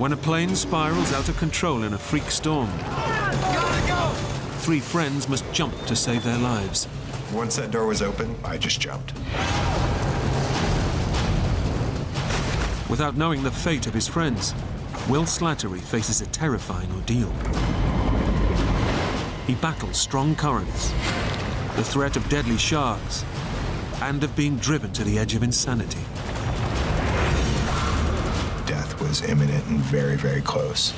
When a plane spirals out of control in a freak storm, three friends must jump to save their lives. Once that door was open, I just jumped. Without knowing the fate of his friends, Will Slattery faces a terrifying ordeal. He battles strong currents, the threat of deadly sharks, and of being driven to the edge of insanity. Death was imminent and very, very close.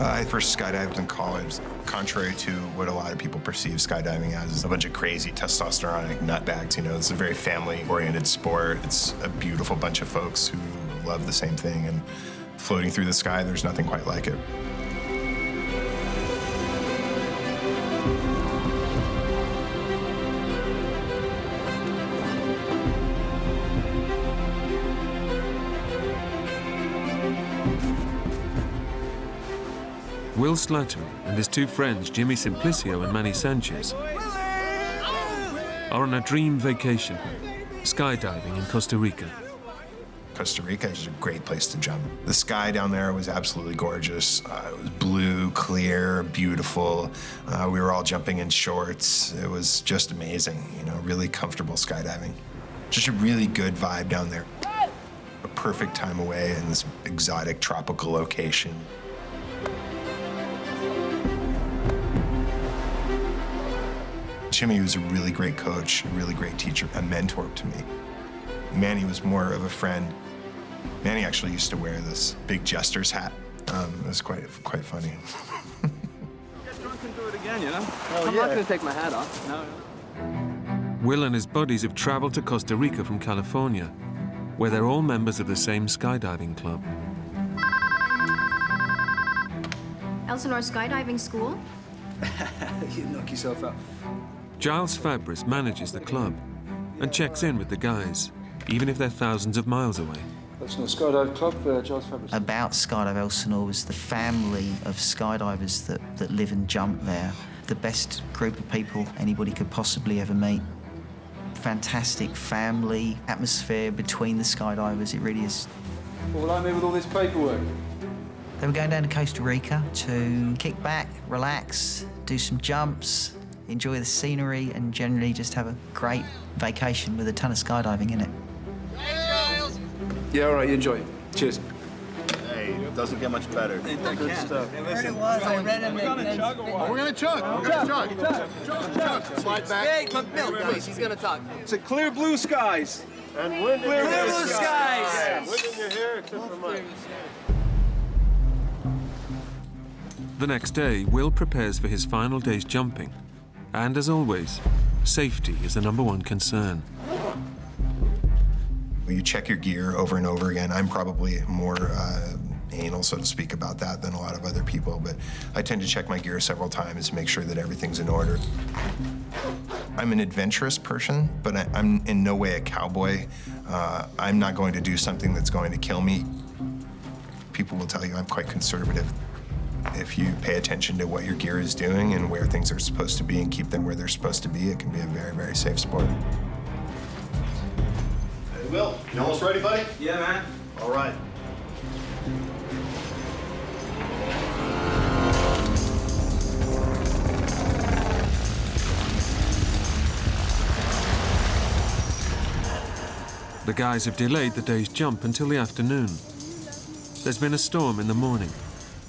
I first skydived in college. Contrary to what a lot of people perceive skydiving as, is a bunch of crazy testosteronic nutbags. You know, it's a very family-oriented sport. It's a beautiful bunch of folks who love the same thing, and floating through the sky, there's nothing quite like it. Will Slattery and his two friends, Jimmy Simplicio and Manny Sanchez, are on a dream vacation, skydiving in Costa Rica. Costa Rica is a great place to jump. The sky down there was absolutely gorgeous. It was blue, clear, beautiful. We were all jumping in shorts. It was just amazing, you know, really comfortable skydiving. Just a really good vibe down there. A perfect time away in this exotic tropical location. Jimmy was a really great coach, a really great teacher, a mentor to me. Manny was more of a friend. Manny actually used to wear this big jester's hat. It was quite funny. Get drunk and do it again, you know? I'm not gonna take my hat off. No. Will and his buddies have traveled to Costa Rica from California, where they're all members of the same skydiving club. Elsinore Skydiving School? You knock yourself out. Giles Fabris manages the club and checks in with the guys, even if they're thousands of miles away. Elsinore Skydive Club, Giles Fabris. About Skydive Elsinore was the family of skydivers that live and jump there. The best group of people anybody could possibly ever meet. Fantastic family atmosphere between the skydivers, it really is. What will I mean with all this paperwork? They were going down to Costa Rica to kick back, relax, do some jumps, enjoy the scenery, and generally just have a great vacation with a ton of skydiving in it. Yeah, all right, you enjoy it. Cheers. Hey, it doesn't get much better. Good stuff. Hey, listen, we're gonna chug a while. We're gonna chug. Slide back. Hey, Bill, please, he's gonna talk. It's a clear blue skies. And wind Clear blue skies. Yeah, wind in your hair except for mine. The next day, Will prepares for his final day's jumping. And as always, safety is the #1 concern. You check your gear over and over again. I'm probably more anal, so to speak, about that than a lot of other people, but I tend to check my gear several times to make sure that everything's in order. I'm an adventurous person, but I'm in no way a cowboy. I'm not going to do something that's going to kill me. People will tell you I'm quite conservative. If you pay attention to what your gear is doing and where things are supposed to be and keep them where they're supposed to be, it can be a very, very safe sport. Hey, Will, you almost ready, buddy? Yeah, man. All right. The guys have delayed the day's jump until the afternoon. There's been a storm in the morning,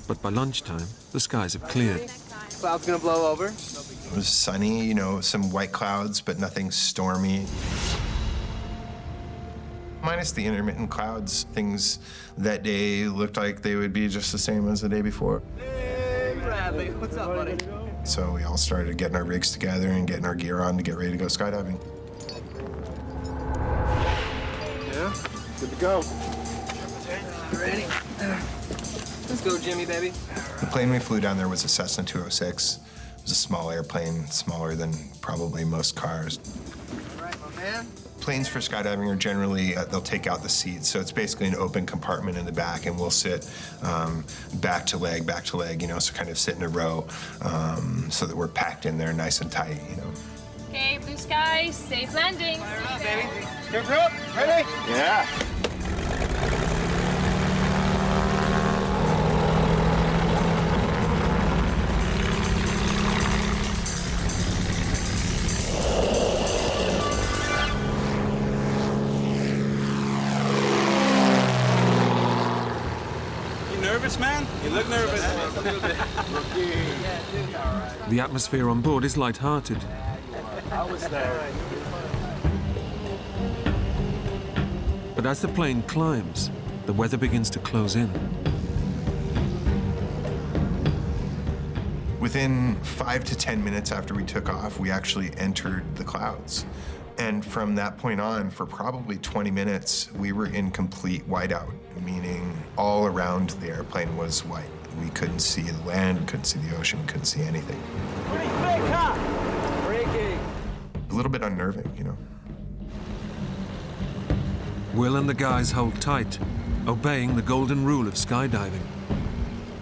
but by lunchtime, the skies have cleared. Cloud's gonna blow over. It was sunny, you know, some white clouds, but nothing stormy. Minus the intermittent clouds, things that day looked like they would be just the same as the day before. Hey, Bradley. What's up, buddy? So we all started getting our rigs together and getting our gear on to get ready to go skydiving. Yeah? Good to go. Ready? Let's go, Jimmy, baby. The plane we flew down there was a Cessna 206. It was a small airplane, smaller than probably most cars. All right, my man. Planes for skydiving are generally, they'll take out the seats. So it's basically an open compartment in the back, and we'll sit back to leg, you know, so kind of sit in a row so that we're packed in there nice and tight, you know. Okay, blue skies, safe landing. Fire up, baby. You're up. Ready? Yeah. Nervous, man? You look nervous. A little bit. Yeah, dude. All right. The atmosphere on board is light-hearted. I was there. But as the plane climbs, the weather begins to close in. Within 5 to 10 minutes after we took off, we actually entered the clouds. And from that point on, for probably 20 minutes, we were in complete whiteout, meaning all around the airplane was white. We couldn't see the land, we couldn't see the ocean, we couldn't see anything. Pretty thick, huh? Freaky. A little bit unnerving, you know. Will and the guys hold tight, obeying the golden rule of skydiving.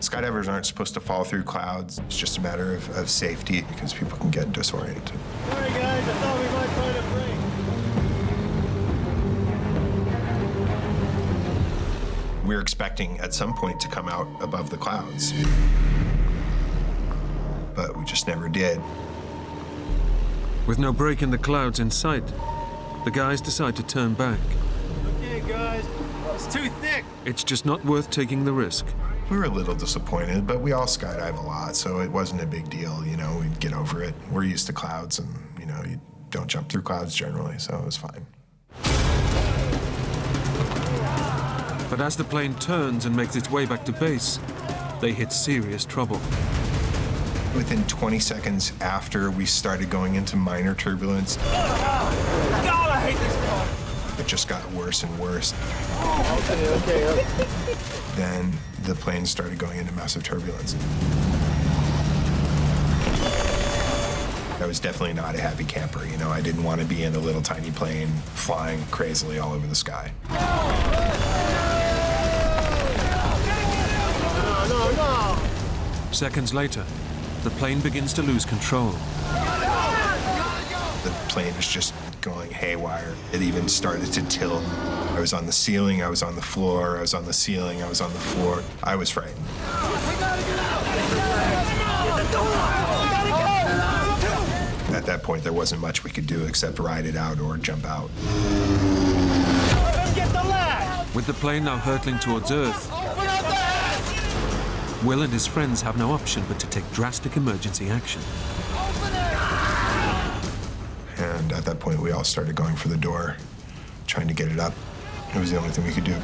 Skydivers aren't supposed to fall through clouds. It's just a matter of safety because people can get disoriented. Sorry, guys. I thought we might find a break. We were expecting at some point to come out above the clouds, but we just never did. With no break in the clouds in sight, the guys decide to turn back. Okay, guys. It's too thick. It's just not worth taking the risk. We were a little disappointed, but we all skydive a lot, so it wasn't a big deal, you know, we'd get over it. We're used to clouds and, you know, you don't jump through clouds generally, so it was fine. But as the plane turns and makes its way back to base, they hit serious trouble. Within 20 seconds after we started going into minor turbulence, God, I hate this car. it just got worse and worse. Okay. Then the plane started going into massive turbulence. I was definitely not a happy camper, you know. I didn't want to be in a little tiny plane flying crazily all over the sky. No. Seconds later, the plane begins to lose control. The plane was just going haywire. It even started to tilt. I was on the ceiling, I was on the floor, I was on the ceiling, I was on the floor. I was frightened. At that point, there wasn't much we could do except ride it out or jump out. Get the lag. With the plane now hurtling towards Earth, Will and his friends have no option but to take drastic emergency action. And at that point, we all started going for the door, trying to get it up. It was the only thing we could do.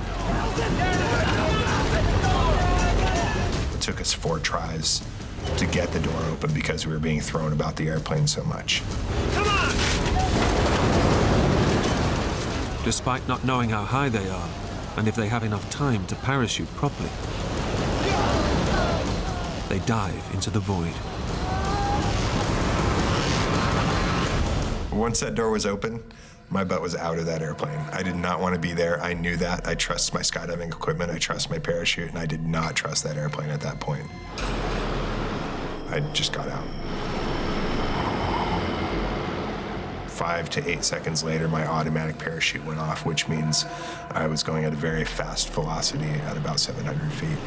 It took us 4 tries to get the door open because we were being thrown about the airplane so much. Despite not knowing how high they are and if they have enough time to parachute properly, they dive into the void. Once that door was open, my butt was out of that airplane. I did not want to be there. I knew that. I trust my skydiving equipment. I trust my parachute, and I did not trust that airplane at that point. I just got out. 5 to 8 seconds later, my automatic parachute went off, which means I was going at a very fast velocity at about 700 feet.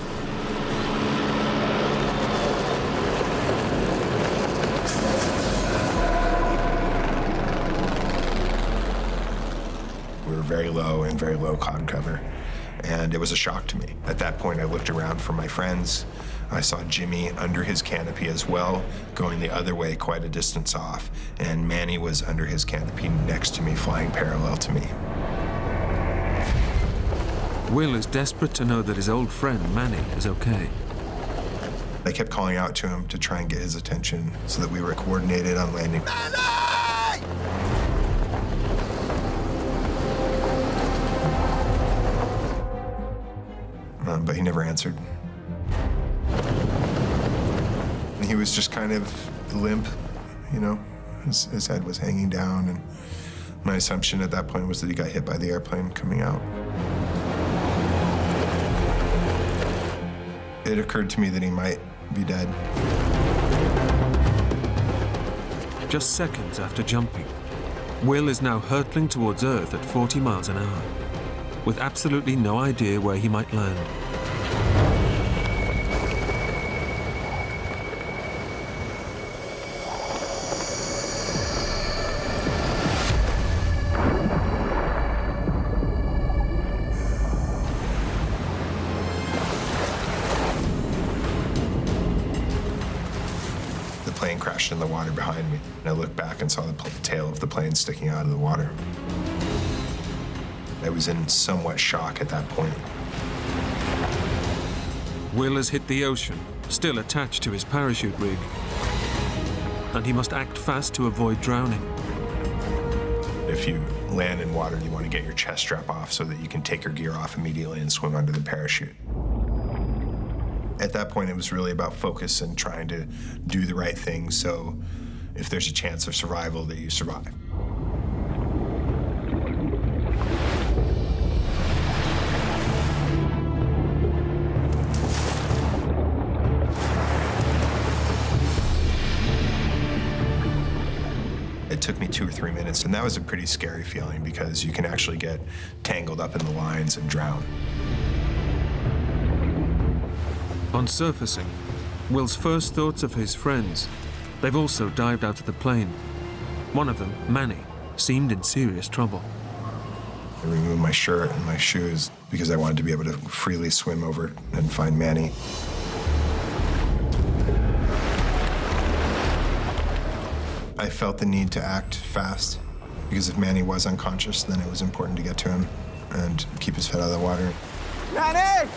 We were very low in very low cloud cover, and it was a shock to me. At that point, I looked around for my friends. I saw Jimmy under his canopy as well, going the other way quite a distance off, and Manny was under his canopy next to me, flying parallel to me. Will is desperate to know that his old friend, Manny, is okay. I kept calling out to him to try and get his attention so that we were coordinated on landing. But he never answered. He was just kind of limp, you know? His head was hanging down, and my assumption at that point was that he got hit by the airplane coming out. It occurred to me that he might be dead. Just seconds after jumping, Will is now hurtling towards Earth at 40 miles an hour, with absolutely no idea where he might land. The plane crashed in the water behind me, and I looked back and saw the tail of the plane sticking out of the water. I was in somewhat shock at that point. Will has hit the ocean, still attached to his parachute rig, and he must act fast to avoid drowning. If you land in water, you want to get your chest strap off so that you can take your gear off immediately and swim under the parachute. At that point, it was really about focus and trying to do the right thing, so if there's a chance of survival, that you survive. It took me 2 or 3 minutes, and that was a pretty scary feeling because you can actually get tangled up in the lines and drown. On surfacing, Will's first thoughts of his friends. They've also dived out of the plane. One of them, Manny, seemed in serious trouble. I removed my shirt and my shoes because I wanted to be able to freely swim over and find Manny. I felt the need to act fast because if Manny was unconscious, then it was important to get to him and keep his head out of the water. Manny!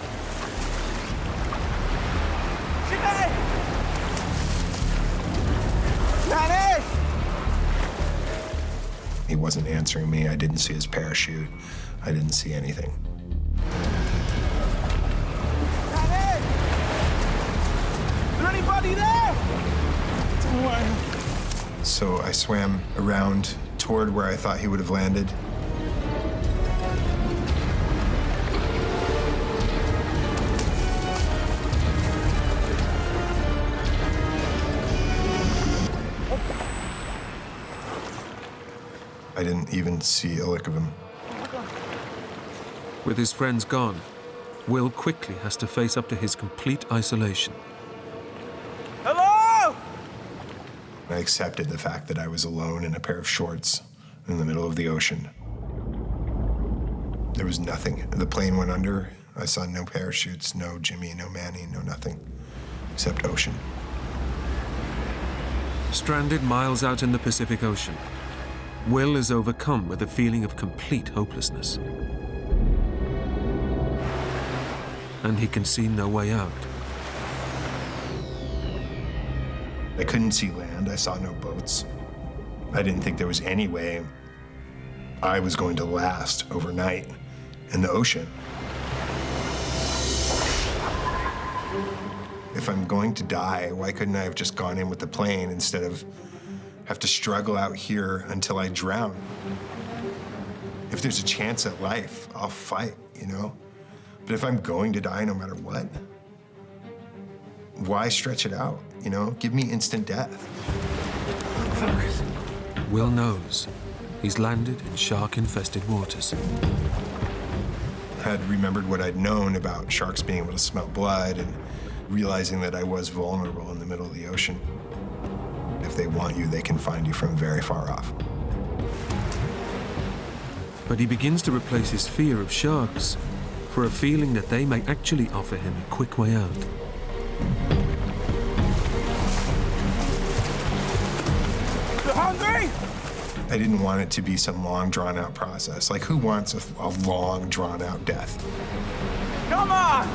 Manny! He wasn't answering me. I didn't see his parachute. I didn't see anything. Manny! Is there anybody there? Don't worry. So I swam around toward where I thought he would have landed. I didn't even see a lick of him. With his friends gone, Will quickly has to face up to his complete isolation. Hello? I accepted the fact that I was alone in a pair of shorts in the middle of the ocean. There was nothing. The plane went under. I saw no parachutes, no Jimmy, no Manny, no nothing, except ocean. Stranded miles out in the Pacific Ocean, Will is overcome with a feeling of complete hopelessness. And he can see no way out. I couldn't see land. I saw no boats. I didn't think there was any way I was going to last overnight in the ocean. If I'm going to die, why couldn't I have just gone in with the plane instead of have to struggle out here until I drown? If there's a chance at life, I'll fight, you know? But if I'm going to die no matter what, why stretch it out, you know? Give me instant death. Will knows he's landed in shark-infested waters. Had remembered what I'd known about sharks being able to smell blood and realizing that I was vulnerable in the middle of the ocean. If they want you, they can find you from very far off. But he begins to replace his fear of sharks for a feeling that they may actually offer him a quick way out. You hungry? I didn't want it to be some long, drawn-out process. Like, who wants a long, drawn-out death? Come on!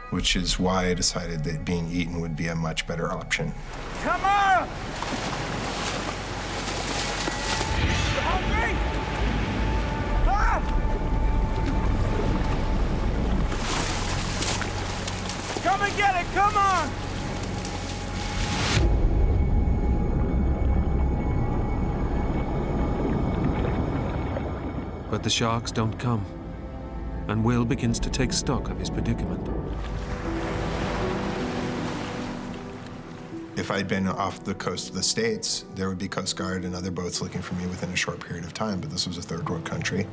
Which is why I decided that being eaten would be a much better option. Come on! You hungry? Ah! Come and get it, come on! But the sharks don't come, and Will begins to take stock of his predicament. If I'd been off the coast of the States, there would be Coast Guard and other boats looking for me within a short period of time, but this was a third world country.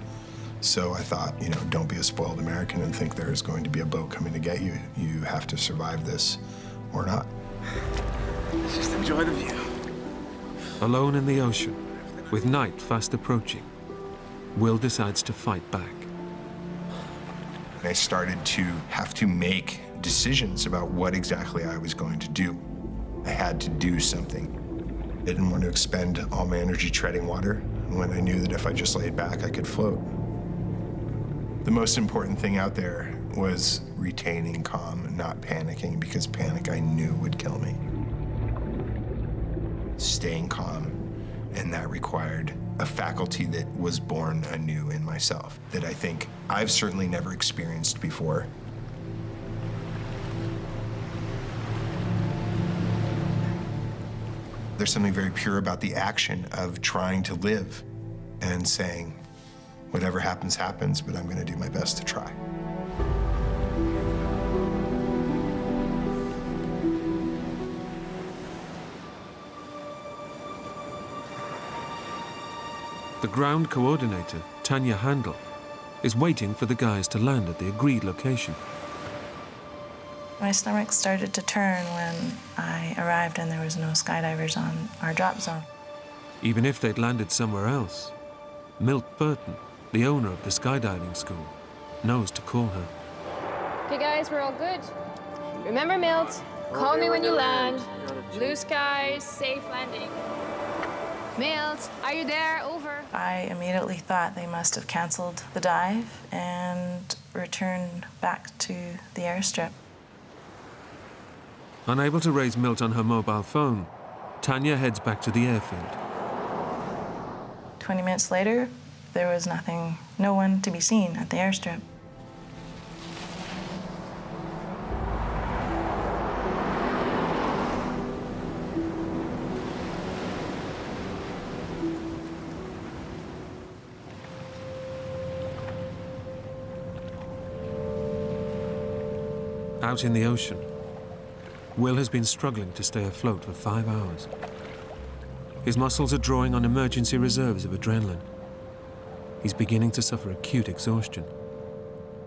So I thought, you know, don't be a spoiled American and think there's going to be a boat coming to get you. You have to survive this or not. Just enjoy the view. Alone in the ocean, with night fast approaching, Will decides to fight back. I started to have to make decisions about what exactly I was going to do. I had to do something. I didn't want to expend all my energy treading water when I knew that if I just laid back, I could float. The most important thing out there was retaining calm and not panicking, because panic I knew would kill me. Staying calm, and that required a faculty that was born anew in myself, that I think I've certainly never experienced before. There's something very pure about the action of trying to live and saying, whatever happens, happens, but I'm going to do my best to try. The ground coordinator, Tanya Handel, is waiting for the guys to land at the agreed location. My stomach started to turn when I arrived and there was no skydivers on our drop zone. Even if they'd landed somewhere else, Milt Burton, the owner of the skydiving school, knows to call her. Okay, guys, we're all good. Remember, Milt, call me when you land. Blue skies, safe landing. Milt, are you there? Over. I immediately thought they must have canceled the dive and returned back to the airstrip. Unable to raise Milt on her mobile phone, Tanya heads back to the airfield. 20 minutes later, there was nothing, no one to be seen at the airstrip. Out in the ocean, Will has been struggling to stay afloat for 5 hours. His muscles are drawing on emergency reserves of adrenaline. He's beginning to suffer acute exhaustion,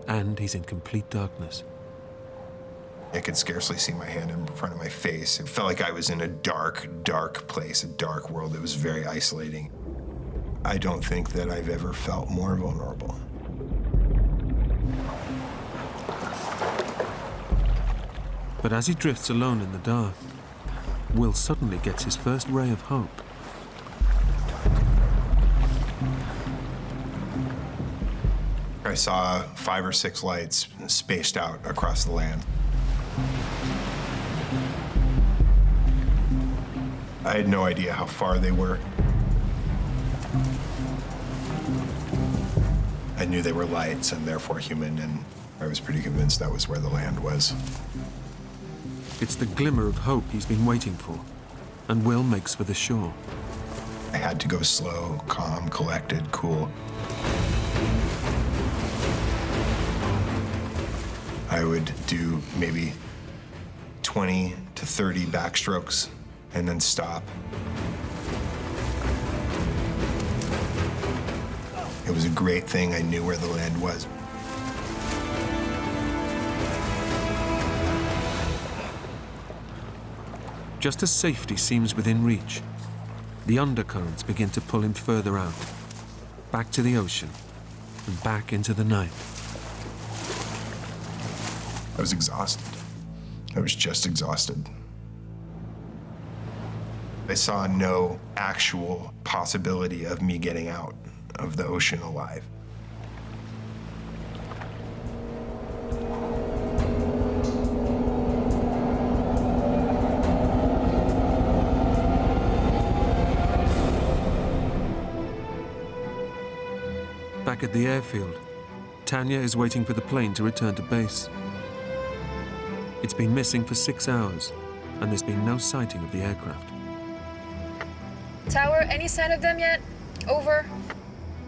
and he's in complete darkness. I could scarcely see my hand in front of my face. It felt like I was in a dark, dark place, a dark world that was very isolating. I don't think that I've ever felt more vulnerable. But as he drifts alone in the dark, Will suddenly gets his first ray of hope. I saw 5 or 6 lights spaced out across the land. I had no idea how far they were. I knew they were lights and therefore human, and I was pretty convinced that was where the land was. It's the glimmer of hope he's been waiting for, and Will makes for the shore. I had to go slow, calm, collected, cool. I would do maybe 20 to 30 backstrokes and then stop. It was a great thing I knew where the land was. Just as safety seems within reach, the undercurrents begin to pull him further out, back to the ocean, and back into the night. I was exhausted. I was just exhausted. I saw no actual possibility of me getting out of the ocean alive. Back at the airfield, Tanya is waiting for the plane to return to base. It's been missing for 6 hours, and there's been no sighting of the aircraft. Tower, any sign of them yet? Over.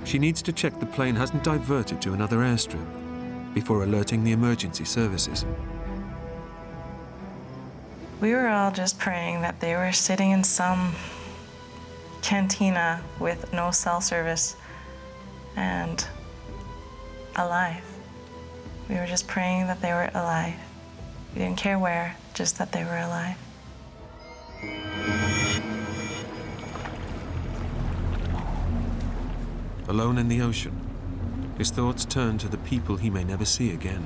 She needs to check the plane hasn't diverted to another airstrip before alerting the emergency services. We were all just praying that they were sitting in some cantina with no cell service and alive. We were just praying that they were alive. We didn't care where, just that they were alive. Alone in the ocean, his thoughts turn to the people he may never see again.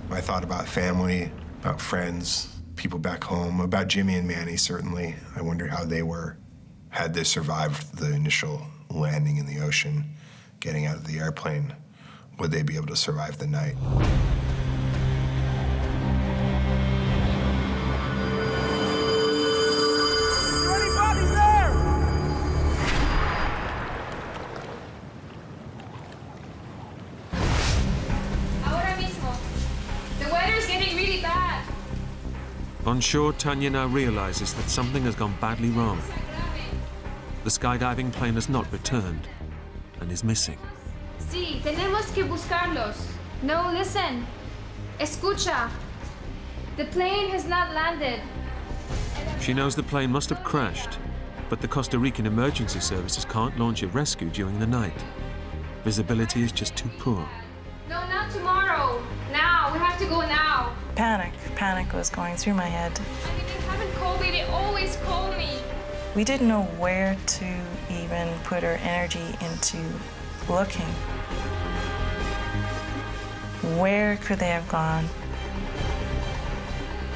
I thought about family, about friends, people back home, about Jimmy and Manny, certainly. I wondered how they were. Had they survived the initial landing in the ocean, getting out of the airplane, would they be able to survive the night? Anybody there? Ahora mismo. The weather's getting really bad. On shore, Tanya now realizes that something has gone badly wrong. The skydiving plane has not returned and is missing. Sí, tenemos que buscarlos. No, listen. Escucha. The plane has not landed. She knows the plane must have crashed, but the Costa Rican emergency services can't launch a rescue during the night. Visibility is just too poor. No, not tomorrow. Now, we have to go now. Panic was going through my head. I mean, they haven't called me. They always call me. We didn't know where to even put our energy into looking. Where could they have gone?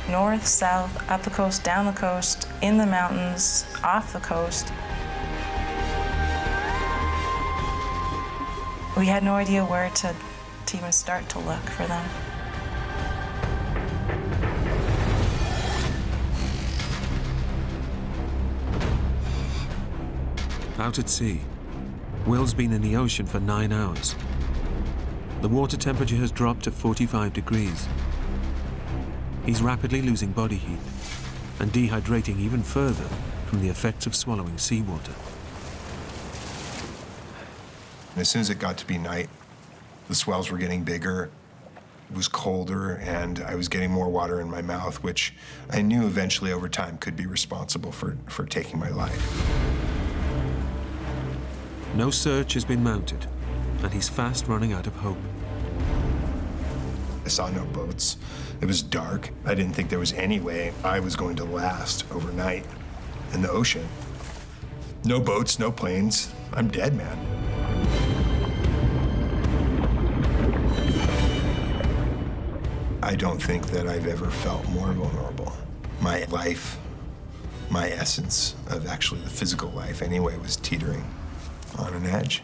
North, south, up the coast, down the coast, in the mountains, off the coast. We had no idea where to even start to look for them. Out at sea, Will's been in the ocean for 9 hours. The water temperature has dropped to 45 degrees. He's rapidly losing body heat and dehydrating even further from the effects of swallowing seawater. And as soon as it got to be night, the swells were getting bigger, it was colder, and I was getting more water in my mouth, which I knew eventually over time could be responsible for taking my life. No search has been mounted, and he's fast running out of hope. I saw no boats. It was dark. I didn't think there was any way I was going to last overnight in the ocean. No boats, no planes. I'm dead, man. I don't think that I've ever felt more vulnerable. My life, my essence of actually the physical life anyway, was teetering on an edge.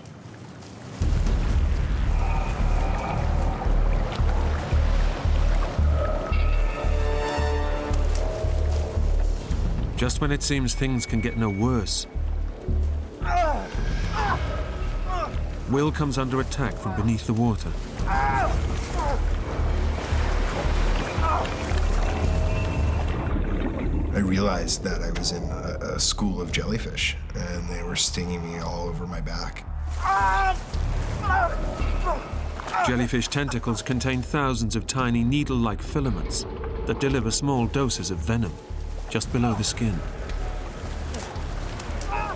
Just when it seems things can get no worse, Will comes under attack from beneath the water. I realized that I was in a school of jellyfish, and they were stinging me all over my back. Jellyfish tentacles contain thousands of tiny needle-like filaments that deliver small doses of venom just below the skin.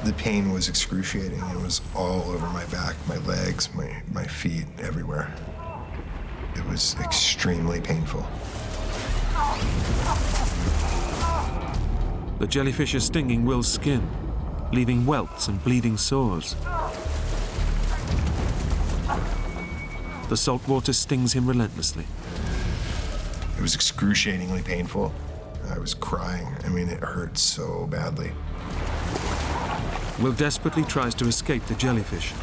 The pain was excruciating. It was all over my back, my legs, my feet, everywhere. It was extremely painful. The jellyfish is stinging Will's skin, leaving welts and bleeding sores. The salt water stings him relentlessly. It was excruciatingly painful. I was crying. I mean, it hurt so badly. Will desperately tries to escape the jellyfish.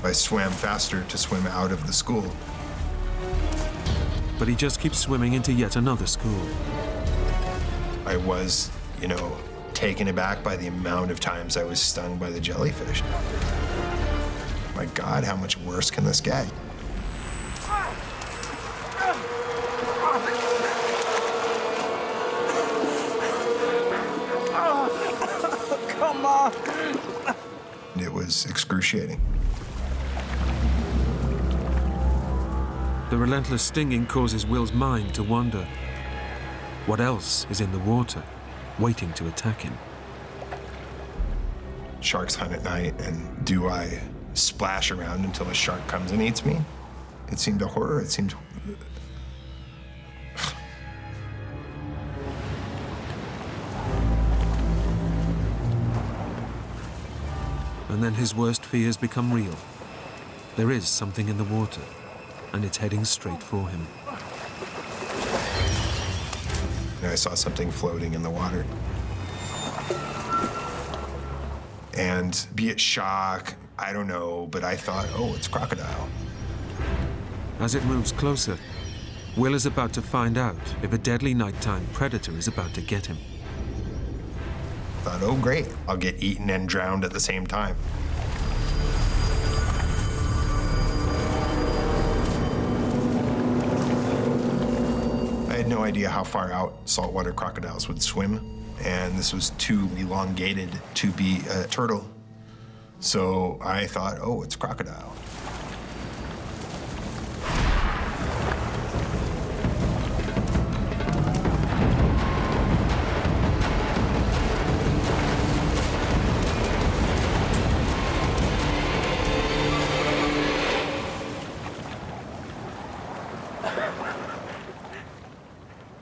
I swam faster to swim out of the school. But he just keeps swimming into yet another school. I was, taken aback by the amount of times I was stung by the jellyfish. My God, how much worse can this get? Come on. It was excruciating. The relentless stinging causes Will's mind to wander. What else is in the water, waiting to attack him? Sharks hunt at night, and do I splash around until a shark comes and eats me? It seemed a horror. It seemed... And then his worst fears become real. There is something in the water, and it's heading straight for him. I saw something floating in the water. And be it shock, I don't know, but I thought, oh, it's crocodile. As it moves closer, Will is about to find out if a deadly nighttime predator is about to get him. I thought, oh, great, I'll get eaten and drowned at the same time. I had no idea how far out saltwater crocodiles would swim, and this was too elongated to be a turtle. So I thought, oh, it's crocodile.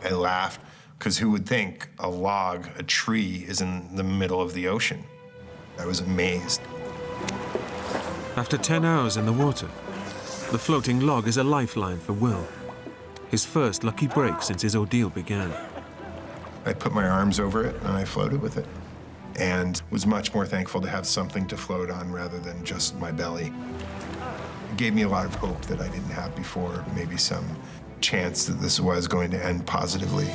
I laughed, because who would think a log, a tree, is in the middle of the ocean? I was amazed. After 10 hours in the water, the floating log is a lifeline for Will. His first lucky break since his ordeal began. I put my arms over it and I floated with it, and was much more thankful to have something to float on rather than just my belly. It gave me a lot of hope that I didn't have before, maybe some chance that this was going to end positively.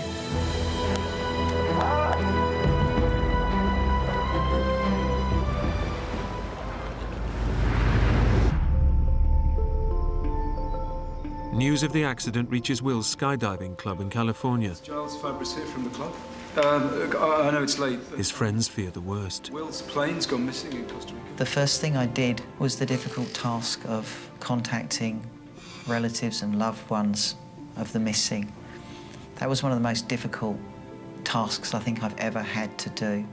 News of the accident reaches Will's skydiving club in California. Giles Fabris here from the club. I know it's late. His friends fear the worst. Will's plane's gone missing in Costa Rica. The first thing I did was the difficult task of contacting relatives and loved ones of the missing. That was one of the most difficult tasks I think I've ever had to do.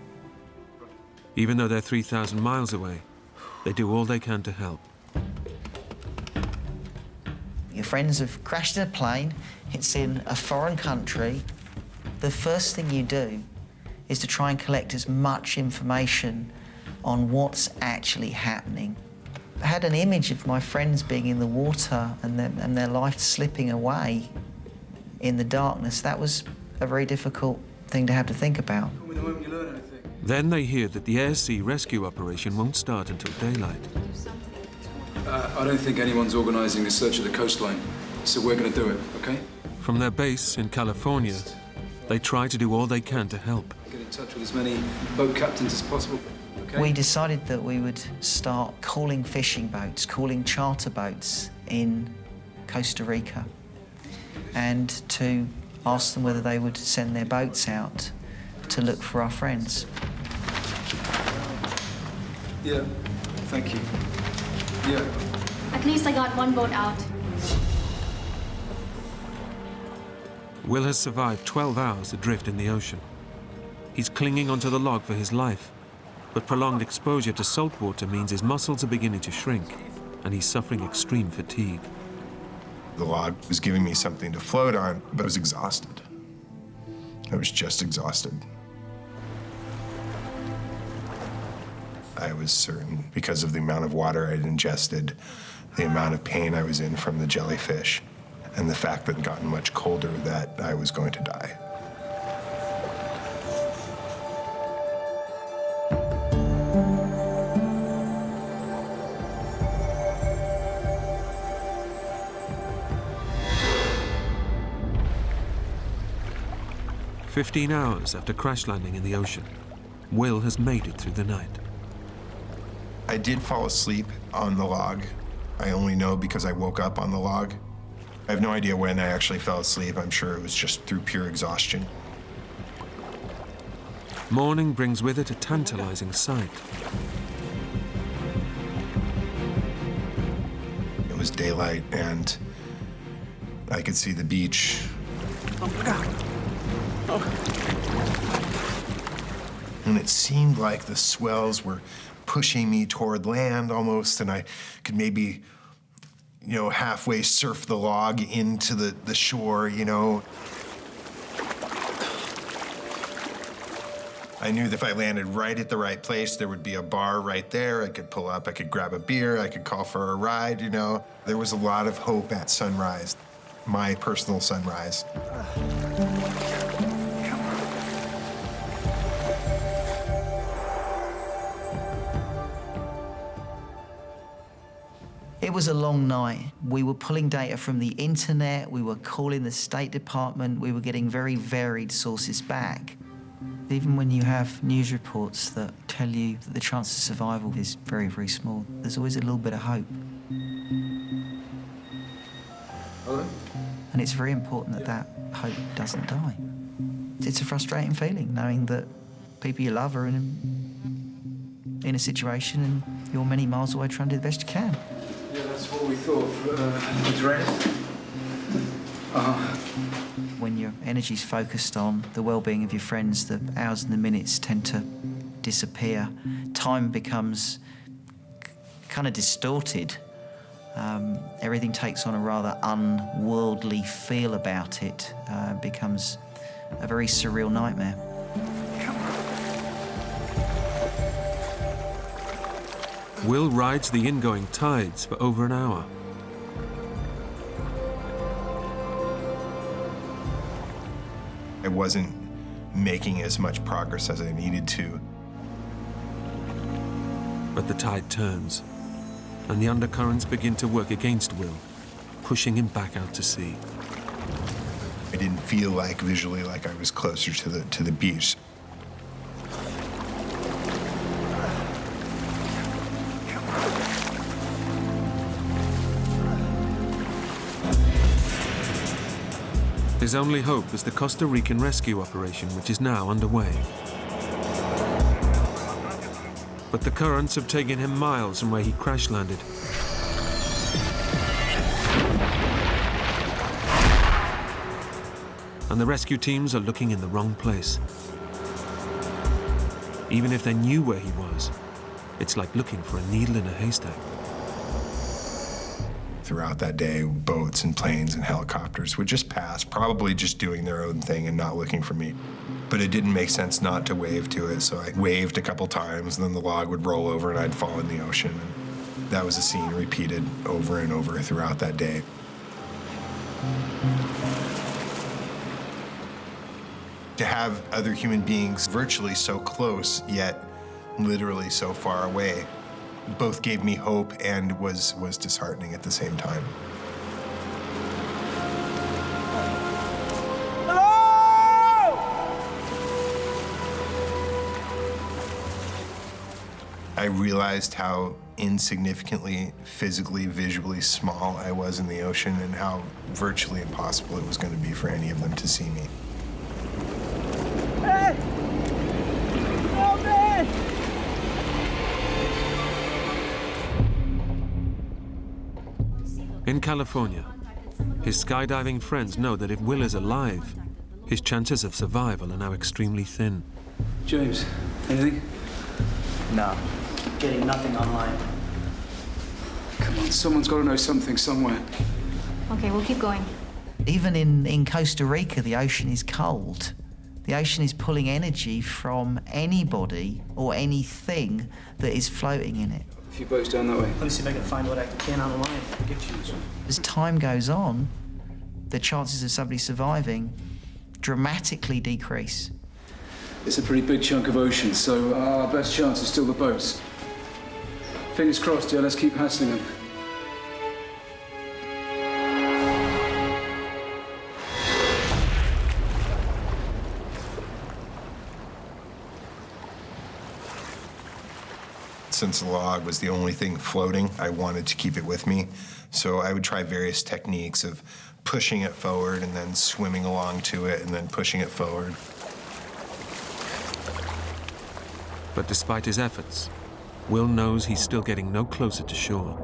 Even though they're 3,000 miles away, they do all they can to help. Your friends have crashed in a plane, it's in a foreign country. The first thing you do is to try and collect as much information on what's actually happening. I had an image of my friends being in the water and their life slipping away in the darkness. That was a very difficult thing to have to think about. Call me the moment you learn anything. Then they hear that the air-sea rescue operation won't start until daylight. I don't think anyone's organising a search of the coastline, so we're going to do it, okay? From their base in California, they try to do all they can to help. Get in touch with as many boat captains as possible, okay? We decided that we would start calling fishing boats, calling charter boats in Costa Rica, and to ask them whether they would send their boats out to look for our friends. Yeah, thank you. Yeah. At least I got one boat out. Will has survived 12 hours adrift in the ocean. He's clinging onto the log for his life, but prolonged exposure to salt water means his muscles are beginning to shrink, and he's suffering extreme fatigue. The log was giving me something to float on, but I was exhausted. I was just exhausted. I was certain, because of the amount of water I'd ingested, the amount of pain I was in from the jellyfish, and the fact that it had gotten much colder that I was going to die. "15 hours after crash landing in the ocean, Will has made it through the night. I did fall asleep on the log. I only know because I woke up on the log. I have no idea when I actually fell asleep. I'm sure it was just through pure exhaustion. Morning brings with it a tantalizing sight. It was daylight and I could see the beach. And it seemed like the swells were pushing me toward land almost, and I could maybe, halfway surf the log into the shore, I knew that if I landed right at the right place, there would be a bar right there. I could pull up, I could grab a beer, I could call for a ride, There was a lot of hope at sunrise, my personal sunrise. It was a long night. We were pulling data from the internet, we were calling the State Department, we were getting very varied sources back. Even when you have news reports that tell you that the chance of survival is very, very small, there's always a little bit of hope. Hello? And it's very important that that hope doesn't die. It's a frustrating feeling knowing that people you love are in a situation and you're many miles away trying to do the best you can. Yeah, that's what we thought. It's raining. When your energy's focused on the well-being of your friends, the hours and the minutes tend to disappear. Time becomes kind of distorted. Everything takes on a rather unworldly feel about it. Becomes a very surreal nightmare. Will rides the ingoing tides for over an hour. I wasn't making as much progress as I needed to. But the tide turns, and the undercurrents begin to work against Will, pushing him back out to sea. I didn't feel visually like I was closer to the beach. His only hope is the Costa Rican rescue operation, which is now underway. But the currents have taken him miles from where he crash landed. And the rescue teams are looking in the wrong place. Even if they knew where he was, it's like looking for a needle in a haystack. Throughout that day, boats and planes and helicopters would just pass, probably just doing their own thing and not looking for me. But it didn't make sense not to wave to it, so I waved a couple times, and then the log would roll over and I'd fall in the ocean. And that was a scene repeated over and over throughout that day. To have other human beings virtually so close, yet literally so far away, both gave me hope and was disheartening at the same time. Hello! I realized how insignificantly, physically, visually small I was in the ocean and how virtually impossible it was going to be for any of them to see me. Hey! Oh, man! In California, his skydiving friends know that if Will is alive, his chances of survival are now extremely thin. James, anything? No. Getting nothing online. Come on, someone's got to know something somewhere. Okay, we'll keep going. Even in Costa Rica, the ocean is cold. The ocean is pulling energy from anybody or anything that is floating in it. A few boats down that way. Let me see if I can find what I can online. Get you. As time goes on, the chances of somebody surviving dramatically decrease. It's a pretty big chunk of ocean, so our best chance is still the boats. Fingers crossed, yeah, let's keep hassling them. Since the log was the only thing floating, I wanted to keep it with me. So I would try various techniques of pushing it forward and then swimming along to it and then pushing it forward. But despite his efforts, Will knows he's still getting no closer to shore.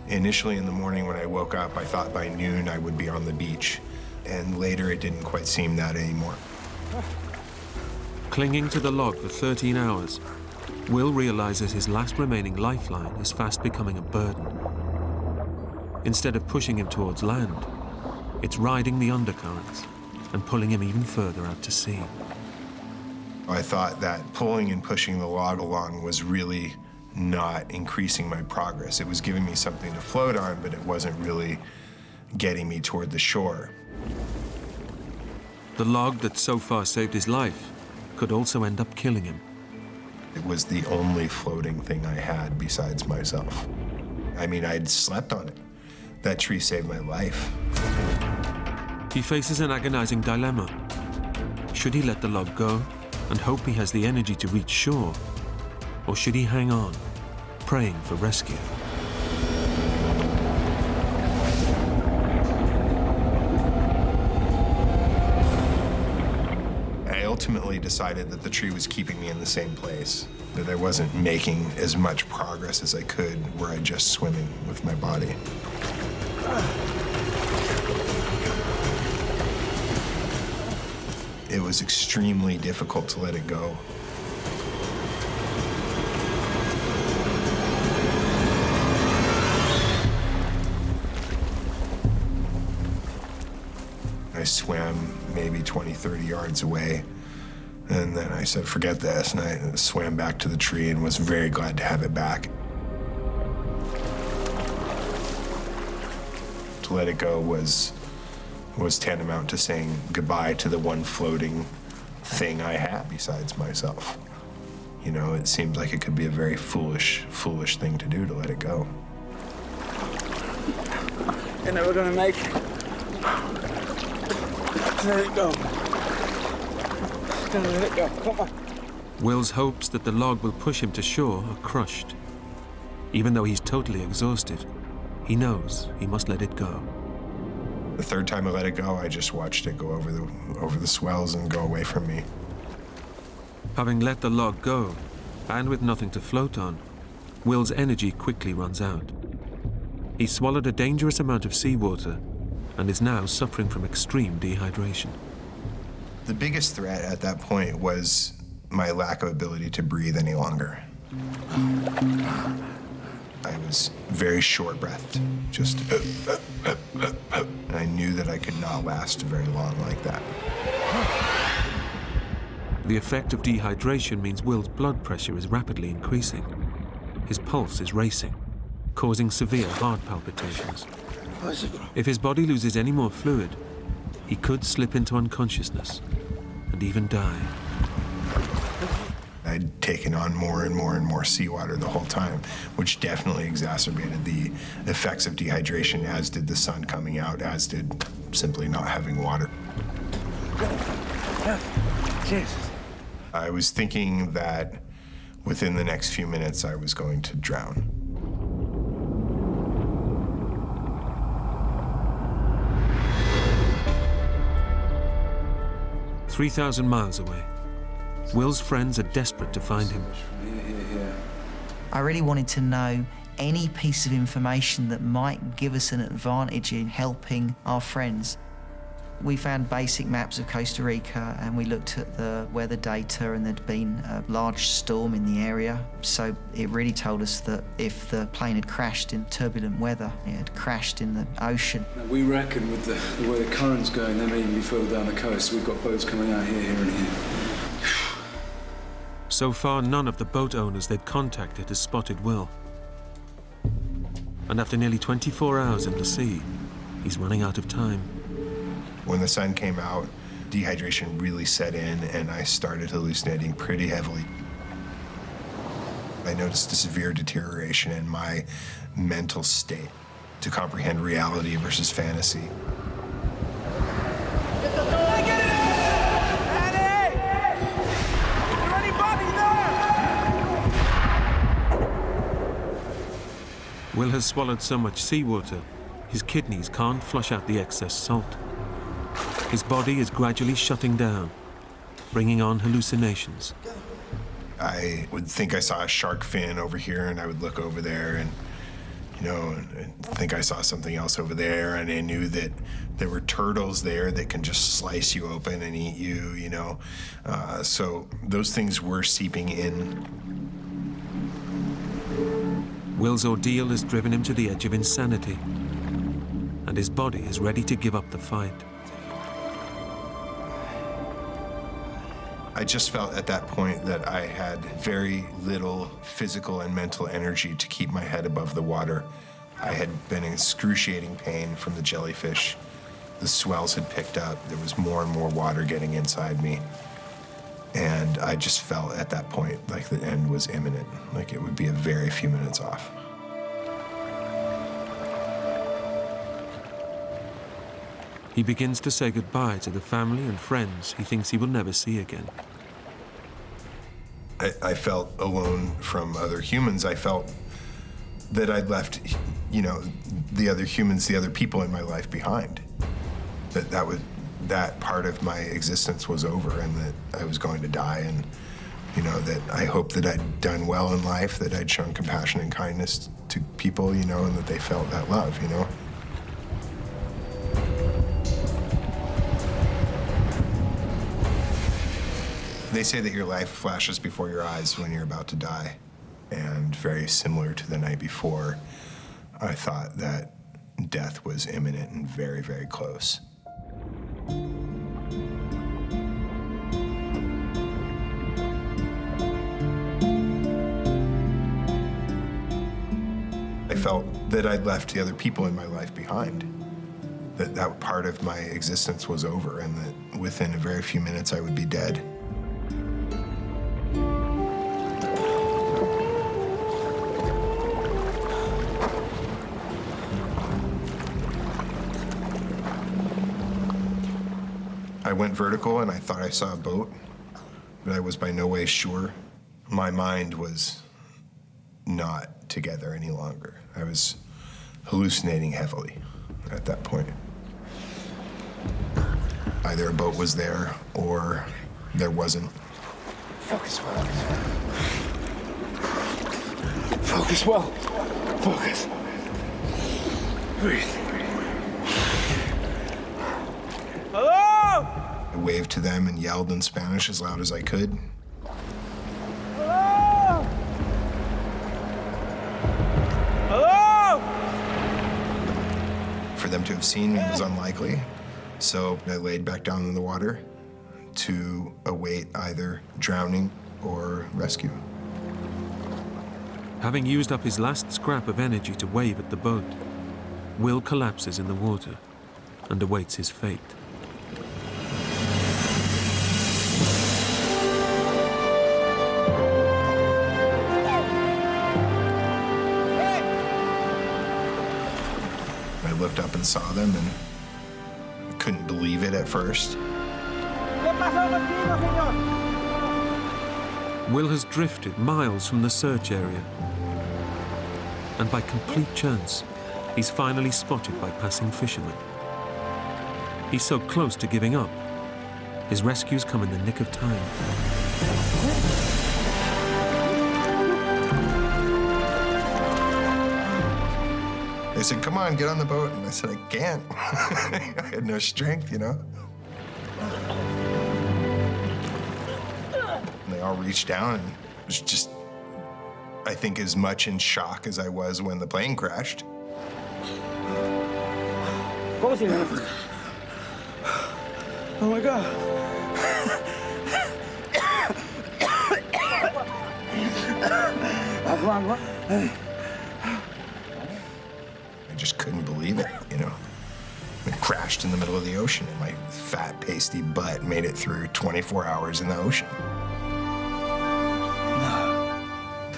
Initially in the morning when I woke up, I thought by noon I would be on the beach. And later it didn't quite seem that anymore. Clinging to the log for 13 hours, Will realizes his last remaining lifeline is fast becoming a burden. Instead of pushing him towards land, it's riding the undercurrents and pulling him even further out to sea. I thought that pulling and pushing the log along was really not increasing my progress. It was giving me something to float on, but it wasn't really getting me toward the shore. The log that so far saved his life could also end up killing him. It was the only floating thing I had besides myself. I mean, I'd slept on it. That tree saved my life. He faces an agonizing dilemma. Should he let the log go and hope he has the energy to reach shore? Or should he hang on, praying for rescue? I ultimately decided that the tree was keeping me in the same place, that I wasn't making as much progress as I could were I just swimming with my body. It was extremely difficult to let it go. I swam maybe 20, 30 yards away, and then I said, forget this, and I swam back to the tree and was very glad to have it back. To let it go was tantamount to saying goodbye to the one floating thing I had besides myself. You know, it seemed like it could be a very foolish thing to do, to let it go. You're never gonna make it. Let it go. Just gonna let it go. Come on. Will's hopes that the log will push him to shore are crushed. Even though he's totally exhausted, he knows he must let it go. The third time I let it go, I just watched it go over the swells and go away from me. Having let the log go, and with nothing to float on, Will's energy quickly runs out. He swallowed a dangerous amount of seawater and is now suffering from extreme dehydration. The biggest threat at that point was my lack of ability to breathe any longer. I was very short-breathed, just and I knew that I could not last very long like that. The effect of dehydration means Will's blood pressure is rapidly increasing. His pulse is racing, causing severe heart palpitations. If his body loses any more fluid, he could slip into unconsciousness and even die. I'd taken on more and more and more seawater the whole time, which definitely exacerbated the effects of dehydration, as did the sun coming out, as did simply not having water. Jesus. I was thinking that within the next few minutes I was going to drown. "3,000 miles away, Will's friends are desperate to find him. I really wanted to know any piece of information that might give us an advantage in helping our friends. We found basic maps of Costa Rica and we looked at the weather data, and there'd been a large storm in the area. So it really told us that if the plane had crashed in turbulent weather, it had crashed in the ocean. Now, we reckon with the way the current's going, they may even be further down the coast. We've got boats coming out here, and here. So far, none of the boat owners they'd contacted has spotted Will. And after nearly 24 hours in the sea, he's running out of time. When the sun came out, dehydration really set in, and I started hallucinating pretty heavily. I noticed a severe deterioration in my mental state to comprehend reality versus fantasy. Will has swallowed so much seawater, his kidneys can't flush out the excess salt. His body is gradually shutting down, bringing on hallucinations. I would think I saw a shark fin over here, and I would look over there and, and think I saw something else over there, and I knew that there were turtles there that can just slice you open and eat you, So those things were seeping in. Will's ordeal has driven him to the edge of insanity, and his body is ready to give up the fight. I just felt at that point that I had very little physical and mental energy to keep my head above the water. I had been in excruciating pain from the jellyfish. The swells had picked up. There was more and more water getting inside me. And I just felt at that point like the end was imminent, like it would be a very few minutes off. He begins to say goodbye to the family and friends he thinks he will never see again. I felt alone from other humans. I felt that I'd left, the other humans, the other people in my life behind. That part of my existence was over, and that I was going to die, and that I hoped that I'd done well in life, that I'd shown compassion and kindness to people, and that they felt that love, They say that your life flashes before your eyes when you're about to die, and very similar to the night before, I thought that death was imminent and very, very close. I felt that I'd left the other people in my life behind, that part of my existence was over, and that within a very few minutes I would be dead. I went vertical and I thought I saw a boat, but I was by no way sure. My mind was not together any longer. I was hallucinating heavily at that point. Either a boat was there or there wasn't. Focus well. Focus well. Focus. Breathe. Hello? I waved to them and yelled in Spanish as loud as I could. Hello? Hello? For them to have seen me was unlikely, so I laid back down in the water to await either drowning or rescue. Having used up his last scrap of energy to wave at the boat, Will collapses in the water and awaits his fate. I looked up and saw them, and I couldn't believe it at first. Will has drifted miles from the search area, and by complete chance, he's finally spotted by passing fishermen. He's so close to giving up, his rescues come in the nick of time. They said, "Come on, get on the boat." And I said, "I can't." I had no strength, And they all reached down, and it was just, I think, as much in shock as I was when the plane crashed. Oh my God. I just couldn't believe it, you know. It crashed in the middle of the ocean, and my fat, pasty butt made it through 24 hours in the ocean.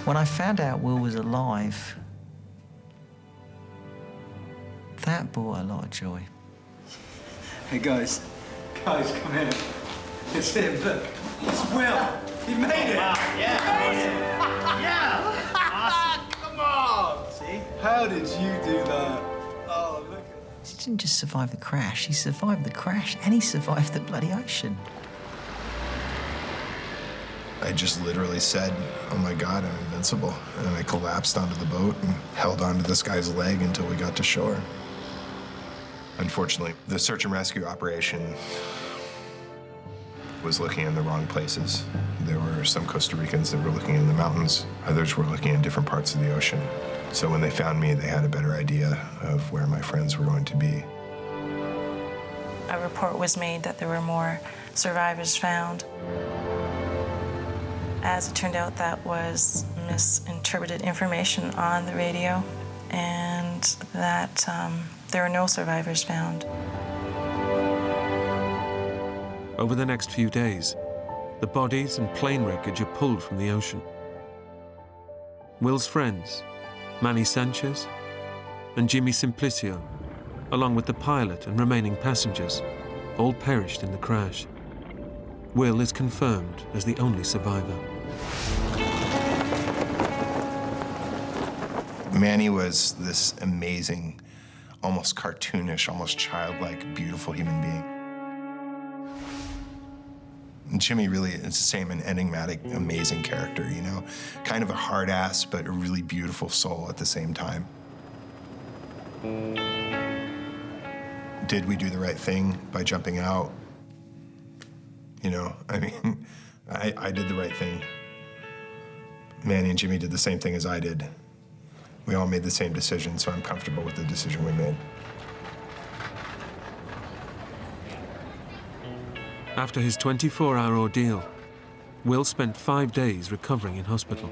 When I found out Will was alive, that brought a lot of joy. Hey, guys, come here. It's him, look. It's Will. He made it. Wow, yeah. Come on. See? How did you do that? Oh, look. He didn't just survive the crash, he survived the crash and he survived the bloody ocean. I just literally said, oh my God, I'm invincible. And I collapsed onto the boat and held onto this guy's leg until we got to shore. Unfortunately, the search and rescue operation was looking in the wrong places. There were some Costa Ricans that were looking in the mountains. Others were looking in different parts of the ocean. So when they found me, they had a better idea of where my friends were going to be. A report was made that there were more survivors found. As it turned out, that was misinterpreted information on the radio, and that there were no survivors found. Over the next few days, the bodies and plane wreckage are pulled from the ocean. Will's friends, Manny Sanchez and Jimmy Simplicio, along with the pilot and remaining passengers, all perished in the crash. Will is confirmed as the only survivor. Manny was this amazing, almost cartoonish, almost childlike, beautiful human being. And Jimmy really is the same, an enigmatic, amazing character, you know? Kind of a hard ass, but a really beautiful soul at the same time. Did we do the right thing by jumping out? You know, I mean, I did the right thing. Manny and Jimmy did the same thing as I did. We all made the same decision, so I'm comfortable with the decision we made. After his 24-hour ordeal, Will spent 5 days recovering in hospital.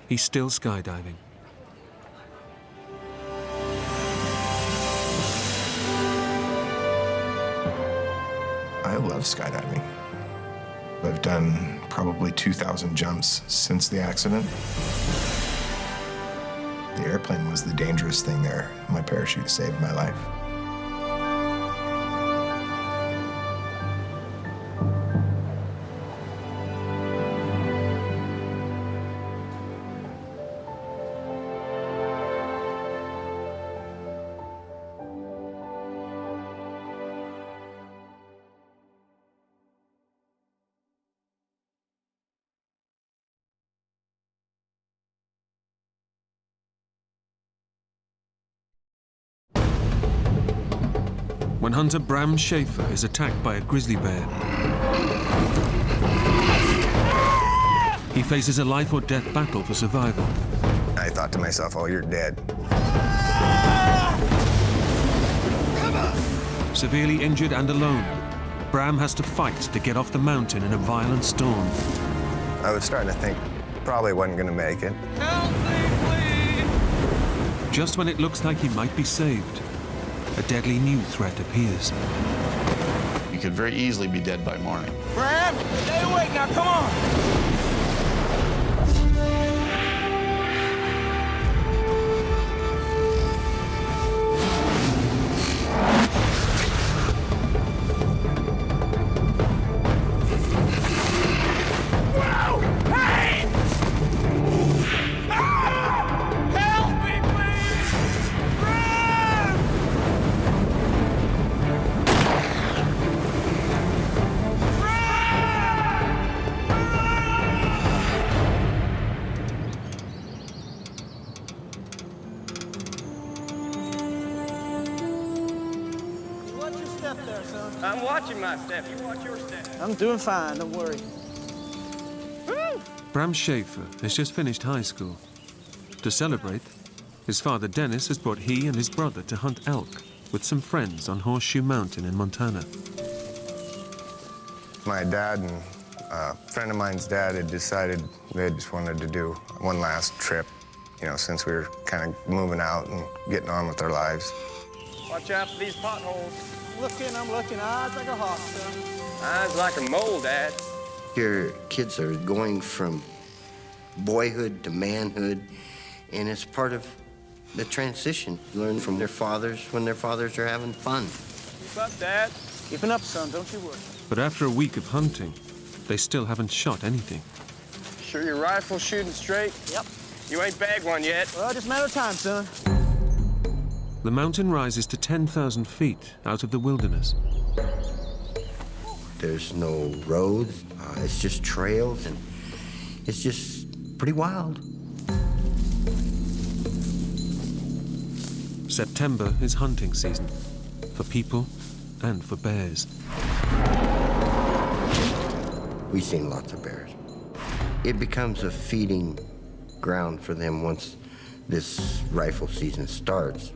He's still skydiving. I love skydiving. I've done probably 2,000 jumps since the accident. The airplane was the dangerous thing there. My parachute saved my life. When hunter Bram Schaefer is attacked by a grizzly bear, he faces a life or death battle for survival. I thought to myself, oh, you're dead. Severely injured and alone, Bram has to fight to get off the mountain in a violent storm. I was starting to think probably wasn't going to make it. Help me, please! Just when it looks like he might be saved, a deadly new threat appears. You could very easily be dead by morning. Bram, stay awake now, come on! I'm watching my step. You watch your step. I'm doing fine, don't worry. Bram Schaefer has just finished high school. To celebrate, his father Dennis has brought he and his brother to hunt elk with some friends on Horseshoe Mountain in Montana. My dad and a friend of mine's dad had decided they just wanted to do one last trip. you know, since we were kind of moving out and getting on with our lives. Watch out for these potholes. I'm looking. Eyes like a hawk, son. Eyes like a mole, Dad. Your kids are going from boyhood to manhood, and it's part of the transition. Learn from their fathers when their fathers are having fun. Keep up, Dad. Keeping up, son. Don't you worry. But after a week of hunting, they still haven't shot anything. Sure your rifle's shooting straight? Yep. You ain't bagged one yet. Well, just a matter of time, son. The mountain rises to 10,000 feet out of the wilderness. There's no roads. It's just trails, and it's just pretty wild. September is hunting season, for people and for bears. We've seen lots of bears. It becomes a feeding ground for them once this rifle season starts.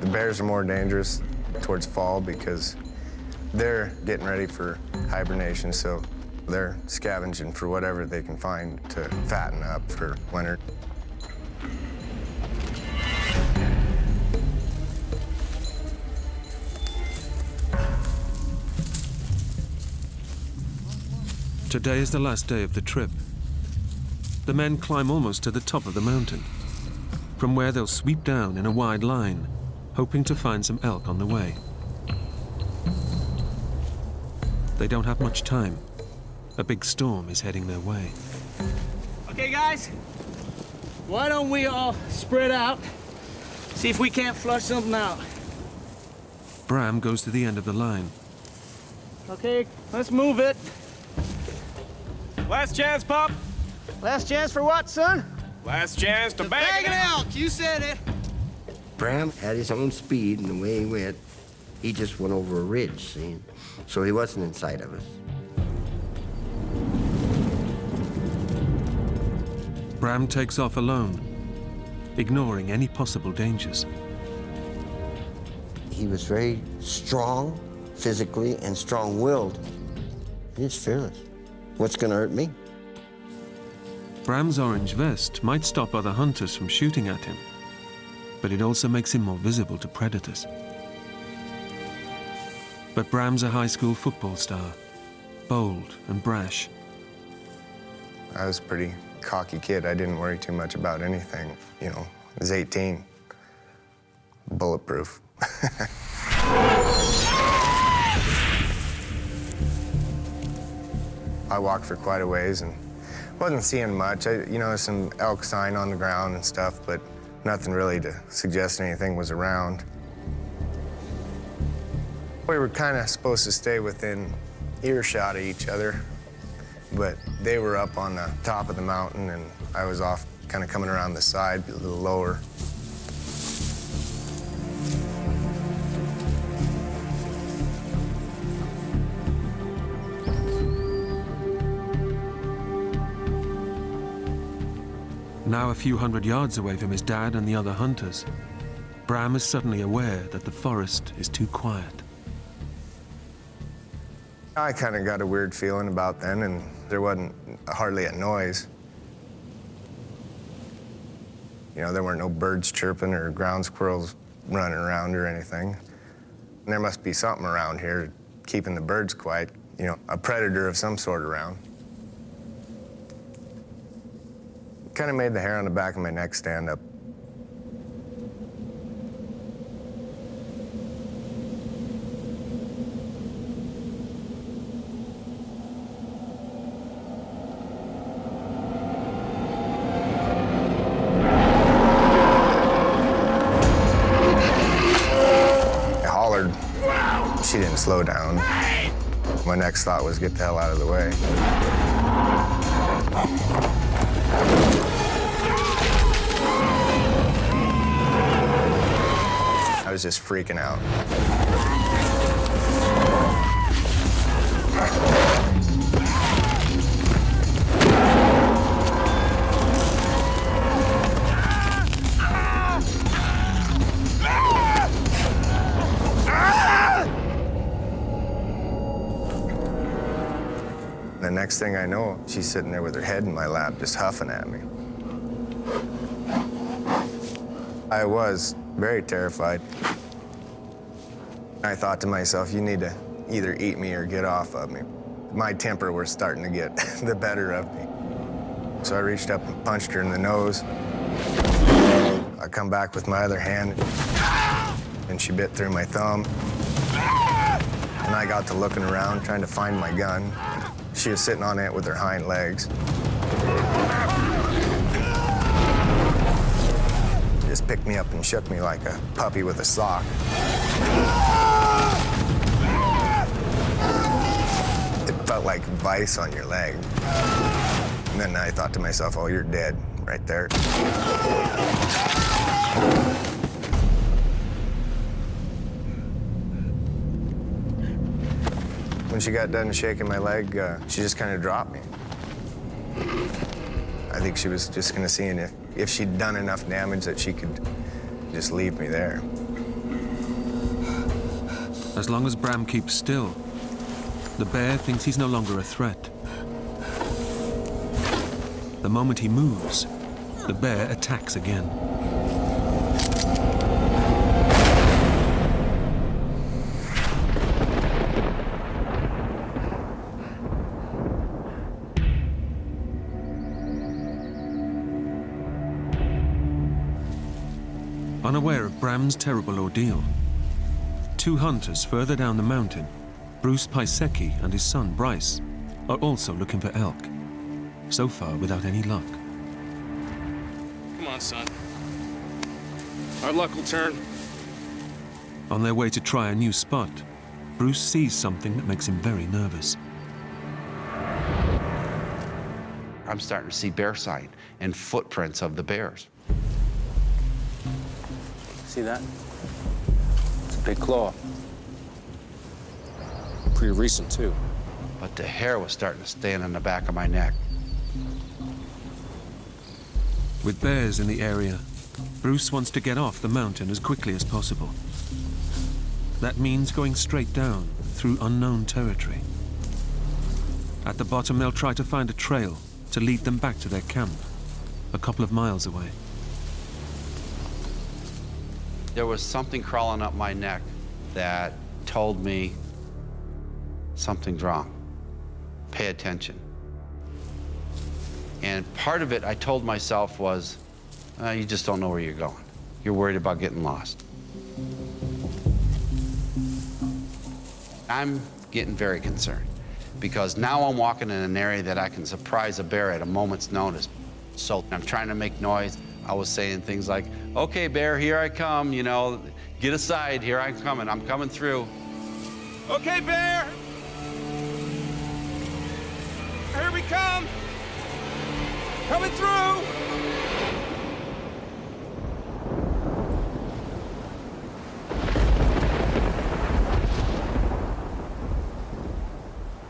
The bears are more dangerous towards fall because they're getting ready for hibernation, so they're scavenging for whatever they can find to fatten up for winter. Today is the last day of the trip. The men climb almost to the top of the mountain, from where they'll sweep down in a wide line, hoping to find some elk on the way. They don't have much time. A big storm is heading their way. Okay, guys. Why don't we all spread out, see if we can't flush something out. Bram goes to the end of the line. Okay, let's move it. Last chance, Pop. Last chance for what, son? Last chance to bag an elk. You said it. Bram had his own speed, and the way he went, he just went over a ridge, see? So he wasn't in sight of us. Bram takes off alone, ignoring any possible dangers. He was very strong physically and strong-willed. He's fearless. What's gonna hurt me? Bram's orange vest might stop other hunters from shooting at him, but it also makes him more visible to predators. But Bram's a high school football star, bold and brash. I was a pretty cocky kid. I didn't worry too much about anything. You know, I was 18, bulletproof. I walked for quite a ways and wasn't seeing much. You know, some elk sign on the ground and stuff, but nothing really to suggest anything was around. We were kind of supposed to stay within earshot of each other, but they were up on the top of the mountain and I was off kind of coming around the side, a little lower. Now a few hundred yards away from his dad and the other hunters, Bram is suddenly aware that the forest is too quiet. I kind of got a weird feeling about then, and there wasn't hardly a noise. You know, there weren't no birds chirping or ground squirrels running around or anything. And there must be something around here keeping the birds quiet, you know, a predator of some sort around. Kind of made the hair on the back of my neck stand up. I hollered. She didn't slow down. My next thought was get the hell out of the way. I was just freaking out. The next thing I know, she's sitting there with her head in my lap, just huffing at me. I was very terrified. I thought to myself, you need to either eat me or get off of me. My temper was starting to get the better of me. So I reached up and punched her in the nose. I come back with my other hand, and she bit through my thumb. And I got to looking around, trying to find my gun. She was sitting on it with her hind legs. Just picked me up and shook me like a puppy with a sock. It felt like vice on your leg. And then I thought to myself, oh, you're dead right there. When she got done shaking my leg, she just kind of dropped me. I think she was just gonna see if she'd done enough damage that she could just leave me there. As long as Bram keeps still, the bear thinks he's no longer a threat. The moment he moves, the bear attacks again. Unaware of Bram's terrible ordeal, two hunters further down the mountain, Bruce Pisecki and his son Bryce, are also looking for elk. So far, without any luck. Come on, son. Our luck will turn. On their way to try a new spot, Bruce sees something that makes him very nervous. I'm starting to see bear sign and footprints of the bears. See that? It's a big claw. Pretty recent, too. But the hair was starting to stand on the back of my neck. With bears in the area, Bruce wants to get off the mountain as quickly as possible. That means going straight down through unknown territory. At the bottom, they'll try to find a trail to lead them back to their camp, a couple of miles away. There was something crawling up my neck that told me something's wrong. Pay attention. And part of it I told myself was, you just don't know where you're going. You're worried about getting lost. I'm getting very concerned because now I'm walking in an area that I can surprise a bear at a moment's notice. So I'm trying to make noise. I was saying things like, okay, bear, here I come, you know, get aside, here I'm coming through. Okay, bear! Here we come! Coming through!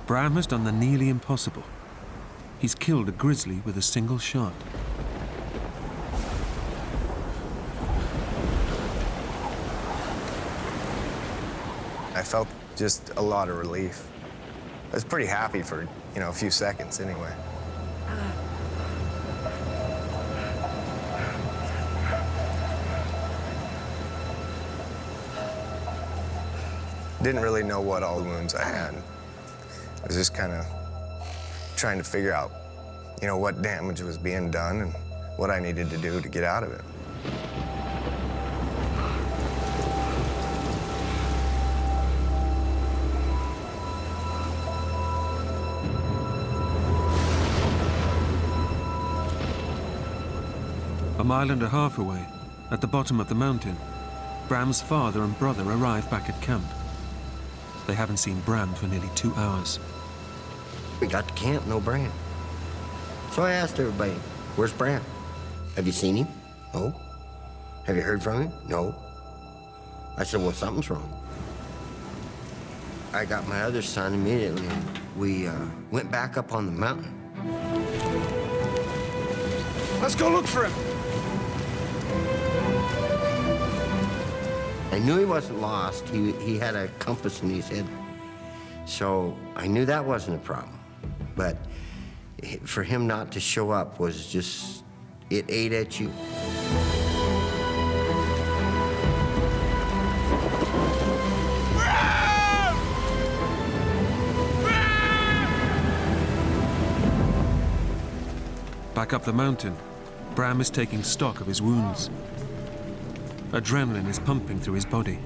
Bram has done the nearly impossible. He's killed a grizzly with a single shot. I felt just a lot of relief. I was pretty happy for, a few seconds anyway. Didn't really know what all the wounds I had. I was just kind of trying to figure out, what damage was being done and what I needed to do to get out of it. A mile and a half away, at the bottom of the mountain, Bram's father and brother arrive back at camp. They haven't seen Bram for nearly 2 hours. We got to camp, no Bram. So I asked everybody, where's Bram? Have you seen him? No. Have you heard from him? No. I said, well, something's wrong. I got my other son immediately, and we went back up on the mountain. Let's go look for him. I knew he wasn't lost. He had a compass in his head. So I knew that wasn't a problem. But for him not to show up was just, it ate at you. Back up the mountain, Bram is taking stock of his wounds. Adrenaline is pumping through his body,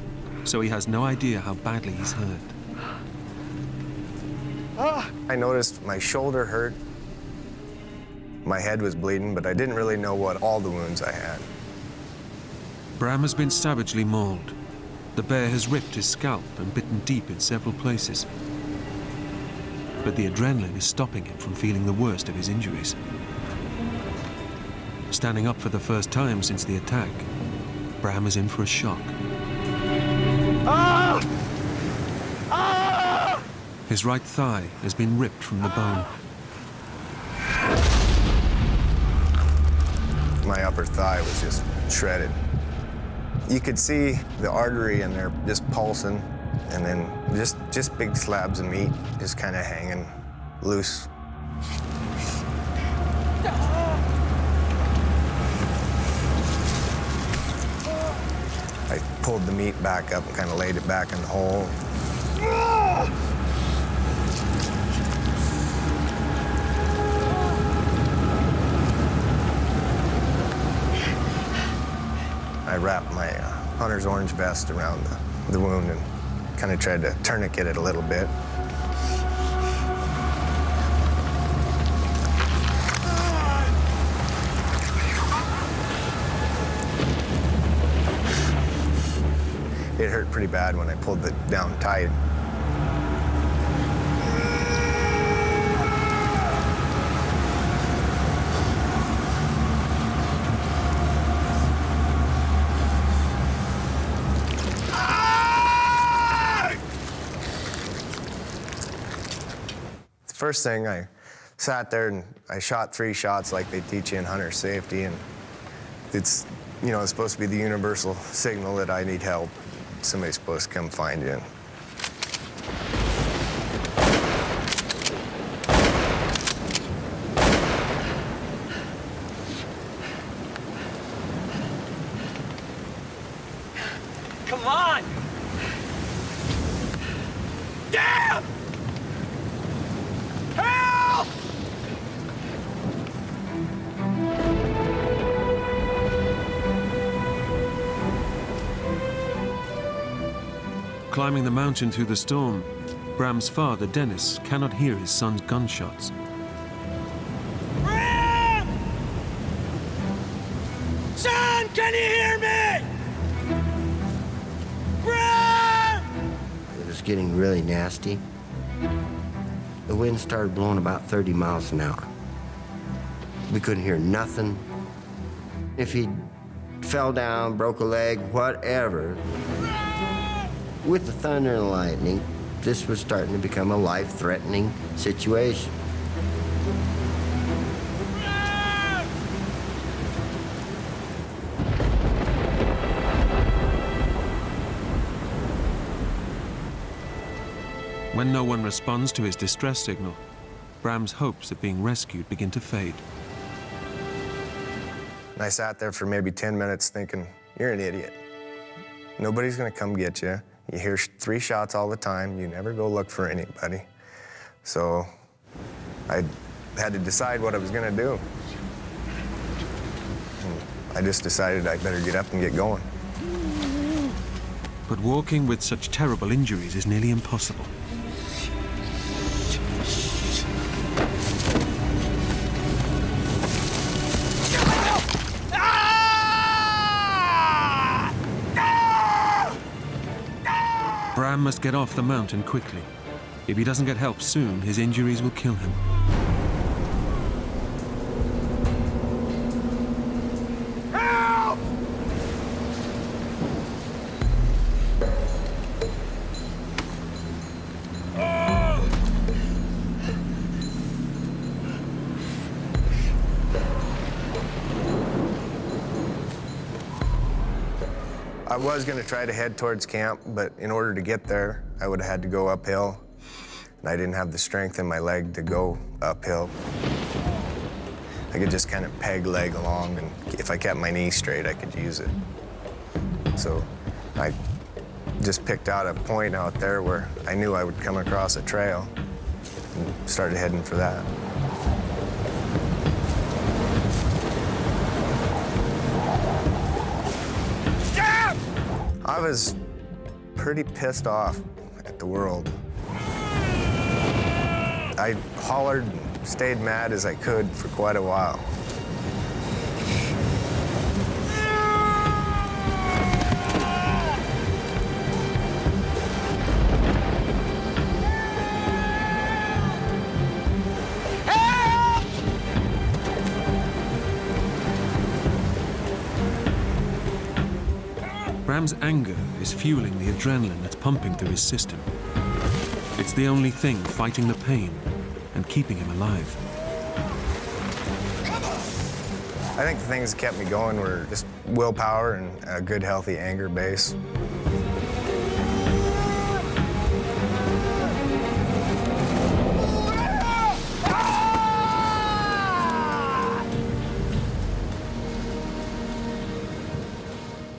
so he has no idea how badly he's hurt. I noticed my shoulder hurt. My head was bleeding, but I didn't really know what all the wounds I had. Bram has been savagely mauled. The bear has ripped his scalp and bitten deep in several places. But the adrenaline is stopping him from feeling the worst of his injuries. Standing up for the first time since the attack, Bram is in for a shock. Ah! Ah! His right thigh has been ripped from the bone. My upper thigh was just shredded. You could see the artery in there just pulsing, and then just big slabs of meat just kind of hanging loose. I pulled the meat back up and kind of laid it back in the hole. I wrapped my hunter's orange vest around the wound and kind of tried to tourniquet it a little bit. It hurt pretty bad when I pulled it down tight. First thing, I sat there and I shot 3 shots like they teach you in hunter safety, and it's, you know, it's supposed to be the universal signal that I need help. Somebody's supposed to come find you. Come on! Damn! Help! Climbing the mountain through the storm, Bram's father, Dennis, cannot hear his son's gunshots. Bram! Son, can you hear me? Bram! It was getting really nasty. The wind started blowing about 30 miles an hour. We couldn't hear nothing. If he fell down, broke a leg, whatever, with the thunder and lightning, this was starting to become a life-threatening situation. When no one responds to his distress signal, Bram's hopes of being rescued begin to fade. I sat there for maybe 10 minutes thinking, you're an idiot. Nobody's gonna come get you. You hear 3 shots all the time. You never go look for anybody. So I had to decide what I was gonna do. And I just decided I better get up and get going. But walking with such terrible injuries is nearly impossible. Bram must get off the mountain quickly. If he doesn't get help soon, his injuries will kill him. Help! I was gonna try to head towards camp, but in order to get there, I would have had to go uphill. And I didn't have the strength in my leg to go uphill. I could just kind of peg leg along, and if I kept my knee straight, I could use it. So I just picked out a point out there where I knew I would come across a trail and started heading for that. I was pretty pissed off at the world. I hollered and stayed mad as I could for quite a while. Bram's anger is fueling the adrenaline that's pumping through his system. It's the only thing fighting the pain and keeping him alive. I think the things that kept me going were just willpower and a good, healthy anger base.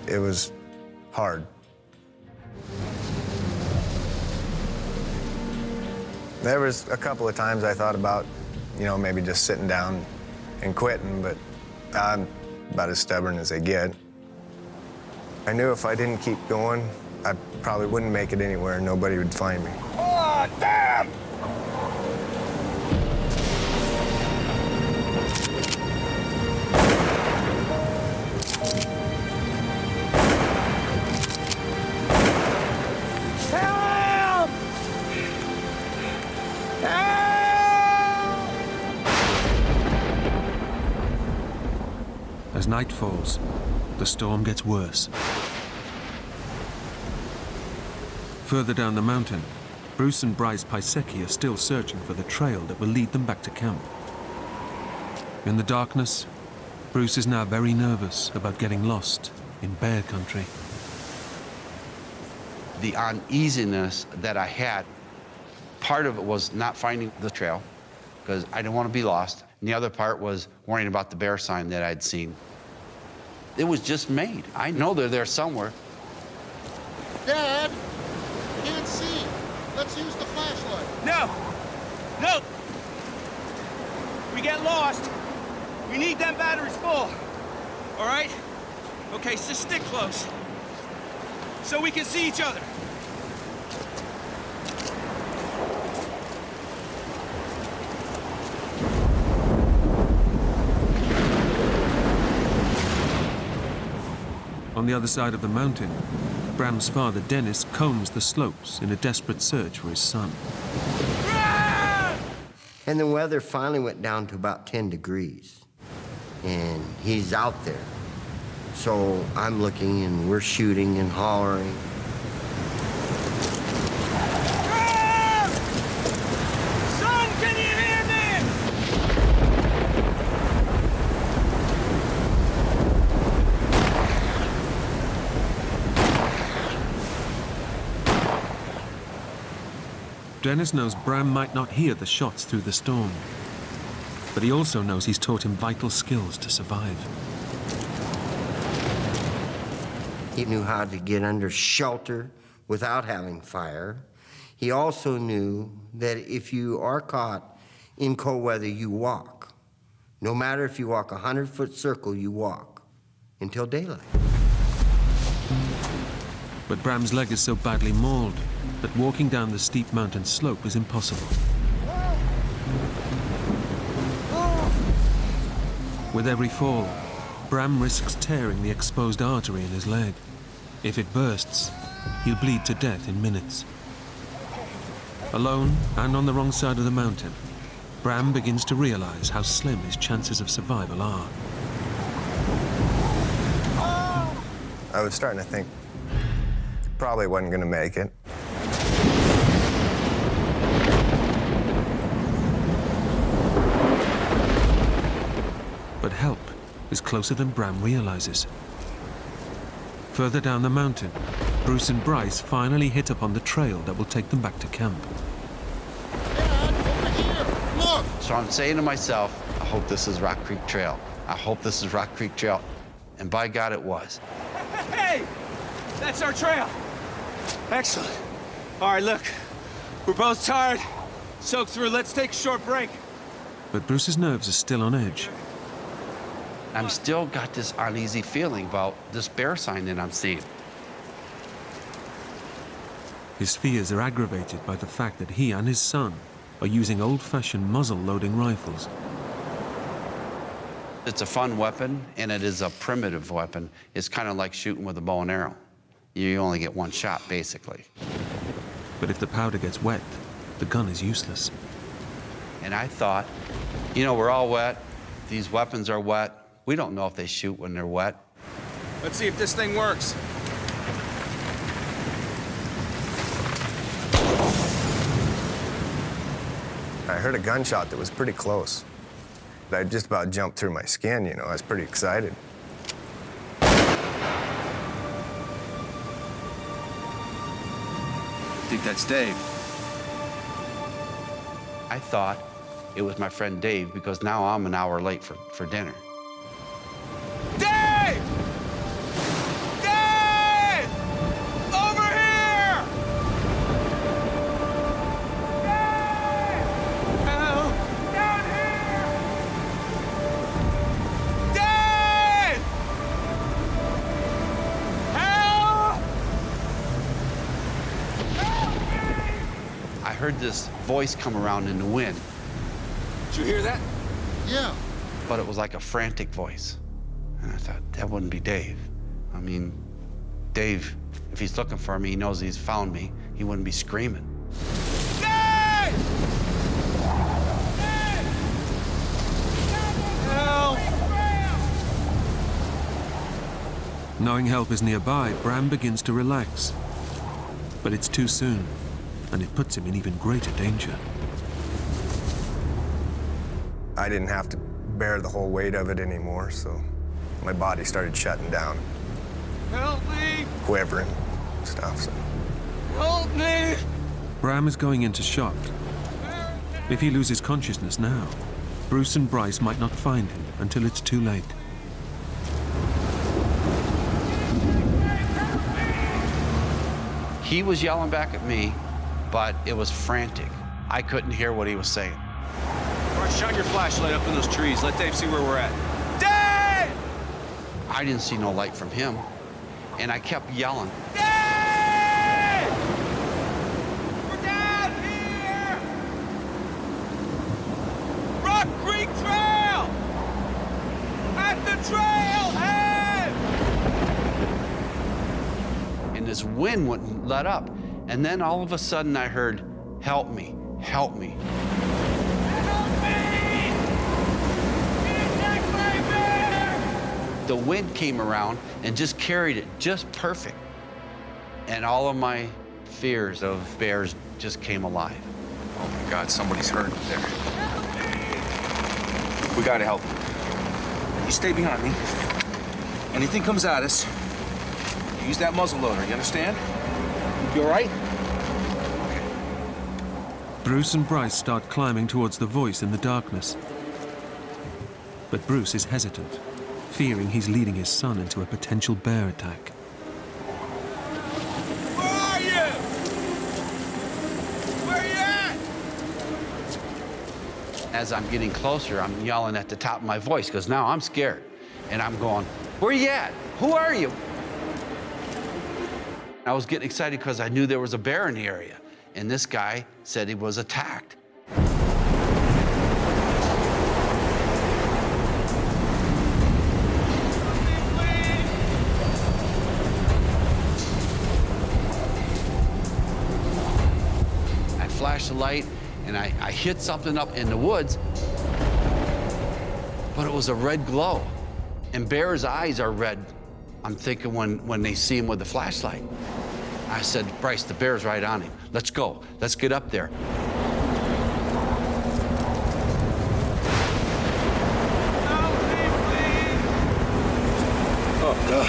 It was hard. There was a couple of times I thought about, maybe just sitting down and quitting, but I'm about as stubborn as they get. I knew if I didn't keep going, I probably wouldn't make it anywhere. Nobody would find me. Oh, damn! As night falls, the storm gets worse. Further down the mountain, Bruce and Bryce Pisecki are still searching for the trail that will lead them back to camp. In the darkness, Bruce is now very nervous about getting lost in bear country. The uneasiness that I had, part of it was not finding the trail, because I didn't want to be lost. And the other part was worrying about the bear sign that I'd seen. It was just made. I know they're there somewhere. Dad, can't see. Let's use the flashlight. No! No! We get lost. We need them batteries full. All right? Okay, so stick close. So we can see each other. On the other side of the mountain, Bram's father, Dennis, combs the slopes in a desperate search for his son. And the weather finally went down to about 10 degrees. And he's out there. So I'm looking and we're shooting and hollering. Son, can you hear me? Dennis knows Bram might not hear the shots through the storm, but he also knows he's taught him vital skills to survive. He knew how to get under shelter without having fire. He also knew that if you are caught in cold weather, you walk. No matter if you walk a 100-foot circle, you walk until daylight. But Bram's leg is so badly mauled that walking down the steep mountain slope is impossible. With every fall, Bram risks tearing the exposed artery in his leg. If it bursts, he'll bleed to death in minutes. Alone and on the wrong side of the mountain, Bram begins to realize how slim his chances of survival are. I was starting to think probably wasn't going to make it. But help is closer than Bram realizes. Further down the mountain, Bruce and Bryce finally hit upon the trail that will take them back to camp. Dad, over here. Look. So I'm saying to myself, I hope this is Rock Creek Trail. I hope this is Rock Creek Trail. And by God, it was. Hey! That's our trail. Excellent. All right, look. We're both tired, soaked through. Let's take a short break. But Bruce's nerves are still on edge. I'm still got this uneasy feeling about this bear sign that I'm seeing. His fears are aggravated by the fact that he and his son are using old-fashioned muzzle-loading rifles. It's a fun weapon, and it is a primitive weapon. It's kind of like shooting with a bow and arrow. You only get one shot, basically. But if the powder gets wet, the gun is useless. And I thought, you know, we're all wet. These weapons are wet. We don't know if they shoot when they're wet. Let's see if this thing works. I heard a gunshot that was pretty close. I just about jumped through my skin, you know. I was pretty excited. I think that's Dave. I thought it was my friend Dave because now I'm an hour late for dinner. Dave! Dave! Over here! Dave! Help! Down here! Dave! Help! Help me! I heard this voice come around in the wind. Did you hear that? Yeah. But it was like a frantic voice. And I thought, that wouldn't be Dave. I mean, Dave, if he's looking for me, he knows he's found me. He wouldn't be screaming. Dave! Dave! Help! Knowing help is nearby, Bram begins to relax. But it's too soon, and it puts him in even greater danger. I didn't have to bear the whole weight of it anymore, so my body started shutting down, Help me! quivering, and stuff. So. Help me! Bram is going into shock. If he loses consciousness now, Bruce and Bryce might not find him until it's too late. He was yelling back at me, but it was frantic. I couldn't hear what he was saying. All right, shine your flashlight up in those trees. Let Dave see where we're at. Dave! I didn't see no light from him, and I kept yelling. Dave! We're down here! Rock Creek Trail! At the trailhead! And this wind wouldn't let up. And then all of a sudden I heard, help me, help me. The wind came around and just carried it just perfect. And all of my fears of bears just came alive. Oh my God, somebody's hurt there. We gotta help. You stay behind me. Anything comes at us, use that muzzle loader, you understand? You all right? Bruce and Bryce start climbing towards the voice in the darkness. But Bruce is hesitant, fearing he's leading his son into a potential bear attack. Where are you? Where are you at? As I'm getting closer, I'm yelling at the top of my voice because now I'm scared. And I'm going, where you at? Who are you? I was getting excited because I knew there was a bear in the area. And this guy said he was attacked. I flashed the light and I hit something up in the woods, but it was a red glow. And bears' eyes are red, I'm thinking, when they see him with the flashlight. I said, Bryce, the bear's right on him. Let's go. Let's get up there. Oh, God.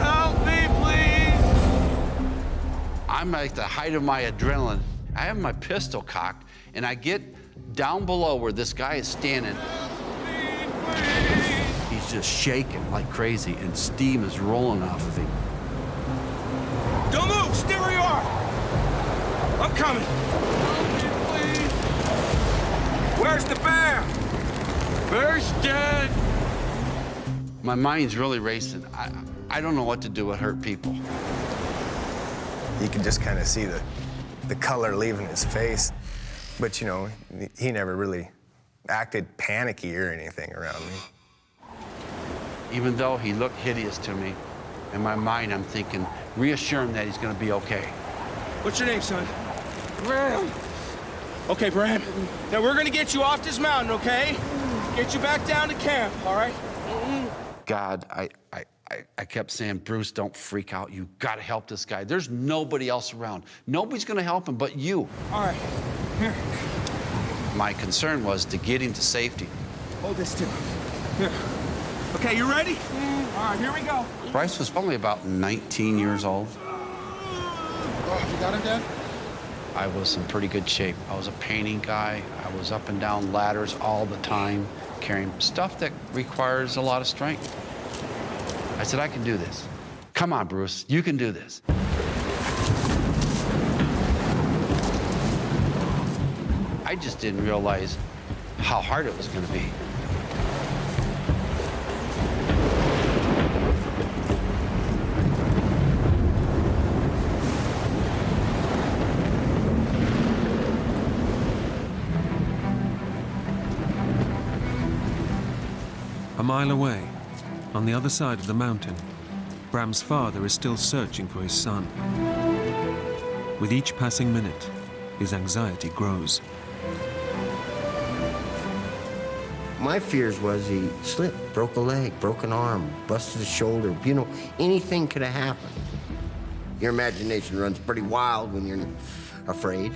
Help me, please! I'm at the height of my adrenaline. I have my pistol cocked, and I get down below where this guy is standing. He's just shaking like crazy, and steam is rolling off of him. Don't move! Stay where you are! I'm coming! Please! Where's the bear? Bear's dead! My mind's really racing. I don't know what to do with hurt people. You could just kind of see the color leaving his face. But, you know, he never really acted panicky or anything around me. Even though he looked hideous to me, in my mind I'm thinking, reassure him that he's gonna be okay. What's your name, son? Bram. Okay, Bram. Now we're gonna get you off this mountain, okay? Get you back down to camp, all right? God, I kept saying, Bruce, don't freak out. You gotta help this guy. There's nobody else around. Nobody's gonna help him but you. All right, here. My concern was to get him to safety. Hold this too. Here. Okay, you ready? All right, here we go. Bryce was only about 19 years old. Oh, you got him, Dad? I was in pretty good shape. I was a painting guy. I was up and down ladders all the time, carrying stuff that requires a lot of strength. I said, I can do this. Come on, Bruce, you can do this. I just didn't realize how hard it was going to be. A mile away, on the other side of the mountain, Bram's father is still searching for his son. With each passing minute, his anxiety grows. My fears was he slipped, broke a leg, broke an arm, busted a shoulder. You know, anything could have happened. Your imagination runs pretty wild when you're afraid.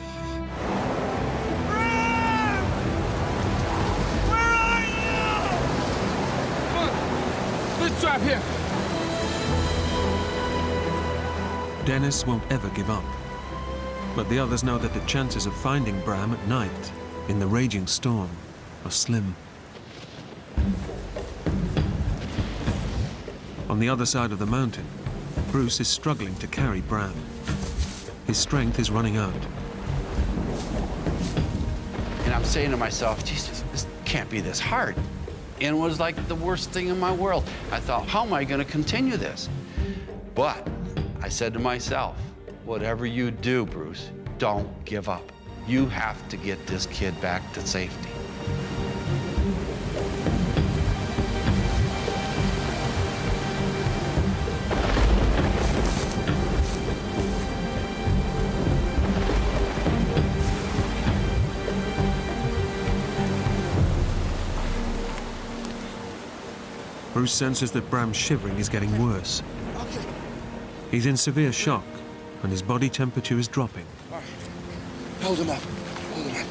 Let's drive here. Dennis won't ever give up. But the others know that the chances of finding Bram at night, in the raging storm, are slim. On the other side of the mountain, Bruce is struggling to carry Bram. His strength is running out. And I'm saying to myself, Jesus, this can't be this hard. And it was like the worst thing in my world. I thought, how am I going to continue this? But I said to myself, whatever you do, Bruce, don't give up. You have to get this kid back to safety. Bruce senses that Bram's shivering is getting worse. He's in severe shock, and his body temperature is dropping. All right. Hold him up. Hold him up.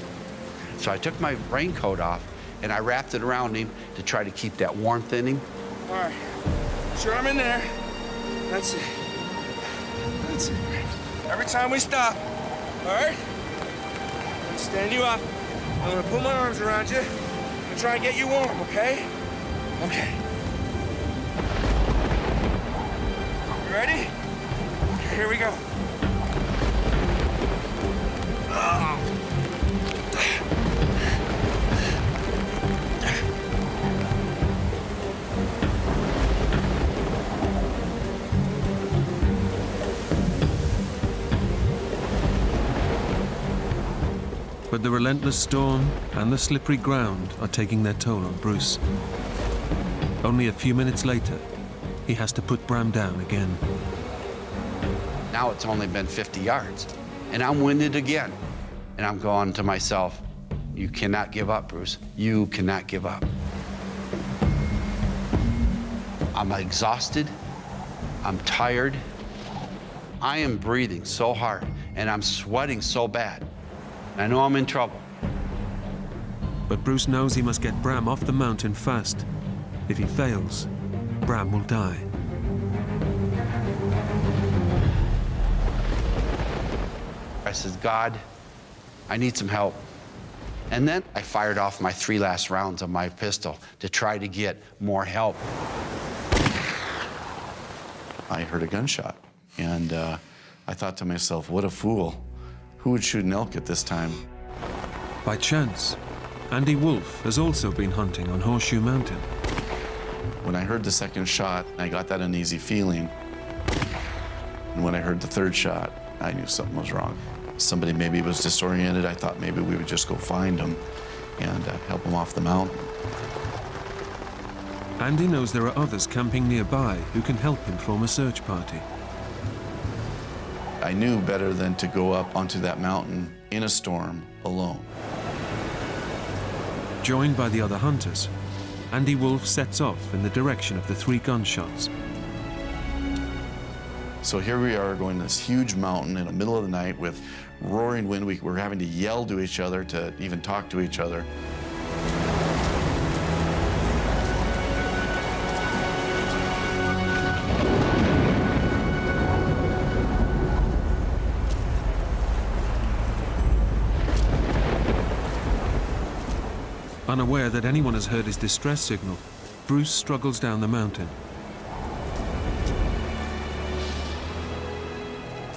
So I took my raincoat off, and I wrapped it around him to try to keep that warmth in him. All right. Put your arm in there. That's it. That's it. Every time we stop, all right? I'm gonna stand you up. I'm gonna put my arms around you and try and get you warm, okay? Okay. You ready? Here we go. But the relentless storm and the slippery ground are taking their toll on Bruce. Only a few minutes later, he has to put Bram down again. Now it's only been 50 yards, and I'm winded again. And I'm going to myself, you cannot give up, Bruce. You cannot give up. I'm exhausted. I'm tired. I am breathing so hard, and I'm sweating so bad. I know I'm in trouble. But Bruce knows he must get Bram off the mountain fast. If he fails, Bram will die. I said, God, I need some help. And then I fired off my 3 last rounds of my pistol to try to get more help. I heard a gunshot, and I thought to myself, what a fool. Who would shoot an elk at this time? By chance, Andy Wolf has also been hunting on Horseshoe Mountain. When I heard the second shot, I got that uneasy feeling. And when I heard the third shot, I knew something was wrong. Somebody maybe was disoriented. I thought maybe we would just go find him and help him off the mountain. Andy knows there are others camping nearby who can help him form a search party. I knew better than to go up onto that mountain in a storm alone. Joined by the other hunters, Andy Wolf sets off in the direction of the 3 gunshots. So here we are going this huge mountain in the middle of the night with roaring wind. We're having to yell to each other to even talk to each other. Unaware that anyone has heard his distress signal, Bruce struggles down the mountain.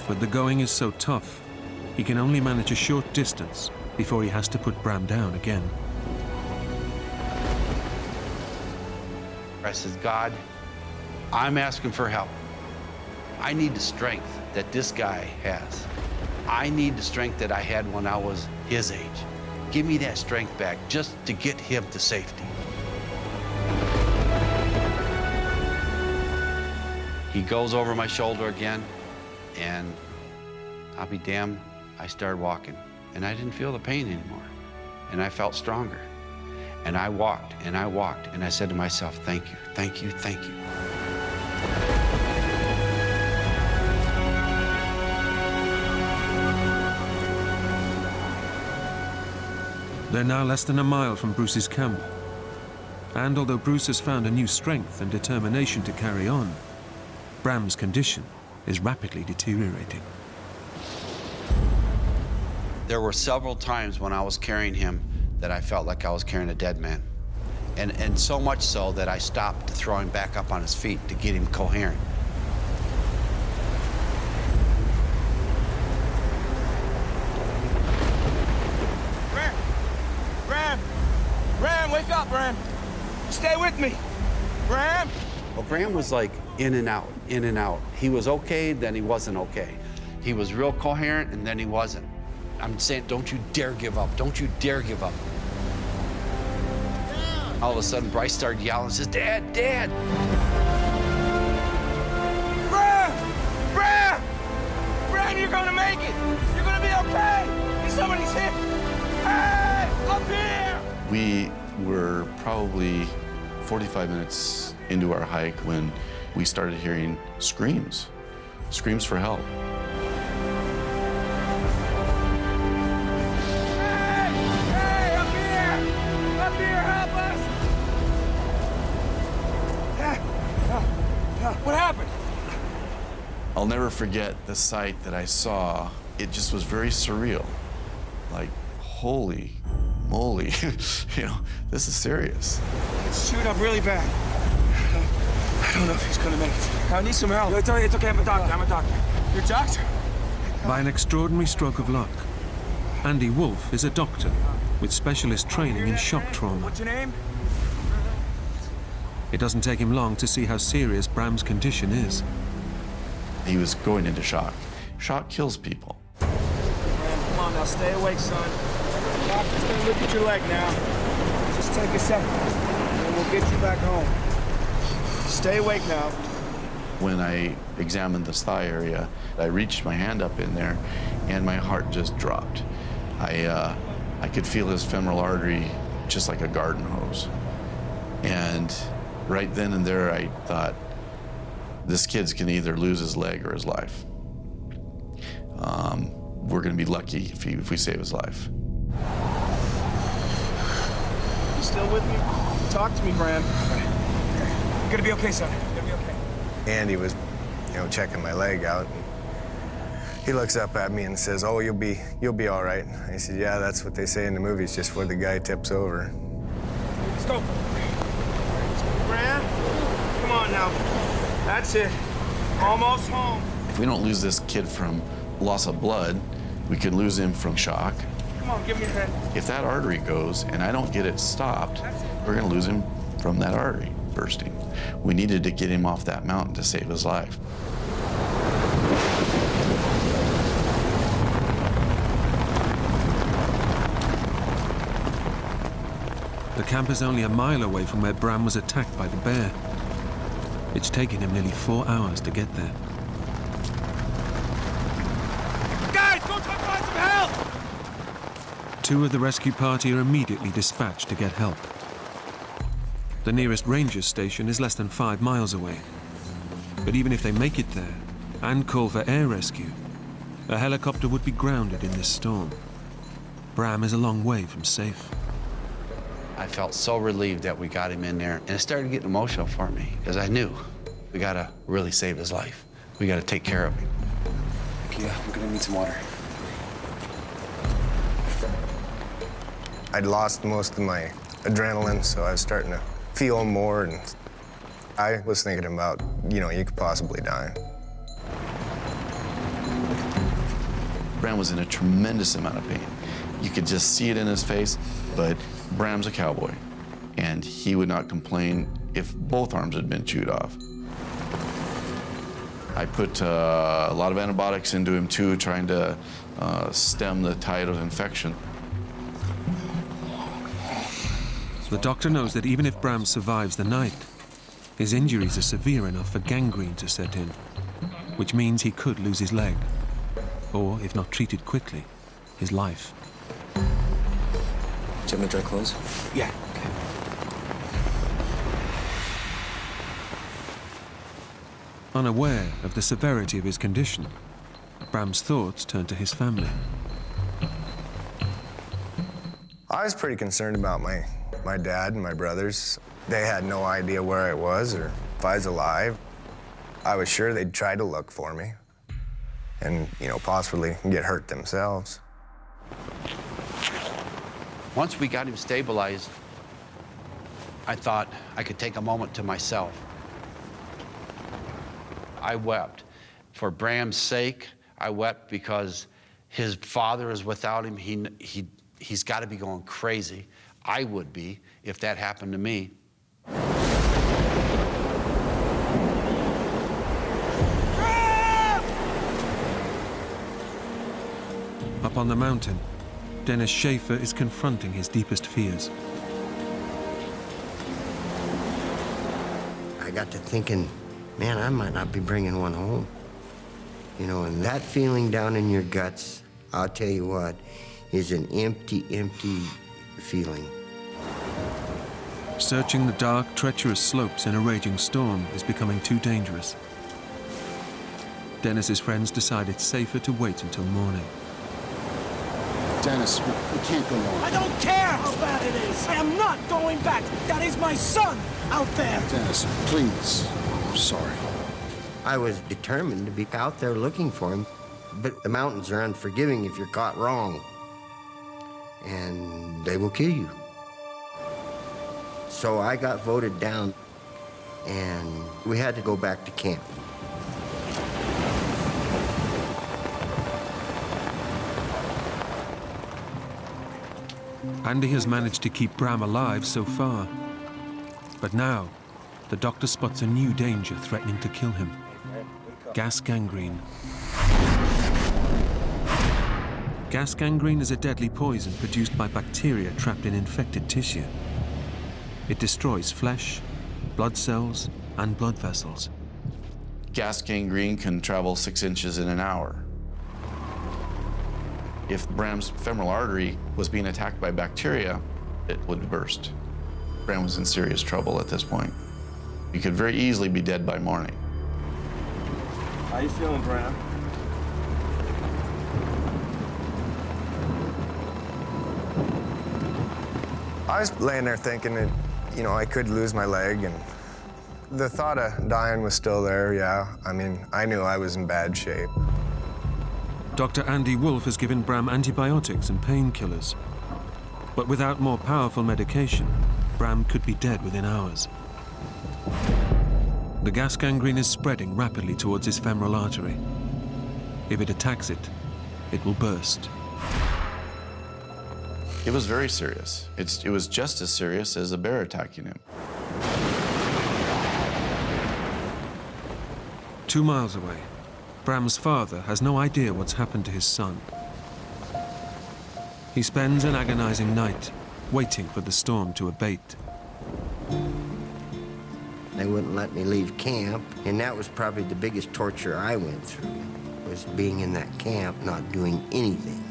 But the going is so tough, he can only manage a short distance before he has to put Bram down again. I said, God, I'm asking for help. I need the strength that this guy has. I need the strength that I had when I was his age. Give me that strength back just to get him to safety. He goes over my shoulder again, and I'll be damned, I started walking. And I didn't feel the pain anymore. And I felt stronger. And I walked, and I walked, and I said to myself, thank you, thank you, thank you. They're now less than a mile from Bruce's camp. And although Bruce has found a new strength and determination to carry on, Bram's condition is rapidly deteriorating. There were several times when I was carrying him that I felt like I was carrying a dead man. And so much so that I stopped to throw him back up on his feet to get him coherent. Bram, wake up, Bram. Stay with me. Bram? Well, Bram was like in and out, in and out. He was okay, then he wasn't okay. He was real coherent, and then he wasn't. I'm saying, don't you dare give up. Don't you dare give up. All of a sudden, Bryce started yelling, says, Dad, Dad! Bram! Bram! Bram, you're gonna make it! You're gonna be okay! Somebody's hit! Hey! Up here! We were probably 45 minutes into our hike when we started hearing screams for help. Hey, up here! Up here, help us! What happened? I'll never forget the sight that I saw. It just was very surreal. Like, holy moly, you know, this is serious. It's chewed up really bad. I don't know if he's gonna make it. I need some help. It's okay, I'm a doctor. You're a doctor? By an extraordinary stroke of luck, Andy Wolf is a doctor with specialist training in shock trauma. What's your name? It doesn't take him long to see how serious Bram's condition is. He was going into shock. Shock kills people. Man, come on now, stay awake, son. The doctor's gonna look at your leg now. Just take a second, and we'll get you back home. Stay awake now. When I examined this thigh area, I reached my hand up in there, and my heart just dropped. I could feel his femoral artery just like a garden hose. And right then and there, I thought, this kid's can either lose his leg or his life. We're gonna be lucky if we save his life. You still with me? Talk to me, Bram. You're gonna be okay, son. You're gonna be okay. Andy was, checking my leg out. And he looks up at me and says, "Oh, you'll be all right." I said, "Yeah, that's what they say in the movies, just before the guy tips over." Let's go. Bram, come on now. That's it. Almost home. If we don't lose this kid from loss of blood, we can lose him from shock. Come on, give me your hand. If that artery goes and I don't get it stopped, we're gonna lose him from that artery. bursting. We needed to get him off that mountain to save his life. The camp is only a mile away from where Bram was attacked by the bear. It's taken him nearly 4 hours to get there. Guys, go try to find some help! 2 of the rescue party are immediately dispatched to get help. The nearest ranger station is less than 5 miles away. But even if they make it there and call for air rescue, a helicopter would be grounded in this storm. Bram is a long way from safe. I felt so relieved that we got him in there, and it started getting emotional for me, because I knew we gotta really save his life. We gotta take care of him. Yeah, I'm gonna need some water. I'd lost most of my adrenaline, so I was starting to feel more, and I was thinking about, you know, you could possibly die. Bram was in a tremendous amount of pain. You could just see it in his face, but Bram's a cowboy, and he would not complain if both arms had been chewed off. I put a lot of antibiotics into him too, trying to stem the tide of infection. The doctor knows that even if Bram survives the night, his injuries are severe enough for gangrene to set in, which means he could lose his leg, or, if not treated quickly, his life. Do you have my dry clothes? Yeah. Unaware of the severity of his condition, Bram's thoughts turn to his family. I was pretty concerned about my dad and my brothers. They had no idea where I was or if I was alive. I was sure they'd try to look for me and, you know, possibly get hurt themselves. Once we got him stabilized, I thought I could take a moment to myself. I wept. For Bram's sake, I wept because his father is without him. He's got to be going crazy. I would be if that happened to me. Up on the mountain, Dennis Schaefer is confronting his deepest fears. I got to thinking, man, I might not be bringing one home. You know, and that feeling down in your guts, I'll tell you what, is an empty, empty feeling. Searching the dark, treacherous slopes in a raging storm is becoming too dangerous. Dennis's friends decide it's safer to wait until morning. Dennis, we can't go on. I don't care how bad it is. I am not going back. That is my son out there. Dennis, please. I'm sorry. I was determined to be out there looking for him, but the mountains are unforgiving if you're caught wrong. And they will kill you. So I got voted down, and we had to go back to camp. Andy has managed to keep Bram alive so far. But now, the doctor spots a new danger threatening to kill him. Gas gangrene. Gas gangrene is a deadly poison produced by bacteria trapped in infected tissue. It destroys flesh, blood cells, and blood vessels. Gas gangrene can travel 6 inches in an hour. If Bram's femoral artery was being attacked by bacteria, it would burst. Bram was in serious trouble at this point. He could very easily be dead by morning. How you feeling, Bram? I was laying there thinking that, you know, I could lose my leg, and the thought of dying was still there, yeah. I mean, I knew I was in bad shape. Dr. Andy Wolf has given Bram antibiotics and painkillers. But without more powerful medication, Bram could be dead within hours. The gas gangrene is spreading rapidly towards his femoral artery. If it attacks it, it will burst. It was very serious. It was just as serious as a bear attacking him. 2 miles away, Bram's father has no idea what's happened to his son. He spends an agonizing night waiting for the storm to abate. They wouldn't let me leave camp, and that was probably the biggest torture I went through, was being in that camp, not doing anything.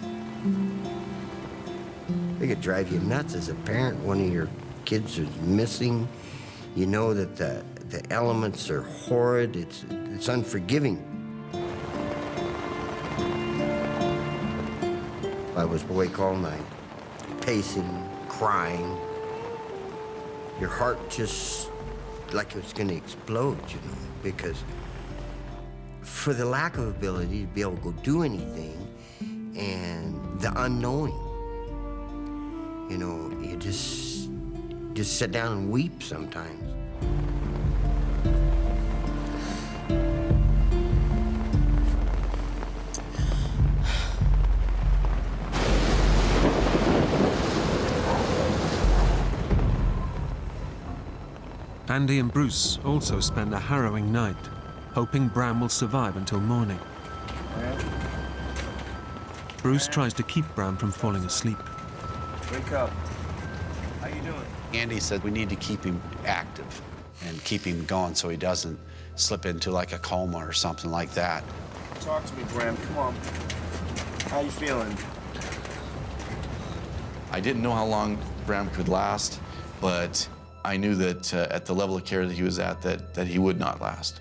It could drive you nuts as a parent. One of your kids is missing. You know that the elements are horrid. It's unforgiving. I was awake all night, pacing, crying. Your heart just like it was going to explode, you know, because for the lack of ability to be able to go do anything and the unknowing, you know, you just sit down and weep sometimes. Andy and Bruce also spend a harrowing night, hoping Bram will survive until morning. Bruce tries to keep Bram from falling asleep. Wake up. How you doing? Andy said we need to keep him active and keep him going so he doesn't slip into like a coma or something like that. Talk to me, Bram. Come on. How you feeling? I didn't know how long Bram could last, but I knew that at the level of care that he was at, that he would not last.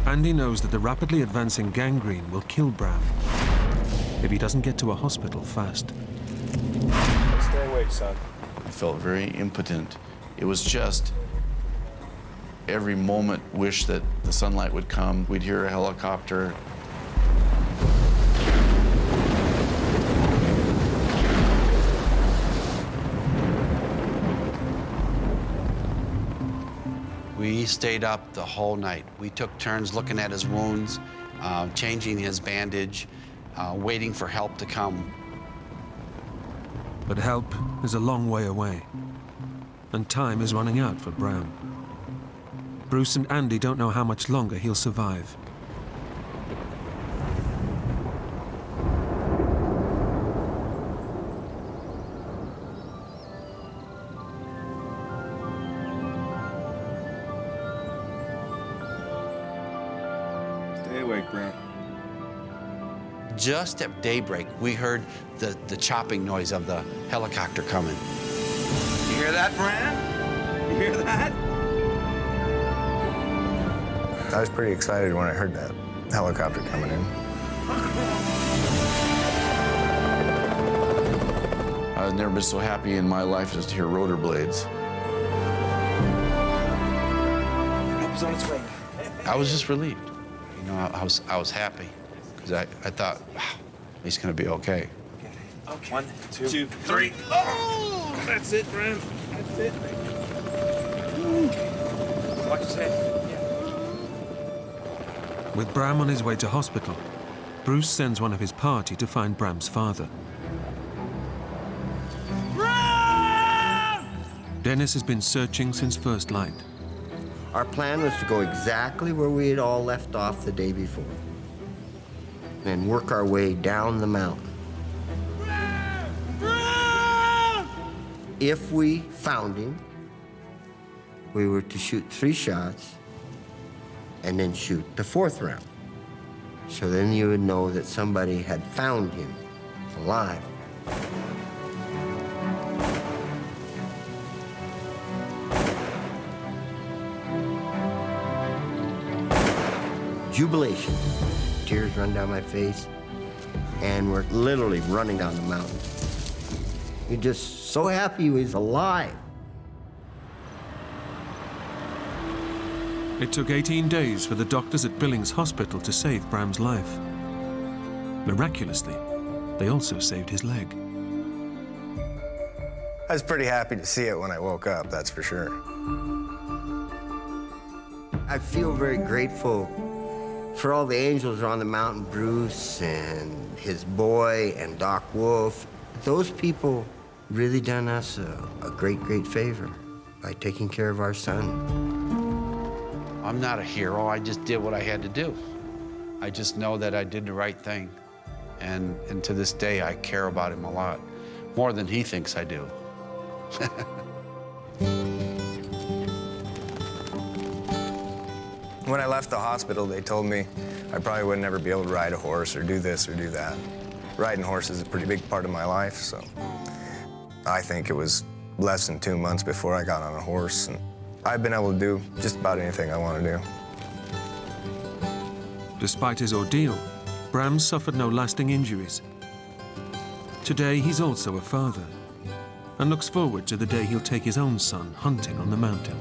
Andy knows that the rapidly advancing gangrene will kill Bram if he doesn't get to a hospital fast. Stay awake, son. I felt very impotent. It was just every moment wish that the sunlight would come. We'd hear a helicopter. We stayed up the whole night. We took turns looking at his wounds, changing his bandage, waiting for help to come. But help is a long way away, and time is running out for Bram. Bruce and Andy don't know how much longer he'll survive. Stay awake, Bram. Just at daybreak, we heard the chopping noise of the helicopter coming. You hear that, Bram? You hear that? I was pretty excited when I heard that helicopter coming in. I've never been so happy in my life as to hear rotor blades. Help is on its way. I was just relieved. You know, I was happy because I thought, wow, he's going to be okay. Okay. 1, 2, 3. Oh! That's it, Bram. That's it. Watch his head. With Bram on his way to hospital, Bruce sends one of his party to find Bram's father. Bram! Dennis has been searching since first light. Our plan was to go exactly where we had all left off the day before, and work our way down the mountain. If we found him, we were to shoot 3 shots and then shoot the 4th round. So then you would know that somebody had found him alive. Jubilation. Tears run down my face, and we're literally running down the mountain. You're just so happy he was alive. It took 18 days for the doctors at Billings Hospital to save Bram's life. Miraculously, they also saved his leg. I was pretty happy to see it when I woke up, that's for sure. I feel very grateful for all the angels on the mountain, Bruce and his boy and Doc Wolf. Those people really done us a great, great favor. by taking care of our son. I'm not a hero. I just did what I had to do. I just know that I did the right thing. And to this day, I care about him a lot, more than he thinks I do. When I left the hospital, they told me I probably would never be able to ride a horse or do this or do that. Riding horses is a pretty big part of my life, so I think it was less than 2 months before I got on a horse, and I've been able to do just about anything I want to do. Despite his ordeal, Bram suffered no lasting injuries. Today, he's also a father and looks forward to the day he'll take his own son hunting on the mountain.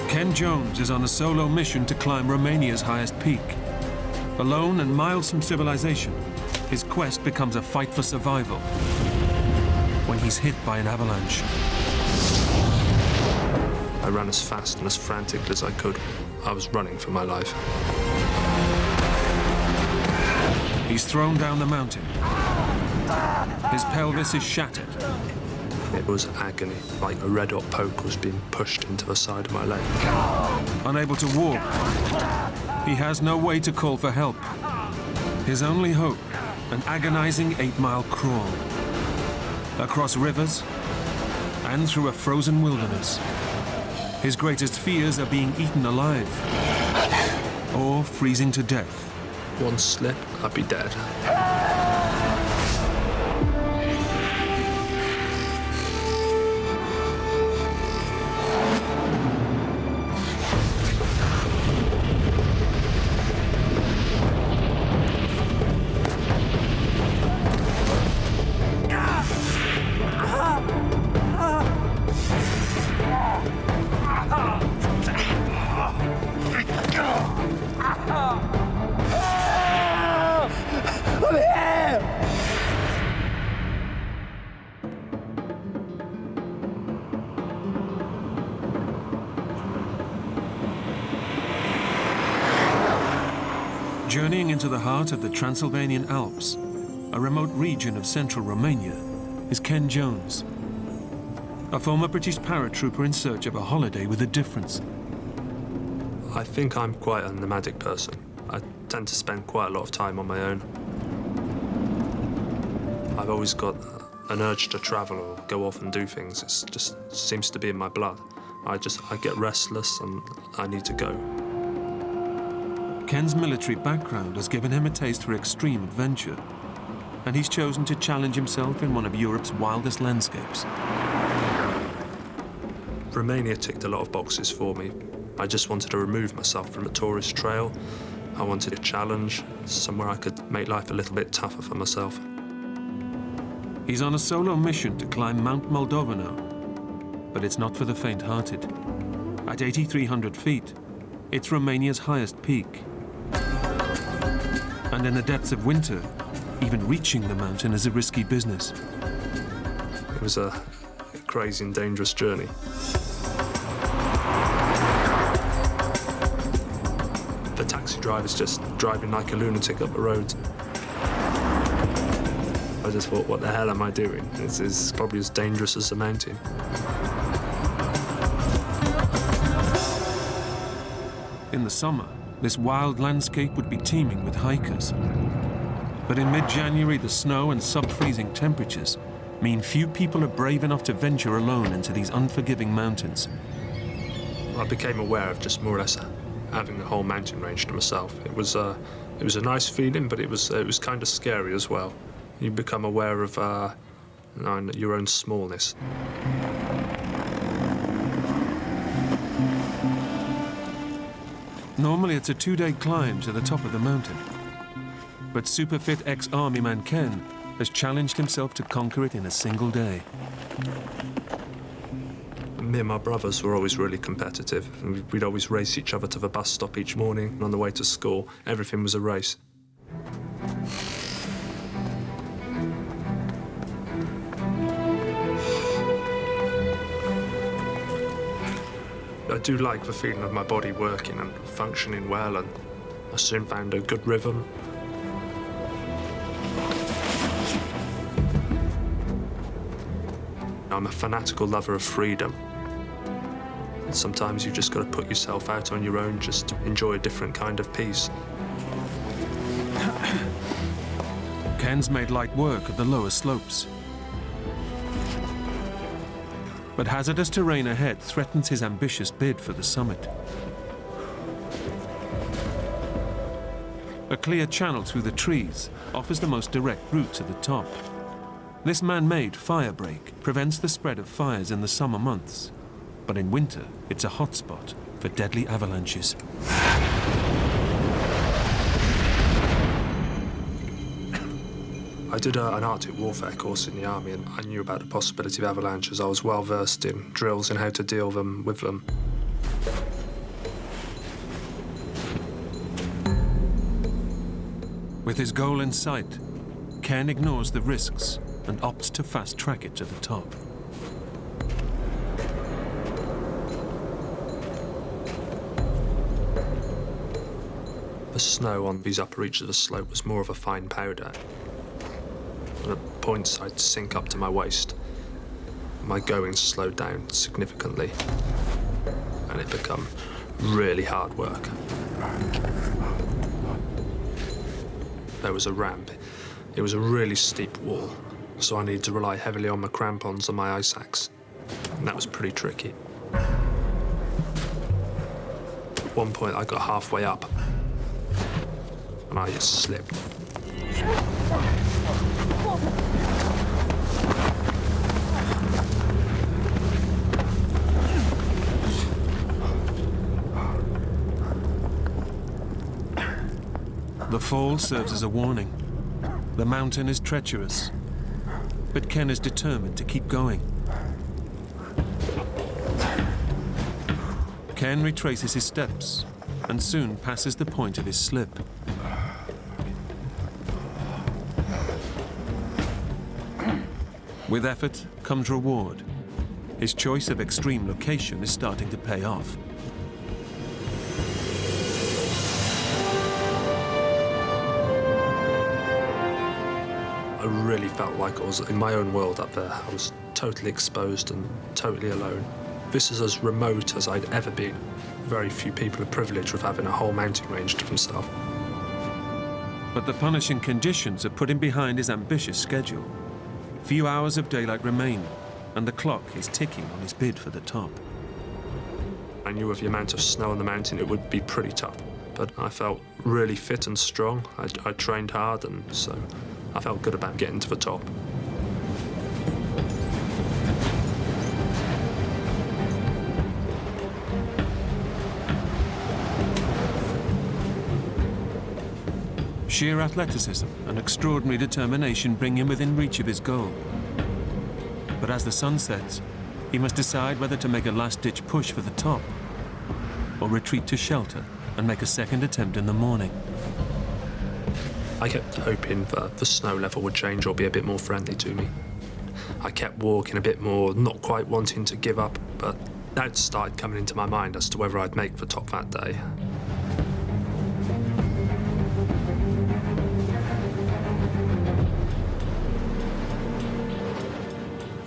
Ken Jones is on a solo mission to climb Romania's highest peak. Alone and miles from civilization, his quest becomes a fight for survival when he's hit by an avalanche. I ran as fast and as frantic as I could. I was running for my life. He's thrown down the mountain. His pelvis is shattered. It was agony, like a red-hot poke was being pushed into the side of my leg. Unable to walk, he has no way to call for help. His only hope, an agonizing 8-mile crawl. Across rivers and through a frozen wilderness. His greatest fears are being eaten alive or freezing to death. One slip, I'd be dead. Journeying into the heart of the Transylvanian Alps, a remote region of central Romania, is Ken Jones, a former British paratrooper in search of a holiday with a difference. I think I'm quite a nomadic person. I tend to spend quite a lot of time on my own. I've always got an urge to travel or go off and do things. It just seems to be in my blood. I get restless and I need to go. Ken's military background has given him a taste for extreme adventure, and he's chosen to challenge himself in one of Europe's wildest landscapes. Romania ticked a lot of boxes for me. I just wanted to remove myself from the tourist trail. I wanted a challenge, somewhere I could make life a little bit tougher for myself. He's on a solo mission to climb Mount Moldovano, but it's not for the faint-hearted. At 8,300 feet, it's Romania's highest peak. And in the depths of winter, even reaching the mountain is a risky business. It was a crazy and dangerous journey. The taxi driver's just driving like a lunatic up the road. I just thought, what the hell am I doing? This is probably as dangerous as the mountain. In the summer, this wild landscape would be teeming with hikers. But in mid-January, the snow and sub-freezing temperatures mean few people are brave enough to venture alone into these unforgiving mountains. I became aware of just more or less having the whole mountain range to myself. It was a nice feeling, but it was kind of scary as well. You become aware of your own smallness. Normally, it's a 2-day climb to the top of the mountain. But super-fit ex-army man Ken has challenged himself to conquer it in a single day. Me and my brothers were always really competitive. We'd always race each other to the bus stop each morning, and on the way to school, everything was a race. I I do like the feeling of my body working and functioning well, and I soon found a good rhythm. I'm a fanatical lover of freedom. And sometimes you've just got to put yourself out on your own just to enjoy a different kind of peace. Ken's made light work of the lower slopes. But hazardous terrain ahead threatens his ambitious bid for the summit. A clear channel through the trees offers the most direct route to the top. This man-made fire break prevents the spread of fires in the summer months, but in winter, it's a hotspot for deadly avalanches. I did an Arctic warfare course in the army, and I knew about the possibility of avalanches. I was well versed in drills and how to deal with them. With his goal in sight, Ken ignores the risks and opts to fast-track it to the top. The snow on these upper reaches of the slope was more of a fine powder. And at points, I'd sink up to my waist. My going slowed down significantly, and it became really hard work. There was a ramp. It was a really steep wall, so I needed to rely heavily on my crampons and my ice axe, and that was pretty tricky. At one point, I got halfway up, and I just slipped. The fall serves as a warning. The mountain is treacherous, but Ken is determined to keep going. Ken retraces his steps and soon passes the point of his slip. With effort comes reward. His choice of extreme location is starting to pay off. I really felt like I was in my own world up there. I was totally exposed and totally alone. This is as remote as I'd ever been. Very few people are privileged with having a whole mountain range to themselves. But the punishing conditions have put him behind his ambitious schedule. Few hours of daylight remain, and the clock is ticking on his bid for the top. I knew with the amount of snow on the mountain, it would be pretty tough. But I felt really fit and strong. I trained hard, and so I felt good about getting to the top. Sheer athleticism and extraordinary determination bring him within reach of his goal. But as the sun sets, he must decide whether to make a last-ditch push for the top or retreat to shelter and make a second attempt in the morning. I kept hoping that the snow level would change or be a bit more friendly to me. I kept walking a bit more, not quite wanting to give up, but doubts started coming into my mind as to whether I'd make the top that day.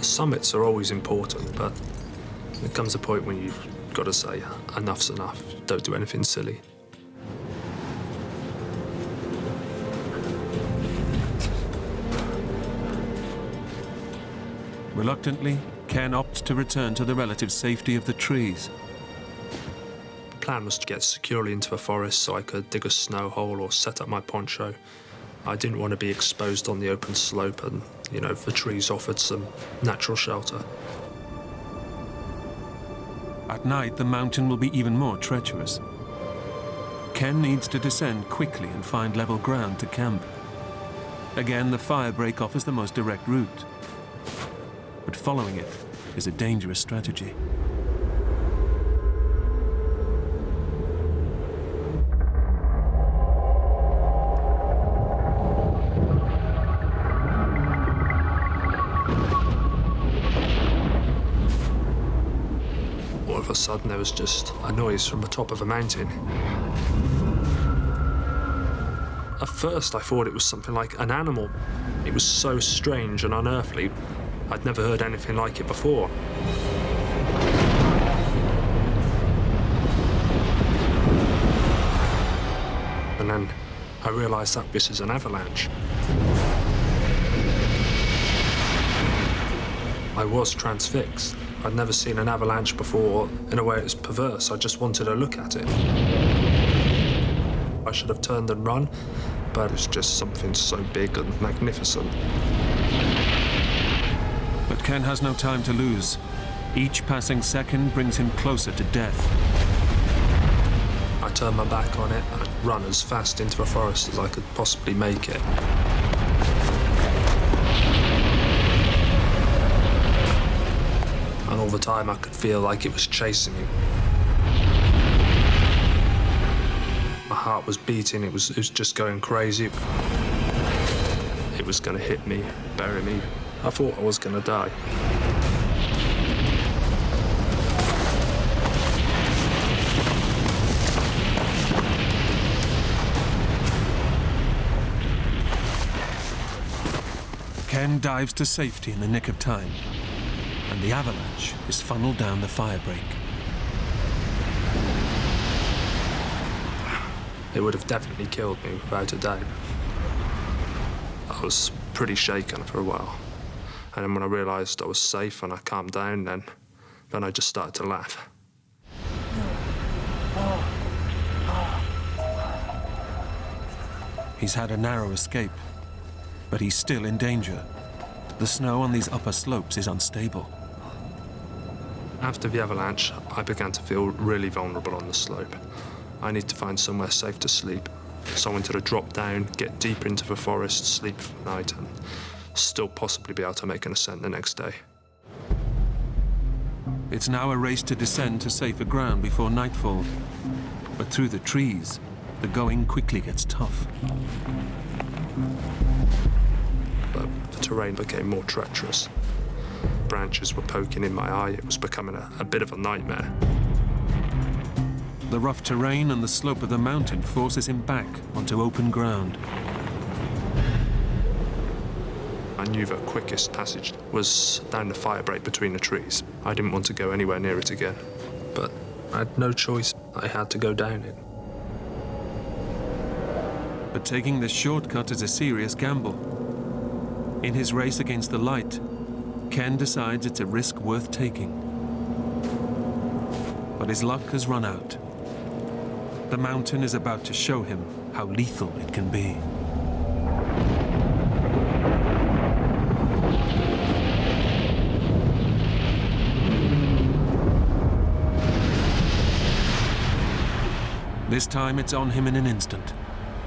Summits are always important, but there comes a point when you've got to say, enough's enough, don't do anything silly. Reluctantly, Ken opts to return to the relative safety of the trees. The plan was to get securely into the forest so I could dig a snow hole or set up my poncho. I didn't want to be exposed on the open slope, and, you know, the trees offered some natural shelter. At night, the mountain will be even more treacherous. Ken needs to descend quickly and find level ground to camp. Again, the fire break offers the most direct route. But following it is a dangerous strategy. All of a sudden, there was just a noise from the top of a mountain. At first, I thought it was something like an animal. It was so strange and unearthly. I'd never heard anything like it before. And then I realized that this is an avalanche. I was transfixed. I'd never seen an avalanche before. In a way, it's perverse. I just wanted to look at it. I should have turned and run, but it's just something so big and magnificent. But Ken has no time to lose. Each passing second brings him closer to death. I turned my back on it and ran as fast into the forest as I could possibly make it. And all the time I could feel like it was chasing me. My heart was beating, it was just going crazy. It was going to hit me, bury me. I thought I was going to die. Ken dives to safety in the nick of time, and the avalanche is funneled down the firebreak. It would have definitely killed me without a doubt. I was pretty shaken for a while. And then when I realized I was safe and I calmed down, then I just started to laugh. He's had a narrow escape, but he's still in danger. The snow on these upper slopes is unstable. After the avalanche, I began to feel really vulnerable on the slope. I need to find somewhere safe to sleep. So I wanted to drop down, get deeper into the forest, sleep for the night, and still possibly be able to make an ascent the next day. It's now a race to descend to safer ground before nightfall. But through the trees, the going quickly gets tough. But the terrain became more treacherous. Branches were poking in my eye. It was becoming a bit of a nightmare. The rough terrain and the slope of the mountain forces him back onto open ground. I knew the quickest passage was down the firebreak between the trees. I didn't want to go anywhere near it again. But I had no choice. I had to go down it. But taking this shortcut is a serious gamble. In his race against the light, Ken decides it's a risk worth taking. But his luck has run out. The mountain is about to show him how lethal it can be. This time it's on him in an instant.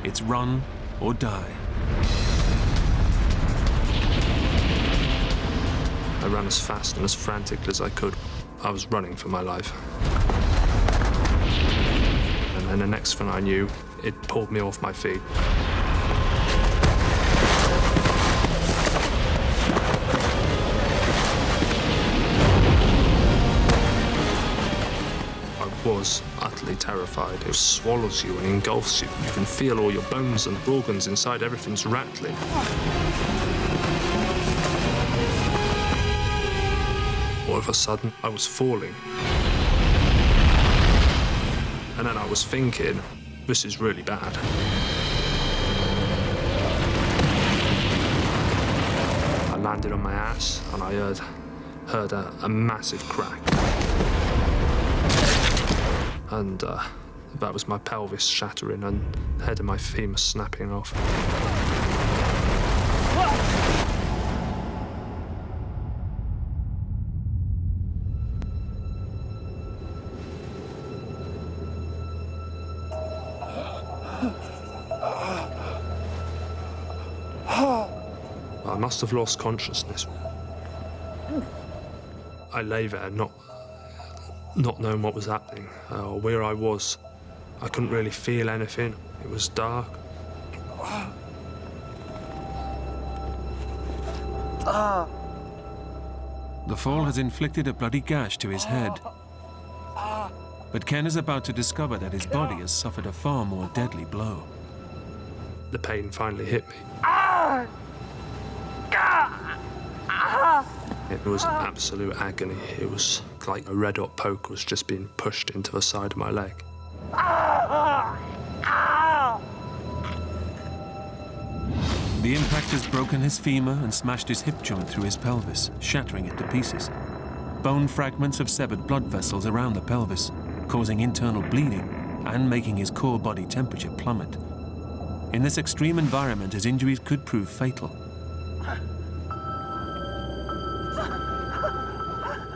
It's run or die. I ran as fast and as frantically as I could. I was running for my life. And then the next thing I knew, it pulled me off my feet. I was utterly terrified. It swallows you and engulfs you. You can feel all your bones and organs inside, everything's rattling. All of a sudden, I was falling. And then I was thinking, this is really bad. I landed on my ass and I heard a massive crack. And that was my pelvis shattering and the head of my femur snapping off. I must have lost consciousness. I lay there, not knowing what was happening or where I was. I couldn't really feel anything. It was dark. The fall has inflicted a bloody gash to his head. But Ken is about to discover that his body has suffered a far more deadly blow. The pain finally hit me. It was absolute agony. It was like a red hot poke was just being pushed into the side of my leg. The impact has broken his femur and smashed his hip joint through his pelvis, shattering it to pieces. Bone fragments have severed blood vessels around the pelvis, causing internal bleeding and making his core body temperature plummet. In this extreme environment, his injuries could prove fatal.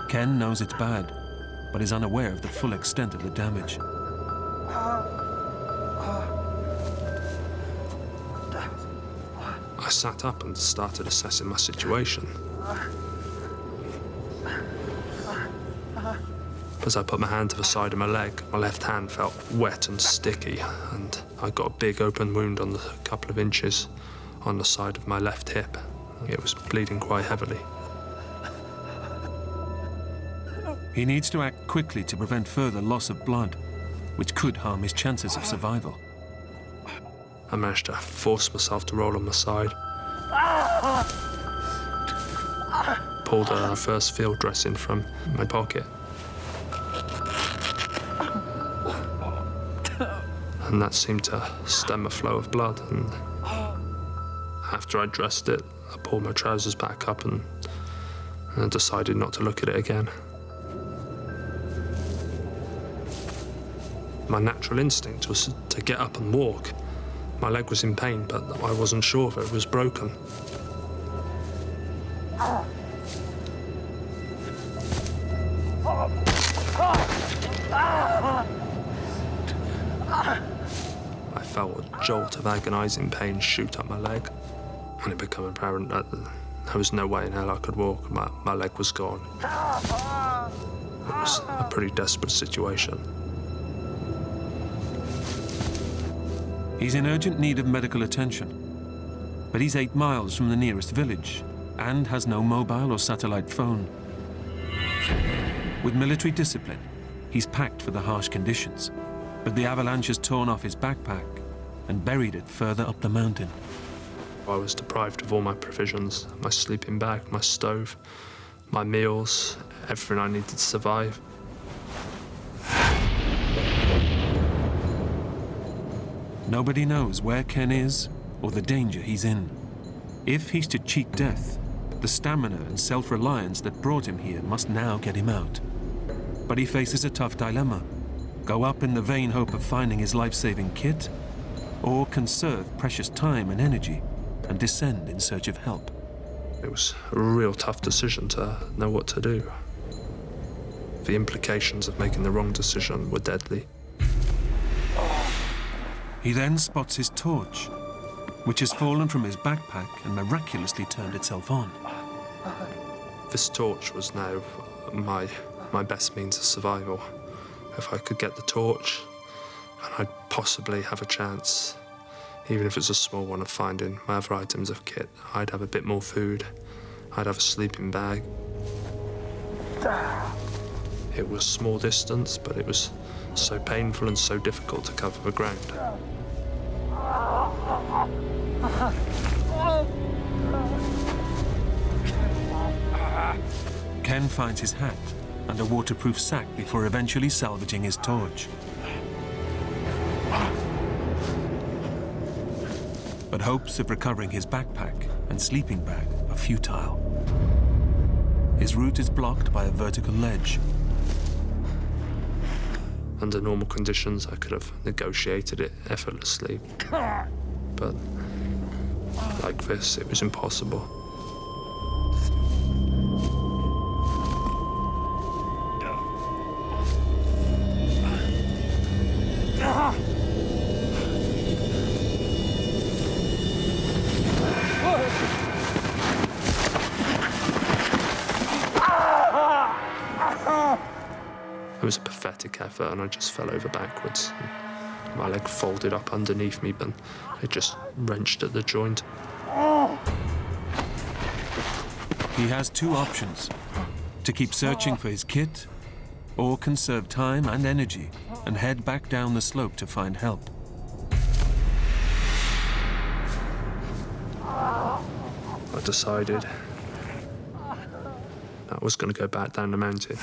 Ken knows it's bad, but is unaware of the full extent of the damage. I sat up and started assessing my situation. As I put my hand to the side of my leg, my left hand felt wet and sticky, and I got a big open wound on a couple of inches on the side of my left hip. It was bleeding quite heavily. He needs to act quickly to prevent further loss of blood, which could harm his chances of survival. I managed to force myself to roll on my side. Pulled a first field dressing from my pocket. And that seemed to stem a flow of blood. And after I dressed it, I pulled my trousers back up and decided not to look at it again. My natural instinct was to get up and walk. My leg was in pain, but I wasn't sure if it was broken. I felt a jolt of agonizing pain shoot up my leg, and it became apparent that there was no way in hell I could walk. My leg was gone. It was a pretty desperate situation. He's in urgent need of medical attention, but he's 8 miles from the nearest village and has no mobile or satellite phone. With military discipline, he's packed for the harsh conditions, but the avalanche has torn off his backpack and buried it further up the mountain. I was deprived of all my provisions, my sleeping bag, my stove, my meals, everything I needed to survive. Nobody knows where Ken is or the danger he's in. If he's to cheat death, the stamina and self-reliance that brought him here must now get him out. But he faces a tough dilemma. Go up in the vain hope of finding his life-saving kit, or conserve precious time and energy and descend in search of help. It was a real tough decision to know what to do. The implications of making the wrong decision were deadly. He then spots his torch, which has fallen from his backpack and miraculously turned itself on. This torch was now my best means of survival. If I could get the torch, then I'd possibly have a chance, even if it's a small one, of finding my other items of kit. I'd have a bit more food. I'd have a sleeping bag. It was a small distance, but it was so painful and so difficult to cover the ground. Ken finds his hat and a waterproof sack before eventually salvaging his torch. But hopes of recovering his backpack and sleeping bag are futile. His route is blocked by a vertical ledge. Under normal conditions, I could have negotiated it effortlessly. But like this, it was impossible. It was a pathetic effort, and I just fell over backwards. My leg folded up underneath me, but it just wrenched at the joint. He has two options: to keep searching for his kit, or conserve time and energy and head back down the slope to find help. I decided I was going to go back down the mountain.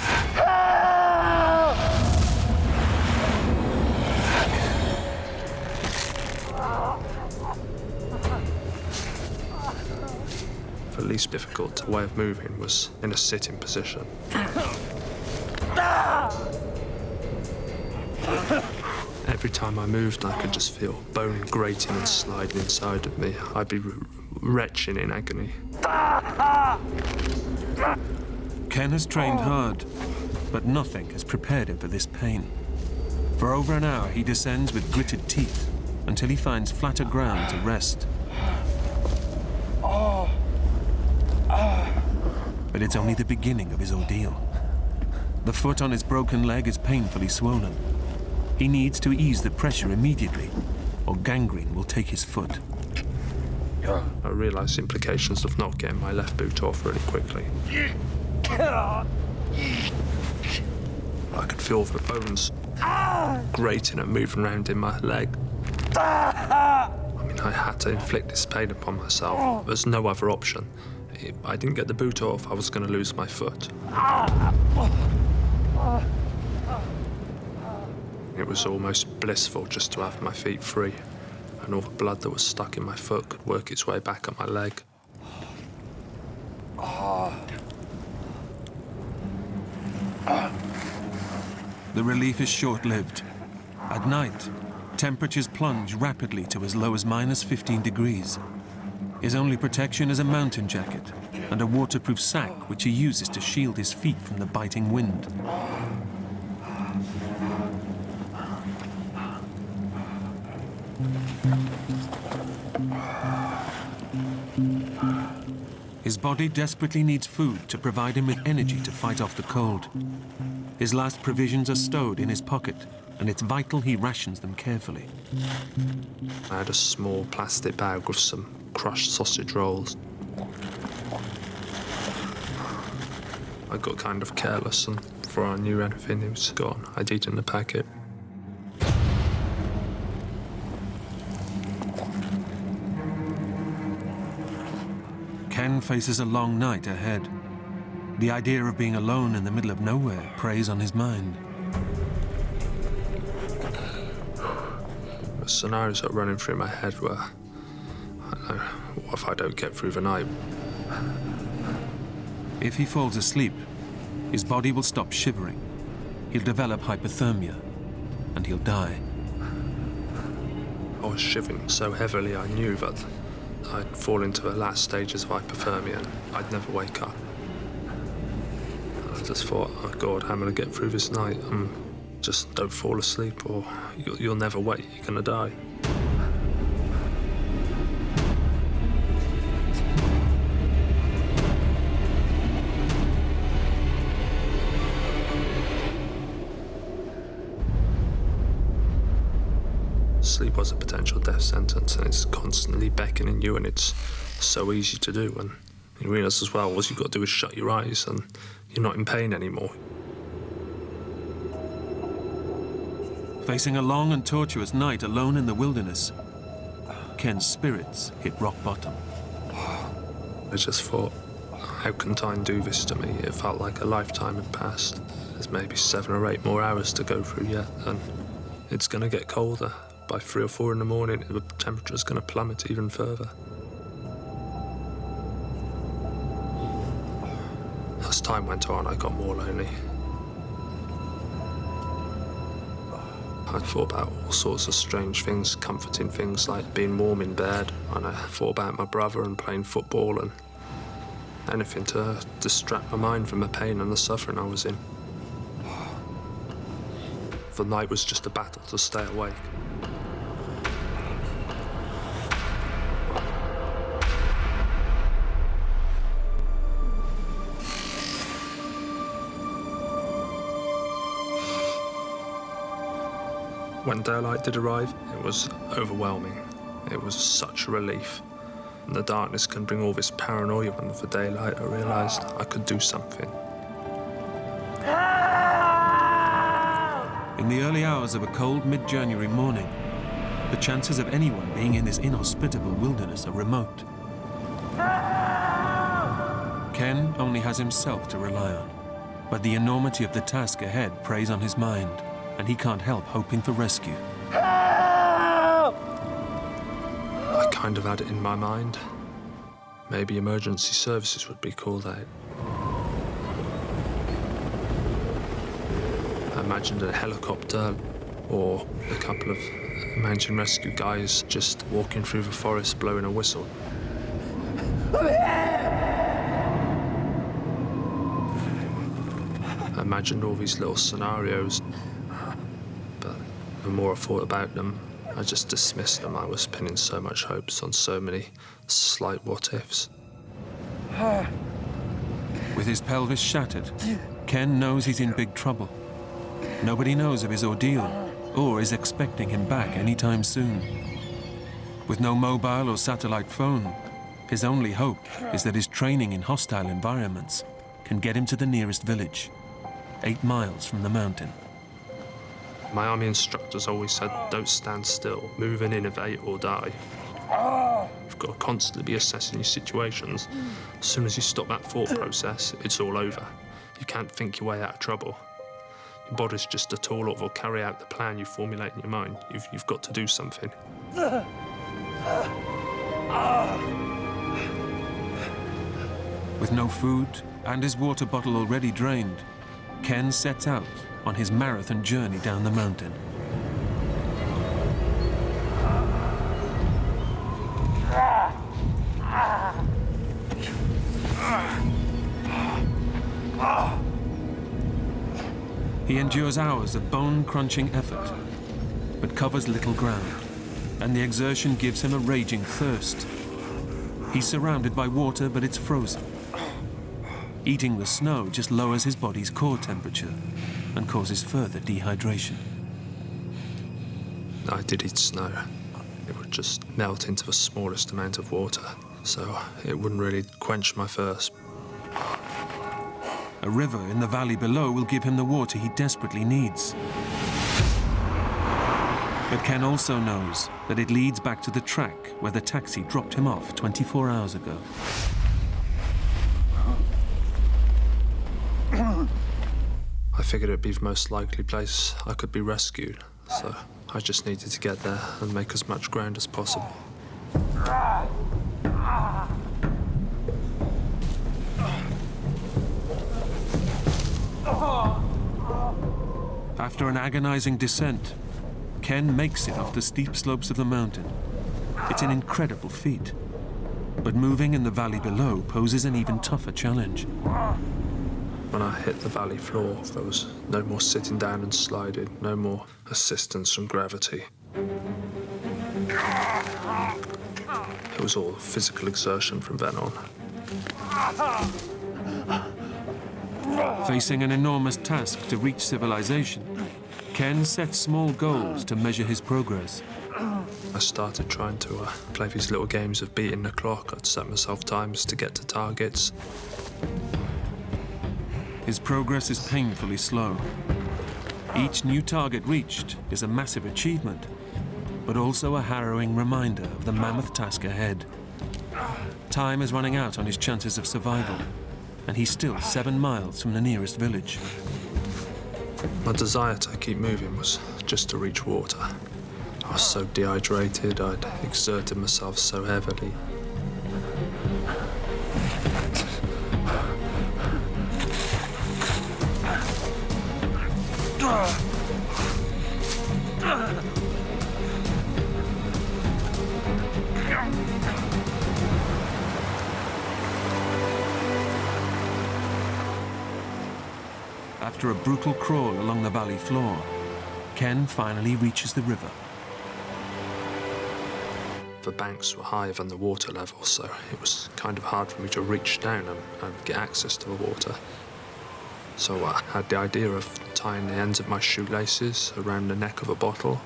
The least difficult way of moving was in a sitting position. Every time I moved, I could just feel bone grating and sliding inside of me. I'd be retching in agony. Ken has trained hard, but nothing has prepared him for this pain. For over an hour, he descends with gritted teeth until he finds flatter ground to rest. But it's only the beginning of his ordeal. The foot on his broken leg is painfully swollen. He needs to ease the pressure immediately, or gangrene will take his foot. I realised the implications of not getting my left boot off really quickly. I could feel the bones grating and moving around in my leg. I mean, I had to inflict this pain upon myself. There's no other option. If I didn't get the boot off, I was going to lose my foot. It was almost blissful just to have my feet free, and all the blood that was stuck in my foot could work its way back up my leg. The relief is short-lived. At night, temperatures plunge rapidly to as low as -15 degrees. His only protection is a mountain jacket and a waterproof sack which he uses to shield his feet from the biting wind. His body desperately needs food to provide him with energy to fight off the cold. His last provisions are stowed in his pocket, and it's vital he rations them carefully. I had a small plastic bag with some crushed sausage rolls. I got kind of careless, and before I knew anything, it was gone. I'd eaten the packet. Ken faces a long night ahead. The idea of being alone in the middle of nowhere preys on his mind. The scenarios are running through my head were, I know, what if I don't get through the night? If he falls asleep, his body will stop shivering. He'll develop hypothermia, and he'll die. I was shivering so heavily I knew that I'd fall into the last stages of hypothermia and I'd never wake up. I just thought, oh God, how am I going to get through this night? Just don't fall asleep or you'll never wake, you're going to die. Sleep was a potential death sentence, and it's constantly beckoning you, and it's so easy to do. And you realise as well, all you've got to do is shut your eyes, and you're not in pain anymore. Facing a long and tortuous night alone in the wilderness, Ken's spirits hit rock bottom. I just thought, how can time do this to me? It felt like a lifetime had passed. There's maybe 7 or 8 more hours to go through yet, and it's going to get colder. By 3 or 4 in the morning, the temperature's going to plummet even further. As time went on, I got more lonely. I thought about all sorts of strange things, comforting things like being warm in bed, and I thought about my brother and playing football and anything to distract my mind from the pain and the suffering I was in. The night was just a battle to stay awake. When daylight did arrive, it was overwhelming. It was such a relief. And the darkness can bring all this paranoia, and for daylight I realised I could do something. In the early hours of a cold mid-January morning, the chances of anyone being in this inhospitable wilderness are remote. Ken only has himself to rely on, but the enormity of the task ahead preys on his mind, and he can't help hoping for rescue. I kind of had it in my mind. Maybe emergency services would be called out. I imagined a helicopter or a couple of mountain rescue guys just walking through the forest blowing a whistle. I imagined all these little scenarios, but the more I thought about them, I just dismissed them. I was pinning so much hopes on so many slight what-ifs. With his pelvis shattered, Ken knows he's in big trouble. Nobody knows of his ordeal or is expecting him back anytime soon. With no mobile or satellite phone, his only hope is that his training in hostile environments can get him to the nearest village, 8 miles from the mountain. My army instructors always said, don't stand still, move and innovate or die. You've got to constantly be assessing your situations. As soon as you stop that thought process, it's all over. You can't think your way out of trouble. Your body's just a tool that will carry out the plan you formulate in your mind. You've got to do something. With no food and his water bottle already drained, Ken sets out on his marathon journey down the mountain. He endures hours of bone-crunching effort, but covers little ground, and the exertion gives him a raging thirst. He's surrounded by water, but it's frozen. Eating the snow just lowers his body's core temperature and causes further dehydration. I did eat snow. It would just melt into the smallest amount of water, so it wouldn't really quench my thirst. A river in the valley below will give him the water he desperately needs. But Ken also knows that it leads back to the track where the taxi dropped him off 24 hours ago. I figured it'd be the most likely place I could be rescued, so I just needed to get there and make as much ground as possible. After an agonizing descent, Ken makes it off the steep slopes of the mountain. It's an incredible feat, but moving in the valley below poses an even tougher challenge. When I hit the valley floor, there was no more sitting down and sliding, no more assistance from gravity. It was all physical exertion from then on. Facing an enormous task to reach civilization, Ken sets small goals to measure his progress. I started trying to play these little games of beating the clock. I'd set myself times to get to targets. His progress is painfully slow. Each new target reached is a massive achievement, but also a harrowing reminder of the mammoth task ahead. Time is running out on his chances of survival, and he's still 7 miles from the nearest village. My desire to keep moving was just to reach water. I was so dehydrated, I'd exerted myself so heavily. After a brutal crawl along the valley floor, Ken finally reaches the river. The banks were higher than the water level, so it was kind of hard for me to reach down and get access to the water. So I had the idea of tying the ends of my shoelaces around the neck of a bottle.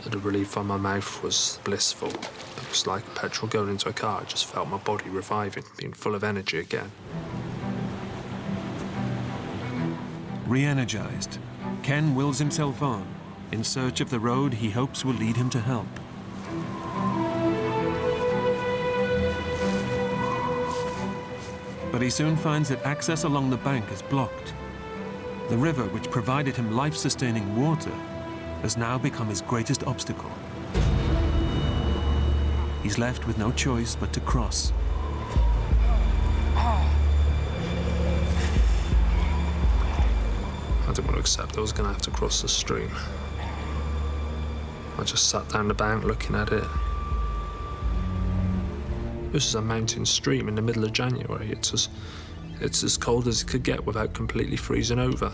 The relief on my mouth was blissful. The It's like petrol going into a car. I just felt my body reviving, being full of energy again. Re-energized, Ken wills himself on, in search of the road he hopes will lead him to help. But he soon finds that access along the bank is blocked. The river, which provided him life-sustaining water, has now become his greatest obstacle. He's left with no choice but to cross. I didn't want to accept I was going to have to cross the stream. I just sat down the bank looking at it. This is a mountain stream in the middle of January. It's as cold as it could get without completely freezing over.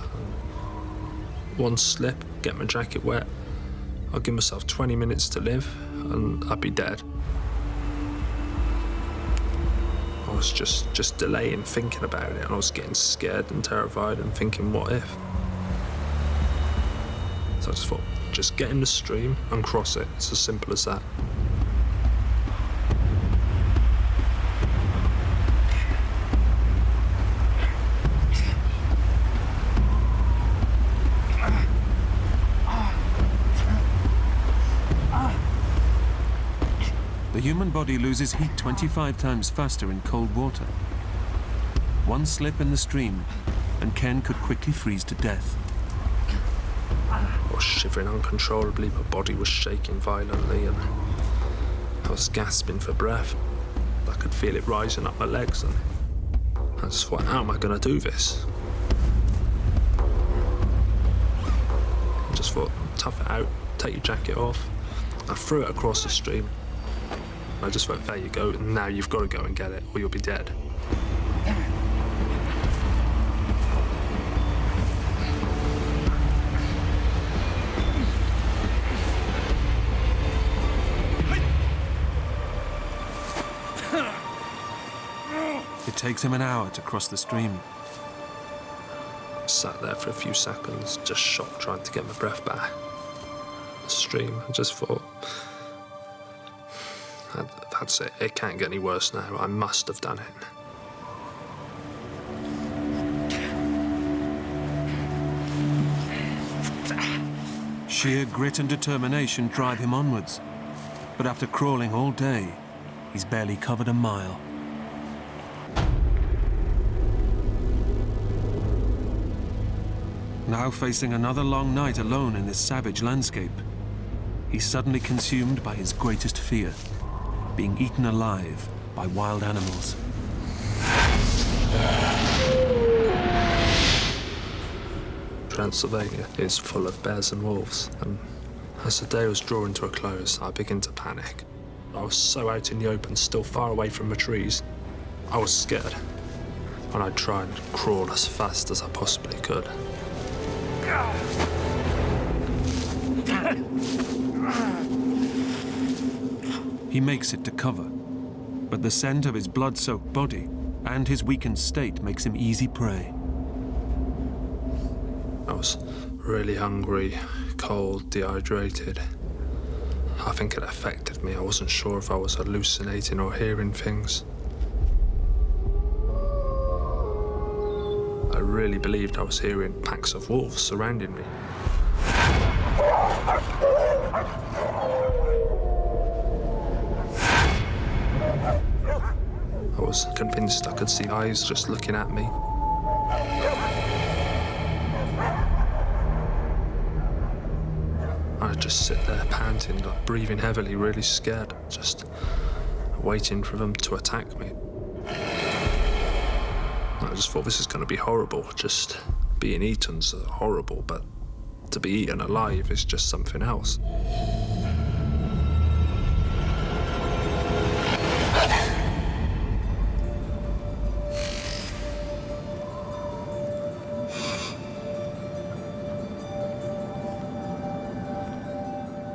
One slip, get my jacket wet. I'll give myself 20 minutes to live, and I'd be dead. I was just delaying thinking about it, and I was getting scared and terrified and thinking, what if? So I just thought, just get in the stream and cross it. It's as simple as that. The human body loses heat 25 times faster in cold water. One slip in the stream, and Ken could quickly freeze to death. I was shivering uncontrollably, my body was shaking violently, and I was gasping for breath. I could feel it rising up my legs, and I just thought, how am I going to do this? I just thought, tough it out, take your jacket off. I threw it across the stream. I just thought, there you go, now you've got to go and get it, or you'll be dead. It takes him an hour to cross the stream. Sat there for a few seconds, just shocked, trying to get my breath back. The stream, I just thought, that's it. It can't get any worse now. I must have done it. Sheer grit and determination drive him onwards. But after crawling all day, he's barely covered a mile. Now facing another long night alone in this savage landscape, he's suddenly consumed by his greatest fear: being eaten alive by wild animals. Transylvania is full of bears and wolves, and as the day was drawing to a close, I began to panic. I was so out in the open, still far away from the trees. I was scared, and I'd try and crawl as fast as I possibly could. He makes it to cover, but the scent of his blood-soaked body and his weakened state makes him easy prey. I was really hungry, cold, dehydrated. I think it affected me. I wasn't sure if I was hallucinating or hearing things. I really believed I was hearing packs of wolves surrounding me. I was convinced I could see eyes just looking at me. I'd just sit there panting, like breathing heavily, really scared, just waiting for them to attack me. I just thought, this is going to be horrible. Just being eaten's horrible, but to be eaten alive is just something else.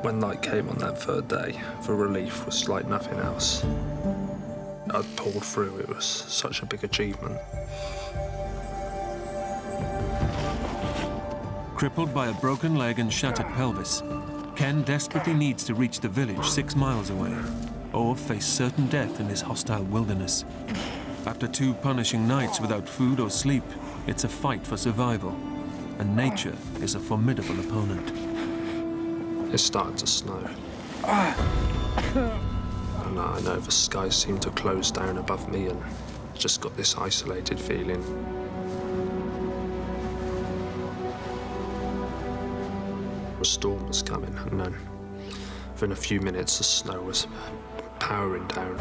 When night came on that third day, the relief was like nothing else. I'd pulled through. It was such a big achievement. Crippled by a broken leg and shattered pelvis, Ken desperately needs to reach the village 6 miles away. or face certain death in this hostile wilderness. After 2 punishing nights without food or sleep, it's a fight for survival, and nature is a formidable opponent. It started to snow. And I know the sky seemed to close down above me, and just got this isolated feeling. A storm was coming, and then within a few minutes the snow was powering down.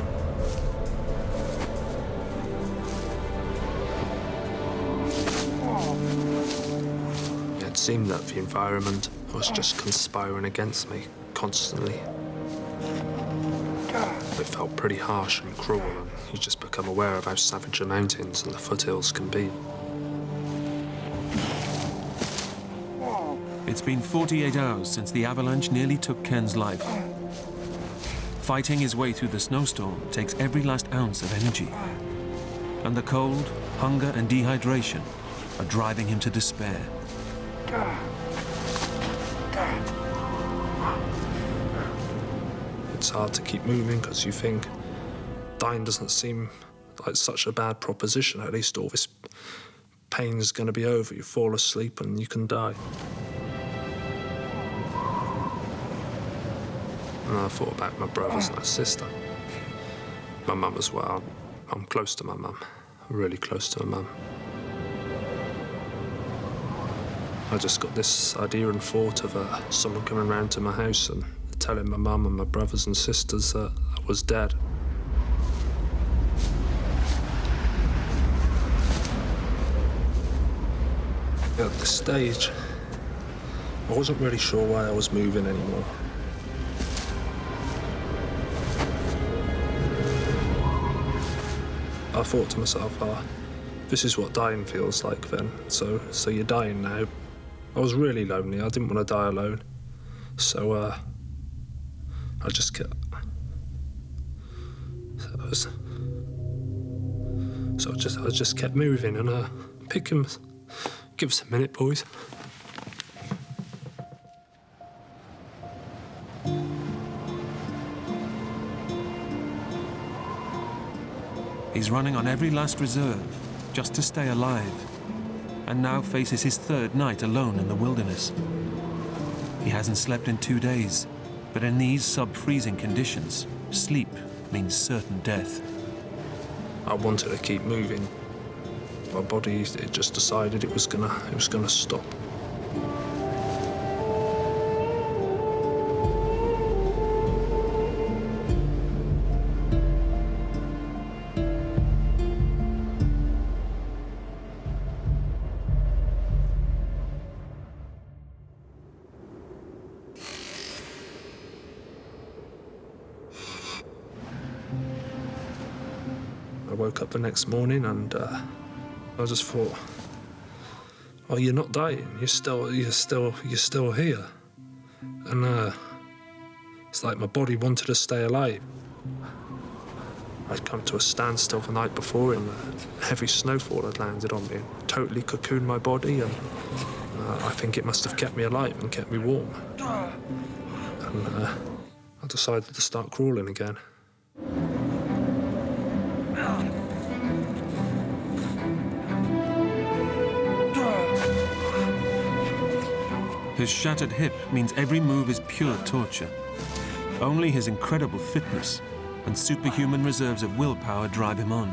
It seemed that the environment was just conspiring against me constantly. It felt pretty harsh and cruel, and you just become aware of how savage the mountains and the foothills can be. It's been 48 hours since the avalanche nearly took Ken's life. Fighting his way through the snowstorm takes every last ounce of energy. And the cold, hunger, and dehydration are driving him to despair. It's hard to keep moving because you think dying doesn't seem like such a bad proposition. At least all this pain's going to be over. You fall asleep and you can die. And I thought about my brothers and my sister. My mum as well. I'm close to my mum, really close to my mum. I just got this idea and thought of someone coming round to my house and telling my mum and my brothers and sisters that I was dead. At this stage, I wasn't really sure why I was moving anymore. I thought to myself, this is what dying feels like then. So you're dying now. I was really lonely. I didn't want to die alone. So I just kept... I just kept moving and picking... Give us a minute, boys. He's running on every last reserve just to stay alive, and now faces his 3rd night alone in the wilderness. He hasn't slept in 2 days, but in these sub-freezing conditions, sleep means certain death. I wanted to keep moving. My body, it just decided it was gonna stop. I woke up the next morning and I just thought, oh, you're not dying. You're still here. And it's like my body wanted to stay alive. I'd come to a standstill the night before, and heavy snowfall had landed on me and totally cocooned my body. And I think it must have kept me alive and kept me warm. And I decided to start crawling again. His shattered hip means every move is pure torture. Only his incredible fitness and superhuman reserves of willpower drive him on.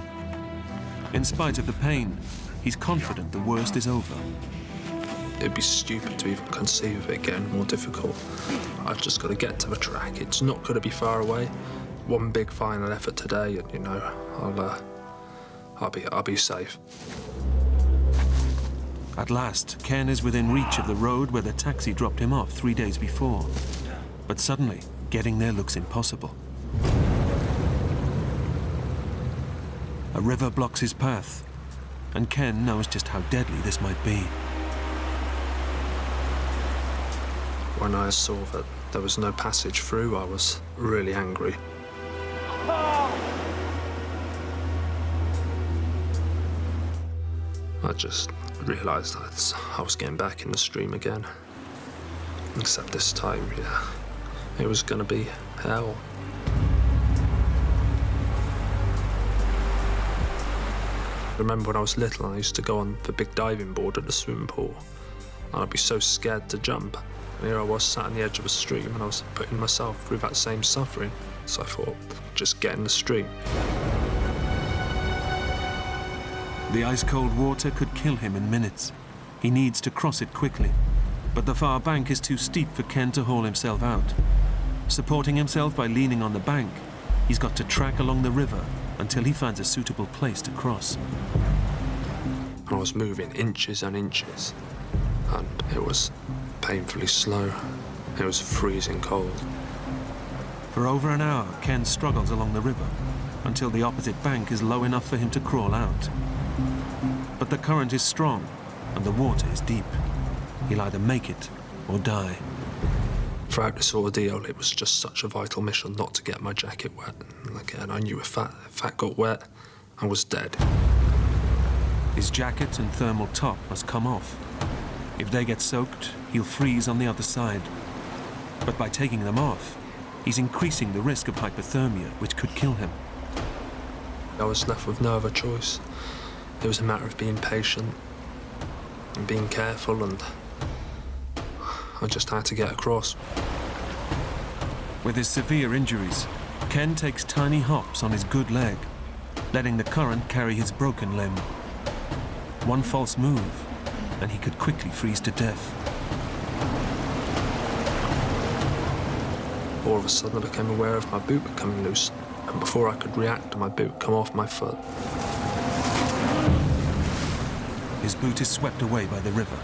In spite of the pain, he's confident the worst is over. It'd be stupid to even conceive of it getting more difficult. I've just got to get to the track. It's not going to be far away. One big final effort today, and you know, I'll be safe. At last, Ken is within reach of the road where the taxi dropped him off 3 days before. But suddenly, getting there looks impossible. A river blocks his path, and Ken knows just how deadly this might be. When I saw that there was no passage through, I was really angry. I just realised I was getting back in the stream again. Except this time, yeah, it was going to be hell. remember when I was little, I used to go on the big diving board at the swimming pool, and I'd be so scared to jump. And here I was sat on the edge of a stream, and I was putting myself through that same suffering. So I thought, just get in the stream. The ice-cold water could kill him in minutes. He needs to cross it quickly. But the far bank is too steep for Ken to haul himself out. Supporting himself by leaning on the bank, he's got to track along the river until he finds a suitable place to cross. And I was moving inches and inches, and it was painfully slow. It was freezing cold. For over an hour, Ken struggles along the river until the opposite bank is low enough for him to crawl out. But the current is strong and the water is deep. He'll either make it or die. Throughout this ordeal, it was just such a vital mission not to get my jacket wet. And again, I knew if that got wet, I was dead. His jacket and thermal top must come off. If they get soaked, he'll freeze on the other side. But by taking them off, he's increasing the risk of hypothermia, which could kill him. I was left with no other choice. It was a matter of being patient and being careful, and I just had to get across. With his severe injuries, Ken takes tiny hops on his good leg, letting the current carry his broken limb. One false move, and he could quickly freeze to death. All of a sudden, I became aware of my boot becoming loose, and before I could react, my boot come off my foot. His boot is swept away by the river,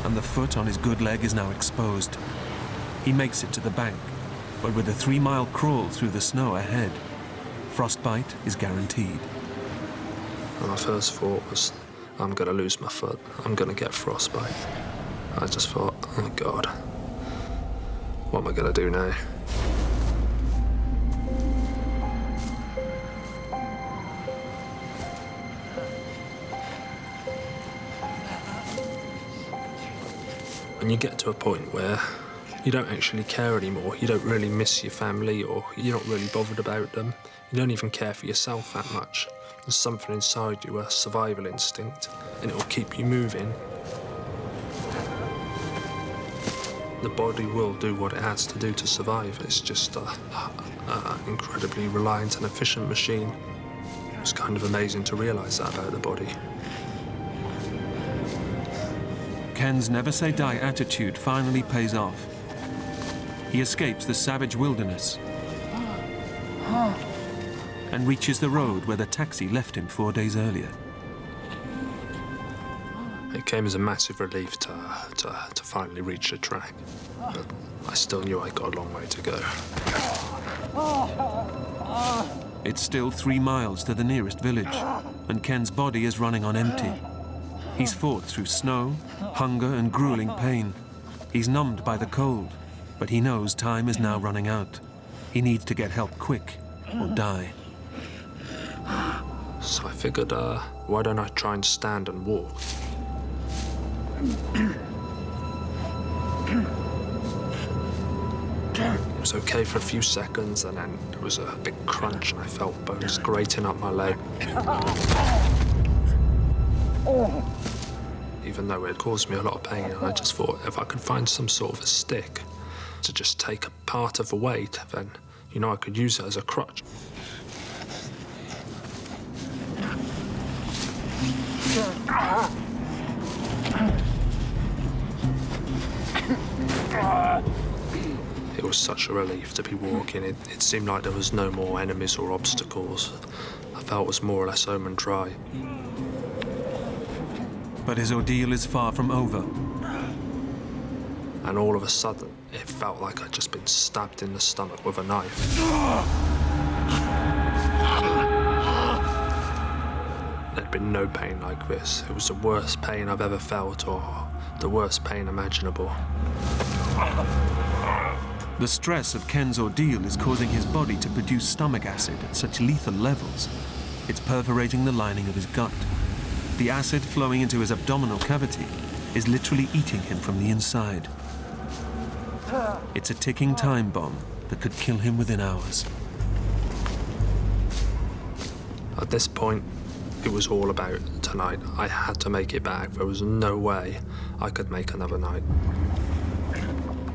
and the foot on his good leg is now exposed. He makes it to the bank, but with a 3-mile crawl through the snow ahead, frostbite is guaranteed. And my first thought was, I'm going to lose my foot. I'm going to get frostbite. I just thought, oh God, what am I going to do now? When you get to a point where you don't actually care anymore, you don't really miss your family, or you're not really bothered about them, you don't even care for yourself that much. There's something inside you, a survival instinct, and it'll keep you moving. The body will do what it has to do to survive. It's just an incredibly reliant and efficient machine. It's kind of amazing to realise that about the body. Ken's never-say-die attitude finally pays off. He escapes the savage wilderness and reaches the road where the taxi left him 4 days earlier. It came as a massive relief to finally reach the track, but I still knew I got a long way to go. It's still 3 miles to the nearest village, and Ken's body is running on empty. He's fought through snow, hunger, and grueling pain. He's numbed by the cold, but he knows time is now running out. He needs to get help quick or die. So I figured, why don't I try and stand and walk? It was okay for a few seconds, and then there was a big crunch, and I felt bones grating up my leg. Even though it caused me a lot of pain, and I just thought if I could find some sort of a stick to just take a part of the weight, then, you know, I could use it as a crutch. It was such a relief to be walking. It seemed like there was no more enemies or obstacles. I felt it was more or less home and dry. But his ordeal is far from over. And all of a sudden, it felt like I'd just been stabbed in the stomach with a knife. There'd been no pain like this. It was the worst pain I've ever felt, or the worst pain imaginable. The stress of Ken's ordeal is causing his body to produce stomach acid at such lethal levels. It's perforating the lining of his gut. The acid flowing into his abdominal cavity is literally eating him from the inside. It's a ticking time bomb that could kill him within hours. At this point, It was all about tonight. I had to make it back. There was no way I could make another night.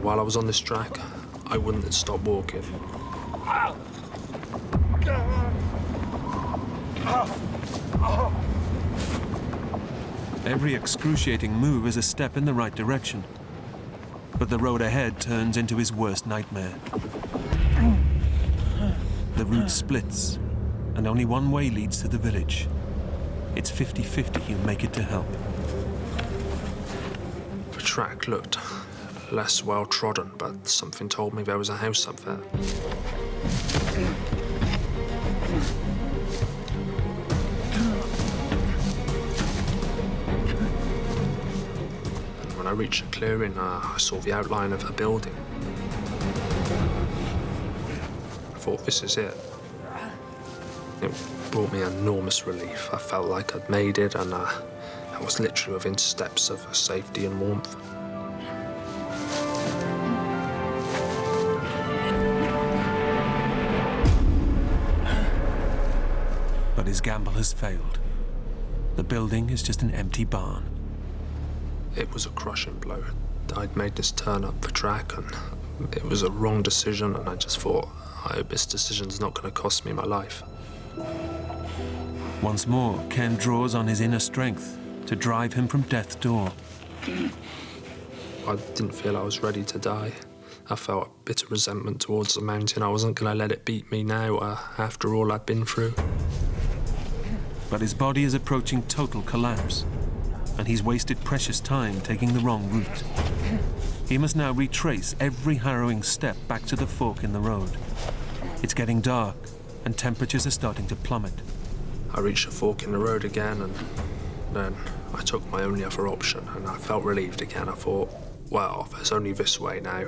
While I was on this track, I wouldn't stop walking. Every excruciating move is a step in the right direction. But the road ahead turns into his worst nightmare. The route splits, and only one way leads to the village. It's 50-50 he'll make it to help. The track looked less well trodden, but something told me there was a house up there. And when I reached the clearing, I saw the outline of a building. I thought, this is it. It brought me enormous relief. I felt like I'd made it, and I was literally within steps of safety and warmth. But his gamble has failed. The building is just an empty barn. It was a crushing blow. I'd made this turn up the track, and it was a wrong decision, and I just thought, I hope this decision's not going to cost me my life. Once more, Ken draws on his inner strength to drive him from death's door. I didn't feel I was ready to die. I felt a bit of resentment towards the mountain. I wasn't going to let it beat me now, after all I'd been through. But his body is approaching total collapse, and he's wasted precious time taking the wrong route. He must now retrace every harrowing step back to the fork in the road. It's getting dark, and temperatures are starting to plummet. I reached a fork in the road again, and then I took my only other option, and I felt relieved again. I thought, well, there's only this way now.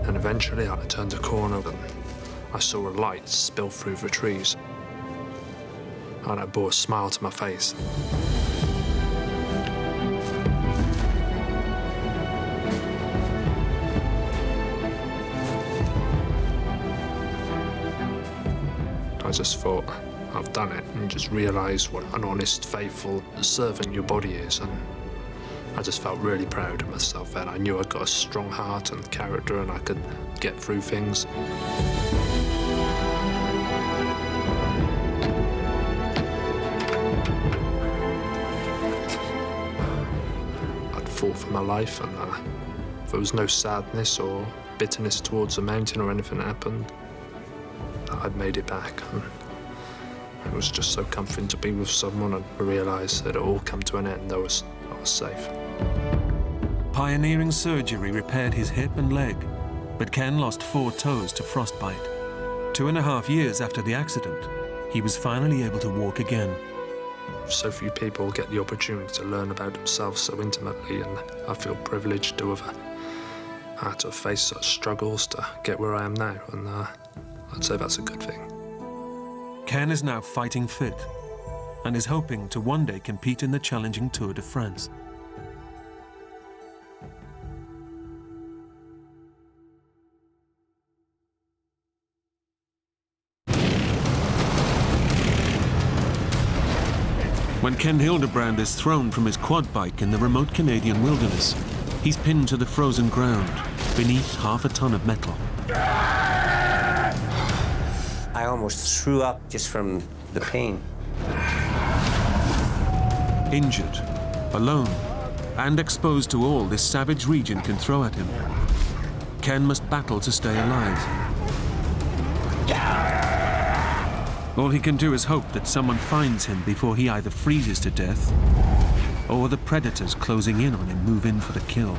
And eventually I turned a corner, and I saw a light spill through the trees. And it brought a smile to my face. I just thought, I've done it, and just realised what an honest, faithful servant your body is. And I just felt really proud of myself then. I knew I'd got a strong heart and character, and I could get through things. Fought for my life, and there was no sadness or bitterness towards the mountain or anything that happened. I'd made it back, and it was just so comforting to be with someone and realise that it all come to an end. I was safe. Pioneering surgery repaired his hip and leg, but Ken lost 4 toes to frostbite. 2.5 years after the accident, he was finally able to walk again. So few people get the opportunity to learn about themselves so intimately, and I feel privileged to have had to face such struggles to get where I am now, and I'd say that's a good thing. Ken is now fighting fit and is hoping to one day compete in the challenging Tour de France. When Ken Hildebrand is thrown from his quad bike in the remote Canadian wilderness, he's pinned to the frozen ground beneath half a ton of metal. I almost threw up just from the pain. Injured, alone, and exposed to all this savage region can throw at him, Ken must battle to stay alive. All he can do is hope that someone finds him before he either freezes to death or the predators closing in on him move in for the kill.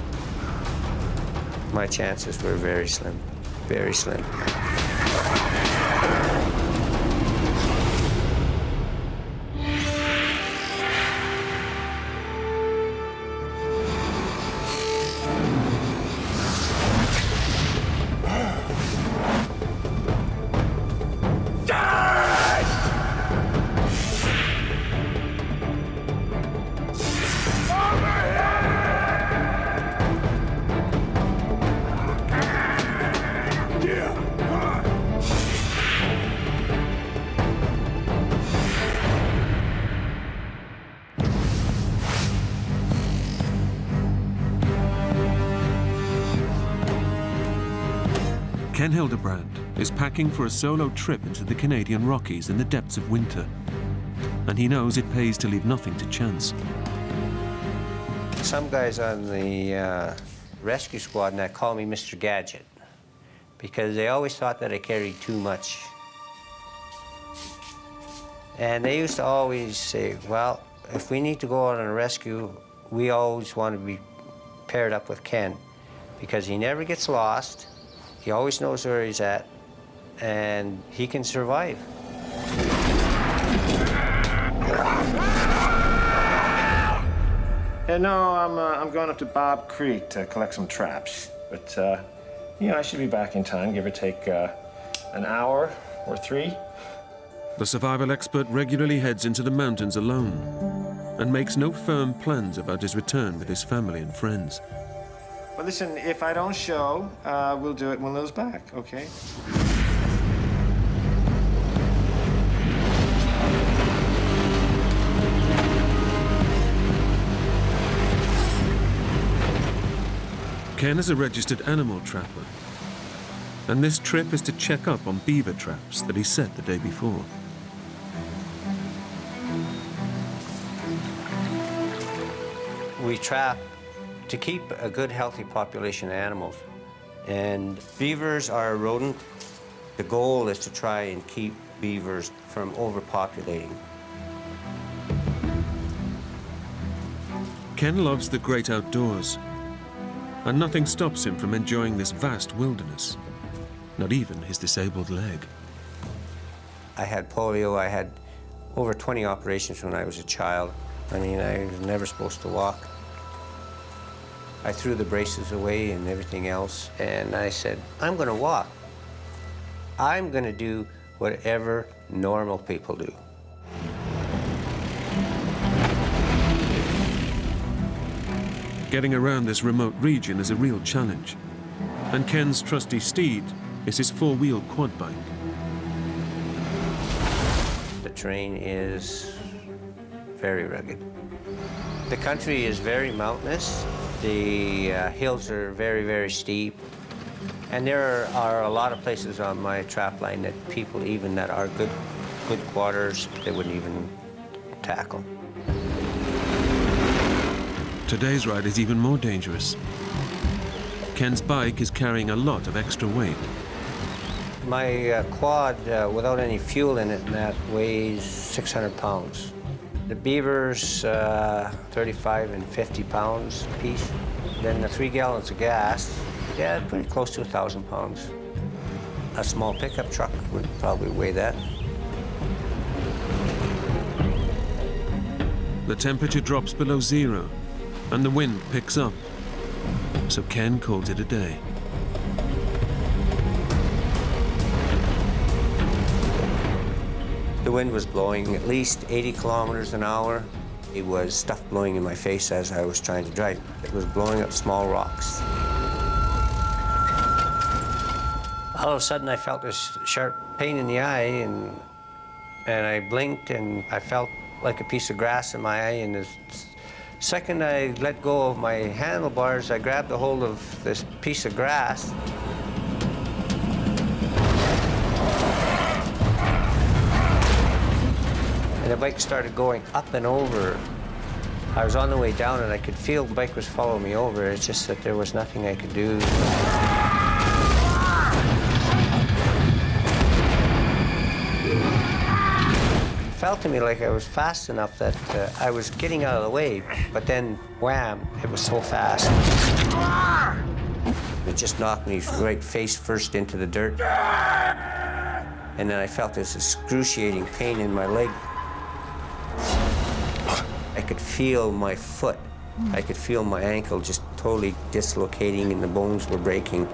My chances were very slim, very slim. Ken Hildebrand is packing for a solo trip into the Canadian Rockies in the depths of winter. And he knows it pays to leave nothing to chance. Some guys on the rescue squad and that call me Mr. Gadget because they always thought that I carried too much. And they used to always say, well, if we need to go on a rescue, we always want to be paired up with Ken because he never gets lost, he always knows where he's at, and he can survive. Yeah, no, I'm going up to Bob Creek to collect some traps. But, you know, I should be back in time, give or take an hour or 3. The survival expert regularly heads into the mountains alone and makes no firm plans about his return with his family and friends. Well, listen, if I don't show, we'll do it when Lil's back, okay? Ken is a registered animal trapper, and this trip is to check up on beaver traps that he set the day before. We trap to keep a good, healthy population of animals. And beavers are a rodent. The goal is to try and keep beavers from overpopulating. Ken loves the great outdoors, and nothing stops him from enjoying this vast wilderness, not even his disabled leg. I had polio. I had over 20 operations when I was a child. I mean, I was never supposed to walk. I threw the braces away and everything else, and I said, I'm going to walk. I'm going to do whatever normal people do. Getting around this remote region is a real challenge, and Ken's trusty steed is his four-wheel quad bike. The terrain is very rugged. The country is very mountainous. The hills are very, very steep. And there are a lot of places on my trap line that people, even that are good quarters, they wouldn't even tackle. Today's ride is even more dangerous. Ken's bike is carrying a lot of extra weight. My quad, without any fuel in it, and that weighs 600 pounds. The beavers, 35 and 50 pounds a piece. Then the 3 gallons of gas, yeah, pretty close to 1,000 pounds. A small pickup truck would probably weigh that. The temperature drops below zero, and the wind picks up. So Ken calls it a day. The wind was blowing at least 80 kilometers an hour. It was stuff blowing in my face as I was trying to drive. It was blowing up small rocks. All of a sudden, I felt this sharp pain in the eye, and I blinked, and I felt like a piece of grass in my eye, and the second I let go of my handlebars, I grabbed a hold of this piece of grass. And the bike started going up and over. I was on the way down, and I could feel the bike was following me over. It's just that there was nothing I could do. It felt to me like I was fast enough that I was getting out of the way, but then, wham, it was so fast. It just knocked me right face first into the dirt. And then I felt this excruciating pain in my leg. I could feel my foot. I could feel my ankle just totally dislocating and the bones were breaking.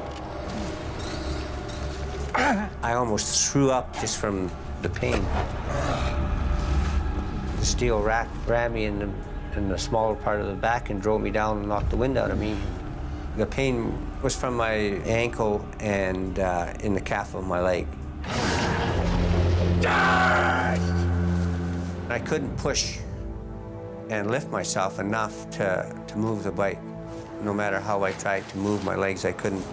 I almost threw up just from the pain. The steel rack rammed me in the smaller part of the back and drove me down and knocked the wind out of me. The pain was from my ankle and in the calf of my leg. I couldn't push and lift myself enough to move the bike. No matter how I tried to move my legs, I couldn't.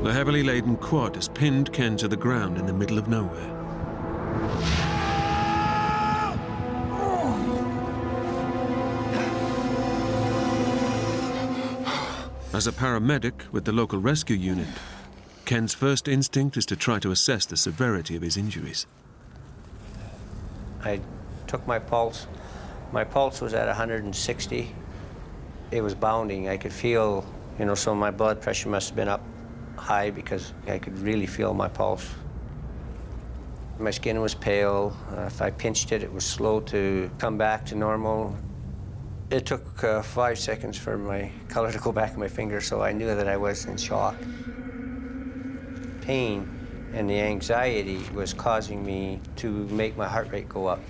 The heavily laden quad has pinned Ken to the ground in the middle of nowhere. As a paramedic with the local rescue unit, Ken's first instinct is to try to assess the severity of his injuries. I took my pulse. My pulse was at 160. It was bounding. I could feel, so my blood pressure must have been up high because I could really feel my pulse. My skin was pale. If I pinched it, it was slow to come back to normal. It took 5 seconds for my color to go back in my finger, so I knew that I was in shock. Pain and the anxiety was causing me to make my heart rate go up.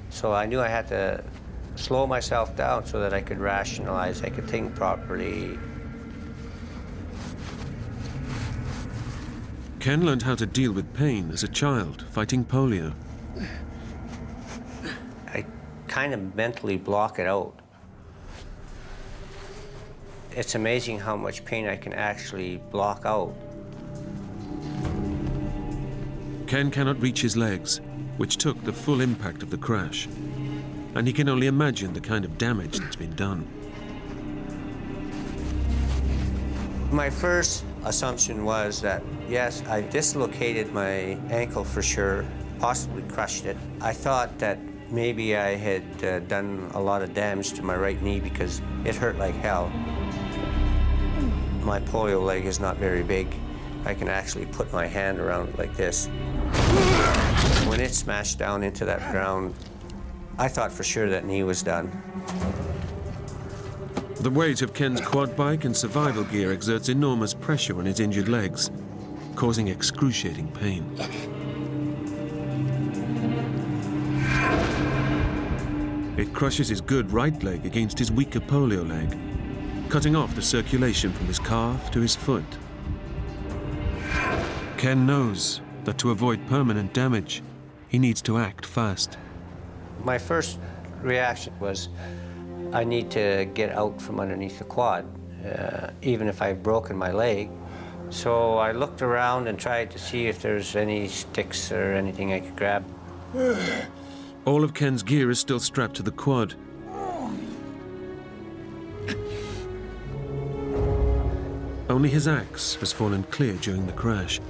So I knew I had to slow myself down so that I could rationalize, I could think properly. Ken learned how to deal with pain as a child, fighting polio. I kind of mentally block it out. It's amazing how much pain I can actually block out. Ken cannot reach his legs, which took the full impact of the crash. And he can only imagine the kind of damage that's been done. My first assumption was that, yes, I dislocated my ankle for sure, possibly crushed it. I thought that maybe I had done a lot of damage to my right knee because it hurt like hell. My polio leg is not very big. I can actually put my hand around it like this. When it smashed down into that ground, I thought for sure that knee was done. The weight of Ken's quad bike and survival gear exerts enormous pressure on his injured legs, causing excruciating pain. It crushes his good right leg against his weaker polio leg, cutting off the circulation from his calf to his foot. Ken knows that to avoid permanent damage, he needs to act fast. My first reaction was, I need to get out from underneath the quad, even if I've broken my leg. So I looked around and tried to see if there's any sticks or anything I could grab. All of Ken's gear is still strapped to the quad. Only his axe has fallen clear during the crash.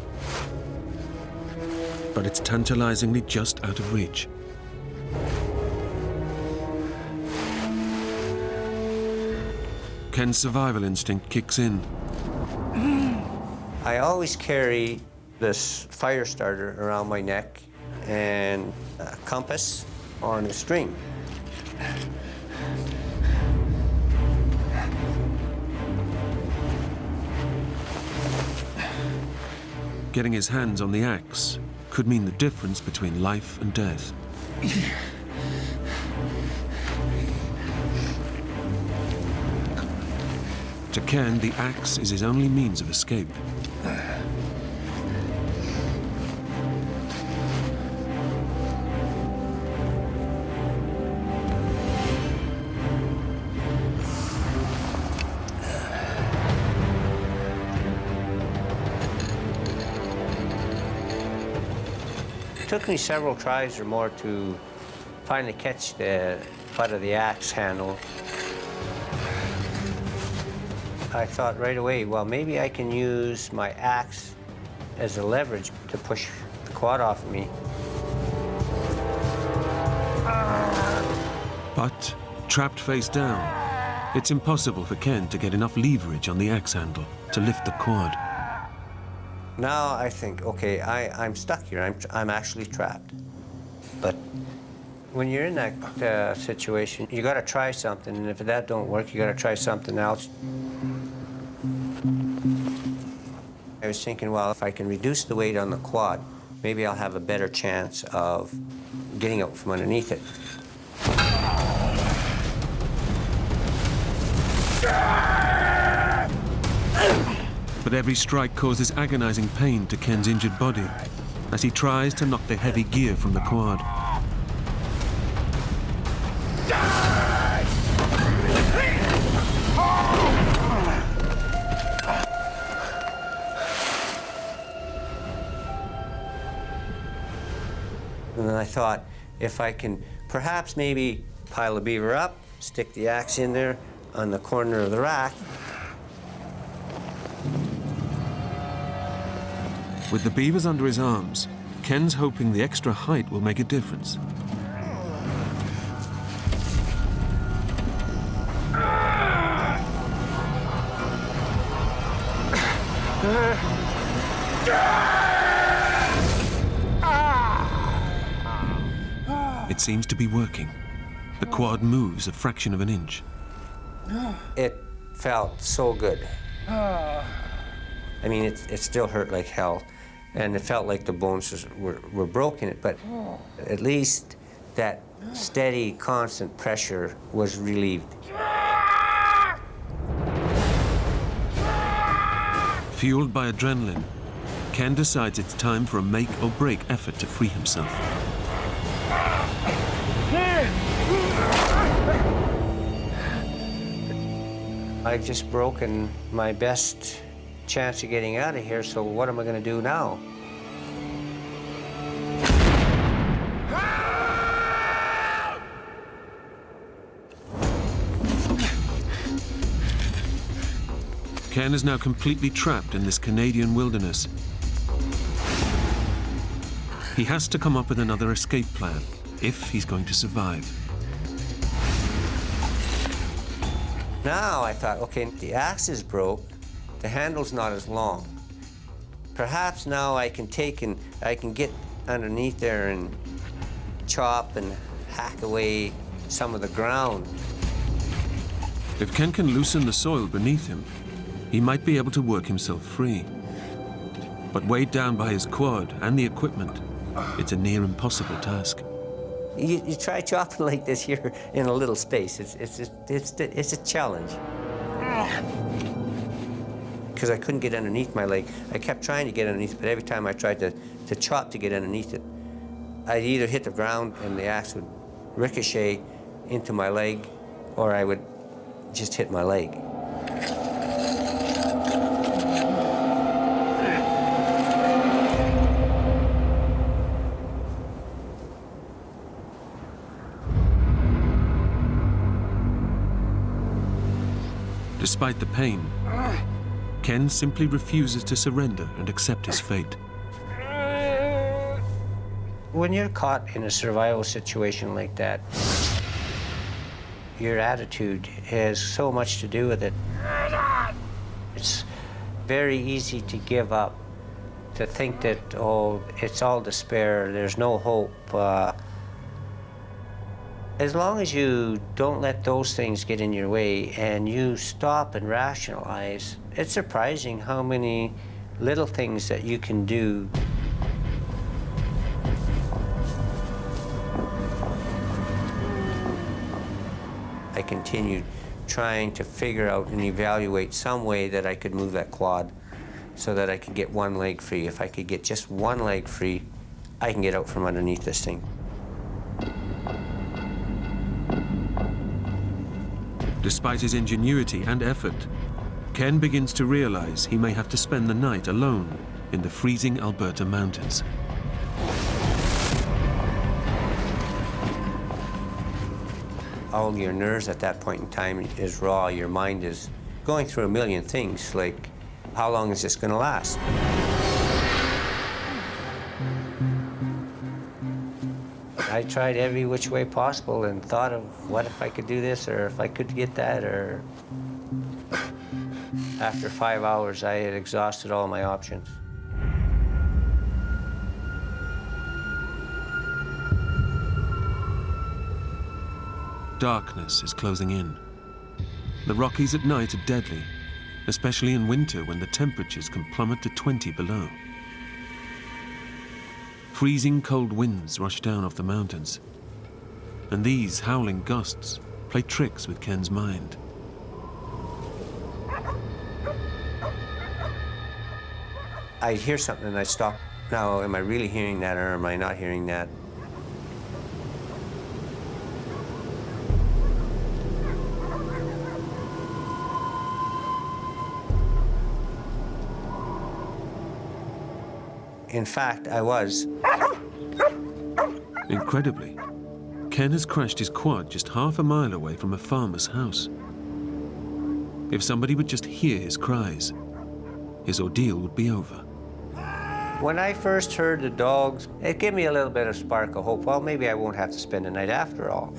But it's tantalizingly just out of reach. Ken's survival instinct kicks in. I always carry this fire starter around my neck and a compass on a string. Getting his hands on the axe could mean the difference between life and death. To Ken, the axe is his only means of escape. It took me several tries or more to finally catch the butt of the axe handle. I thought right away, well, maybe I can use my axe as a leverage to push the quad off of me. But, trapped face down, it's impossible for Ken to get enough leverage on the axe handle to lift the quad. Now I think, okay, I'm stuck here. I'm actually trapped. But when you're in that situation, you got to try something, and if that don't work, you got to try something else. I was thinking, well, if I can reduce the weight on the quad, maybe I'll have a better chance of getting out from underneath it. But every strike causes agonizing pain to Ken's injured body as he tries to knock the heavy gear from the quad. And then I thought, if I can perhaps maybe pile a beaver up, stick the axe in there on the corner of the rack. With the beavers under his arms, Ken's hoping the extra height will make a difference. It seems to be working. The quad moves a fraction of an inch. It felt so good. I mean, it still hurt like hell, and it felt like the bones were broken, but at least that steady, constant pressure was relieved. Fueled by adrenaline, Ken decides it's time for a make-or-break effort to free himself. I've just broken my best chance of getting out of here, so what am I going to do now? Ken is now completely trapped in this Canadian wilderness. He has to come up with another escape plan if he's going to survive. Now I thought, okay, the axe is broke, the handle's not as long. Perhaps now I can get underneath there and chop and hack away some of the ground. If Ken can loosen the soil beneath him, he might be able to work himself free. But weighed down by his quad and the equipment, it's a near impossible task. You try chopping like this here in a little space. It's a challenge. Because I couldn't get underneath my leg. I kept trying to get underneath, but every time I tried to chop to get underneath it, I'd either hit the ground and the axe would ricochet into my leg, or I would just hit my leg. Despite the pain, Ken simply refuses to surrender and accept his fate. When you're caught in a survival situation like that, your attitude has so much to do with it. It's very easy to give up, to think that, oh, it's all despair, there's no hope. As long as you don't let those things get in your way and you stop and rationalize, it's surprising how many little things that you can do. I continued trying to figure out and evaluate some way that I could move that quad so that I could get one leg free. If I could get just one leg free, I can get out from underneath this thing. Despite his ingenuity and effort, Ken begins to realize he may have to spend the night alone in the freezing Alberta mountains. All your nerves at that point in time is raw. Your mind is going through a million things, like, how long is this going to last? I tried every which way possible and thought of what if I could do this, or if I could get that, or... After 5 hours, I had exhausted all my options. Darkness is closing in. The Rockies at night are deadly, especially in winter when the temperatures can plummet to 20 below. Freezing cold winds rush down off the mountains, and these howling gusts play tricks with Ken's mind. I'd hear something and I'd stop. Now, am I really hearing that, or am I not hearing that? In fact, I was. Incredibly, Ken has crashed his quad just half a mile away from a farmer's house. If somebody would just hear his cries, his ordeal would be over. When I first heard the dogs, it gave me a little bit of spark of hope. Well, maybe I won't have to spend the night after all.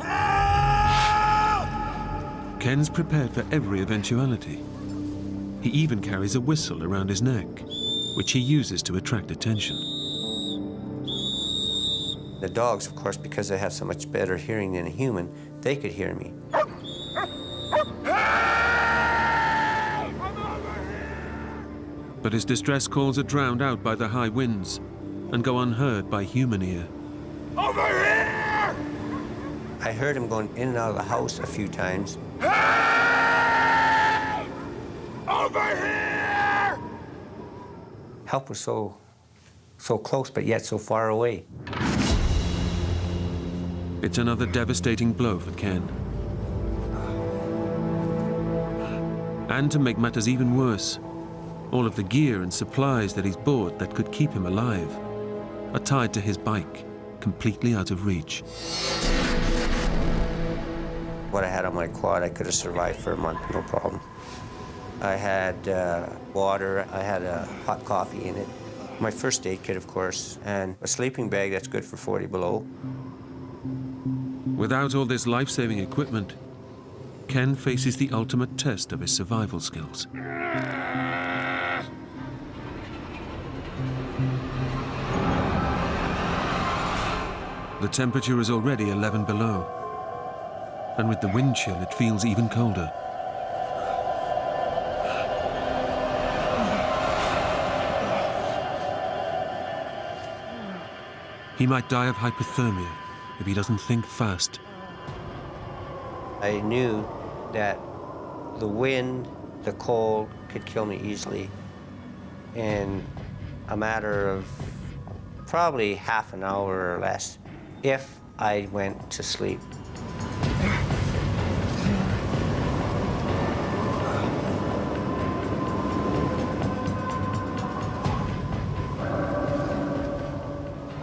Ken's prepared for every eventuality. He even carries a whistle around his neck, which he uses to attract attention. The dogs, of course, because they have so much better hearing than a human, they could hear me. But his distress calls are drowned out by the high winds and go unheard by human ear. Over here! I heard him going in and out of the house a few times. Hey! Over here! Help was so close, but yet so far away. It's another devastating blow for Ken. And to make matters even worse, all of the gear and supplies that he's bought that could keep him alive are tied to his bike, completely out of reach. What I had on my quad, I could have survived for a month, no problem. I had water, I had a hot coffee in it, my first aid kit, of course, and a sleeping bag that's good for 40 below. Without all this life-saving equipment, Ken faces the ultimate test of his survival skills. The temperature is already 11 below, and with the wind chill, it feels even colder. He might die of hypothermia if he doesn't think fast. I knew that the wind, the cold could kill me easily in a matter of probably half an hour or less if I went to sleep.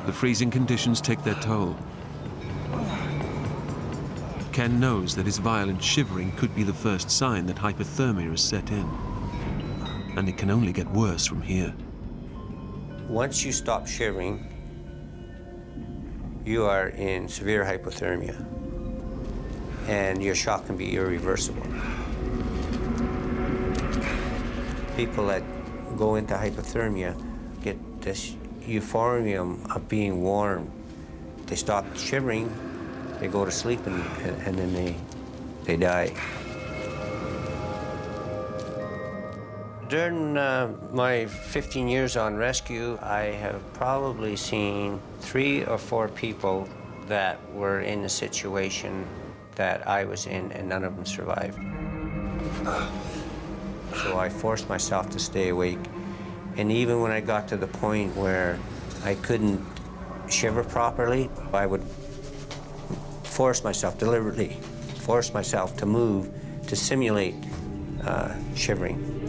The freezing conditions take their toll. Ken knows that his violent shivering could be the first sign that hypothermia has set in. And it can only get worse from here. Once you stop shivering, you are in severe hypothermia, and your shock can be irreversible. People that go into hypothermia get this euphorium of being warm. They stop shivering, they go to sleep, and then they die. During my 15 years on rescue, I have probably seen 3 or 4 people that were in a situation that I was in, and none of them survived. So I forced myself to stay awake. And even when I got to the point where I couldn't shiver properly, I would force myself, deliberately force myself to move, to simulate shivering.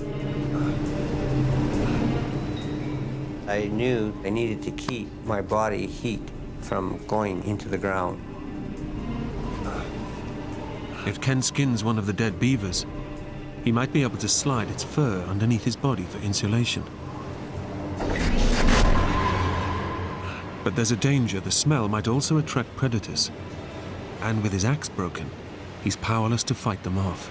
I knew I needed to keep my body heat from going into the ground. If Ken skins one of the dead beavers, he might be able to slide its fur underneath his body for insulation. But there's a danger the smell might also attract predators. And with his axe broken, he's powerless to fight them off.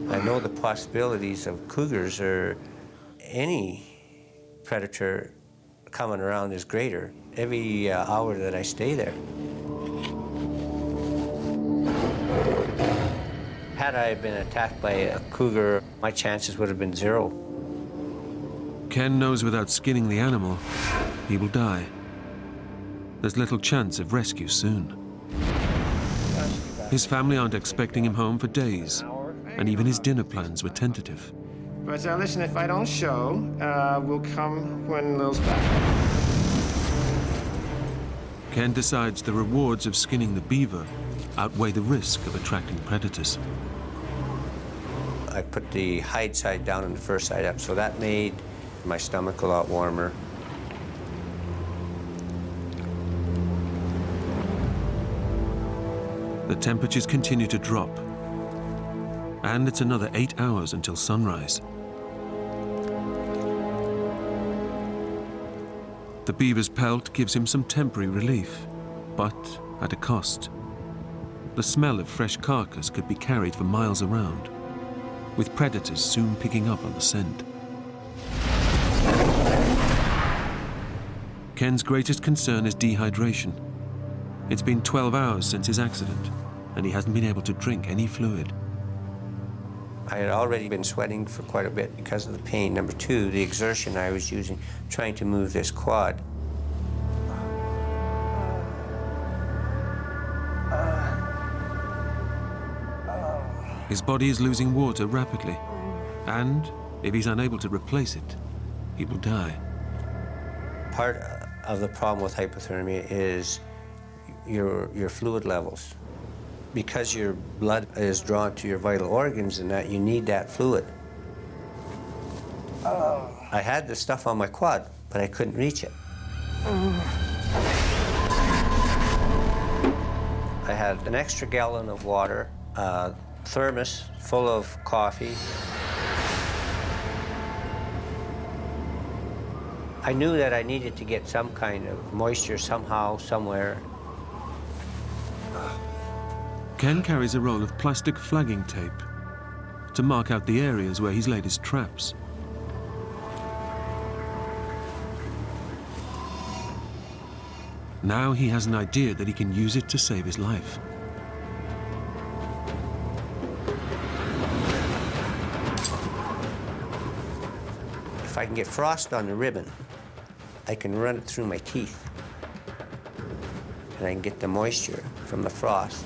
I know the possibilities of cougars or any predator coming around is greater every hour that I stay there. Had I been attacked by a cougar, my chances would have been 0. Ken knows without skinning the animal, he will die. There's little chance of rescue soon. His family aren't expecting him home for days, and even his dinner plans were tentative. But listen, if I don't show, we'll come when Lil's back. Ken decides the rewards of skinning the beaver outweigh the risk of attracting predators. I put the hide side down and the fur side up, so that made my stomach a lot warmer. The temperatures continue to drop, and it's another 8 hours until sunrise. The beaver's pelt gives him some temporary relief, but at a cost. The smell of fresh carcass could be carried for miles around, with predators soon picking up on the scent. Ken's greatest concern is dehydration. It's been 12 hours since his accident, and he hasn't been able to drink any fluid. I had already been sweating for quite a bit because of the pain. Number two, the exertion I was using trying to move this quad. His body is losing water rapidly, and if he's unable to replace it, he will die. Part of the problem with hypothermia is your fluid levels. Because your blood is drawn to your vital organs and that, you need that fluid. I had the stuff on my quad, but I couldn't reach it. I had an extra gallon of water, a thermos full of coffee. I knew that I needed to get some kind of moisture somehow, somewhere. Ken carries a roll of plastic flagging tape to mark out the areas where he's laid his traps. Now he has an idea that he can use it to save his life. If I can get frost on the ribbon, I can run it through my teeth. And I can get the moisture from the frost.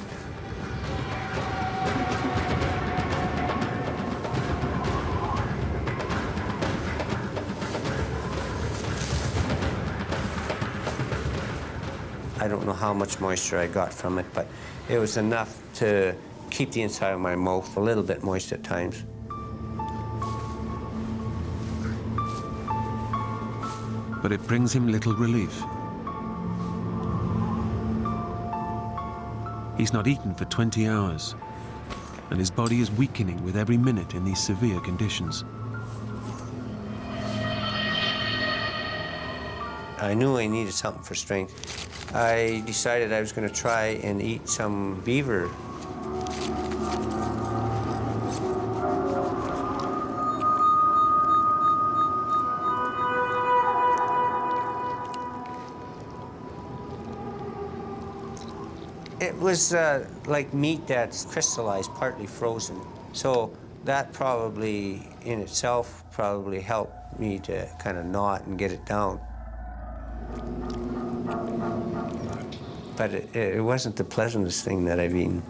I don't know how much moisture I got from it, but it was enough to keep the inside of my mouth a little bit moist at times. But it brings him little relief. He's not eaten for 20 hours, and his body is weakening with every minute in these severe conditions. I knew I needed something for strength. I decided I was going to try and eat some beaver. It was like meat that's crystallized, partly frozen. So that probably in itself probably helped me to kind of gnaw it and get it down. But it wasn't the pleasantest thing that I've eaten.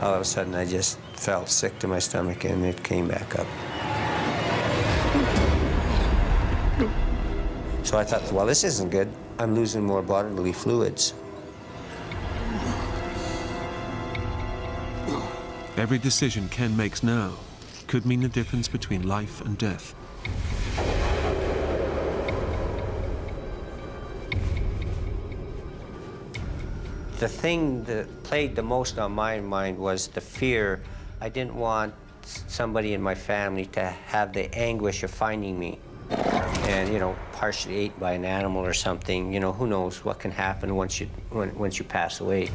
All of a sudden, I just felt sick to my stomach, and it came back up. So I thought, well, this isn't good. I'm losing more bodily fluids. Every decision Ken makes now could mean the difference between life and death. The thing that played the most on my mind was the fear. I didn't want somebody in my family to have the anguish of finding me and, you know, partially ate by an animal or something. You know, who knows what can happen once you pass away.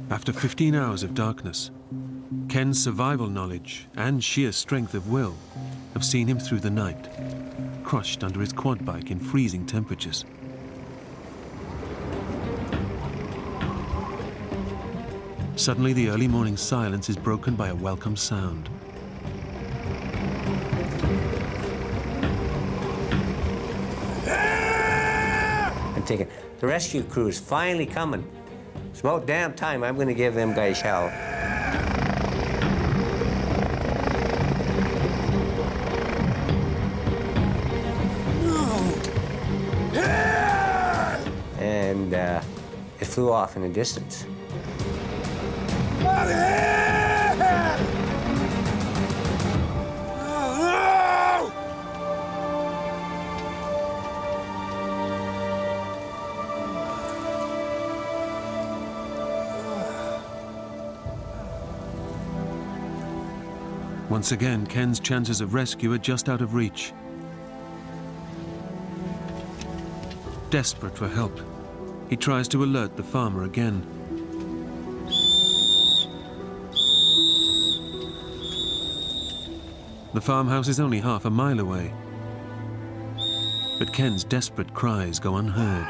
After 15 hours of darkness, Ken's survival knowledge and sheer strength of will have seen him through the night, crushed under his quad bike in freezing temperatures. Suddenly, the early morning silence is broken by a welcome sound. thinking, the rescue crew is finally coming. It's about damn time I'm gonna give them guys hell. And it flew off in the distance. Once again, Ken's chances of rescue are just out of reach. Desperate for help, he tries to alert the farmer again. The farmhouse is only half a mile away, but Ken's desperate cries go unheard.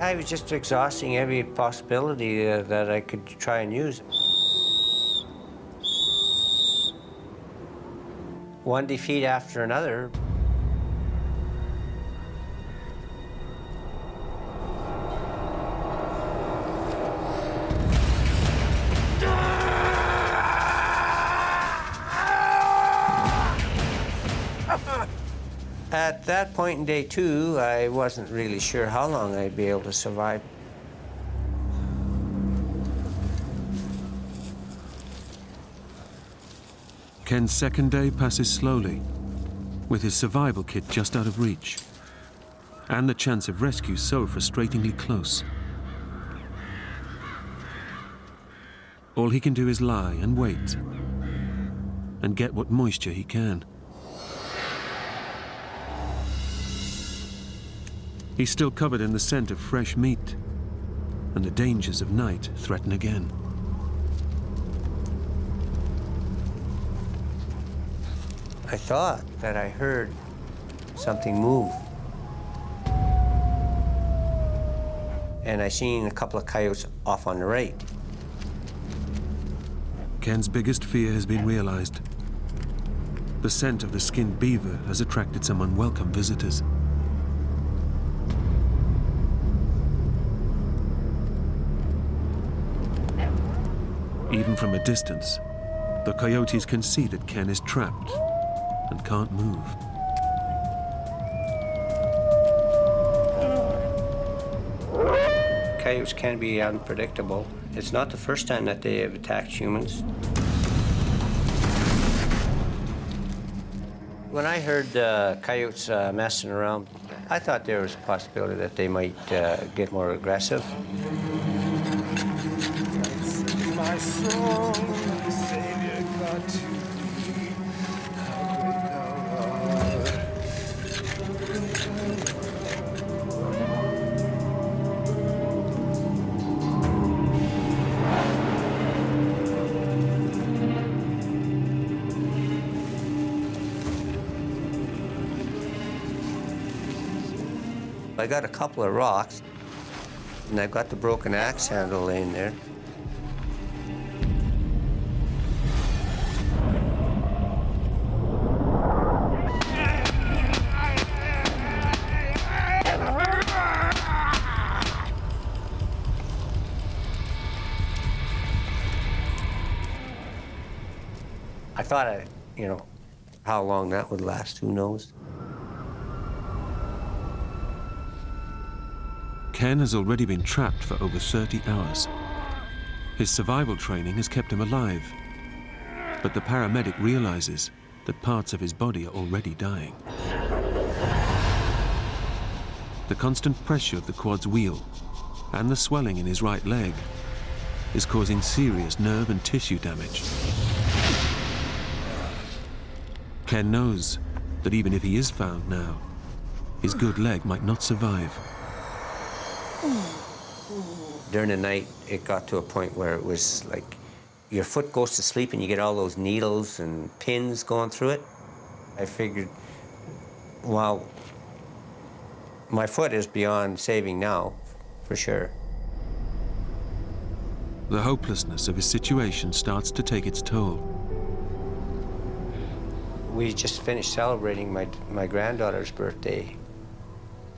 I was just exhausting every possibility that I could try and use. One defeat after another. At that point in day 2, I wasn't really sure how long I'd be able to survive. Ken's second day passes slowly, with his survival kit just out of reach, and the chance of rescue so frustratingly close. All he can do is lie and wait, and get what moisture he can. He's still covered in the scent of fresh meat, and the dangers of night threaten again. I thought that I heard something move. And I seen a couple of coyotes off on the right. Ken's biggest fear has been realized. The scent of the skinned beaver has attracted some unwelcome visitors. Even from a distance, the coyotes can see that Ken is trapped and can't move. Coyotes can be unpredictable. It's not the first time that they have attacked humans. When I heard coyotes messing around, I thought there was a possibility that they might get more aggressive. My soul, my Savior, God to thee, how great thou art. I got a couple of rocks, and I've got the broken axe handle laying there. I thought, how long that would last, who knows? Ken has already been trapped for over 30 hours. His survival training has kept him alive, but the paramedic realizes that parts of his body are already dying. The constant pressure of the quad's wheel and the swelling in his right leg is causing serious nerve and tissue damage. Ken knows that even if he is found now, his good leg might not survive. During the night, it got to a point where it was like your foot goes to sleep and you get all those needles and pins going through it. I figured, well, my foot is beyond saving now, for sure. The hopelessness of his situation starts to take its toll. We just finished celebrating my granddaughter's birthday,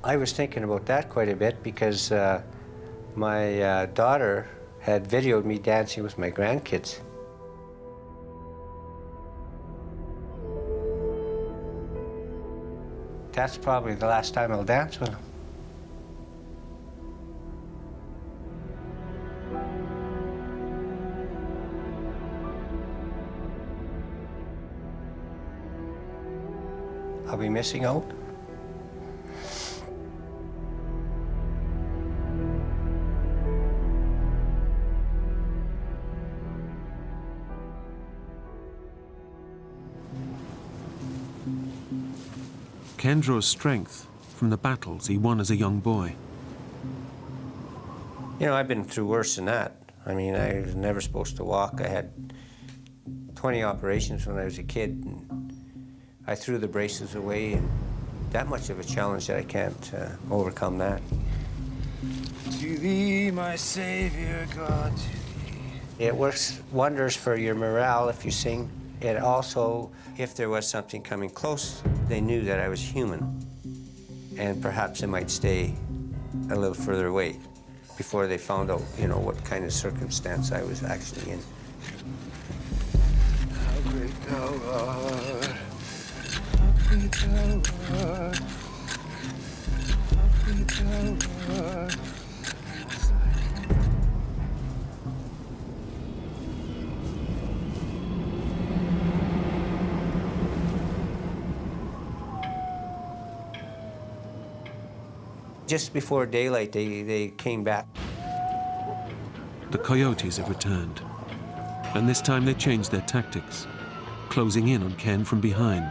I was thinking about that quite a bit because my daughter had videoed me dancing with my grandkids. That's probably the last time I'll dance with them. I'll be missing out. Ken draws strength from the battles he won as a young boy. You know, I've been through worse than that. I mean, I was never supposed to walk. I had 20 operations when I was a kid, and I threw the braces away, and that much of a challenge that I can't overcome that. To thee, my Savior God, to thee. It works wonders for your morale if you sing. It also, if there was something coming close, they knew that I was human, and perhaps they might stay a little further away before they found out, you know, what kind of circumstance I was actually in. How great thou art, how great thou art, how great thou art. Just before daylight, they came back. The coyotes have returned, and this time they changed their tactics, closing in on Ken from behind.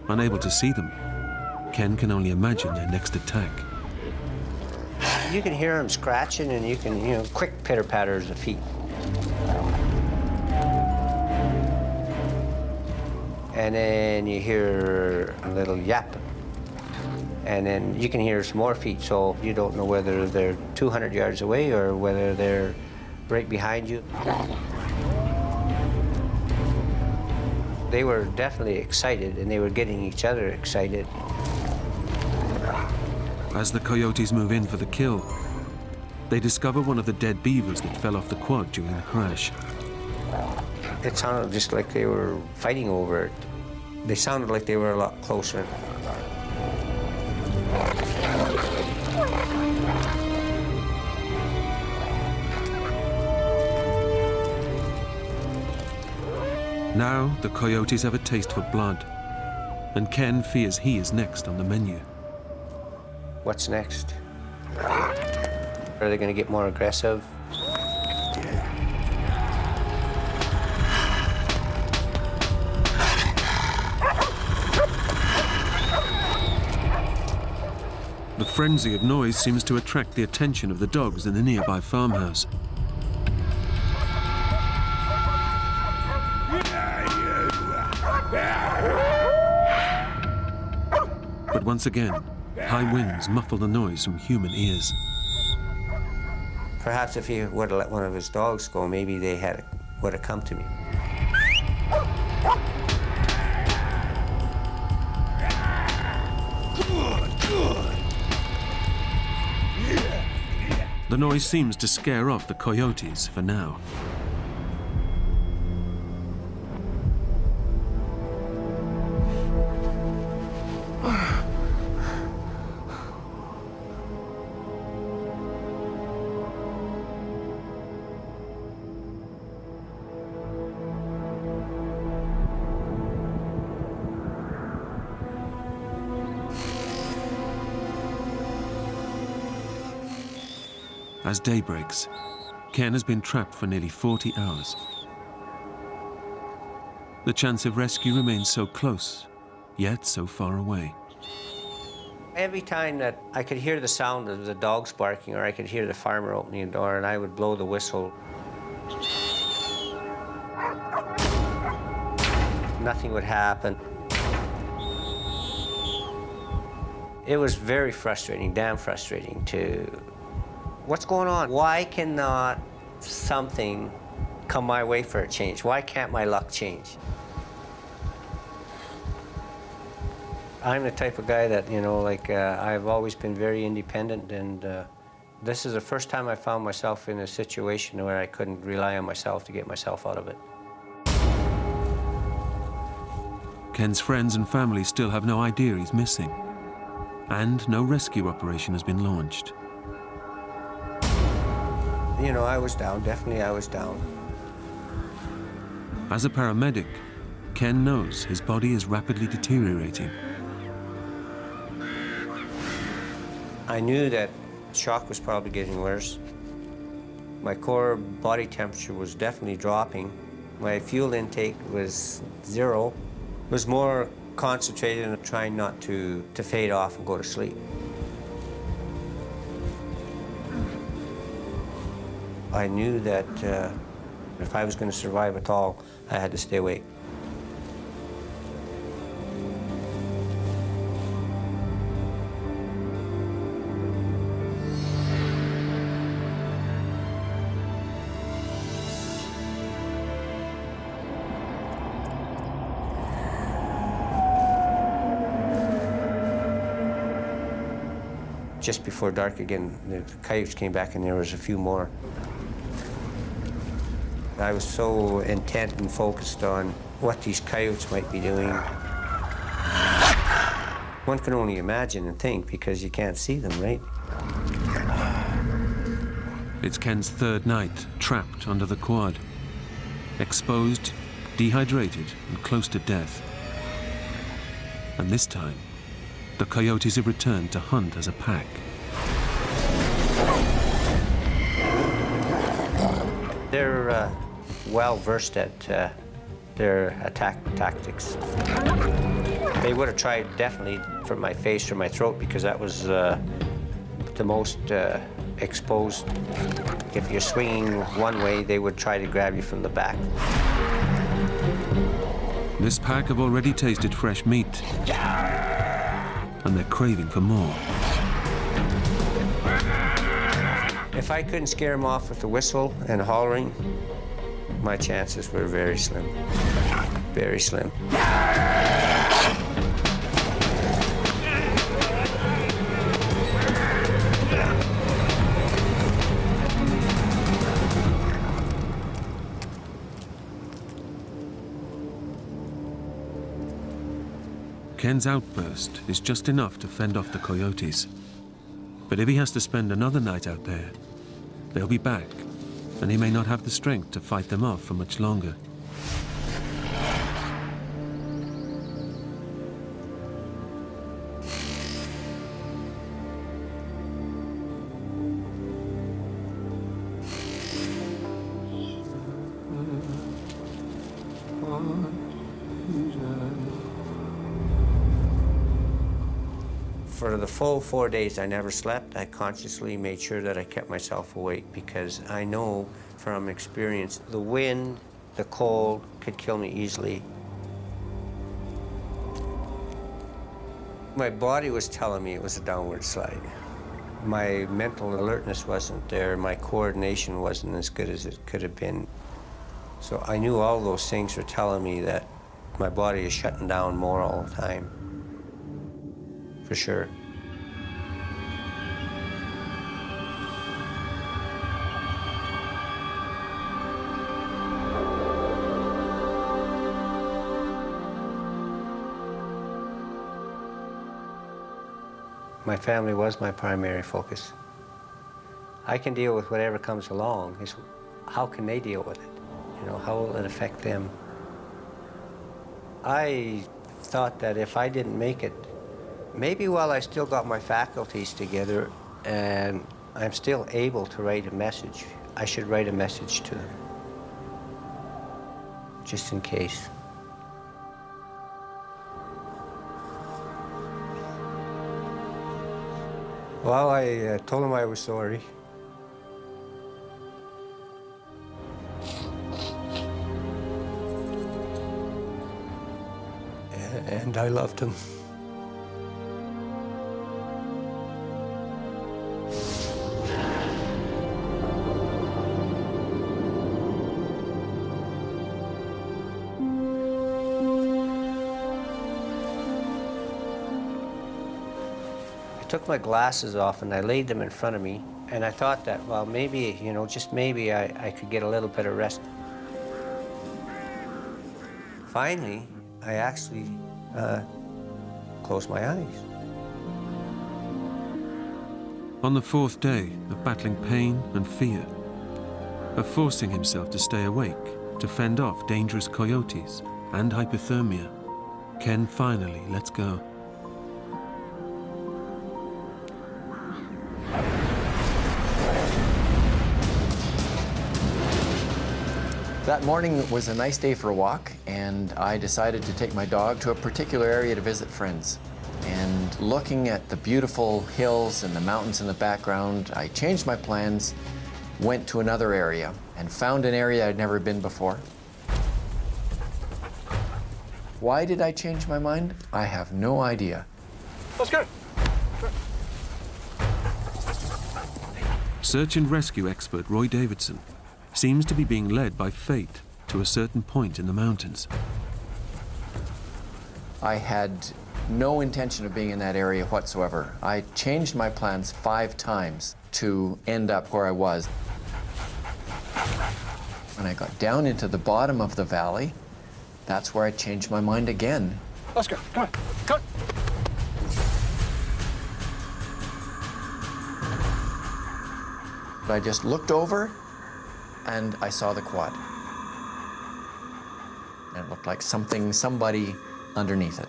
Unable to see them, Ken can only imagine their next attack. You can hear them scratching, and you can, you know, quick pitter-patters of feet. And then you hear a little yap. And then you can hear some more feet, so you don't know whether they're 200 yards away or whether they're right behind you. They were definitely excited, and they were getting each other excited. As the coyotes move in for the kill, they discover one of the dead beavers that fell off the quad during the crash. It sounded just like they were fighting over it. They sounded like they were a lot closer. Now the coyotes have a taste for blood, and Ken fears he is next on the menu. What's next? Are they going to get more aggressive? The frenzy of noise seems to attract the attention of the dogs in the nearby farmhouse. But once again, high winds muffle the noise from human ears. Perhaps if he would have let one of his dogs go, maybe they would have come to me. The noise seems to scare off the coyotes for now. As day breaks, Ken has been trapped for nearly 40 hours. The chance of rescue remains so close, yet so far away. Every time that I could hear the sound of the dogs barking, or I could hear the farmer opening a door, and I would blow the whistle, nothing would happen. It was very frustrating, damn frustrating to... What's going on? Why cannot something come my way for a change? Why can't my luck change? I'm the type of guy that, you know, like, I've always been very independent, and this is the first time I found myself in a situation where I couldn't rely on myself to get myself out of it. Ken's friends and family still have no idea he's missing, and no rescue operation has been launched. You know, I was down, definitely I was down. As a paramedic, Ken knows his body is rapidly deteriorating. I knew that shock was probably getting worse. My core body temperature was definitely dropping. My fuel intake was 0. It was more concentrated on trying not to fade off and go to sleep. I knew that if I was going to survive at all, I had to stay awake. Just before dark again, the coyotes came back and there was a few more. I was so intent and focused on what these coyotes might be doing. One can only imagine and think because you can't see them, right? It's Ken's third night trapped under the quad, exposed, dehydrated, and close to death. And this time, the coyotes have returned to hunt as a pack. They're well versed at their attack tactics. They would have tried definitely for my face or my throat because that was the most exposed. If you're swinging one way, they would try to grab you from the back. This pack have already tasted fresh meat, and they're craving for more. If I couldn't scare them off with the whistle and hollering, my chances were very slim. Very slim. Ken's outburst is just enough to fend off the coyotes. But if he has to spend another night out there, they'll be back, and he may not have the strength to fight them off for much longer. For the full 4 days, I never slept. I consciously made sure that I kept myself awake because I know from experience the wind, the cold could kill me easily. My body was telling me it was a downward slide. My mental alertness wasn't there. My coordination wasn't as good as it could have been. So I knew all those things were telling me that my body is shutting down more all the time. For sure. My family was my primary focus. I can deal with whatever comes along. It's how can they deal with it? You know, how will it affect them? I thought that if I didn't make it, maybe while I still got my faculties together and I'm still able to write a message, I should write a message to them, just in case. Well, I told them I was sorry. And I loved them. took my glasses off and I laid them in front of me, and I thought that, well, maybe, you know, just maybe I could get a little bit of rest. Finally, I actually closed my eyes. On the fourth day of battling pain and fear, of forcing himself to stay awake, to fend off dangerous coyotes and hypothermia, Ken finally lets go. That morning was a nice day for a walk, and I decided to take my dog to a particular area to visit friends. And looking at the beautiful hills and the mountains in the background, I changed my plans, went to another area, and found an area I'd never been before. Why did I change my mind? I have no idea. Let's go. Search and rescue expert Roy Davidson seems to be being led by fate to a certain point in the mountains. I had no intention of being in that area whatsoever. I changed my plans 5 times to end up where I was. When I got down into the bottom of the valley, that's where I changed my mind again. Let's go. Come on. Come on. I just looked over and I saw the quad. And it looked like somebody underneath it.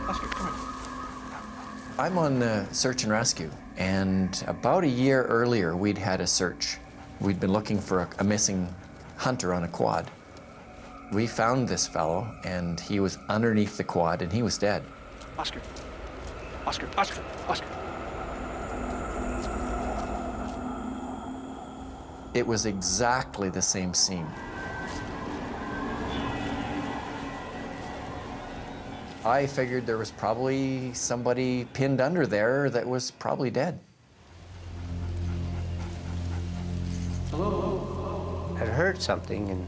Let's go. Come on. I'm on search and rescue, and about a year earlier, we'd had a search. We'd been looking for a missing hunter on a quad. We found this fellow, and he was underneath the quad, and he was dead. Oscar. Oscar. Oscar. Oscar. It was exactly the same scene. I figured there was probably somebody pinned under there that was probably dead. Hello? I'd heard something, and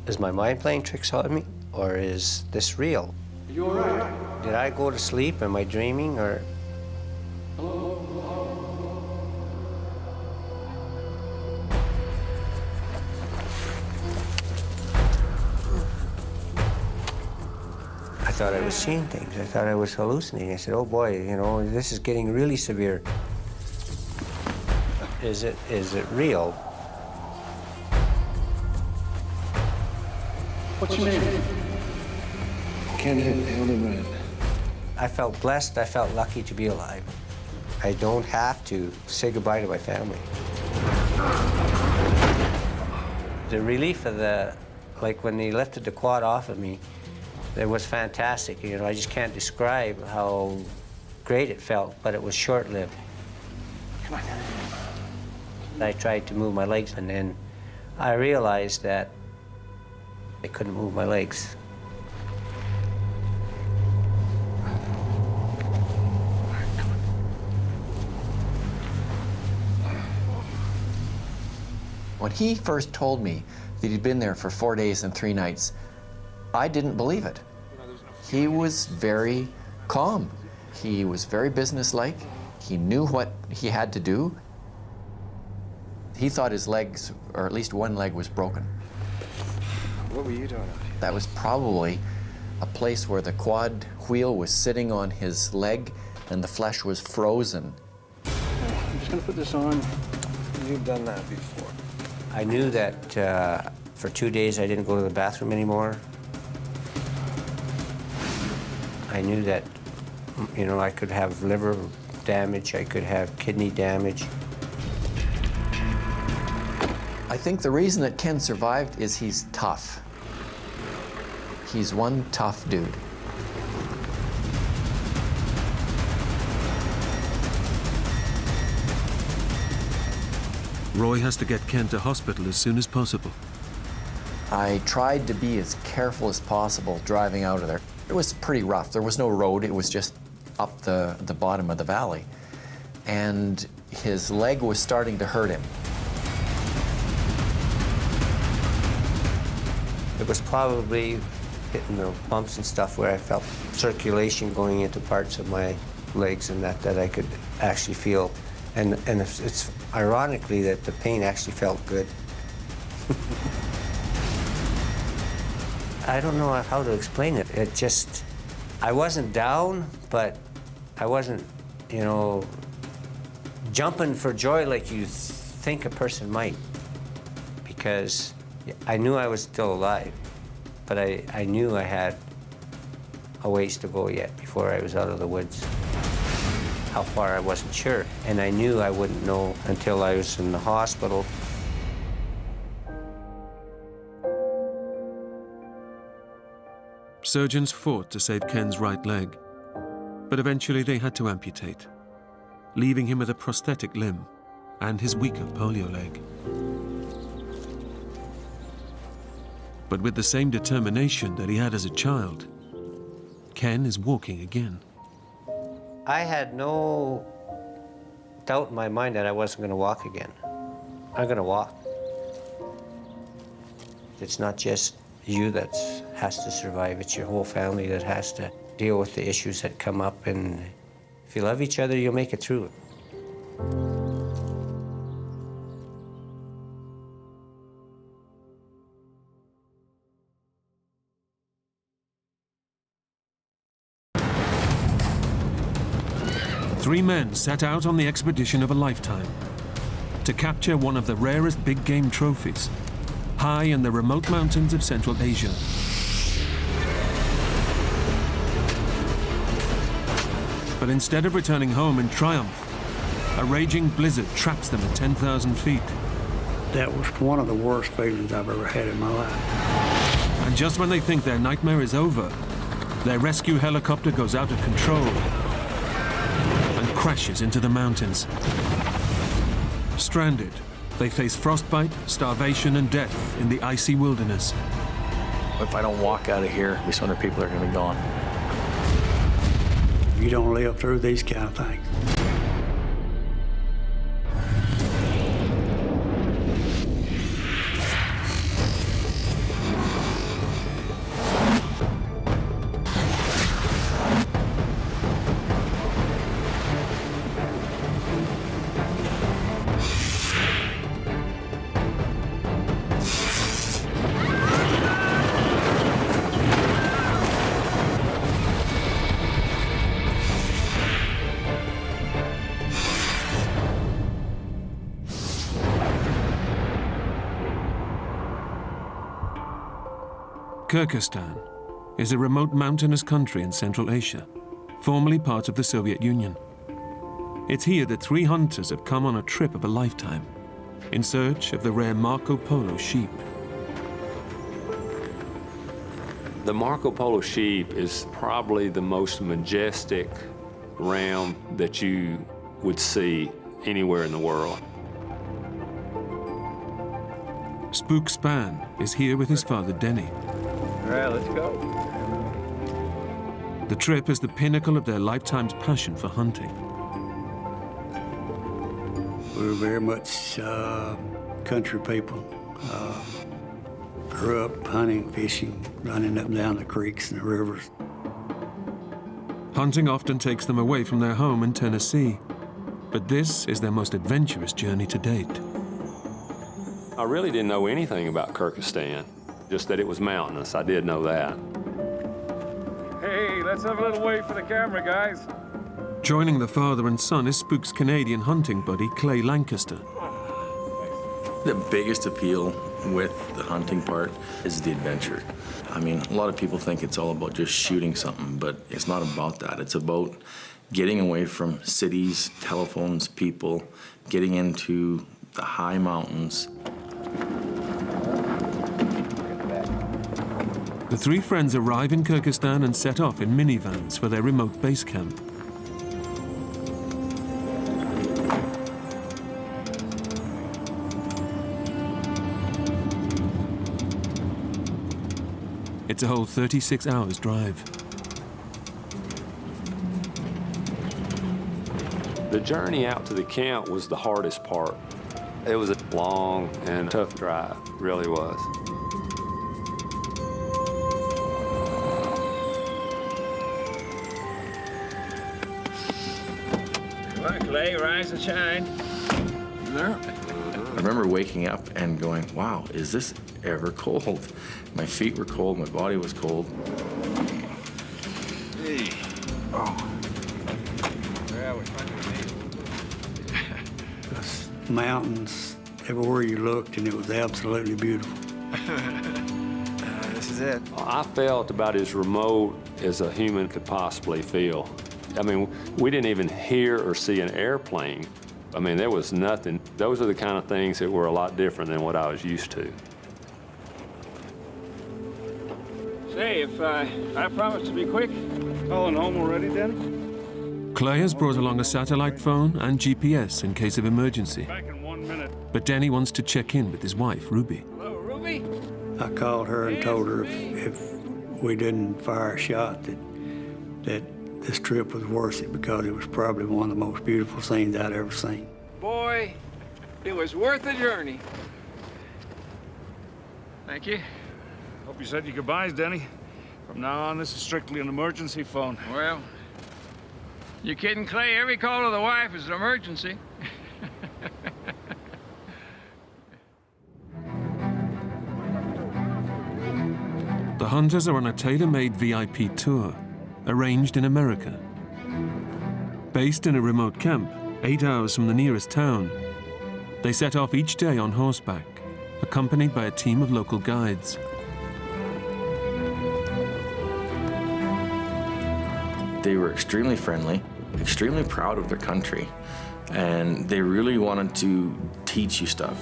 is my mind playing tricks on me, or is this real? Are you all right? Did I go to sleep? Am I dreaming, or? I thought I was seeing things. I thought I was hallucinating. I said, oh boy, you know, this is getting really severe. Is it real? What's your name? Ken. I felt blessed. I felt lucky to be alive. I don't have to say goodbye to my family. The relief of like when they lifted the quad off of me, it was fantastic. You know, I just can't describe how great it felt, but it was short-lived. Come on. I tried to move my legs, and then I realized that I couldn't move my legs. When he first told me that he'd been there for 4 days and 3 nights, I didn't believe it. He was very calm. He was very businesslike. He knew what he had to do. He thought his legs, or at least one leg, was broken. What were you doing out here? That was probably a place where the quad wheel was sitting on his leg and the flesh was frozen. I'm just gonna put this on. You've done that before. I knew that for 2 days I didn't go to the bathroom anymore. I knew that, you know, I could have liver damage, I could have kidney damage. I think the reason that Ken survived is he's tough. He's one tough dude. Roy has to get Ken to hospital as soon as possible. I tried to be as careful as possible driving out of there. It was pretty rough. There was no road. It was just up the bottom of the valley. And his leg was starting to hurt him. It was probably hitting the bumps and stuff where I felt circulation going into parts of my legs and that I could actually feel. And it's ironically that the pain actually felt good. I don't know how to explain it. It just, I wasn't down, but I wasn't, you know, jumping for joy like you think a person might. Because I knew I was still alive, but I knew I had a ways to go yet before I was out of the woods. How far, I wasn't sure. And I knew I wouldn't know until I was in the hospital. Surgeons fought to save Ken's right leg, but eventually they had to amputate, leaving him with a prosthetic limb and his weaker polio leg. But with the same determination that he had as a child, Ken is walking again. I had no doubt in my mind that I wasn't going to walk again. I'm going to walk. It's not just you that has to survive, it's your whole family that has to deal with the issues that come up, and if you love each other, you'll make it through it. Three men set out on the expedition of a lifetime to capture one of the rarest big game trophies, high in the remote mountains of Central Asia. But instead of returning home in triumph, a raging blizzard traps them at 10,000 feet. That was one of the worst feelings I've ever had in my life. And just when they think their nightmare is over, their rescue helicopter goes out of control and crashes into the mountains. Stranded, they face frostbite, starvation, and death in the icy wilderness. If I don't walk out of here, these other people are going to be gone. You don't live through these kind of things. Kyrgyzstan is a remote mountainous country in Central Asia, formerly part of the Soviet Union. It's here that three hunters have come on a trip of a lifetime in search of the rare Marco Polo sheep. The Marco Polo sheep is probably the most majestic ram that you would see anywhere in the world. Spook Span is here with his father Denny. All right, let's go. The trip is the pinnacle of their lifetime's passion for hunting. We're very much country people. Grew up hunting, fishing, running up and down the creeks and the rivers. Hunting often takes them away from their home in Tennessee, but this is their most adventurous journey to date. I really didn't know anything about Kyrgyzstan, just that it was mountainous. I did know that. Hey, let's have a little wait for the camera, guys. Joining the father and son is Spook's Canadian hunting buddy, Clay Lancaster. The biggest appeal with the hunting part is the adventure. I mean, a lot of people think it's all about just shooting something, but it's not about that. It's about getting away from cities, telephones, people, getting into the high mountains. The three friends arrive in Kyrgyzstan and set off in minivans for their remote base camp. It's a whole 36 hours drive. The journey out to the camp was the hardest part. It was a long and tough drive, it really was. Clay, rise and shine. There. I remember waking up and going, wow, is this ever cold? My feet were cold, my body was cold. Hey. Oh. Yeah, we're trying to Mountains everywhere you looked, and it was absolutely beautiful. This is it. I felt about as remote as a human could possibly feel. I mean, we didn't even hear or see an airplane. I mean, there was nothing. Those are the kind of things that were a lot different than what I was used to. Say, if I promise to be quick, calling home already, Denny? Clay has brought along a satellite phone and GPS in case of emergency. Back in 1 minute. But Denny wants to check in with his wife, Ruby. Hello, Ruby? I called her and told her if we didn't fire a shot that this trip was worth it, because it was probably one of the most beautiful scenes I'd ever seen. Boy, it was worth the journey. Thank you. Hope you said your goodbyes, Denny. From now on, this is strictly an emergency phone. Well, you kidding, Clay? Every call to the wife is an emergency. The hunters are on a tailor-made VIP tour, arranged in America. Based in a remote camp, 8 hours from the nearest town, they set off each day on horseback, accompanied by a team of local guides. They were extremely friendly, extremely proud of their country, and they really wanted to teach you stuff.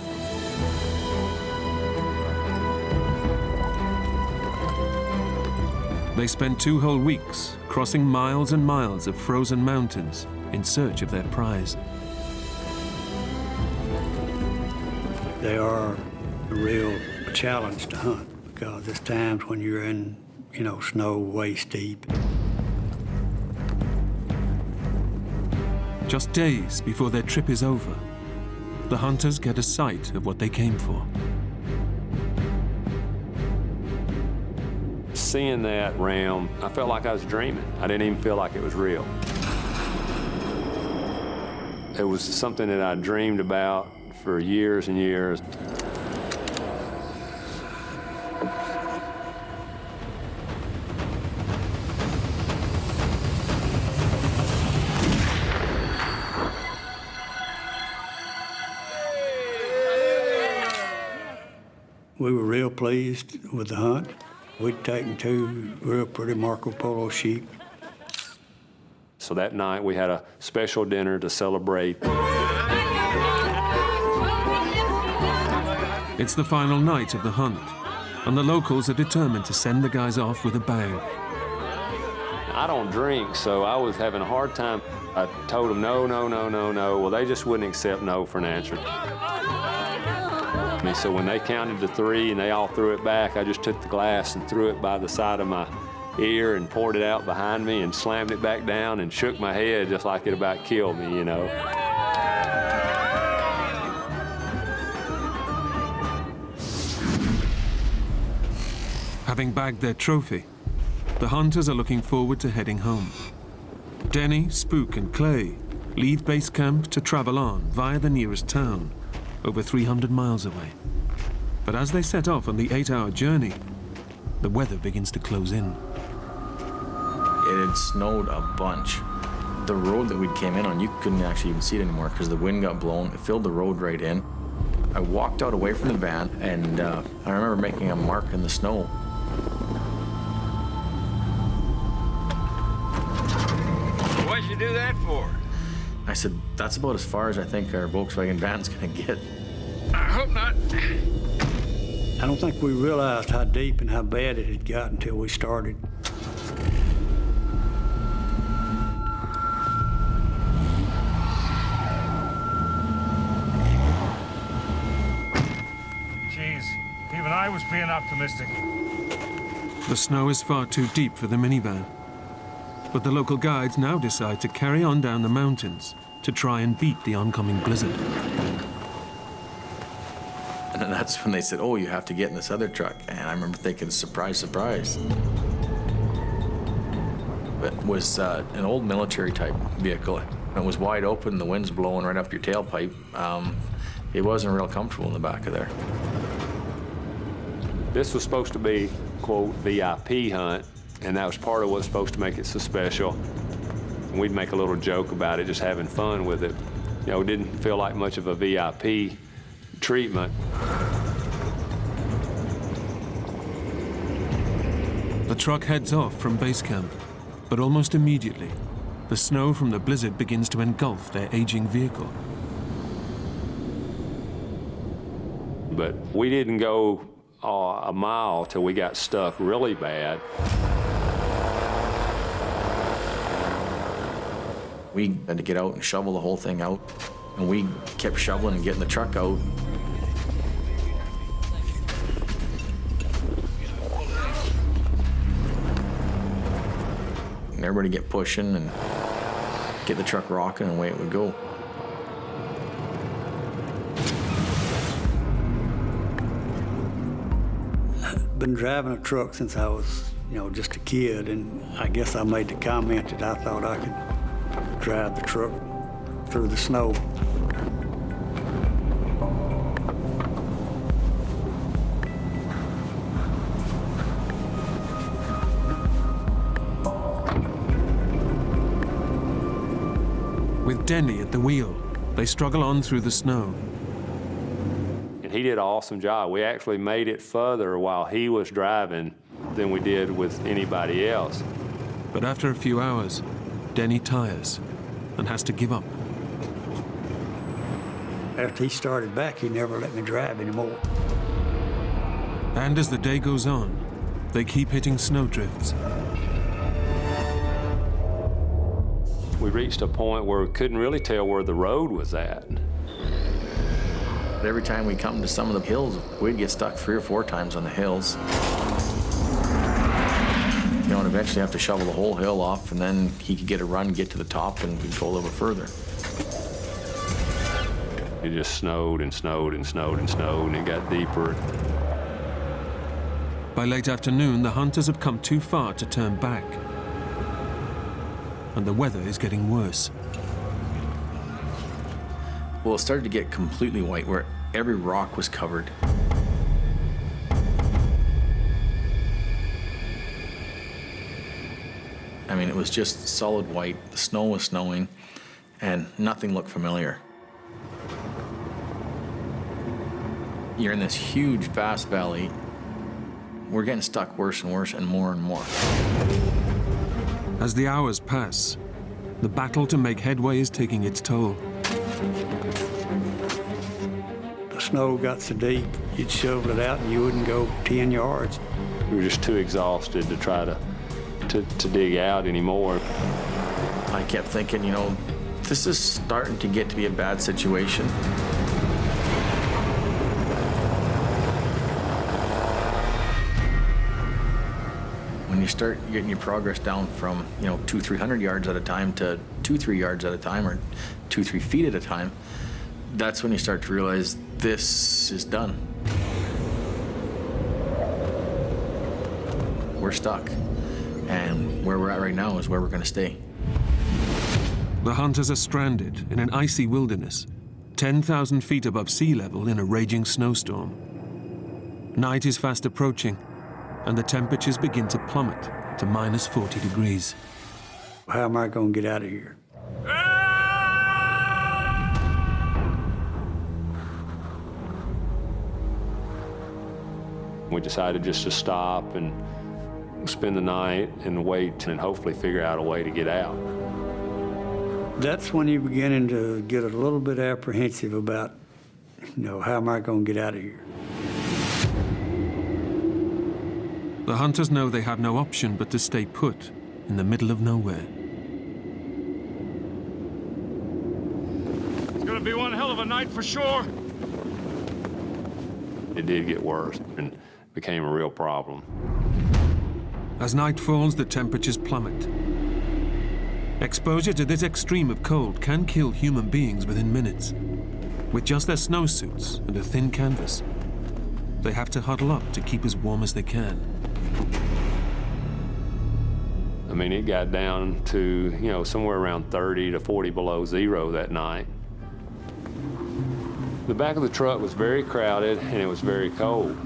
They spent 2 whole weeks crossing miles and miles of frozen mountains in search of their prize. They are a real challenge to hunt, because there's times when you're in, snow waist deep. Just days before their trip is over, the hunters get a sight of what they came for. Seeing that ram, I felt like I was dreaming. I didn't even feel like it was real. It was something that I dreamed about for years and years. We were real pleased with the hunt. We'd taken 2 real pretty Marco Polo sheep. So that night we had a special dinner to celebrate. It's the final night of the hunt, and the locals are determined to send the guys off with a bang. I don't drink, so I was having a hard time. I told them no, no, no, no, no. Well, they just wouldn't accept no for an answer. So when they counted to 3 and they all threw it back, I just took the glass and threw it by the side of my ear and poured it out behind me and slammed it back down and shook my head just like it about killed me, Having bagged their trophy, the hunters are looking forward to heading home. Denny, Spook, and Clay leave base camp to travel on via the nearest town, over 300 miles away. But as they set off on the 8-hour journey, the weather begins to close in. It had snowed a bunch. The road that we came in on, you couldn't actually even see it anymore because the wind got blown. It filled the road right in. I walked out away from the van, and I remember making a mark in the snow. What'd you do that for? I said, that's about as far as I think our Volkswagen van's gonna get. I hope not. I don't think we realized how deep and how bad it had got until we started. Jeez, even I was being optimistic. The snow is far too deep for the minivan, but the local guides now decide to carry on down the mountains to try and beat the oncoming blizzard. And then that's when they said, oh, you have to get in this other truck. And I remember thinking, surprise, surprise. It was an old military type vehicle. It was wide open, the wind's blowing right up your tailpipe. It wasn't real comfortable in the back of there. This was supposed to be, quote, VIP hunt, and that was part of what's supposed to make it so special. And we'd make a little joke about it, just having fun with it. You know, it didn't feel like much of a VIP treatment. The truck heads off from base camp, but almost immediately, the snow from the blizzard begins to engulf their aging vehicle. But we didn't go a mile till we got stuck really bad. We had to get out and shovel the whole thing out, and we kept shoveling and getting the truck out. And everybody get pushing and get the truck rocking, and away it would go. Been driving a truck since I was, just a kid, and I guess I made the comment that I thought I could drive the truck through the snow. With Denny at the wheel, they struggle on through the snow. And he did an awesome job. We actually made it further while he was driving than we did with anybody else. But after a few hours, Denny tires and has to give up. After he started back, he never let me drive anymore. And as the day goes on, they keep hitting snowdrifts. We reached a point where we couldn't really tell where the road was at. Every time we come to some of the hills, we'd get stuck 3 or 4 times on the hills. And eventually have to shovel the whole hill off, and then he could get a run, get to the top, and we'd go a little further. It just snowed and snowed and snowed and snowed, and it got deeper. By late afternoon, the hunters have come too far to turn back. And the weather is getting worse. Well, it started to get completely white, where every rock was covered. I mean, it was just solid white. The snow was snowing, and nothing looked familiar. You're in this huge, vast valley. We're getting stuck worse and worse and more. As the hours pass, the battle to make headway is taking its toll. The snow got so deep, you'd shovel it out and you wouldn't go 10 yards. We were just too exhausted to try to dig out anymore. I kept thinking, this is starting to get to be a bad situation. When you start getting your progress down from, 200-300 yards at a time to 2-3 yards at a time, or 2-3 feet at a time, that's when you start to realize this is done. We're stuck. And where we're at right now is where we're going to stay. The hunters are stranded in an icy wilderness, 10,000 feet above sea level in a raging snowstorm. Night is fast approaching, and the temperatures begin to plummet to minus 40 degrees. How am I going to get out of here? We decided just to stop and spend the night and wait and hopefully figure out a way to get out. That's when you're beginning to get a little bit apprehensive about, how am I going to get out of here? The hunters know they have no option but to stay put in the middle of nowhere. It's gonna be one hell of a night for sure. It did get worse and became a real problem. As night falls, the temperatures plummet. Exposure to this extreme of cold can kill human beings within minutes. With just their snowsuits and a thin canvas, they have to huddle up to keep as warm as they can. mean, it got down to, you know, somewhere around 30 to 40 below zero that night. The back of the truck was very crowded and it was very cold.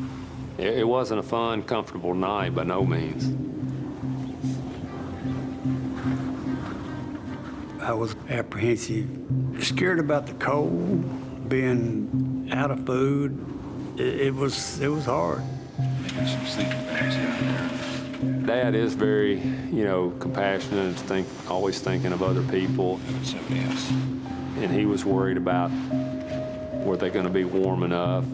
It wasn't a fun, comfortable night by no means. I was apprehensive, scared about the cold, being out of food. It was hard. Maybe some sleeping bags down there. Dad is very, you know, compassionate and always thinking of other people. Somebody else. And he was worried about were they going to be warm enough.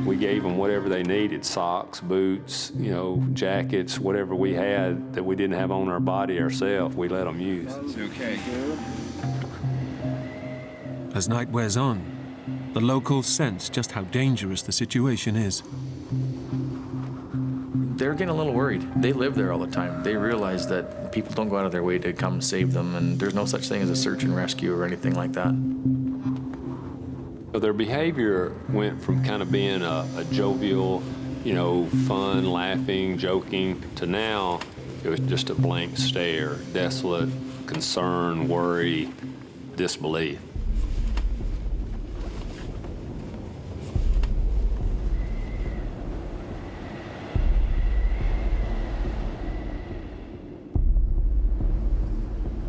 We gave them whatever they needed, socks, boots, you know, jackets, whatever we had that we didn't have on our body ourselves, we let them use. It's okay. As night wears on, the locals sense just how dangerous the situation is. They're getting a little worried. They live there all the time. They realize that people don't go out of their way to come save them, and there's no such thing as a search and rescue or anything like that. Their behavior went from kind of being a jovial, you know, fun, laughing, joking, to now it was just a blank stare, desolate, concern, worry, disbelief.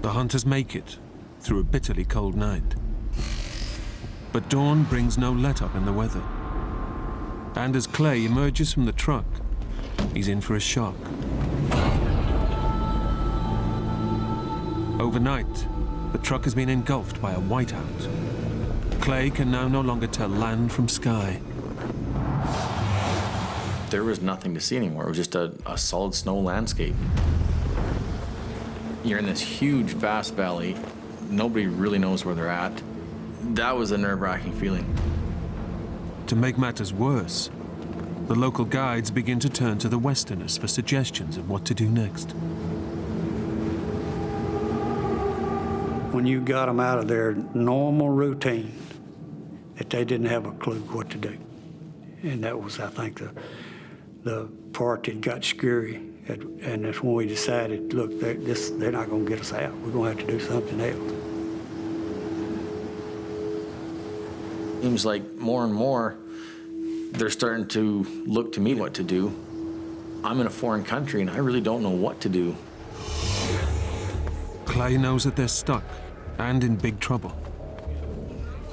The hunters make it through a bitterly cold night. But dawn brings no let-up in the weather. And as Clay emerges from the truck, he's in for a shock. Overnight, the truck has been engulfed by a whiteout. Clay can now no longer tell land from sky. There was nothing to see anymore. It was just a solid snow landscape. You're in this huge, vast valley. Nobody really knows where they're at. That was a nerve-wracking feeling. To make matters worse, the local guides begin to turn to the Westerners for suggestions of what to do next. When you got them out of their normal routine, that they didn't have a clue what to do. And that was, I think, the part that got scary. And that's when we decided, look, they're not going to get us out. We're going to have to do something else. Seems like more and more they're starting to look to me what to do. I'm in a foreign country and I really don't know what to do. Clay knows that they're stuck and in big trouble.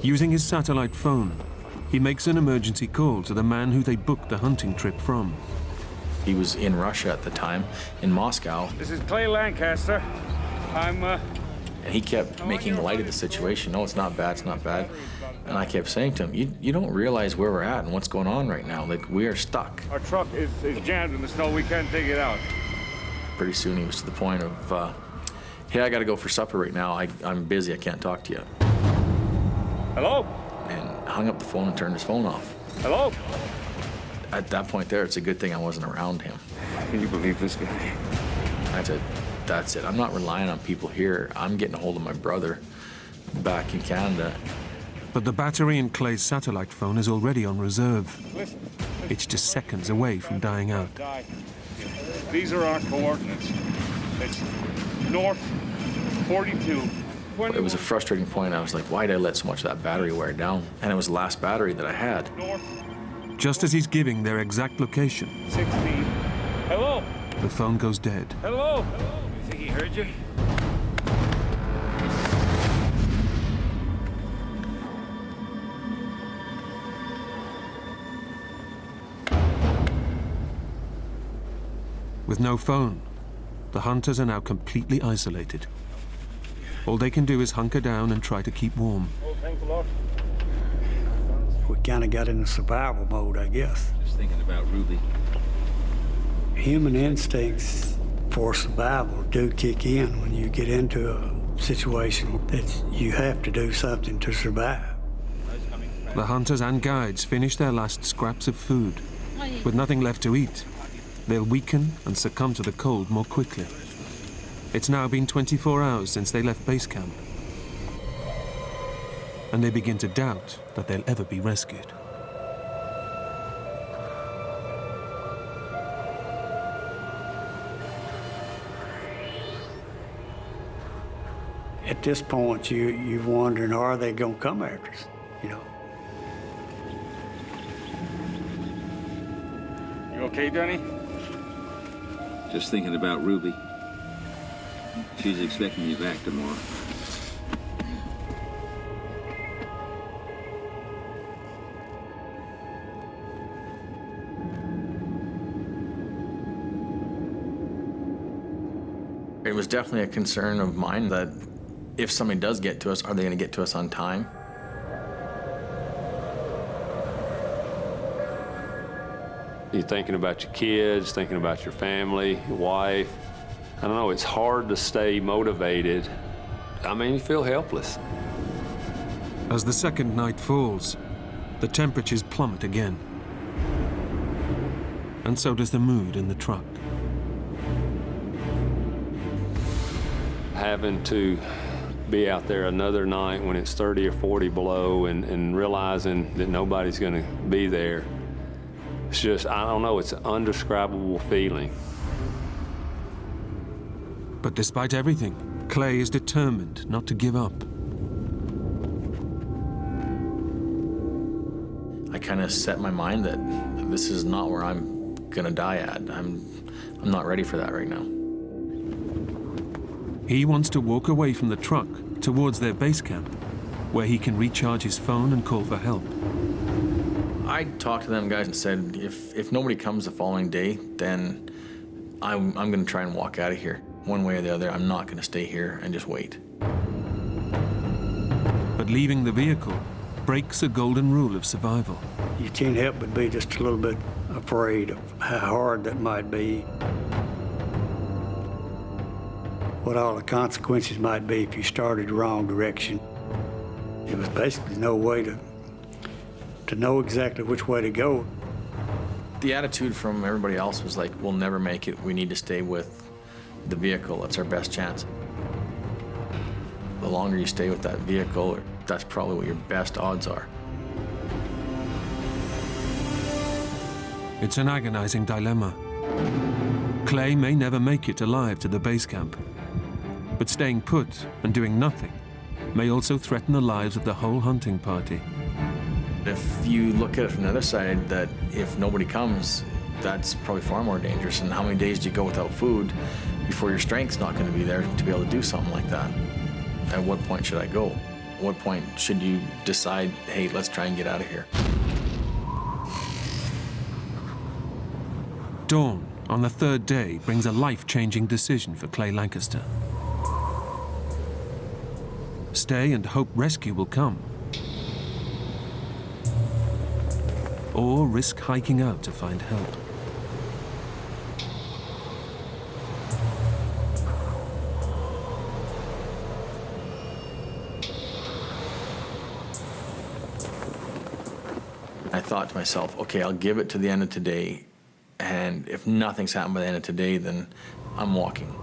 Using his satellite phone, he makes an emergency call to the man who they booked the hunting trip from. He was in Russia at the time, in Moscow. This is Clay Lancaster. I'm, And he kept making light of the situation. No, it's not bad, it's not bad. And I kept saying to him, you don't realize where we're at and what's going on right now. Like, we are stuck. Our truck is jammed in the snow. We can't take it out. Pretty soon he was to the point of, hey, I gotta go for supper right now. I'm busy, I can't talk to you. Hello? And hung up the phone and turned his phone off. Hello? At that point there, it's a good thing I wasn't around him. Can you believe this guy? That's it. I'm not relying on people here. I'm getting a hold of my brother back in Canada. But the battery in Clay's satellite phone is already on reserve. It's just seconds away from dying out. These are our coordinates. It's north 42. It was a frustrating point. I was like, why did I let so much of that battery wear down? And it was the last battery that I had. Just as he's giving their exact location, 16. Hello? the phone goes dead. Hello? You think he heard you? With no phone, the hunters are now completely isolated. All they can do is hunker down and try to keep warm. Oh, thanks a lot. We kind of got into survival mode, I guess. Just thinking about Ruby. Human instincts for survival do kick in when you get into a situation that you have to do something to survive. The hunters and guides finish their last scraps of food. With nothing left to eat, they'll weaken and succumb to the cold more quickly. It's now been 24 hours since they left base camp, and they begin to doubt that they'll ever be rescued. At this point, you're wondering, are they going to come after us, you know? You okay, Denny? Just thinking about Ruby. She's expecting you back tomorrow. It was definitely a concern of mine that if somebody does get to us, are they going to get to us on time? You're thinking about your kids, thinking about your family, your wife. I don't know, it's hard to stay motivated. I mean, you feel helpless. As the second night falls, the temperatures plummet again. And so does the mood in the truck. Having to be out there another night when it's 30 or 40 below and realizing that nobody's going to be there, it's just, I don't know, it's an undescribable feeling. But despite everything, Clay is determined not to give up. I kind of set my mind that this is not where I'm going to die at. I'm not ready for that right now. He wants to walk away from the truck towards their base camp, where he can recharge his phone and call for help. I talked to them guys and said, if nobody comes the following day, then I'm going to try and walk out of here. One way or the other, I'm not going to stay here and just wait. But leaving the vehicle breaks a golden rule of survival. You can't help but be just a little bit afraid of how hard that might be. What all the consequences might be if you started the wrong direction. There was basically no way to know exactly which way to go. The attitude from everybody else was like, we'll never make it. We need to stay with the vehicle. It's our best chance. The longer you stay with that vehicle, that's probably what your best odds are. It's an agonizing dilemma. Clay may never make it alive to the base camp, but staying put and doing nothing may also threaten the lives of the whole hunting party. If you look at it from the other side, that if nobody comes, that's probably far more dangerous. And how many days do you go without food before your strength's not going to be there to be able to do something like that? At what point should I go? At what point should you decide, hey, let's try and get out of here? Dawn on the third day brings a life-changing decision for Clay Lancaster. Stay and hope rescue will come, or risk hiking out to find help. I thought to myself, okay, I'll give it to the end of today, and if nothing's happened by the end of today, then I'm walking.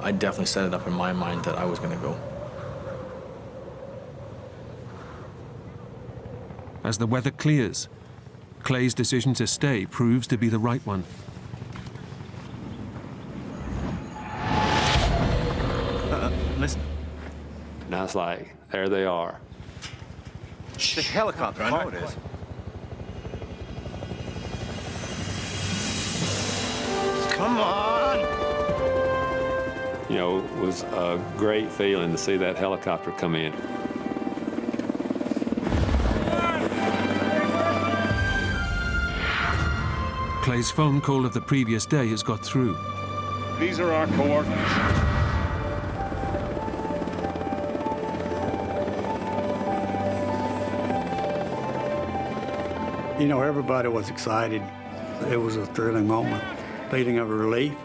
I definitely set it up in my mind that I was going to go. As the weather clears, Clay's decision to stay proves to be the right one. Listen. Now it's like, there they are. The helicopter, I know it is. Come on! You know, it was a great feeling to see that helicopter come in. Clay's phone call of the previous day has got through. These are our coordinates. You know, everybody was excited. It was a thrilling moment, feeling of relief.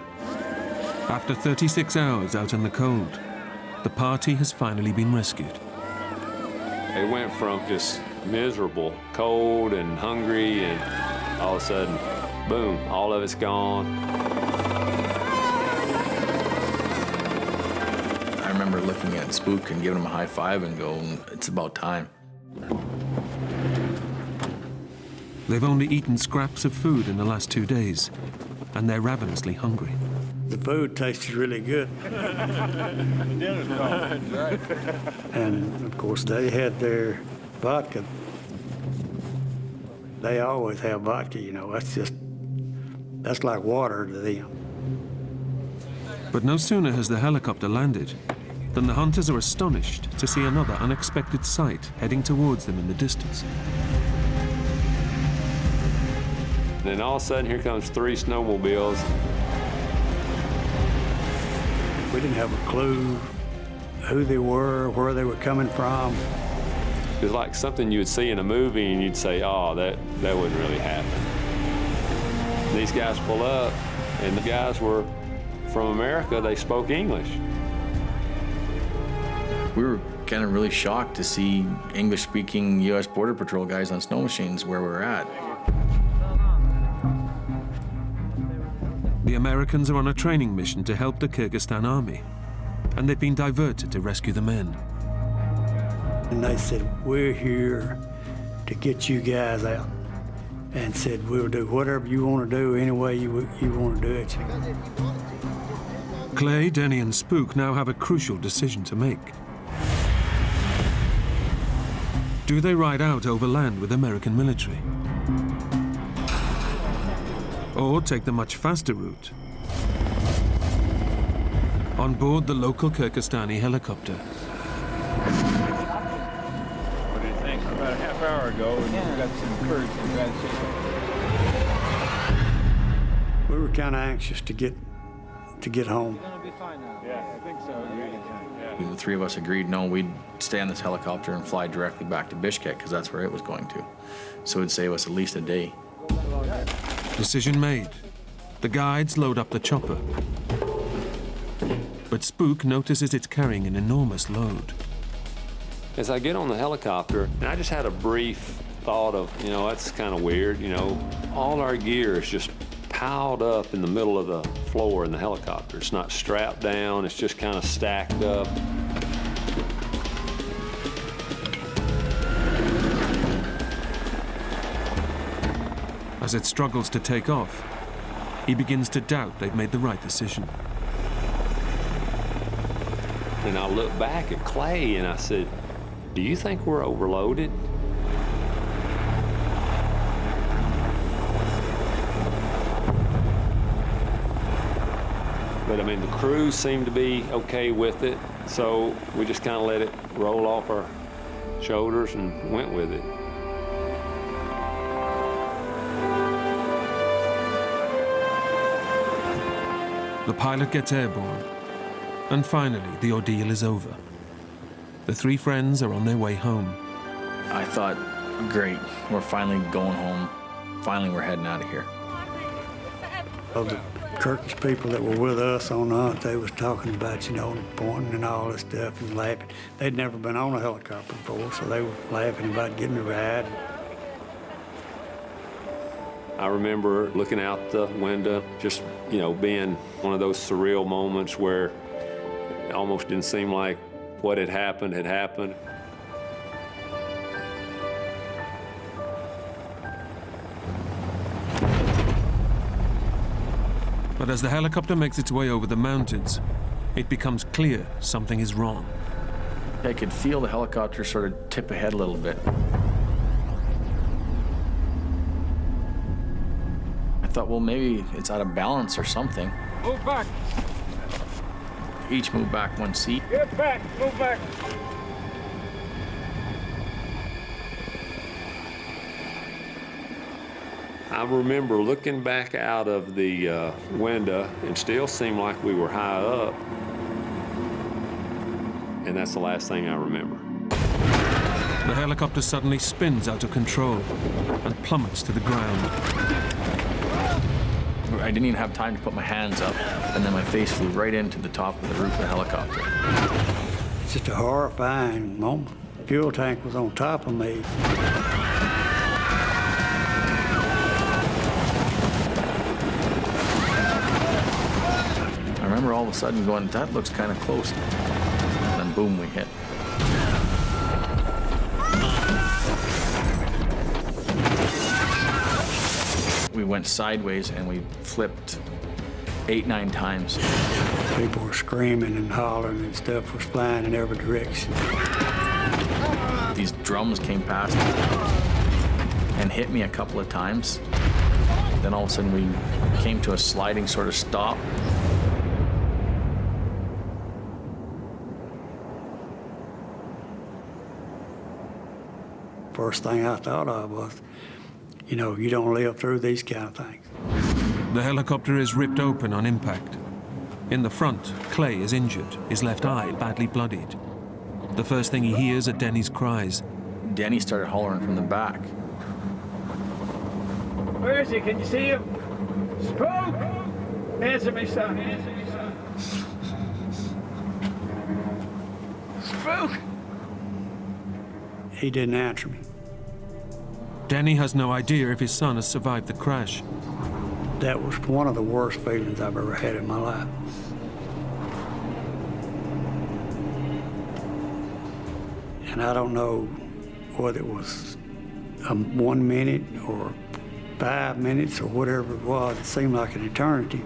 After 36 hours out in the cold, the party has finally been rescued. It went from just miserable, cold and hungry, and all of a sudden, boom, all of it's gone. I remember looking at Spook and giving him a high five and going, it's about time. They've only eaten scraps of food in the last 2 days, and they're ravenously hungry. The food tasted really good. The dinner's cold. That's right. And of course, they had their vodka. They always have vodka, you know. That's like water to them. But no sooner has the helicopter landed than the hunters are astonished to see another unexpected sight heading towards them in the distance. Then all of a sudden, here comes 3 snowmobiles. We didn't have a clue who they were, where they were coming from. It was like something you would see in a movie and you'd say, oh, that wouldn't really happen. These guys pull up, and the guys were from America. They spoke English. We were kind of really shocked to see English-speaking U.S. Border Patrol guys on snow machines where we were at. The Americans are on a training mission to help the Kyrgyzstan army, and they've been diverted to rescue the men. And they said, we're here to get you guys out. And said, we'll do whatever you want to do, any way you want to do it. Clay, Denny, and Spook now have a crucial decision to make. Do they ride out overland with American military? Or take the much faster route on board the local Kyrgyzstani helicopter? What do you think? About a half hour ago, and we got some courage and bad shape. We were kind of anxious to get home. It's gonna be fine now. Yeah, I think so. Yeah. The 3 of us agreed, no, we'd stay on this helicopter and fly directly back to Bishkek, because that's where it was going to. So it'd save us at least a day. Decision made. The guides load up the chopper. But Spook notices it's carrying an enormous load. As I get on the helicopter, and I just had a brief thought of, that's kind of weird, all our gear is just piled up in the middle of the floor in the helicopter. It's not strapped down, it's just kind of stacked up. As it struggles to take off, he begins to doubt they've made the right decision. And I look back at Clay and I said, do you think we're overloaded? But I mean, the crew seemed to be okay with it, so we just kind of let it roll off our shoulders and went with it. The pilot gets airborne, and finally the ordeal is over. The 3 friends are on their way home. I thought, great, we're finally going home. Finally, we're heading out of here. Of the Turkish people that were with us on the hunt, they was talking about, pointing and all this stuff and laughing. They'd never been on a helicopter before, so they were laughing about getting a ride. I remember looking out the window, just, being one of those surreal moments where it almost didn't seem like what had happened had happened. But as the helicopter makes its way over the mountains, it becomes clear something is wrong. I could feel the helicopter sort of tip ahead a little bit. I thought, well, maybe it's out of balance or something. Move back. Each move back 1 seat. Get back. Move back. I remember looking back out of the window and still seemed like we were high up. And that's the last thing I remember. The helicopter suddenly spins out of control and plummets to the ground. I didn't even have time to put my hands up, and then my face flew right into the top of the roof of the helicopter. It's just a horrifying moment. The fuel tank was on top of me. I remember all of a sudden going, that looks kind of close. And then boom, we hit. We went sideways and we flipped 8, 9 times. People were screaming and hollering and stuff was flying in every direction. These drums came past me and hit me a couple of times. Then all of a sudden we came to a sliding sort of stop. First thing I thought of was, you know, you don't live through these kind of things. The helicopter is ripped open on impact. In the front, Clay is injured, his left eye badly bloodied. The first thing he hears are Denny's cries. Denny started hollering from the back. Where is he? Can you see him? Spook! Answer me, son. Answer me, son. Spook! He didn't answer me. Denny has no idea if his son has survived the crash. That was one of the worst feelings I've ever had in my life. And I don't know whether it was 1 minute or 5 minutes or whatever it was. It seemed like an eternity.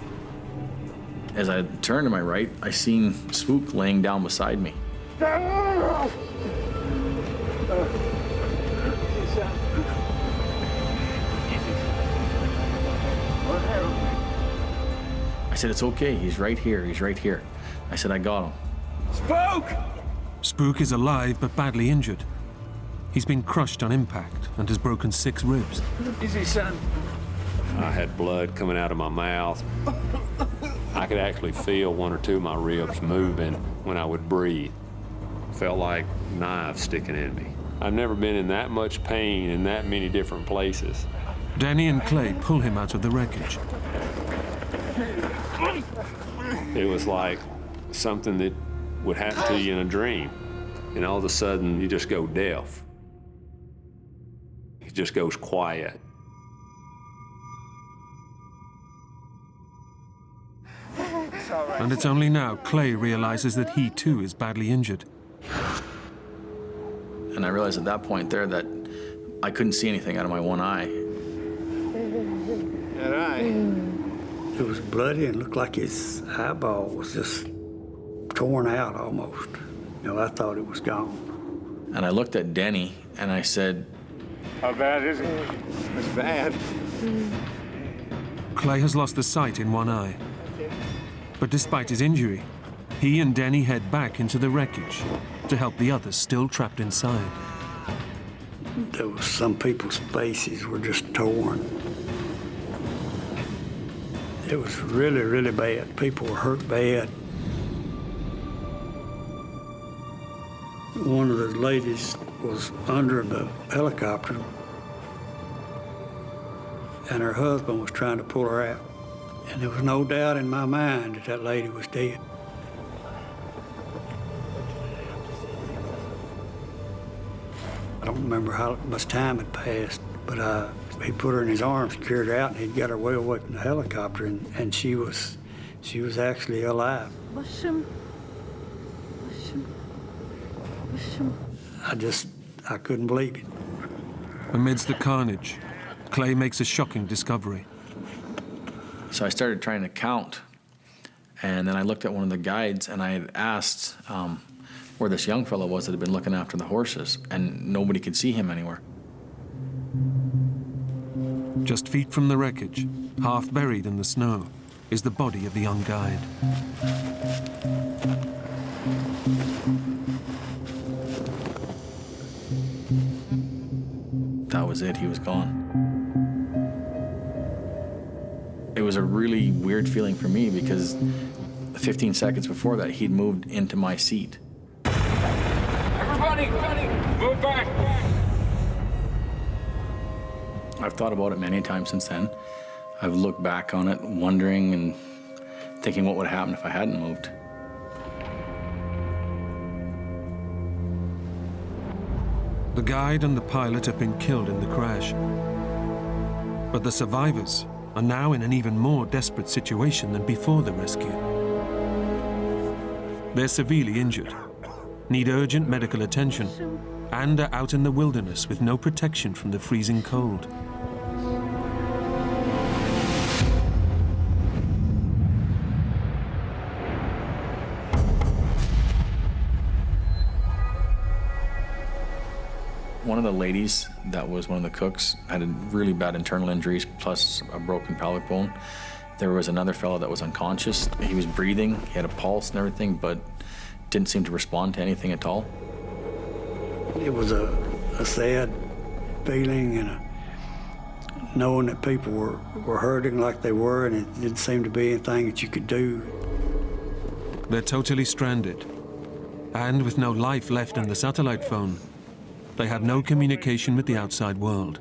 As I turned to my right, I seen Spook laying down beside me. I said, it's okay, he's right here, he's right here. I said, I got him. Spook! Spook is alive but badly injured. He's been crushed on impact and has broken 6 ribs. Easy, son. I had blood coming out of my mouth. I could actually feel 1 or 2 of my ribs moving when I would breathe. Felt like knives sticking in me. I've never been in that much pain in that many different places. Denny and Clay pull him out of the wreckage. It was like something that would happen to you in a dream. And all of a sudden, you just go deaf. It just goes quiet. And it's only now Clay realizes that he too is badly injured. And I realized at that point there that I couldn't see anything out of my one eye. That eye? It was bloody and looked like his eyeball was just torn out almost. You know, I thought it was gone. And I looked at Denny and I said, how bad is it? It's bad. Clay has lost the sight in one eye. But despite his injury, he and Denny head back into the wreckage to help the others still trapped inside. There was some people's faces were just torn. It was really, really bad. People were hurt bad. One of the ladies was under the helicopter, and her husband was trying to pull her out. And there was no doubt in my mind that that lady was dead. I don't remember how much time had passed, but he put her in his arms, carried her out, and he'd got her way away from the helicopter, and she was actually alive. I couldn't believe it. Amidst the carnage, Clay makes a shocking discovery. So I started trying to count, and then I looked at one of the guides, and I had asked where this young fellow was that had been looking after the horses, and nobody could see him anywhere. Just feet from the wreckage, half buried in the snow, is the body of the young guide. That was it, he was gone. It was a really weird feeling for me because 15 seconds before that, he'd moved into my seat. Everybody, move back. I've thought about it many times since then. I've looked back on it, wondering and thinking what would happen if I hadn't moved. The guide and the pilot have been killed in the crash. But the survivors are now in an even more desperate situation than before the rescue. They're severely injured, need urgent medical attention, and are out in the wilderness with no protection from the freezing cold. One of the ladies that was one of the cooks had a really bad internal injuries plus a broken pelvic bone. There was another fellow that was unconscious. He was breathing, he had a pulse and everything, but didn't seem to respond to anything at all. It was a sad feeling, and knowing that people were hurting like they were, and it didn't seem to be anything that you could do. They're totally stranded. And with no life left in the satellite phone, they have no communication with the outside world.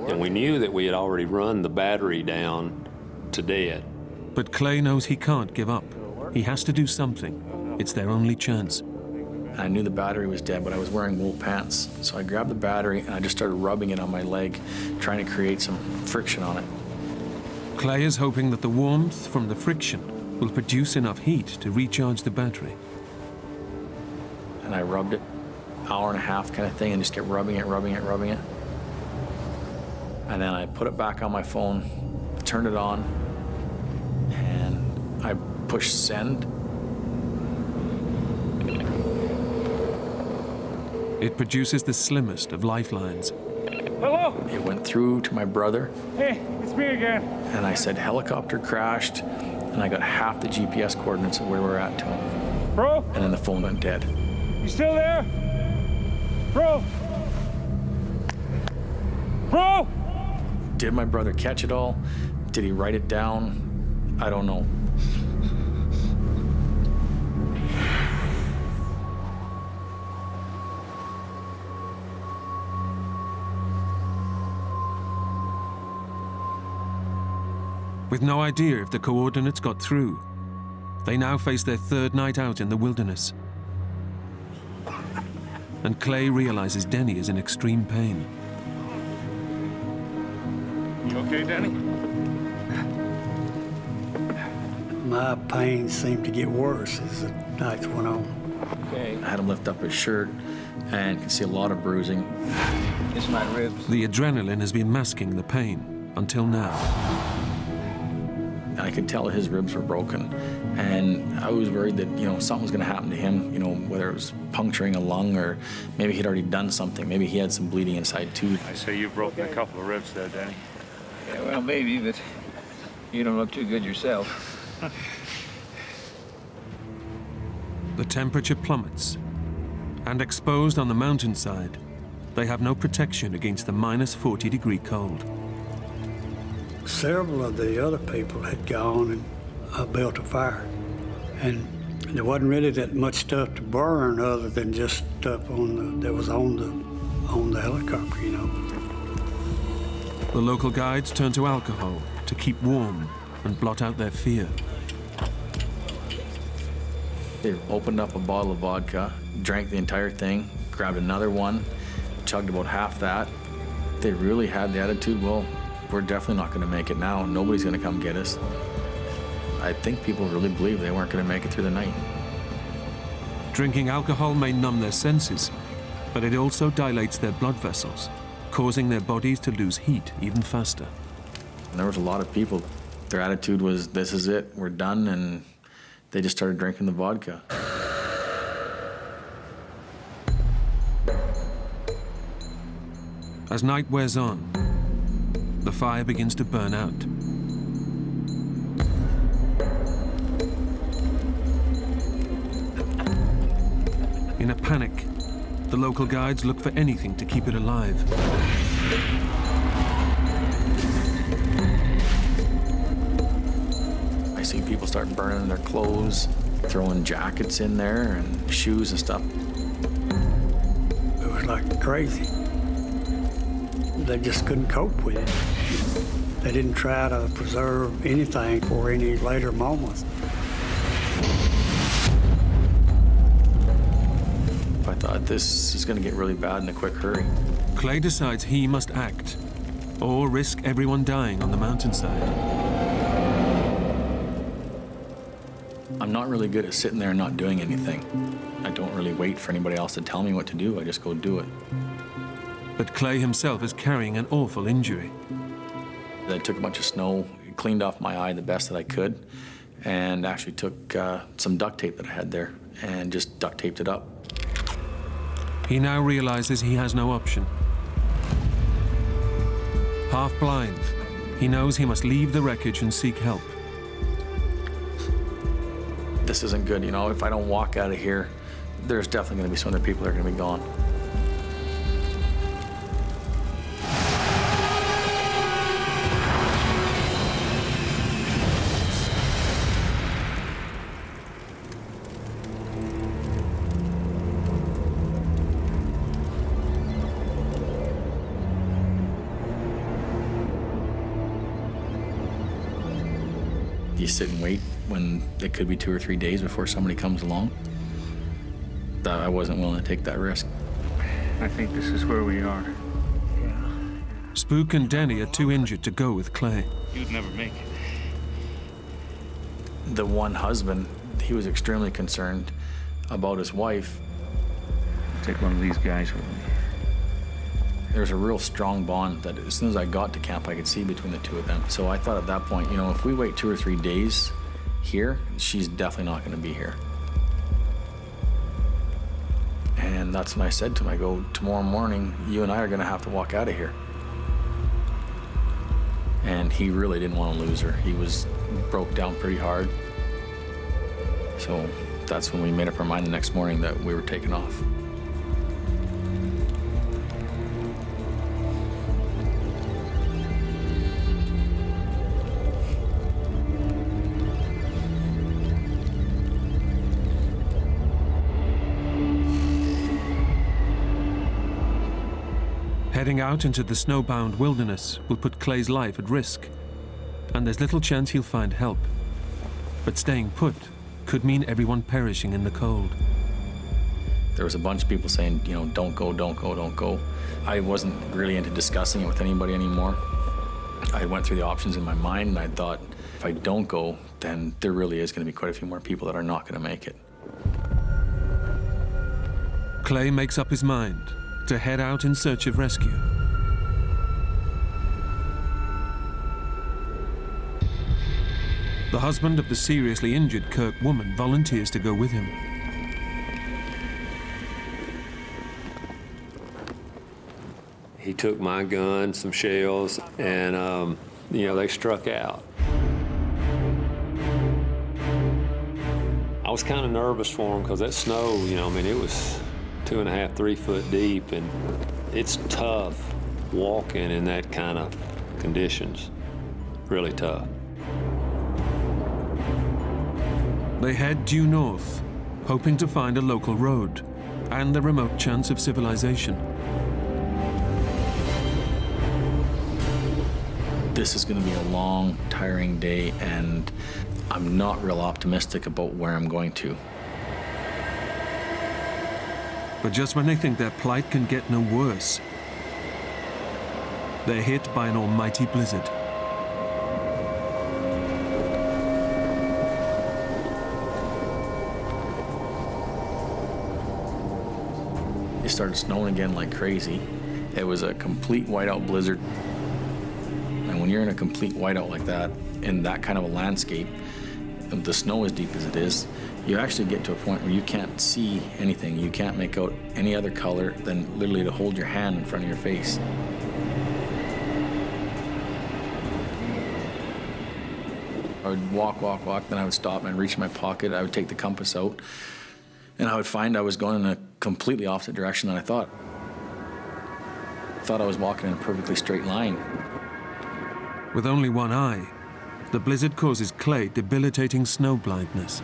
And we knew that we had already run the battery down to dead. But Clay knows he can't give up. He has to do something. It's their only chance. I knew the battery was dead, but I was wearing wool pants. So I grabbed the battery and I just started rubbing it on my leg, trying to create some friction on it. Clay is hoping that the warmth from the friction will produce enough heat to recharge the battery. And I rubbed it, hour and a half kind of thing, and just kept rubbing it. And then I put it back on my phone, turned it on, and I pushed send. It produces the slimmest of lifelines. Hello? It went through to my brother. Hey, it's me again. And I said helicopter crashed, and I got half the GPS coordinates of where we're at to him. Bro? And then the phone went dead. You still there? Bro? Bro? Did my brother catch it all? Did he write it down? I don't know. With no idea if the coordinates got through, they now face their third night out in the wilderness. And Clay realizes Denny is in extreme pain. You okay, Denny? My pain seemed to get worse as the nights went on. Okay. I had him lift up his shirt and could see a lot of bruising. It's my ribs. The adrenaline has been masking the pain until now. And I could tell his ribs were broken. And I was worried that, something was gonna happen to him, whether it was puncturing a lung or maybe he'd already done something. Maybe he had some bleeding inside too. I say you've broken a couple of ribs there, Danny. Yeah, well, maybe, but you don't look too good yourself. The temperature plummets, and exposed on the mountainside, they have no protection against the minus 40-degree cold. Several of the other people had gone and built a fire. And there wasn't really that much stuff to burn other than just stuff that was on the helicopter, The local guides turn to alcohol to keep warm and blot out their fear. They opened up a bottle of vodka, drank the entire thing, grabbed another one, chugged about half that. They really had the attitude, well, we're definitely not going to make it now. Nobody's going to come get us. I think people really believed they weren't going to make it through the night. Drinking alcohol may numb their senses, but it also dilates their blood vessels, causing their bodies to lose heat even faster. And there was a lot of people. Their attitude was, this is it, we're done, and they just started drinking the vodka. As night wears on, the fire begins to burn out. In a panic, the local guides look for anything to keep it alive. I see people start burning their clothes, throwing jackets in there and shoes and stuff. It was like crazy. They just couldn't cope with it. They didn't try to preserve anything for any later moments. I thought this is going to get really bad in a quick hurry. Clay decides he must act, or risk everyone dying on the mountainside. I'm not really good at sitting there and not doing anything. I don't really wait for anybody else to tell me what to do. I just go do it. But Clay himself is carrying an awful injury. I took a bunch of snow, cleaned off my eye the best that I could, and actually took some duct tape that I had there and just duct taped it up. He now realizes he has no option. Half blind, he knows he must leave the wreckage and seek help. This isn't good, you know. If I don't walk out of here, there's definitely going to be some other people that are going to be gone. You sit and wait when it could be 2 or 3 days before somebody comes along. I wasn't willing to take that risk. I think this is where we are. Spook and Denny are too injured to go with Clay. You'd never make it. The one husband, he was extremely concerned about his wife. Take one of these guys with me. There was a real strong bond that as soon as I got to camp, I could see between the two of them. So I thought at that point, you know, if we wait 2 or 3 days here, she's definitely not going to be here. And that's when I said to him, I go, tomorrow morning, you and I are going to have to walk out of here. And he really didn't want to lose her. He was broke down pretty hard. So that's when we made up our mind the next morning that we were taking off. Heading out into the snowbound wilderness will put Clay's life at risk, and there's little chance he'll find help. But staying put could mean everyone perishing in the cold. There was a bunch of people saying, you know, don't go, don't go, don't go. I wasn't really into discussing it with anybody anymore. I went through the options in my mind, and I thought, if I don't go, then there really is going to be quite a few more people that are not going to make it. Clay makes up his mind to head out in search of rescue. The husband of the seriously injured Kirk woman volunteers to go with him. He took my gun, some shells, and, you know, they struck out. I was kind of nervous for him because that snow, you know, I mean, it was 2.5, 3 foot deep, and it's tough walking in that kind of conditions. Really tough. They head due north, hoping to find a local road and the remote chance of civilization. This is going to be a long, tiring day, and I'm not real optimistic about where I'm going to. But just when they think their plight can get no worse, they're hit by an almighty blizzard. It started snowing again like crazy. It was a complete whiteout blizzard. And when you're in a complete whiteout like that, in that kind of a landscape, the snow as deep as it is, you actually get to a point where you can't see anything. You can't make out any other color than literally to hold your hand in front of your face. I would walk, then I would stop and I'd reach in my pocket. I would take the compass out, and I would find I was going in a completely opposite direction than I thought. I thought I was walking in a perfectly straight line. With only one eye, the blizzard causes Clay debilitating snow blindness.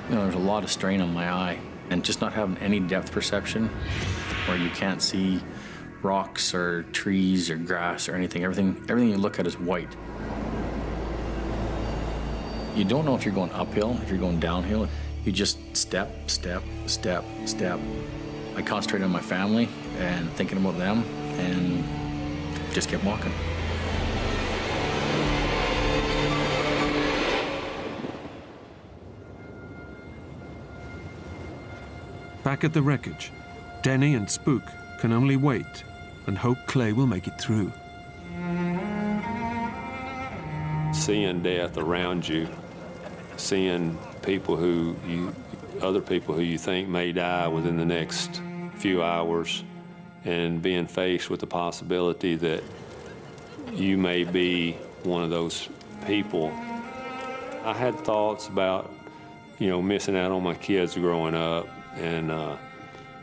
You know, there's a lot of strain on my eye, and just not having any depth perception where you can't see rocks or trees or grass or anything. Everything you look at is white. You don't know if you're going uphill, if you're going downhill. You just step, step, step, step. I concentrated on my family and thinking about them, and just kept walking. Back at the wreckage, Denny and Spook can only wait and hope Clay will make it through. Seeing death around you, seeing people who other people who you think may die within the next few hours, and being faced with the possibility that you may be one of those people. I had thoughts about, you know, missing out on my kids growing up and,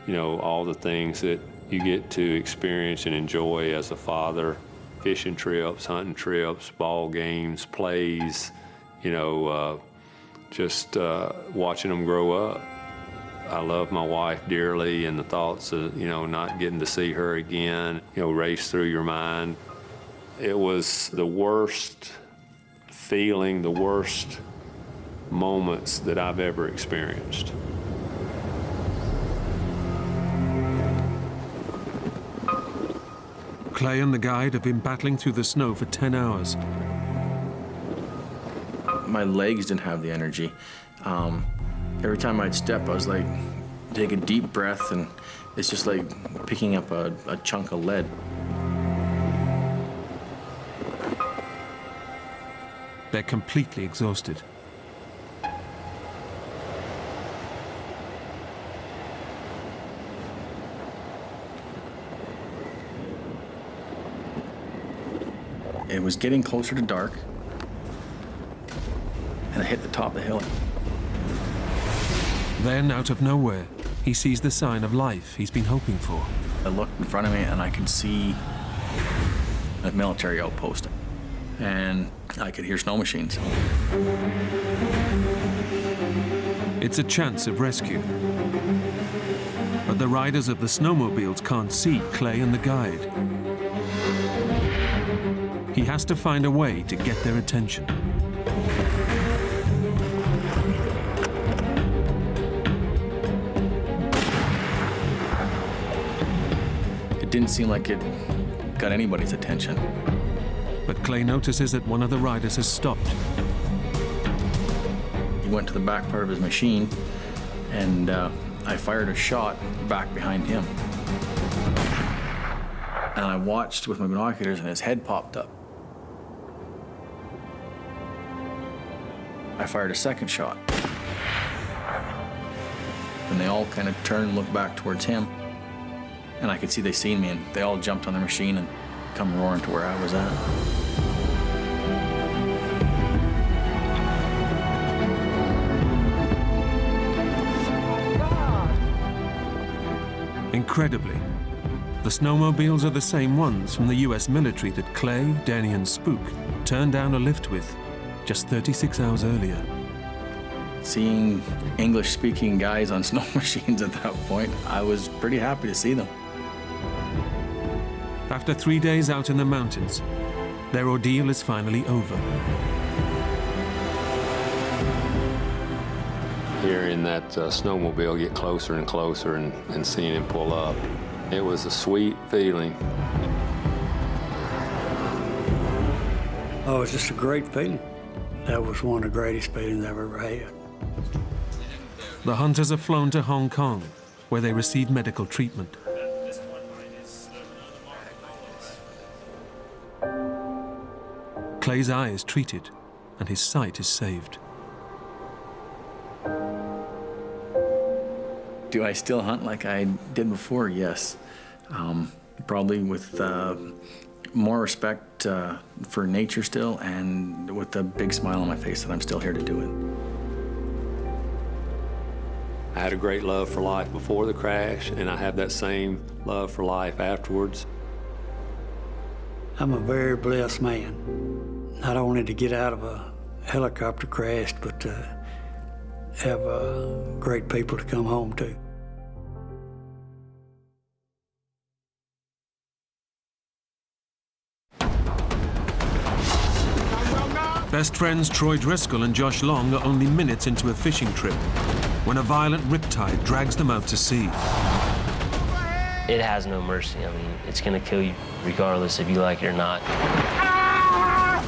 you know, all the things that you get to experience and enjoy as a father. Fishing trips, hunting trips, ball games, plays, you know, just watching them grow up. I love my wife dearly, and the thoughts of, you know, not getting to see her again, you know, race through your mind. It was the worst feeling, the worst moments that I've ever experienced. Clay and the guide have been battling through the snow for 10 hours. My legs didn't have the energy. Every time I'd step, I was like, take a deep breath, and it's just like picking up a chunk of lead. They're completely exhausted. It was getting closer to dark, and I hit the top of the hill. Then, out of nowhere, he sees the sign of life he's been hoping for. I looked in front of me, and I could see a military outpost, and I could hear snow machines. It's a chance of rescue. But the riders of the snowmobiles can't see Clay and the guide. He has to find a way to get their attention. It didn't seem like it got anybody's attention. But Clay notices that one of the riders has stopped. He went to the back part of his machine, and I fired a shot back behind him. And I watched with my binoculars, and his head popped up. I fired a second shot. And they all kind of turned and looked back towards him. And I could see they seen me, and they all jumped on their machine and come roaring to where I was at. Incredibly, the snowmobiles are the same ones from the US military that Clay, Denny, and Spook turned down a lift with just 36 hours earlier. Seeing English-speaking guys on snow machines at that point, I was pretty happy to see them. After 3 days out in the mountains, their ordeal is finally over. Hearing that snowmobile get closer and closer and seeing him pull up, it was a sweet feeling. Oh, it was just a great feeling. That was one of the greatest feelings I've ever had. The hunters are flown to Hong Kong, where they receive medical treatment. Clay's eye is treated, and his sight is saved. Do I still hunt like I did before? Yes. Probably with more respect for nature still, and with a big smile on my face that I'm still here to do it. I had a great love for life before the crash, and I have that same love for life afterwards. I'm a very blessed man. Not only to get out of a helicopter crash, but to have great people to come home to. Best friends Troy Driscoll and Josh Long are only minutes into a fishing trip when a violent riptide drags them out to sea. It has no mercy. I mean, it's gonna kill you regardless if you like it or not.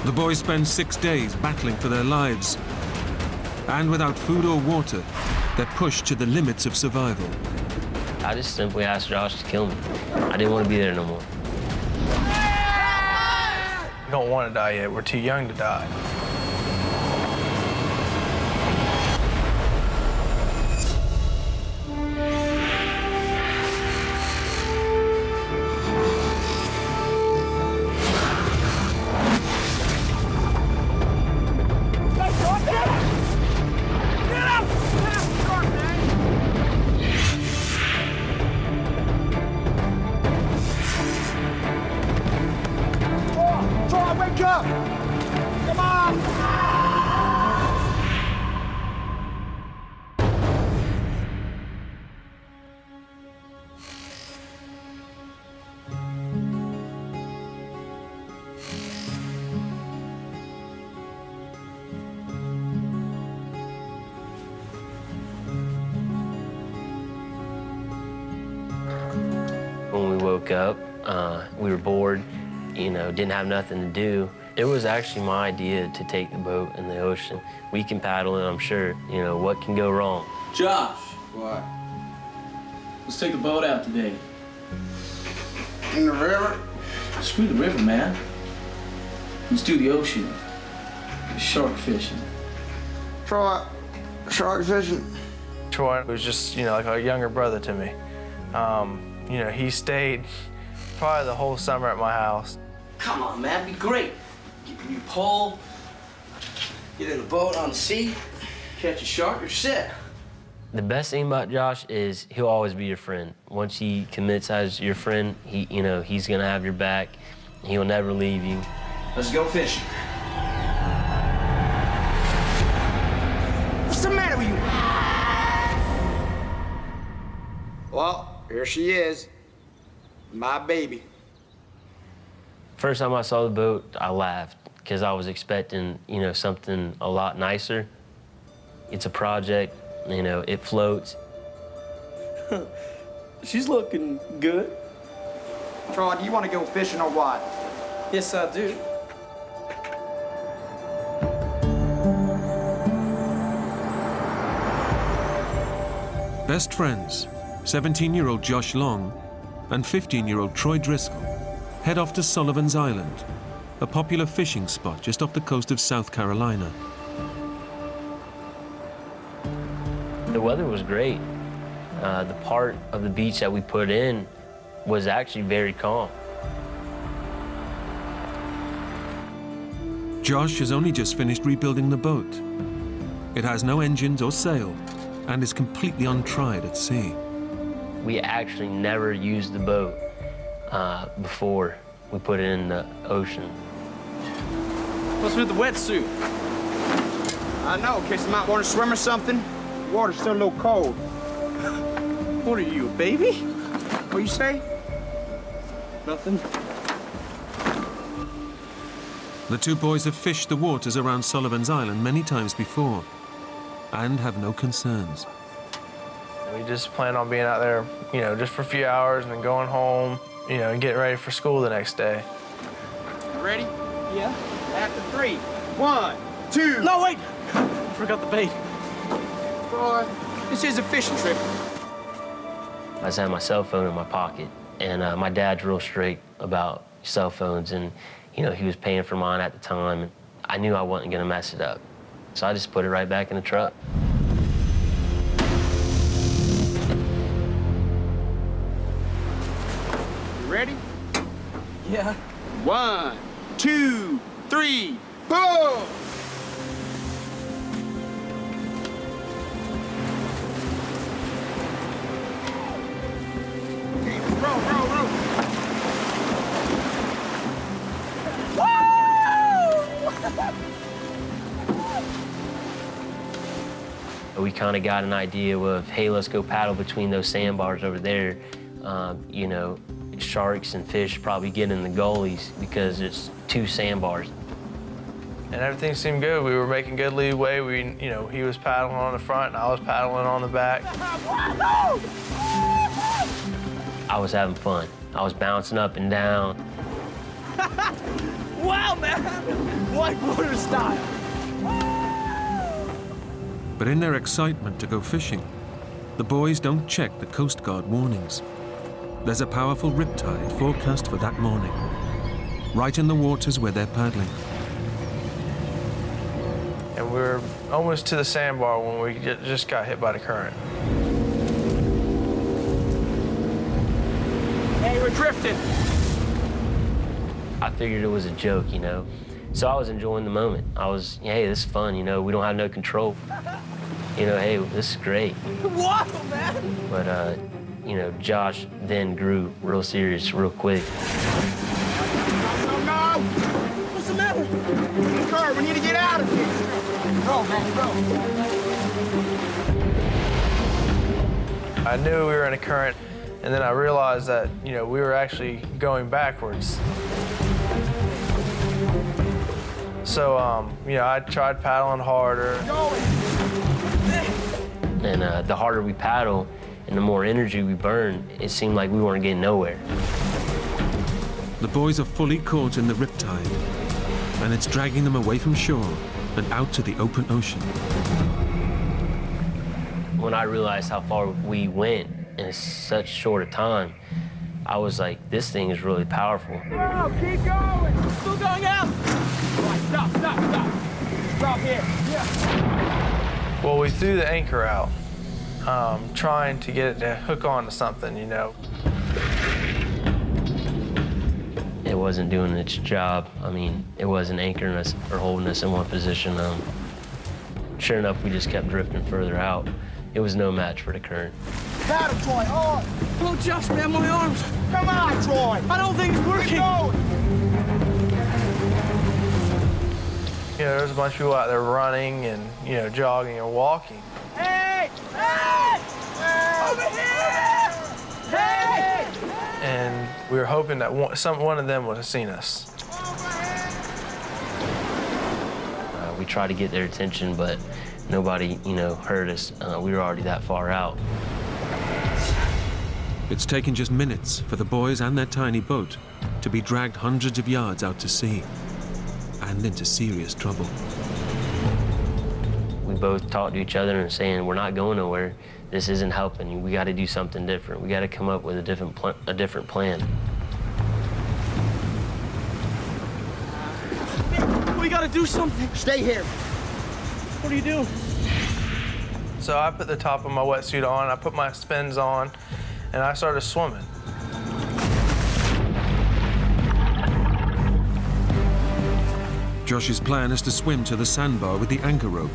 The boys spend 6 days battling for their lives. And without food or water, they're pushed to the limits of survival. I just simply asked Josh to kill me. I didn't want to be there no more. We don't want to die yet. We're too young to die. Jump! Come on! When we woke up, we were bored, you know, didn't have nothing to do. It was actually my idea to take the boat in the ocean. We can paddle it, I'm sure. You know, what can go wrong? Josh. What? Let's take the boat out today. In the river? Screw the river, man. Let's do the ocean. Shark fishing. Troy, shark fishing. Troy was just, you know, like a younger brother to me. You know, he stayed probably the whole summer at my house. Come on, man, be great. Get a new pole, get in the boat on the sea, catch a shark, you're set. The best thing about Josh is he'll always be your friend. Once he commits as your friend, you know, he's gonna have your back. He'll never leave you. Let's go fishing. What's the matter with you? Well, here she is, my baby. First time I saw the boat, I laughed because I was expecting, you know, something a lot nicer. It's a project, you know, it floats. She's looking good. Troy, do you want to go fishing or what? Yes, I do. Best friends, 17-year-old Josh Long and 15-year-old Troy Driscoll head off to Sullivan's Island, a popular fishing spot just off the coast of South Carolina. The weather was great. The part of the beach that we put in was actually very calm. Josh has only just finished rebuilding the boat. It has no engines or sail and is completely untried at sea. We actually never used the boat before we put it in the ocean. What's with the wetsuit? I know, in case you might want to swim or something. The water's still a little cold. What are you, a baby? What you say? Nothing. The two boys have fished the waters around Sullivan's Island many times before and have no concerns. We just plan on being out there, you know, just for a few hours and then going home, you know, and getting ready for school the next day. Ready? Yeah. After 3. 1, 2. No, wait! Forgot the bait. Troy, this is a fishing trip. I just had my cell phone in my pocket, and my dad's real straight about cell phones, and you know, he was paying for mine at the time, and I knew I wasn't gonna mess it up. So I just put it right back in the truck. You ready? Yeah. 1, 2, 3, pull! Row. We kind of got an idea of, hey, let's go paddle between those sandbars over there. You know, sharks and fish probably get in the gullies because it's 2 sandbars. And everything seemed good. We were making good leeway. You know, he was paddling on the front and I was paddling on the back. I was having fun. I was bouncing up and down. Wow, man! Whitewater style. But in their excitement to go fishing, the boys don't check the Coast Guard warnings. There's a powerful riptide forecast for that morning, right in the waters where they're paddling. And we were almost to the sandbar when we just got hit by the current. Hey, we're drifting. I figured it was a joke, you know. So I was enjoying the moment. I was, hey, this is fun, you know, we don't have no control. You know, hey, this is great. Wow, man! But, you know, Josh then grew real serious real quick. No! What's the matter? Kurt, we need to get out of here. Go, man, go. I knew we were in a current, and then I realized that, we were actually going backwards. So, I tried paddling harder. And the harder we paddle and the more energy we burn, it seemed like we weren't getting nowhere. The boys are fully caught in the riptide, and it's dragging them away from shore and out to the open ocean. When I realized how far we went in such short a time, I was like, this thing is really powerful. No, keep going. Still going out. All right, stop. Stop here. Yeah. Well, we threw the anchor out, trying to get it to hook on to something, It wasn't doing its job. I mean, it wasn't anchoring us or holding us in one position. Sure enough, we just kept drifting further out. It was no match for the current. Paddle, Troy, on. Well, Josh, man, my arms. Come on, Troy. I don't think it's working. There's a bunch of people out there running and, jogging and walking. Hey! Hey! Over here! Hey! And we were hoping that one of them would have seen us. We tried to get their attention, but nobody, heard us. We were already that far out. It's taken just minutes for the boys and their tiny boat to be dragged hundreds of yards out to sea and into serious trouble. We both talked to each other and saying, we're not going nowhere. This isn't helping. We got to do something different. We got to come up with a different plan. We got to do something. Stay here. What are you doing? So I put the top of my wetsuit on, I put my fins on, and I started swimming. Josh's plan is to swim to the sandbar with the anchor rope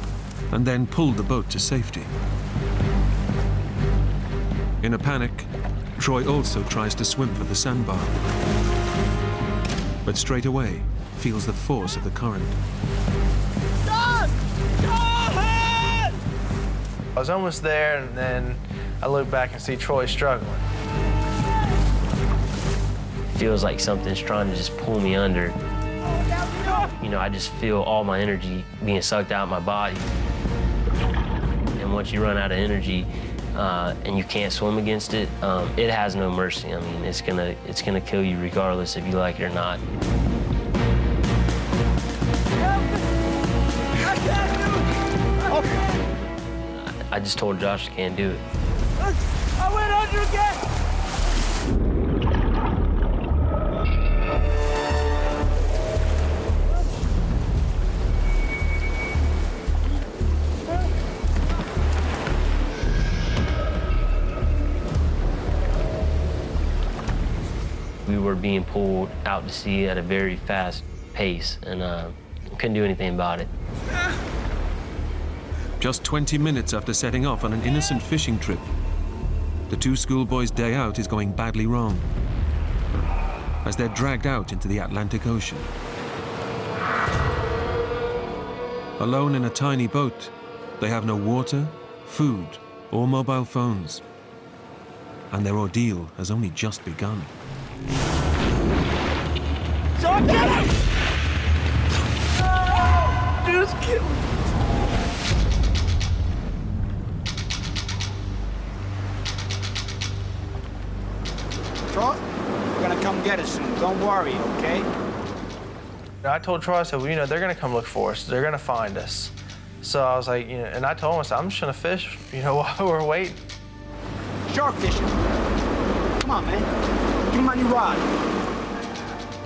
and then pull the boat to safety. In a panic, Troy also tries to swim for the sandbar, but straight away feels the force of the current. John! I was almost there, and then I look back and see Troy struggling. Feels like something's trying to just pull me under. I just feel all my energy being sucked out of my body. And once you run out of energy and you can't swim against it, it has no mercy. I mean, it's gonna kill you regardless if you like it or not. I just told Josh I can't do it. I went under again! We were being pulled out to sea at a very fast pace, and couldn't do anything about it. Just 20 minutes after setting off on an innocent fishing trip, the two schoolboys' day out is going badly wrong as they're dragged out into the Atlantic Ocean. Alone in a tiny boat, they have no water, food, or mobile phones. And their ordeal has only just begun. John, get him! Just kill him. Troy, we're gonna come get us soon. Don't worry, okay? I told Troy, I said, well, they're gonna come look for us. They're gonna find us. So I was like, and I told him, I said, I'm just gonna fish, while we're waiting. Shark fishing. Come on, man. Give me my new rod.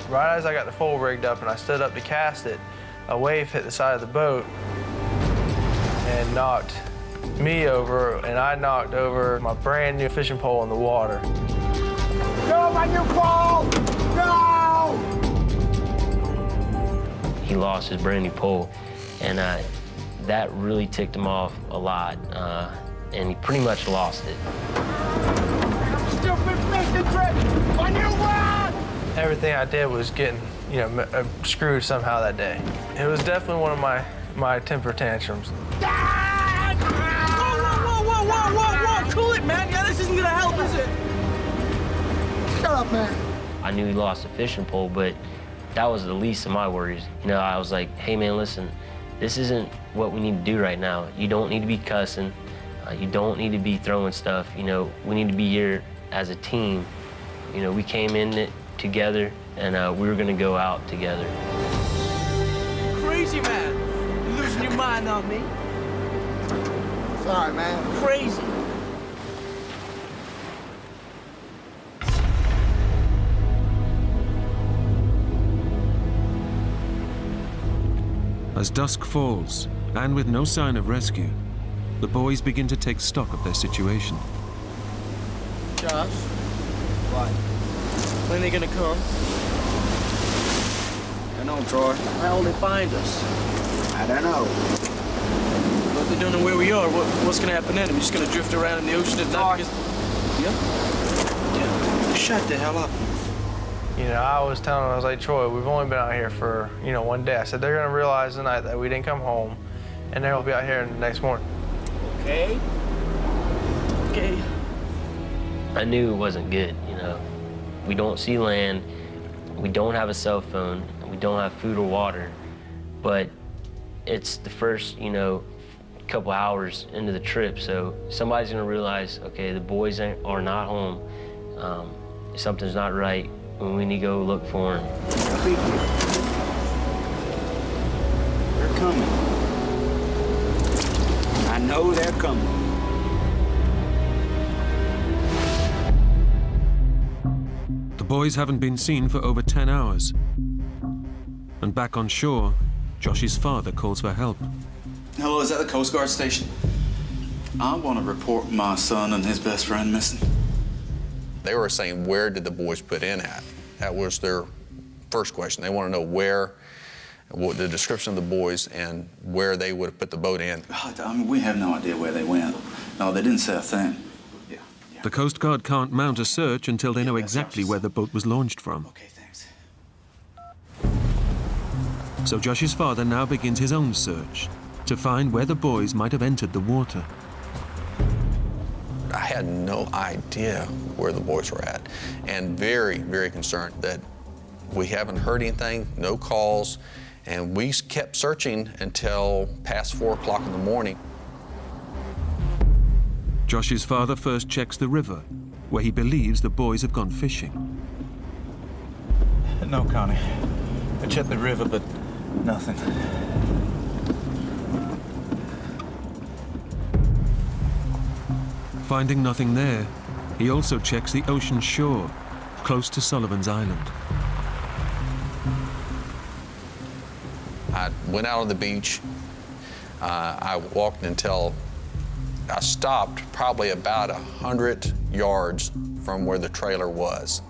Right as I got the pole rigged up and I stood up to cast it, a wave hit the side of the boat and knocked me over, and I knocked over my brand new fishing pole in the water. No, my new pole! No! He lost his brand new pole, and that really ticked him off a lot, and he pretty much lost it. Stupid fishing trip! My new rod! Everything I did was getting screwed somehow that day. It was definitely one of my temper tantrums. Whoa! Cool it, man. Yeah, this isn't gonna help, is it? Shut up, man. I knew he lost a fishing pole, but that was the least of my worries. I was like, hey, man, listen, this isn't what we need to do right now. You don't need to be cussing. You don't need to be throwing stuff. We need to be here as a team. We came in it together, and we were gonna go out together. Crazy, man. You're losing your mind on me. Sorry, man. Crazy. As dusk falls, and with no sign of rescue, the boys begin to take stock of their situation. Josh? What? When are they gonna come? I don't know, Troy. How will they find us? I don't know. But they don't know where we are. What's gonna happen then? Are we just gonna drift around in the ocean at night? Yeah? Shut the hell up. I was telling him, I was like, Troy, we've only been out here for, 1 day. I said, they're gonna realize tonight that we didn't come home, and they'll be out here the next morning. Okay. I knew it wasn't good, We don't see land, we don't have a cell phone, we don't have food or water, but it's the first, couple hours into the trip, so somebody's gonna realize, okay, the boys are not home, something's not right, and we need to go look for them. They're coming. I know they're coming. The boys haven't been seen for over 10 hours. And back on shore, Josh's father calls for help. Hello, is that the Coast Guard station? I want to report my son and his best friend missing. They were saying, where did the boys put in at? That was their first question. They want to know where, what the description of the boys and where they would have put the boat in. I mean, we have no idea where they went. No, they didn't say a thing. The Coast Guard can't mount a search until they know exactly where the boat was launched from. Okay, thanks. So Josh's father now begins his own search to find where the boys might have entered the water. I had no idea where the boys were at, and very, very concerned that we haven't heard anything, no calls, and we kept searching until past 4 o'clock in the morning. Josh's father first checks the river, where he believes the boys have gone fishing. No, Connie. I checked the river, but nothing. Finding nothing there, he also checks the ocean shore, close to Sullivan's Island. I went out on the beach. I walked until I stopped probably about 100 yards from where the trailer was.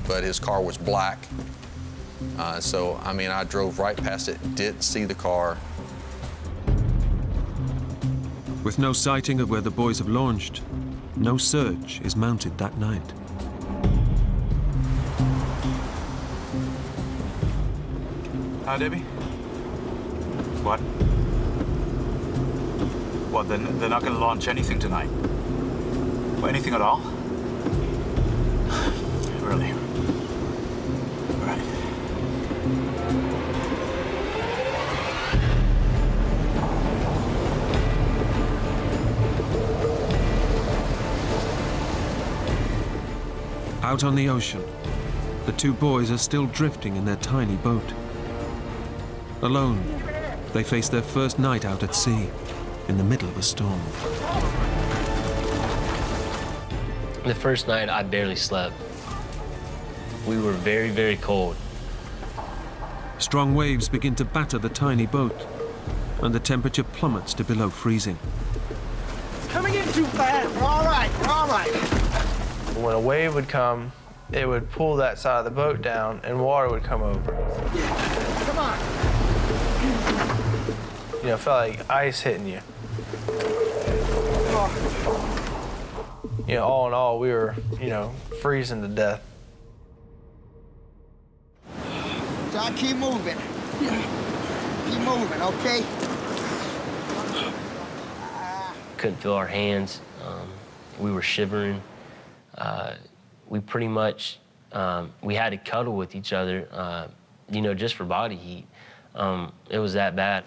But his car was black. So, I mean, I drove right past it, didn't see the car. With no sighting of where the boys have launched, no search is mounted that night. Hi, Debbie. What? What, they're not going to launch anything tonight? Or anything at all? Really? All right. Out on the ocean, the two boys are still drifting in their tiny boat. Alone, they face their first night out at sea, in the middle of a storm. The first night, I barely slept. We were very, very cold. Strong waves begin to batter the tiny boat, and the temperature plummets to below freezing. It's coming in too fast. We're all right. When a wave would come, it would pull that side of the boat down and water would come over. Yeah. Come on. It felt like ice hitting you. All in all, we were, freezing to death. son. Keep moving. Keep moving, okay? Couldn't feel our hands. We were shivering. We pretty much, we had to cuddle with each other, you know, just for body heat. It was that bad.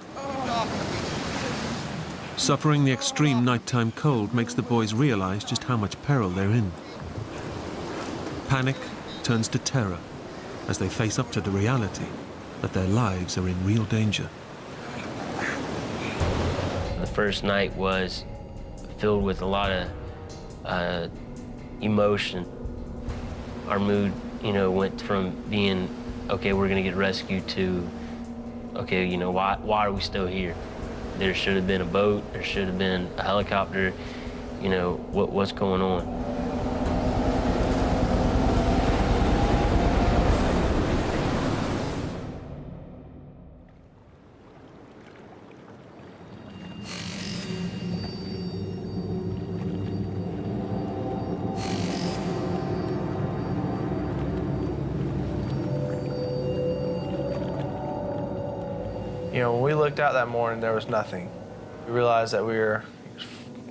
Suffering the extreme nighttime cold makes the boys realize just how much peril they're in. Panic turns to terror as they face up to the reality that their lives are in real danger. The first night was filled with a lot of emotion. Our mood, you know, went from being, okay, we're gonna get rescued, to, okay, you know, why are we still here? There should have been a boat, there should have been a helicopter, you know, what's going on? You know, when we looked out that morning, there was nothing. We realized that we were,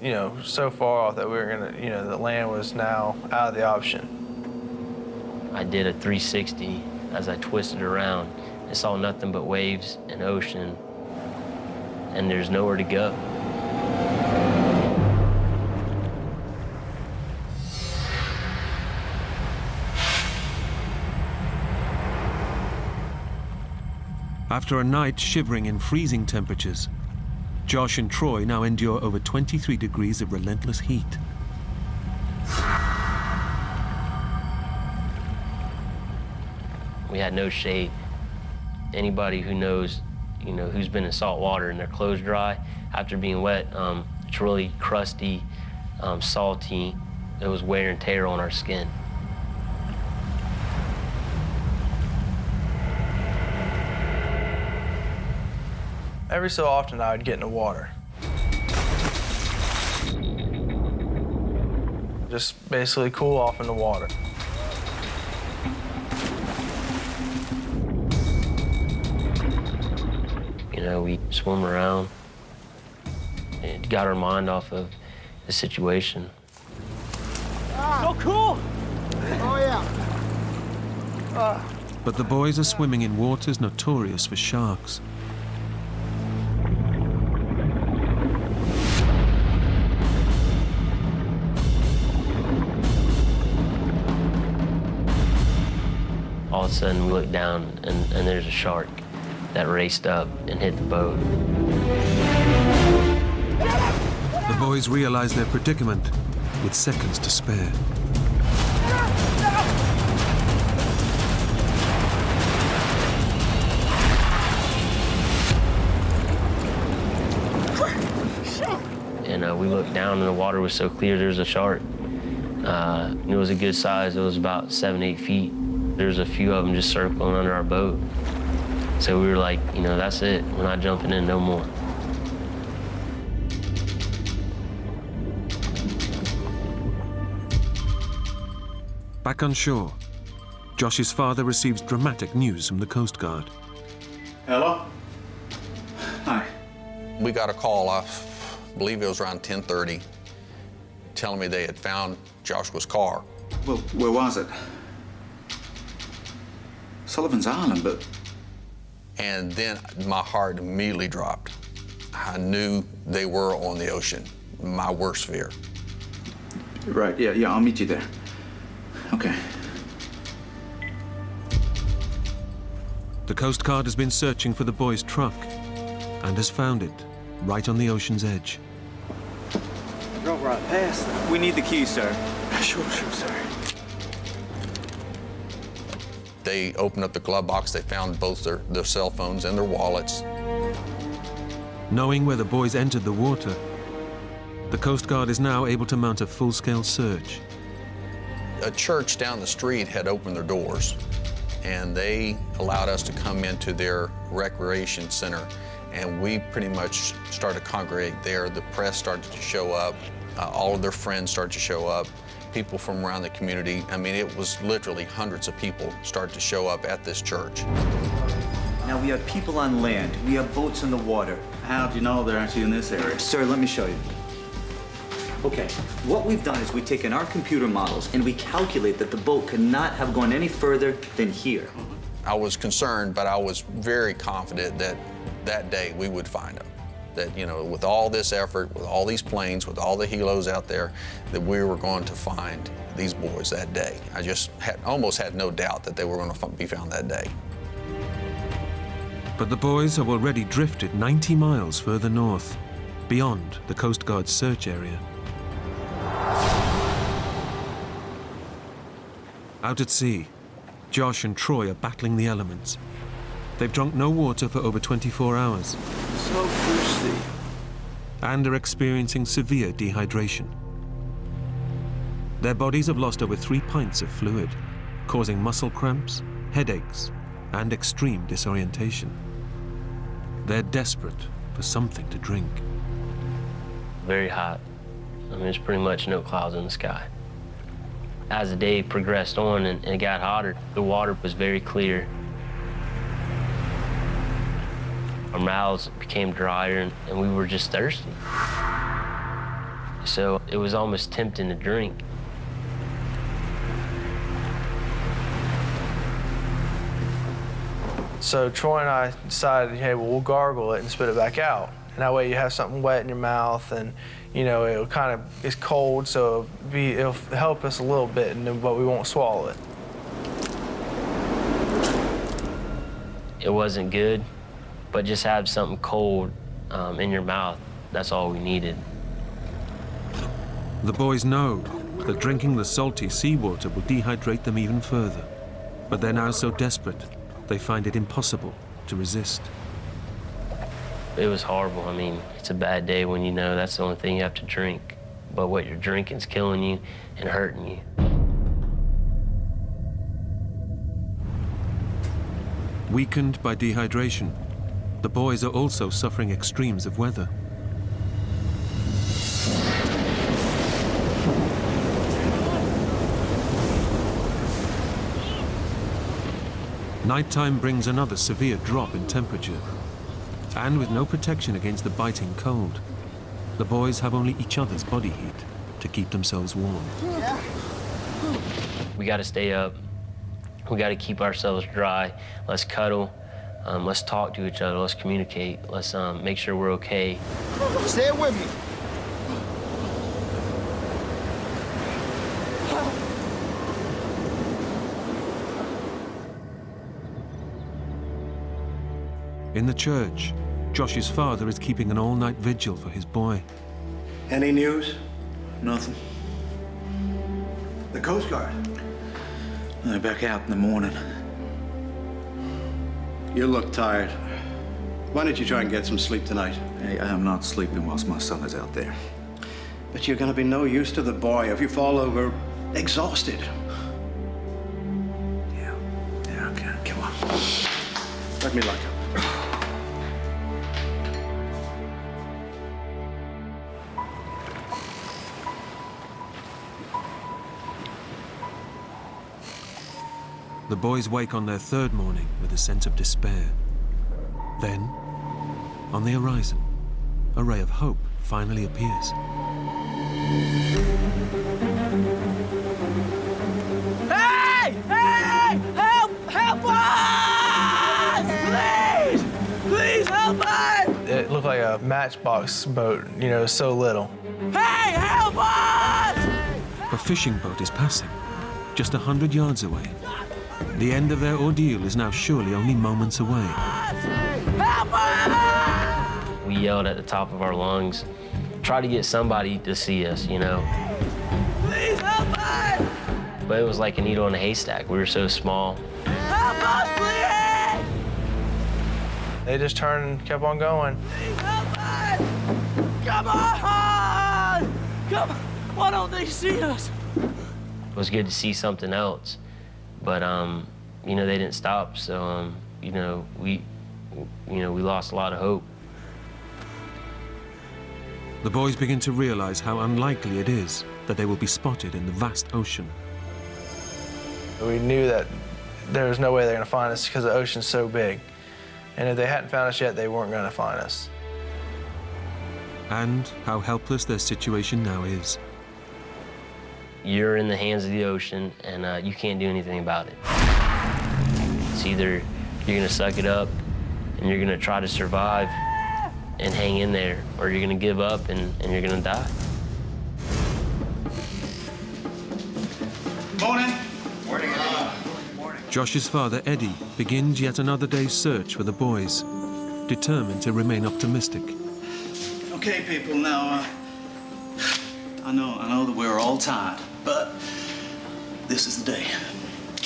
you know, so far off that we were gonna, you know, the land was now out of the option. I did a 360 as I twisted around and saw nothing but waves and ocean, and there's nowhere to go. After a night shivering in freezing temperatures, Josh and Troy now endure over 23 degrees of relentless heat. We had no shade. Anybody who knows, you know, who's been in salt water and their clothes dry after being wet, it's really crusty, salty. It was wear and tear on our skin. Every so often, I would get in the water. Just basically cool off in the water. You know, we swim around. It got our mind off of the situation. So cool! Oh, yeah. But the boys are swimming in waters notorious for sharks. All of a sudden, we look down, and there's a shark that raced up and hit the boat. The boys realize their predicament with seconds to spare. And we looked down, and the water was so clear, there was a shark. It was a good size. It was about 7-8 feet. There's a few of them just circling under our boat. So we were like, you know, that's it. We're not jumping in no more. Back on shore, Josh's father receives dramatic news from the Coast Guard. Hello? Hi. We got a call, I believe it was around 10:30, telling me they had found Joshua's car. Well, where was it? Sullivan's Island, but... And then my heart immediately dropped. I knew they were on the ocean, my worst fear. Right, yeah, I'll meet you there. Okay. The Coast Guard has been searching for the boys' truck and has found it right on the ocean's edge. Drove right past them. We need the key, sir. Sure, sir. They opened up the glove box, they found both their cell phones and their wallets. Knowing where the boys entered the water, the Coast Guard is now able to mount a full-scale search. A church down the street had opened their doors, and they allowed us to come into their recreation center, and we pretty much started to congregate there. The press started to show up, all of their friends started to show up, people from around the community. I mean, it was literally hundreds of people started to show up at this church. we have people on land. We have boats in the water. How do you know they're actually in this area? Sir, let me show you. Okay, what we've done is we've taken our computer models and we calculate that the boat could not have gone any further than here. I was concerned, but I was very confident that that day we would find them. That, you know, with all this effort, with all these planes, with all the helos out there, that we were going to find these boys that day. I just almost had no doubt that they were going to be found that day. But the boys have already drifted 90 miles further north, beyond the Coast Guard's search area. Out at sea, Josh and Troy are battling the elements. They've drunk no water for over 24 hours. So thirsty. And are experiencing severe dehydration. Their bodies have lost over 3 pints of fluid, causing muscle cramps, headaches, and extreme disorientation. They're desperate for something to drink. Very hot. I mean, there's pretty much no clouds in the sky. As the day progressed on and it got hotter, the water was very clear. Our mouths became drier and we were just thirsty. So it was almost tempting to drink. So Troy and I decided, hey, well, we'll gargle it and spit it back out. And that way you have something wet in your mouth and, you know, it'll kind of, it's cold, so it'll help us a little bit, but we won't swallow it. It wasn't good, but just have something cold in your mouth. That's all we needed. The boys know that drinking the salty seawater will dehydrate them even further. But they're now so desperate, they find it impossible to resist. It was horrible. I mean, it's a bad day when you know that's the only thing you have to drink. But what you're drinking's killing you and hurting you. Weakened by dehydration, the boys are also suffering extremes of weather. Nighttime brings another severe drop in temperature. And with no protection against the biting cold, the boys have only each other's body heat to keep themselves warm. We got to stay up. We got to keep ourselves dry. Let's cuddle. Let's talk to each other. Let's communicate. Let's make sure we're okay. Stay with me. In the church, Josh's father is keeping an all-night vigil for his boy. Any news? Nothing. The Coast Guard? They're back out in the morning. You look tired. Why don't you try and get some sleep tonight? Hey, I am not sleeping whilst my son is out there. But you're gonna be no use to the boy if you fall over exhausted. Yeah, okay, come on. Let me lock up. The boys wake on their third morning with a sense of despair. Then, on the horizon, a ray of hope finally appears. Hey! Hey! Help! Help us! Please! Please help us! It looked like a matchbox boat, you know, so little. Hey! Help us! A fishing boat is passing, just 100 yards away. The end of their ordeal is now surely only moments away. Help us! We yelled at the top of our lungs, tried to get somebody to see us, you know. Please help us! But it was like a needle in a haystack. We were so small. Help us, please! They just turned and kept on going. Please help us! Come on! Come on! Why don't they see us? It was good to see something else. But, you know, they didn't stop, so, you know, we lost a lot of hope. The boys begin to realize how unlikely it is that they will be spotted in the vast ocean. We knew that there was no way they're going to find us because the ocean's so big. And if they hadn't found us yet, they weren't going to find us. And how helpless their situation now is. You're in the hands of the ocean, and you can't do anything about it. It's either you're gonna suck it up, and you're gonna try to survive and hang in there, or you're gonna give up and you're gonna die. Morning. Josh's father, Eddie, begins yet another day's search for the boys, determined to remain optimistic. Okay, people, now, I know that we're all tired, but this is the day.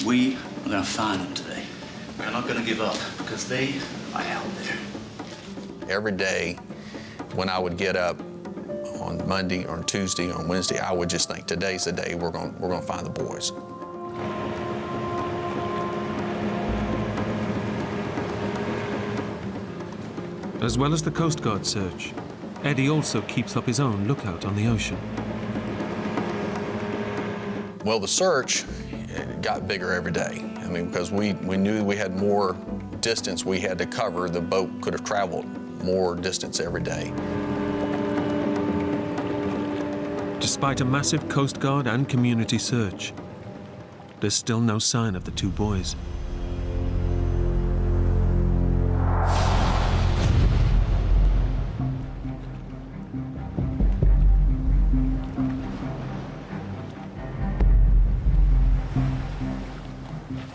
We are gonna find them today. We're not gonna give up, because they are out there. Every day when I would get up on Monday or Tuesday or Wednesday, I would just think, today's the day we're gonna find the boys. As well as the Coast Guard search, Eddie also keeps up his own lookout on the ocean. Well, the search got bigger every day. I mean, because we knew we had more distance we had to cover. The boat could have traveled more distance every day. Despite a massive Coast Guard and community search, there's still no sign of the two boys.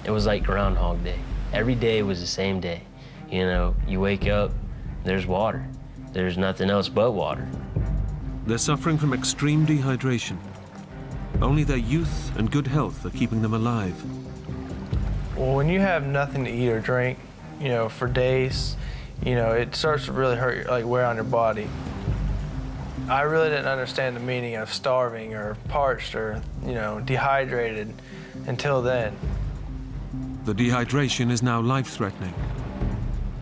It was like Groundhog Day. Every day was the same day. You know, you wake up, there's water. There's nothing else but water. They're suffering from extreme dehydration. Only their youth and good health are keeping them alive. Well, when you have nothing to eat or drink, you know, for days, you know, it starts to really hurt, like wear on your body. I really didn't understand the meaning of starving or parched or, you know, dehydrated until then. The dehydration is now life-threatening.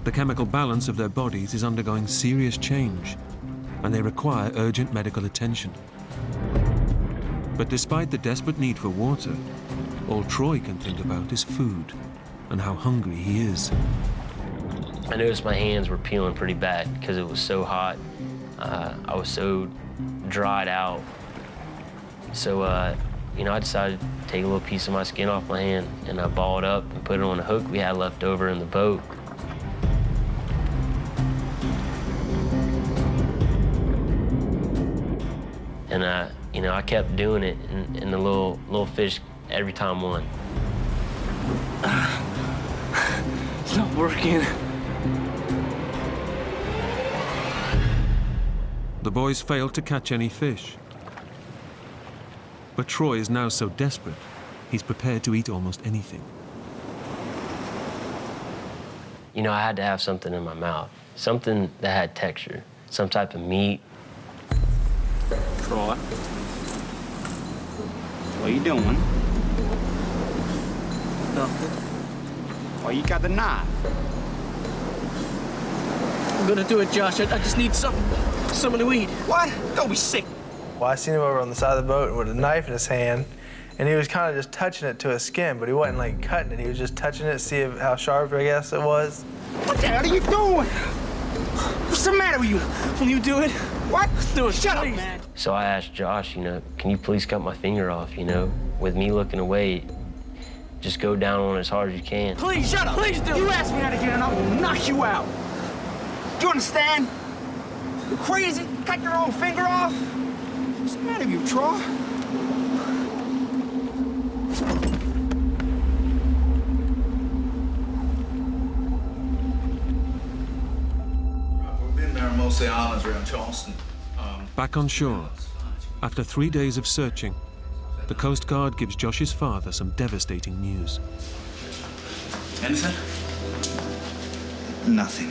The chemical balance of their bodies is undergoing serious change, and they require urgent medical attention. But despite the desperate need for water, all Troy can think about is food and how hungry he is. I noticed my hands were peeling pretty bad because it was so hot. I was so dried out. So, you know, I decided to take a little piece of my skin off my hand, and I balled up and put it on a hook we had left over in the boat. And, you know, I kept doing it, and the little fish every time won. It's not working. The boys failed to catch any fish. But Troy is now so desperate, he's prepared to eat almost anything. You know, I had to have something in my mouth, something that had texture, some type of meat. Troy, what are you doing? Nothing. Why you got the knife? I'm gonna do it, Josh. I just need something to eat. What? Don't be sick. Well, I seen him over on the side of the boat with a knife in his hand, and he was kind of just touching it to his skin, but he wasn't like cutting it. He was just touching it to see how sharp, I guess, it was. What the hell are you doing? What's the matter with you? Will you do it? What? Do it, Shut please. up, man. So I asked Josh, you know, can you please cut my finger off, you know? With me looking away, just go down on it as hard as you can. Please, shut up. Please do. You asked me how to get it, and I will knock you out. Do you understand? You crazy? Cut your own finger off? What's the matter with you, Troy? We've been there on most of the islands around Charleston. Back on shore, after 3 days of searching, the Coast Guard gives Josh's father some devastating news. Anything? Nothing.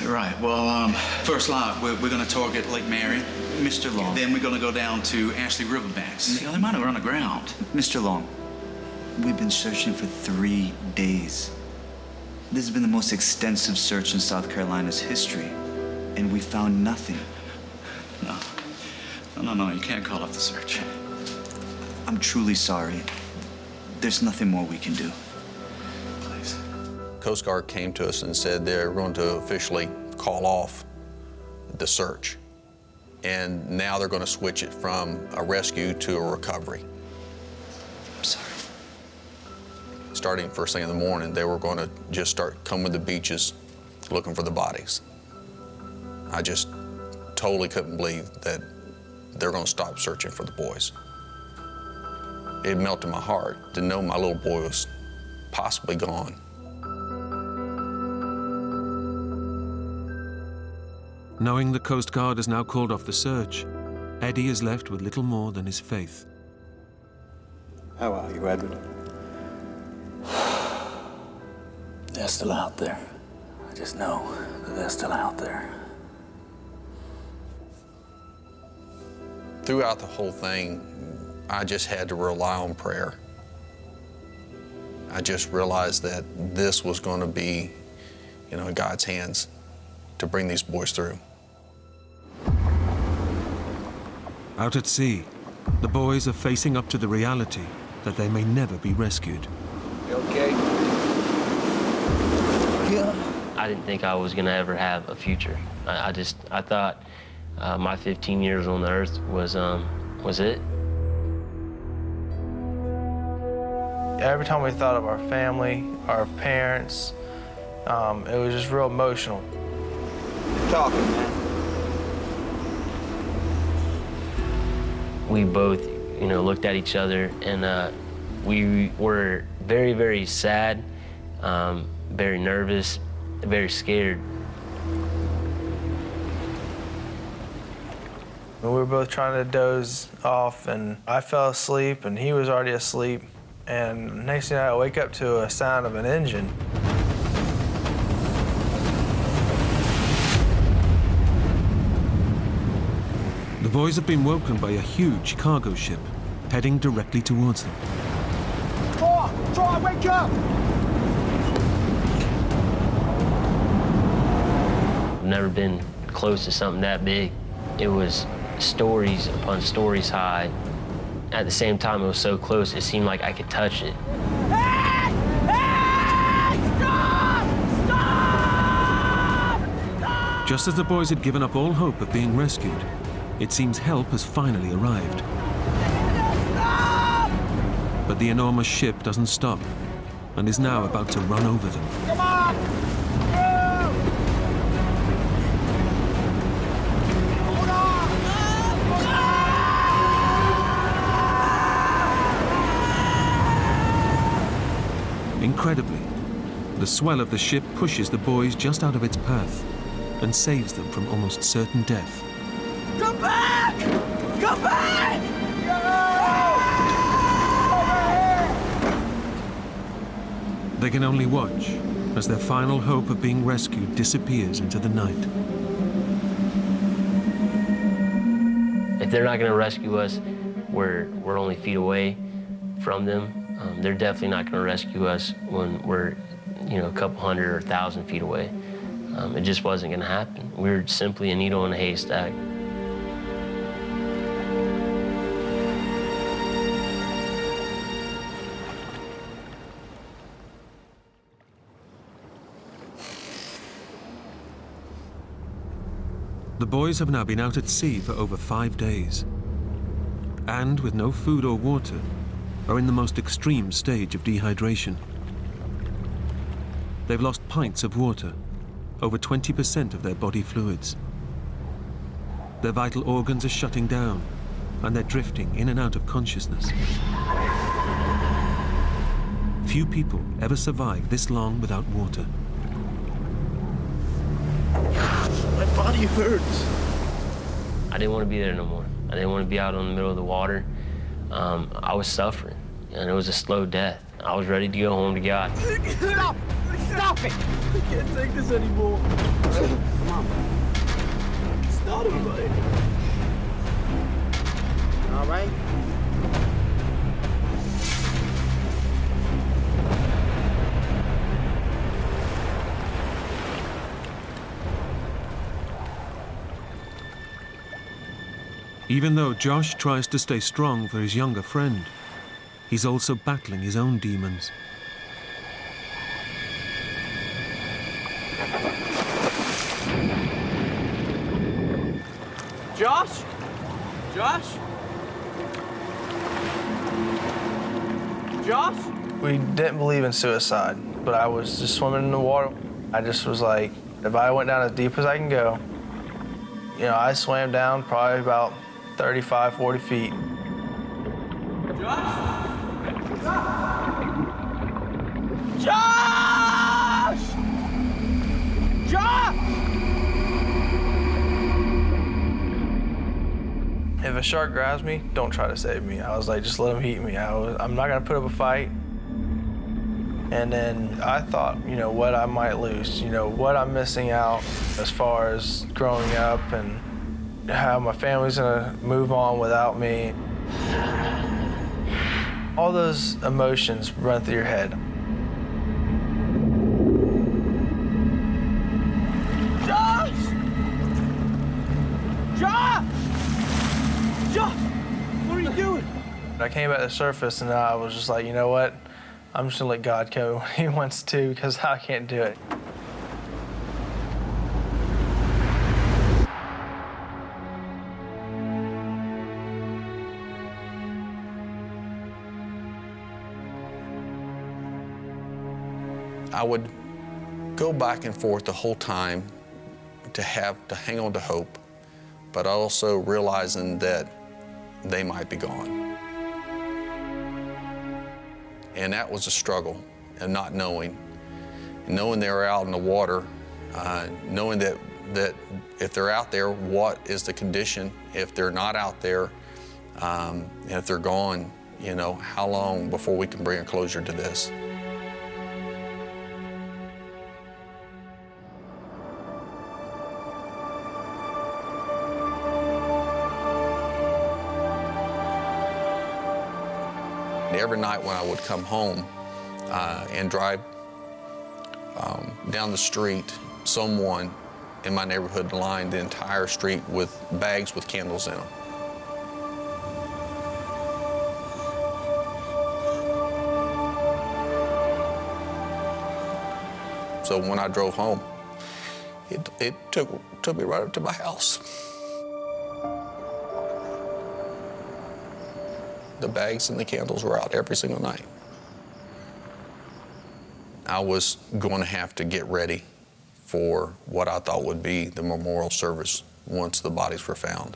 Right, well, first lot, we're gonna target Lake Marion. Mr. Long. Then we're gonna go down to Ashley Riverbanks. You know, they might have run aground. Mr. Long, we've been searching for 3 days. This has been the most extensive search in South Carolina's history, and we found nothing. No, you can't call off the search. I'm truly sorry. There's nothing more we can do. Please. Coast Guard came to us and said they're going to officially call off the search. And now they're going to switch it from a rescue to a recovery. I'm sorry. Starting first thing in the morning, they were going to just start combing the beaches looking for the bodies. I just totally couldn't believe that they're going to stop searching for the boys. It melted my heart to know my little boy was possibly gone. Knowing the Coast Guard has now called off the search, Eddie is left with little more than his faith. How are you, Edward? They're still out there. I just know that they're still out there. Throughout the whole thing, I just had to rely on prayer. I just realized that this was going to be, in God's hands to bring these boys through. Out at sea, the boys are facing up to the reality that they may never be rescued. You okay? Yeah. I didn't think I was gonna ever have a future. I thought my 15 years on the earth was it. Every time we thought of our family, our parents, it was just real emotional. Talking, man. We both, looked at each other, and we were very, very sad, very nervous, very scared. We were both trying to doze off, and I fell asleep, and he was already asleep. And next thing I wake up to a sound of an engine. The boys have been woken by a huge cargo ship heading directly towards them. Troy, wake up! I've never been close to something that big. It was stories upon stories high. At the same time, it was so close, it seemed like I could touch it. Hey! Hey! Stop! Stop! Stop! Just as the boys had given up all hope of being rescued, it seems help has finally arrived. Stop! But the enormous ship doesn't stop and is now about to run over them. Come on! Hold on! Incredibly, the swell of the ship pushes the boys just out of its path and saves them from almost certain death. Come back! Come back! They can only watch as their final hope of being rescued disappears into the night. If they're not gonna rescue us, we're only feet away from them. They're definitely not gonna rescue us when we're, a couple hundred or 1,000 feet away. It just wasn't gonna happen. We were simply a needle in a haystack. The boys have now been out at sea for over 5 days, and with no food or water, are in the most extreme stage of dehydration. They've lost pints of water, over 20% of their body fluids. Their vital organs are shutting down, and they're drifting in and out of consciousness. Few people ever survive this long without water. My body hurts. I didn't want to be there no more. I didn't want to be out in the middle of the water. I was suffering, and it was a slow death. I was ready to go home to God. Stop! Stop it! I can't take this anymore. Come on. It's not right. All right? Even though Josh tries to stay strong for his younger friend, he's also battling his own demons. Josh? Josh? Josh? We didn't believe in suicide, but I was just swimming in the water. I just was like, if I went down as deep as I can go, you know, I swam down probably about 35, 40 feet. Josh! Josh! Josh! If a shark grabs me, don't try to save me. I was like, just let him eat me. I'm not gonna put up a fight. And then I thought, you know, what I might lose, you know, what I'm missing out as far as growing up and how my family's gonna move on without me. All those emotions run through your head. Josh! Josh! Josh! What are you doing? I came back to the surface and I was just like, you know what? I'm just gonna let God go when he wants to because I can't do it. I would go back and forth the whole time to hang on to hope, but also realizing that they might be gone. And that was a struggle, and not knowing they were out in the water, knowing that if they're out there, what is the condition? If they're not out there, and if they're gone, you know, how long before we can bring a closure to this? Every night when I would come home and drive down the street, someone in my neighborhood lined the entire street with bags with candles in them. So when I drove home, it took me right up to my house. The bags and the candles were out every single night. I was going to have to get ready for what I thought would be the memorial service once the bodies were found.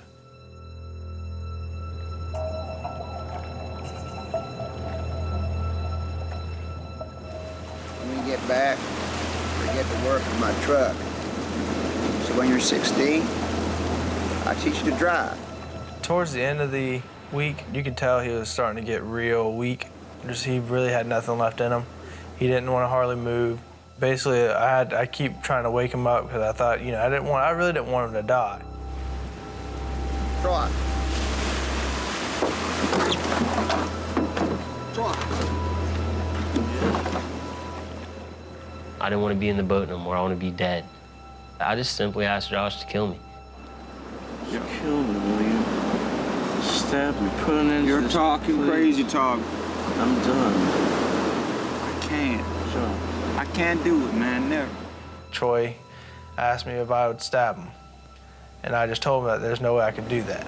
When you get back, I get to work in my truck. So when you're 16, I teach you to drive. Towards the end of the week, you could tell he was starting to get real weak. He really had nothing left in him. He didn't want to hardly move. Basically, I keep trying to wake him up because I thought, you know, I really didn't want him to die. Trot. Trot. I didn't want to be in the boat no more. I want to be dead. I just simply asked Josh to kill me. You kill me, will you? Stab me, put an end. You're talking crazy talk. I'm done. I can't. Sure. I can't do it, man, never. Troy asked me if I would stab him. And I just told him that there's no way I could do that.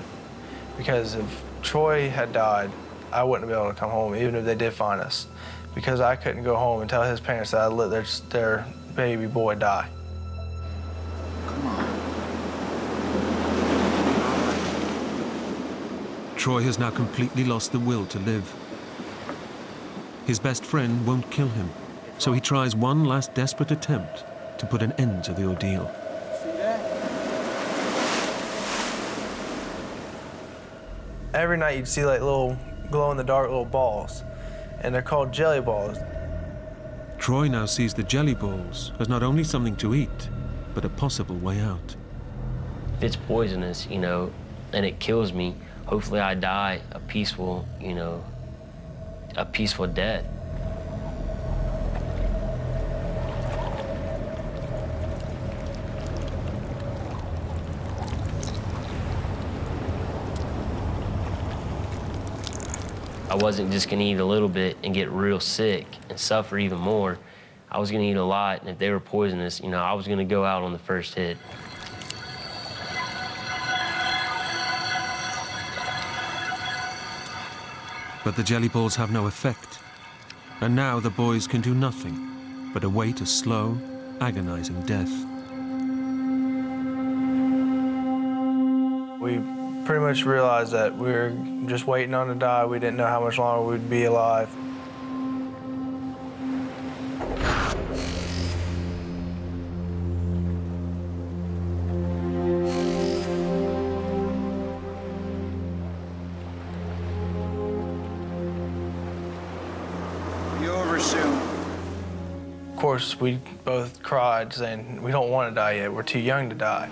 Because if Troy had died, I wouldn't be able to come home, even if they did find us. Because I couldn't go home and tell his parents that I let their baby boy die. Come on. Troy has now completely lost the will to live. His best friend won't kill him, so he tries one last desperate attempt to put an end to the ordeal. See that? Every night you'd see like little glow-in-the-dark little balls, and they're called jelly balls. Troy now sees the jelly balls as not only something to eat, but a possible way out. If it's poisonous, you know, and it kills me, hopefully I die a peaceful, you know, a peaceful death. I wasn't just gonna eat a little bit and get real sick and suffer even more. I was gonna eat a lot, and if they were poisonous, you know, I was gonna go out on the first hit. But the jelly balls have no effect. And now the boys can do nothing but await a slow, agonizing death. We pretty much realized that we were just waiting on to die. We didn't know how much longer we'd be alive. Be over soon. Of course, we both cried, saying, we don't want to die yet. We're too young to die.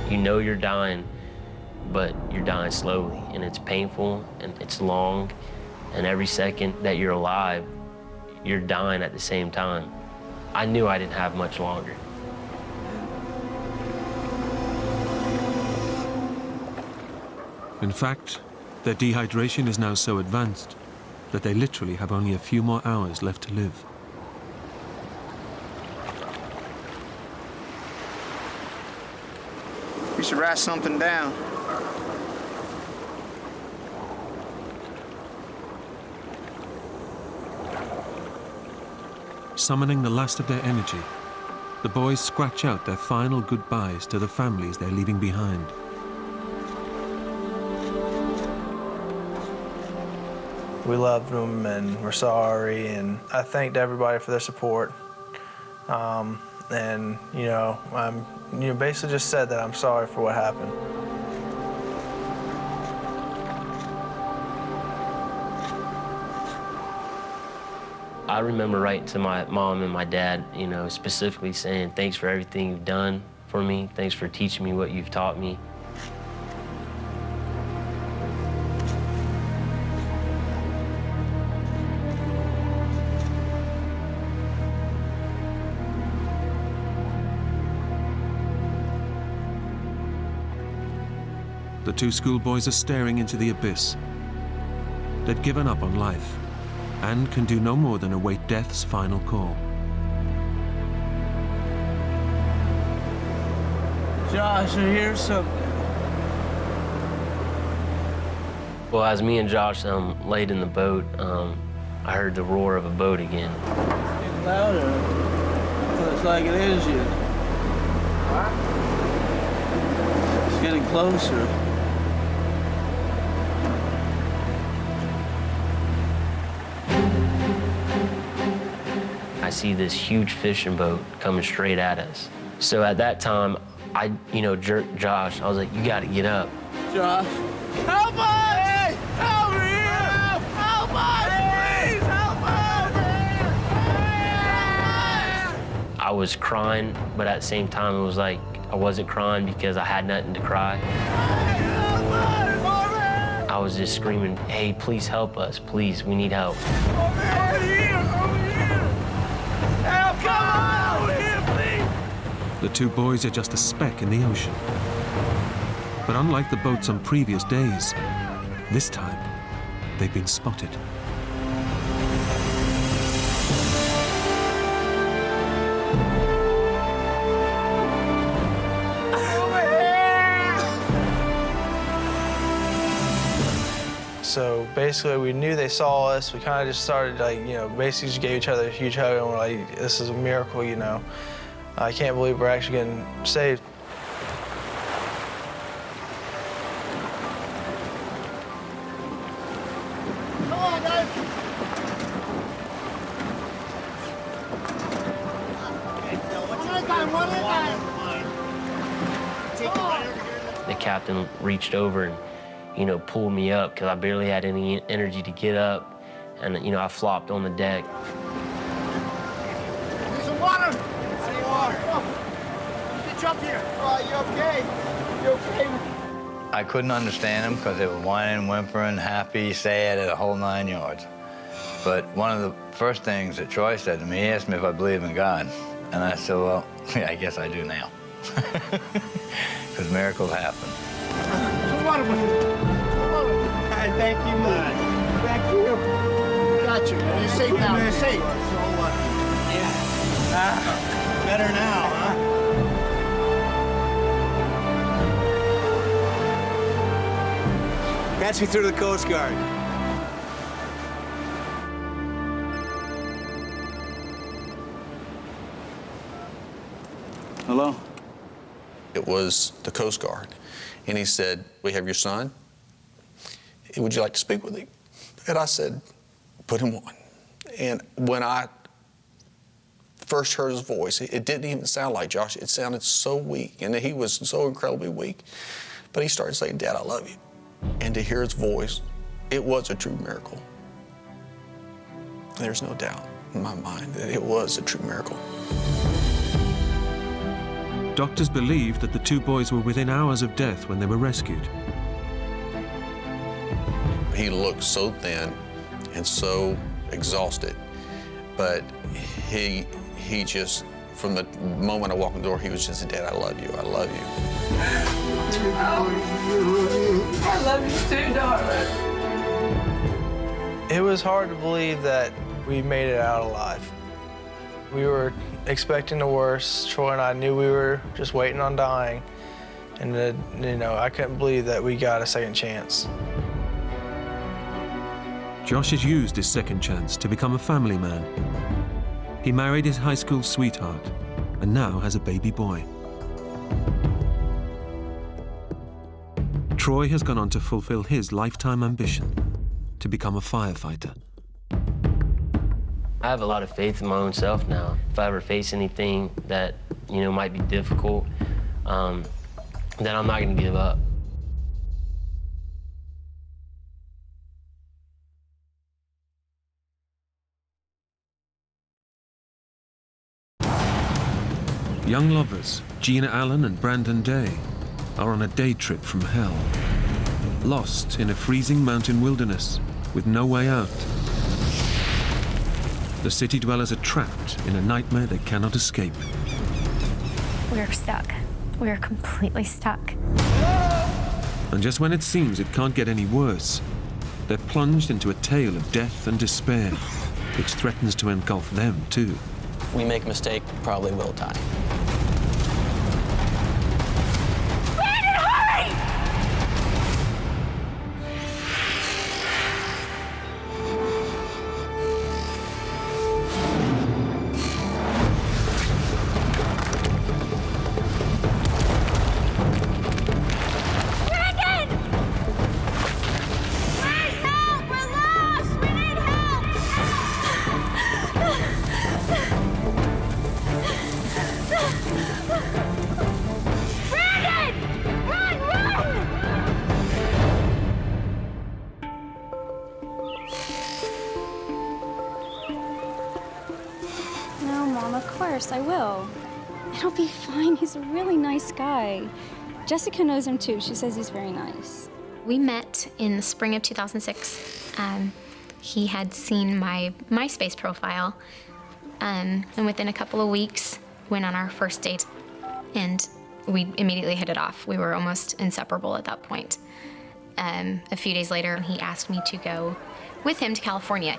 You know you're dying, but you're dying slowly, and it's painful, and it's long, and every second that you're alive, you're dying at the same time. I knew I didn't have much longer. In fact, their dehydration is now so advanced that they literally have only a few more hours left to live. We should write something down. Summoning the last of their energy, the boys scratch out their final goodbyes to the families they're leaving behind. We loved them and we're sorry, and I thanked everybody for their support. And basically just said that I'm sorry for what happened. I remember writing to my mom and my dad, you know, specifically saying, thanks for everything you've done for me. Thanks for teaching me what you've taught me. The two schoolboys are staring into the abyss. They've given up on life and can do no more than await death's final call. Josh, I hear something. Well, as me and Josh laid in the boat, I heard the roar of a boat again. It's getting louder. Looks like it is you. It's getting closer. I see this huge fishing boat coming straight at us. So at that time, I jerked Josh. I was like, you gotta get up. Josh, help us! Hey, help me here! Help us! Please, help us! I was crying, but at the same time, it was like I wasn't crying because I had nothing to cry. I was just screaming, hey, please help us. Please, we need help. Over here! Help! Come on! Over here, please! The two boys are just a speck in the ocean. But unlike the boats on previous days, this time they've been spotted. So basically, we knew they saw us. We kind of just started, basically just gave each other a huge hug, and we're like, this is a miracle, you know. I can't believe we're actually getting saved. Come on, guys! One at a time. The captain reached over and, pulled me up because I barely had any energy to get up. And, I flopped on the deck. Need some water! I need water. Get you up here. You okay? You okay? I couldn't understand them because they were whining, whimpering, happy, sad, the whole 9 yards. But one of the first things that Troy said to me, he asked me if I believe in God. And I said, well, yeah, I guess I do now. Because miracles happen. Some water with you. Some water. Thank you much. Thank you. got you, man. You're safe now. You're safe. So lucky. Yeah. Better now, huh? Catch me through the Coast Guard. Hello? It was the Coast Guard. And he said, "We have your son. Would you like to speak with him?" And I said, "Put him on." And when I first heard his voice, it didn't even sound like Josh. It sounded so weak, and he was so incredibly weak. But he started saying, "Dad, I love you." And to hear his voice, it was a true miracle. There's no doubt in my mind that it was a true miracle. Doctors believed that the two boys were within hours of death when they were rescued. He looked so thin and so exhausted, but he just, from the moment I walked in the door, he was just, "Dad, I love you, I love you." I love you too, darling. It was hard to believe that we made it out alive. We were expecting the worst. Troy and I knew we were just waiting on dying. And, I couldn't believe that we got a second chance. Josh has used his second chance to become a family man. He married his high school sweetheart and now has a baby boy. Troy has gone on to fulfill his lifetime ambition to become a firefighter. I have a lot of faith in my own self now. If I ever face anything that, might be difficult, then I'm not going to give up. Young lovers, Gina Allen and Brandon Day, are on a day trip from hell, lost in a freezing mountain wilderness with no way out. The city dwellers are trapped in a nightmare they cannot escape. We're stuck. We're completely stuck. And just when it seems it can't get any worse, they're plunged into a tale of death and despair, which threatens to engulf them too. We make a mistake, probably will die. Brandon, hurry! Brandon! Please help! We're lost! We need help! Brandon! Run, run! No, Mom, of course, I will. It'll be fine. He's a really nice guy. Jessica knows him too. She says he's very nice. We met in the spring of 2006. He had seen my MySpace profile, and within a couple of weeks, went on our first date, and we immediately hit it off. We were almost inseparable at that point. A few days later, he asked me to go with him to California.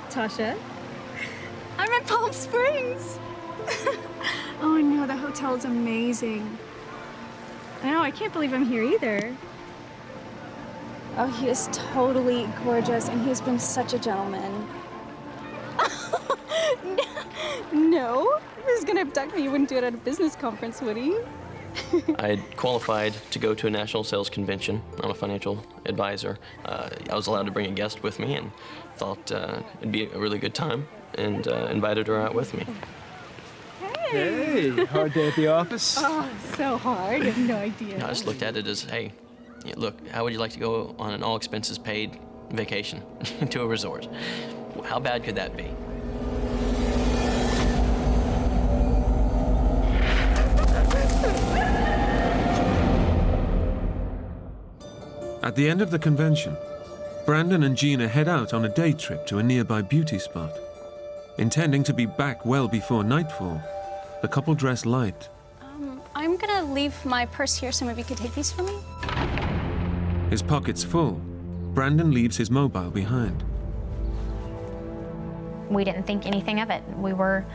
Tasha, I'm in Palm Springs. Oh, no, the hotel is amazing. I know, I can't believe I'm here either. Oh, he is totally gorgeous, and he has been such a gentleman. No, if he was gonna abduct me, he wouldn't do it at a business conference, would he? I had qualified to go to a national sales convention. I'm a financial advisor. I was allowed to bring a guest with me and thought it'd be a really good time and invited her out with me. Hey, hard day at the office? Oh, so hard. I have no idea. I just looked at it as, hey, look, how would you like to go on an all expenses paid vacation to a resort? How bad could that be? At the end of the convention, Brandon and Gina head out on a day trip to a nearby beauty spot. Intending to be back well before nightfall, the couple dress light. I'm gonna leave my purse here, so maybe you could take these for me? His pockets full, Brandon leaves his mobile behind. we didn't think anything of it. We were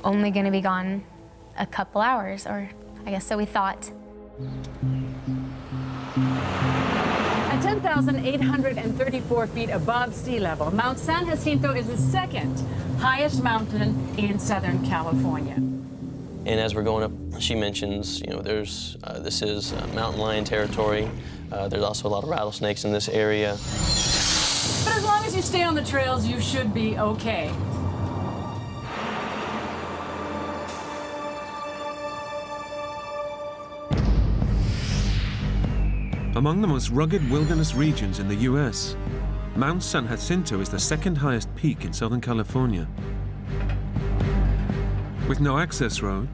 only going to be gone a couple hours, or I guess so we thought. At 10,834 feet above sea level, Mount San Jacinto is the second highest mountain in Southern California. And as we're going up, she mentions, you know, there's, this is mountain lion territory. There's also a lot of rattlesnakes in this area. But as long as you stay on the trails, you should be okay. Among the most rugged wilderness regions in the US, Mount San Jacinto is the second highest peak in Southern California. With no access road,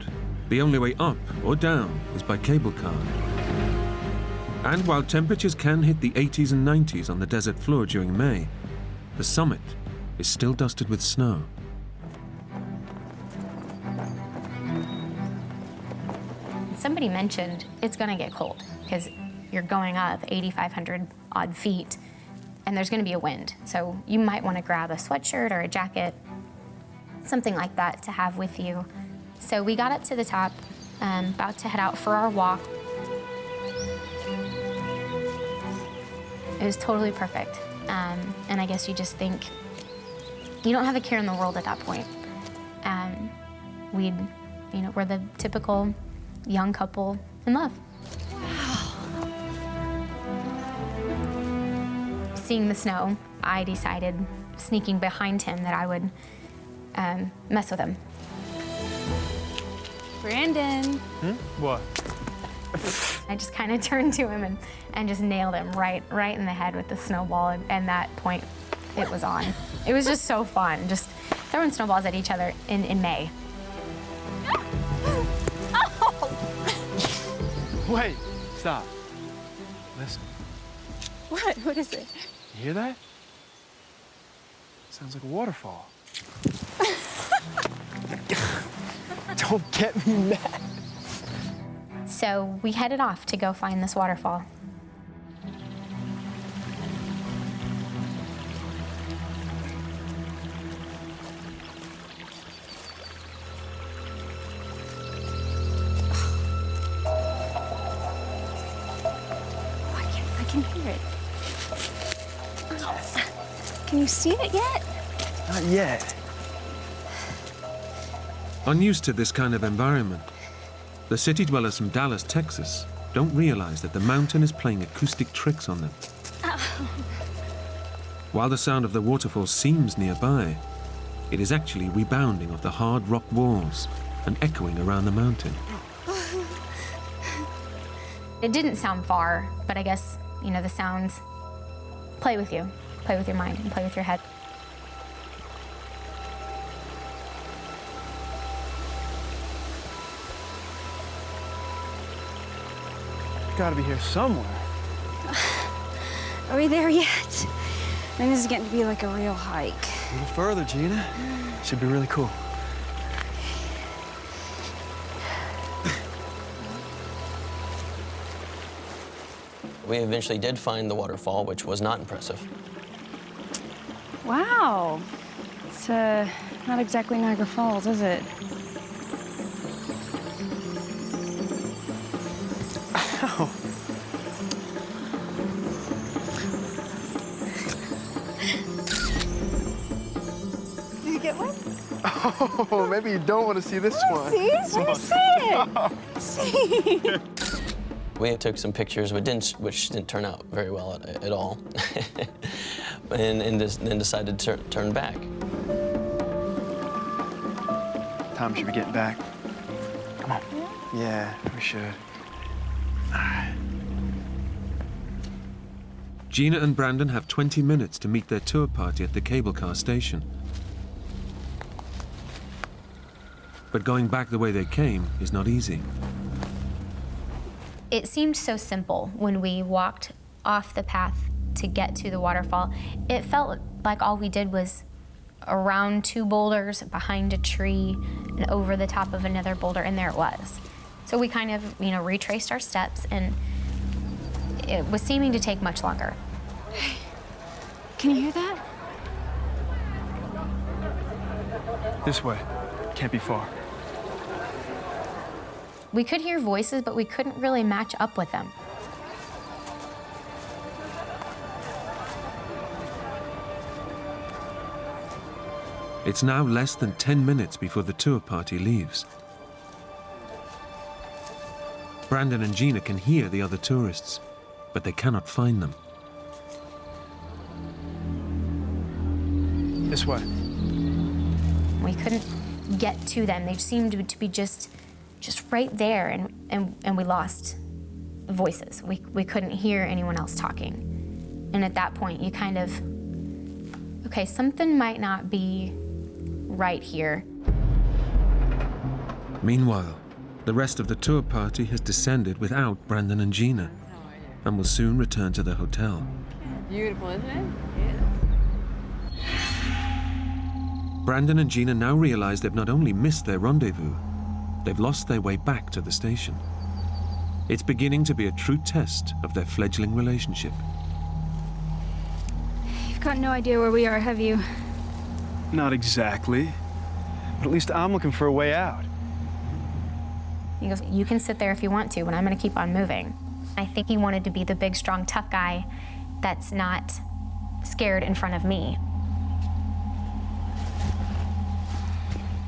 the only way up or down is by cable car. And while temperatures can hit the 80s and 90s on the desert floor during May, the summit is still dusted with snow. Somebody mentioned it's going to get cold because you're going up 8,500 odd feet and there's going to be a wind. So you might want to grab a sweatshirt or a jacket, something like that to have with you. So we got up to the top, about to head out for our walk. It was totally perfect. And I guess you just think, you don't have a care in the world at that point. We're the typical young couple in love. Seeing the snow, I decided, sneaking behind him, that I would mess with him. Brandon. What? I just kind of turned to him and just nailed him right in the head with the snowball, and that point, it was on. It was just so fun, just throwing snowballs at each other in May. Wait, stop. Listen. What? What is it? You hear that? Sounds like a waterfall. Don't get me mad. So we headed off to go find this waterfall. I can hear it. Can you see it yet? Not yet. Unused to this kind of environment, the city dwellers from Dallas, Texas, don't realize that the mountain is playing acoustic tricks on them. While the sound of the waterfall seems nearby, it is actually rebounding off the hard rock walls and echoing around the mountain. It didn't sound far, but I guess, the sounds play with you, play with your mind, and play with your head. Gotta be here somewhere. Are we there yet? I mean, this is getting to be like a real hike. A little further, Gina. Should be really cool. We eventually did find the waterfall, which was not impressive. Wow. It's not exactly Niagara Falls, is it? Ow. Did you get one? Oh, maybe you don't want to see this one. See? Let me see it. See. We took some pictures, which didn't turn out very well at all, and then decided to turn back. Time should be getting back. Come on. Yeah, we should. All right. Gina and Brandon have 20 minutes to meet their tour party at the cable car station. But going back the way they came is not easy. It seemed so simple when we walked off the path to get to the waterfall. It felt like all we did was around two boulders, behind a tree, and over the top of another boulder, and there it was. So we kind of, retraced our steps, and it was seeming to take much longer. Can you hear that? This way. Can't be far. We could hear voices, but we couldn't really match up with them. It's now less than 10 minutes before the tour party leaves. Brandon and Gina can hear the other tourists, but they cannot find them. This way. We couldn't get to them. They seemed to be just right there, and we lost voices. We couldn't hear anyone else talking. And at that point, you kind of, okay, something might not be right here. Meanwhile, the rest of the tour party has descended without Brandon and Gina and will soon return to the hotel. Beautiful, isn't it? Brandon and Gina now realize they've not only missed their rendezvous, they've lost their way back to the station. It's beginning to be a true test of their fledgling relationship. You've got no idea where we are, have you? Not exactly. But at least I'm looking for a way out. He goes, you can sit there if you want to, but I'm gonna keep on moving. I think he wanted to be the big, strong, tough guy that's not scared in front of me.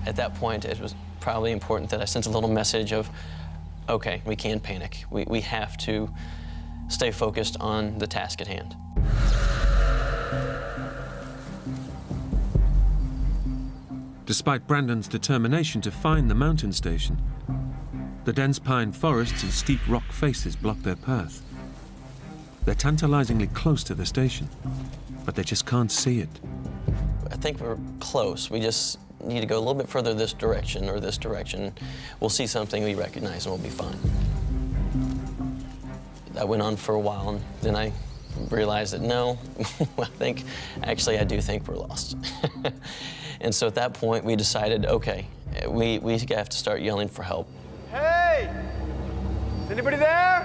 At that point, it was probably important that I sent a little message of, okay, we can't panic. We have to stay focused on the task at hand. Despite Brandon's determination to find the mountain station, the dense pine forests and steep rock faces block their path. They're tantalizingly close to the station, but they just can't see it. I think we're close. We just need to go a little bit further this direction or this direction. We'll see something we recognize and we'll be fine. That went on for a while, and then I realized that no, I do think we're lost. And so at that point, we decided, okay, we have to start yelling for help. Hey! Is anybody there?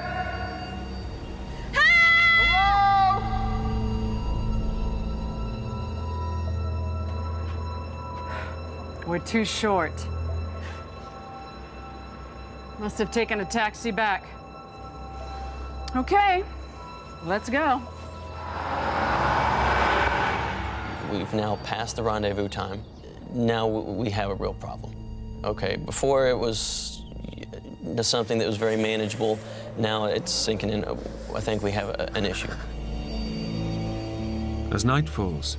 Hey! Hello? We're too short. Must have taken a taxi back. Okay, let's go. We've now passed the rendezvous time. Now we have a real problem. Okay, before it was something that was very manageable. Now it's sinking in. I think we have an issue. As night falls,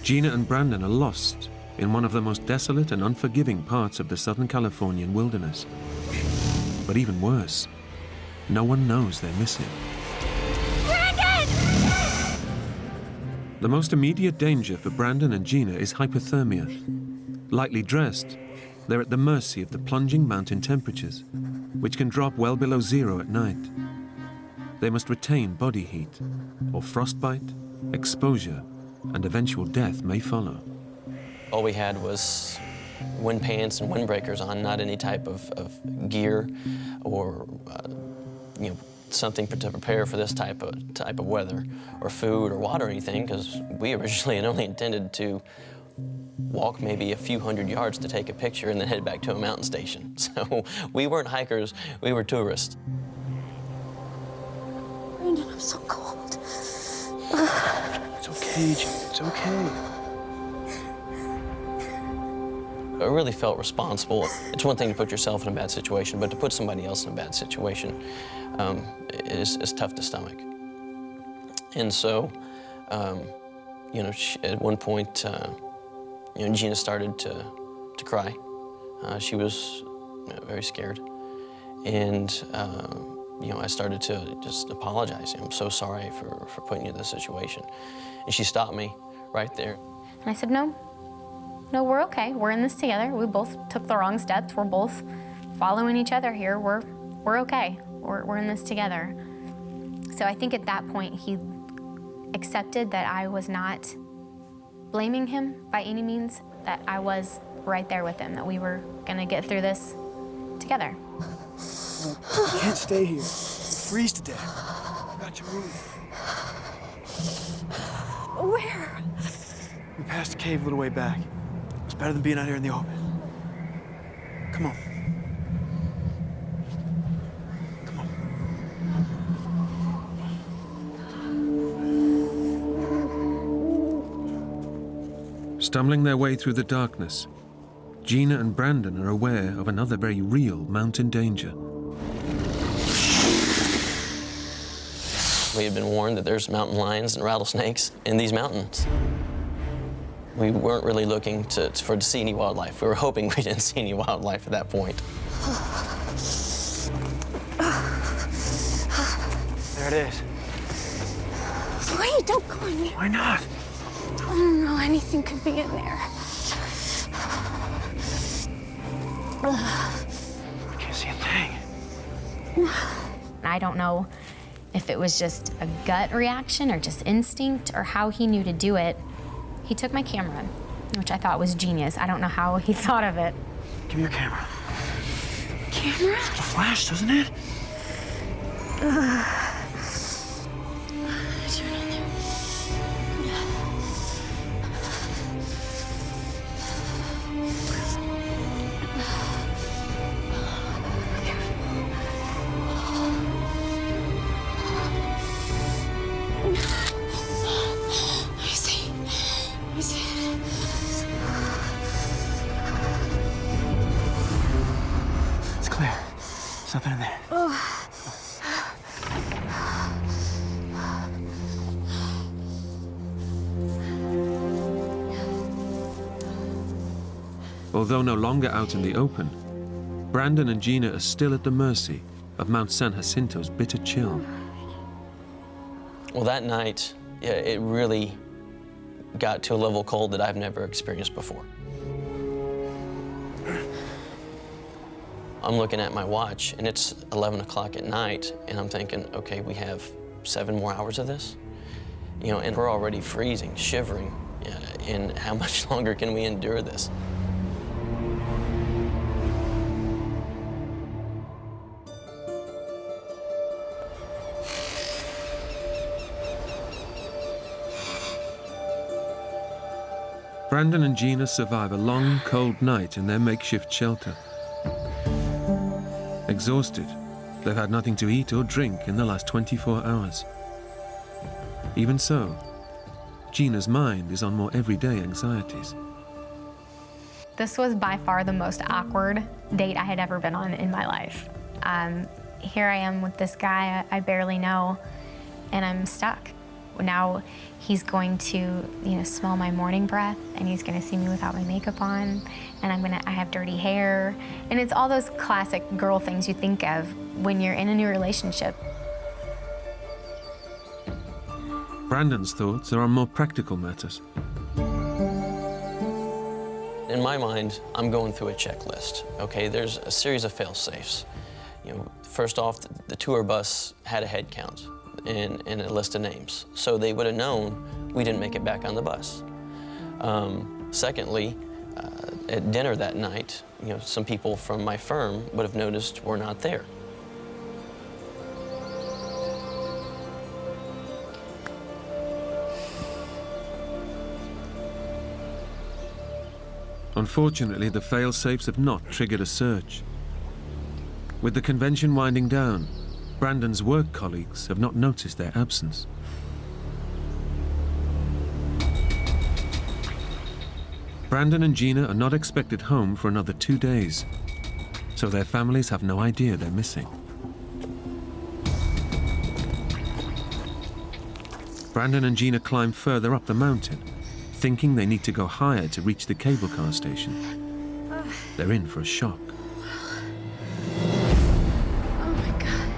Gina and Brandon are lost in one of the most desolate and unforgiving parts of the Southern Californian wilderness. But even worse, no one knows they're missing. The most immediate danger for Brandon and Gina is hypothermia. Lightly dressed, they're at the mercy of the plunging mountain temperatures, which can drop well below zero at night. They must retain body heat, or frostbite, exposure, and eventual death may follow. All we had was wind pants and windbreakers on, not any type of gear or something to prepare for this type of weather, or food or water or anything, because we originally had only intended to walk maybe a few hundred yards to take a picture and then head back to a mountain station. So we weren't hikers, we were tourists. Brandon, I'm so cold. It's okay, Gina, it's okay. I really felt responsible. It's one thing to put yourself in a bad situation, but to put somebody else in a bad situation is tough to stomach. And so, at one point, Gina started to cry. She was very scared. And, I started to just apologize. I'm so sorry for putting you in this situation. And she stopped me right there. And I said, no, we're okay. We're in this together. We both took the wrong steps. We're both following each other here. We're okay. We're in this together. So I think at that point, he accepted that I was not blaming him by any means, that I was right there with him, that we were gonna get through this together. You can't stay here. You'll freeze to death. You've got to move. Where? We passed a cave a little way back. Let's Better than being out here in the open. Come on. Stumbling their way through the darkness, Gina and Brandon are aware of another very real mountain danger. We had been warned that there's mountain lions and rattlesnakes in these mountains. We weren't really looking to see any wildlife. We were hoping we didn't see any wildlife at that point. There it is. Wait, don't go in there. Why not? I don't know, anything could be in there. I can't see a thing. I don't know if it was just a gut reaction or just instinct or how he knew to do it. He took my camera, which I thought was genius. I don't know how he thought of it. Give me your camera. Camera? It's a flash, doesn't it? Turn on there. I see. I see. It's clear. There's nothing in there. Although no longer out in the open, Brandon and Gina are still at the mercy of Mount San Jacinto's bitter chill. Well, that night, yeah, it really got to a level cold that I've never experienced before. I'm looking at my watch, and it's 11 o'clock at night, and I'm thinking, okay, we have 7 more hours of this? You know, and we're already freezing, shivering, and how much longer can we endure this? Brandon and Gina survive a long, cold night in their makeshift shelter. Exhausted, they've had nothing to eat or drink in the last 24 hours. Even so, Gina's mind is on more everyday anxieties. This was by far the most awkward date I had ever been on in my life. Here I am with this guy I barely know, and I'm stuck. Now he's going to, smell my morning breath, and he's going to see me without my makeup on, and I have dirty hair, and it's all those classic girl things you think of when you're in a new relationship. Brandon's thoughts are on more practical matters. In my mind, I'm going through a checklist, okay? There's a series of fail-safes. First off, the tour bus had a head count and a list of names, so they would have known we didn't make it back on the bus. Secondly, at dinner that night, some people from my firm would have noticed we're not there. Unfortunately, the fail-safes have not triggered a search. With the convention winding down, Brandon's work colleagues have not noticed their absence. Brandon and Gina are not expected home for another 2 days, so their families have no idea they're missing. Brandon and Gina climb further up the mountain, thinking they need to go higher to reach the cable car station. They're in for a shock. Oh my God.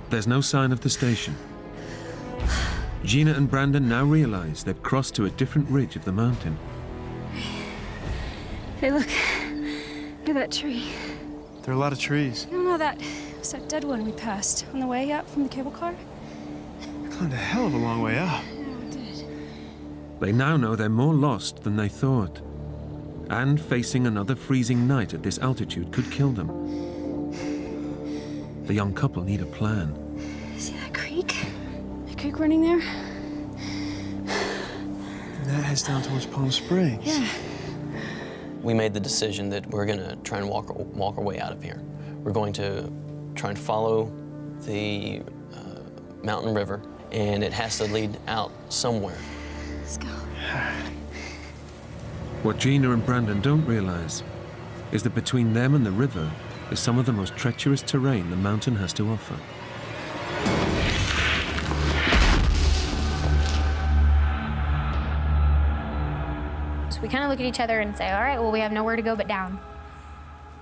There's no sign of the station. Gina and Brandon now realize they've crossed to a different ridge of the mountain. Hey, look. Look at that tree. There are a lot of trees. No, that was that dead one we passed on the way up from the cable car. I climbed a hell of a long way up. They now know they're more lost than they thought. And facing another freezing night at this altitude could kill them. The young couple need a plan. See that creek? That creek running there? And that heads down towards Palm Springs. Yeah. we made the decision that we're going to try and walk our way out of here. We're going to try and follow the mountain river, and it has to lead out somewhere. Let's go. What Gina and Brandon don't realize is that between them and the river is some of the most treacherous terrain the mountain has to offer. So we kind of look at each other and say, all right, well, we have nowhere to go but down.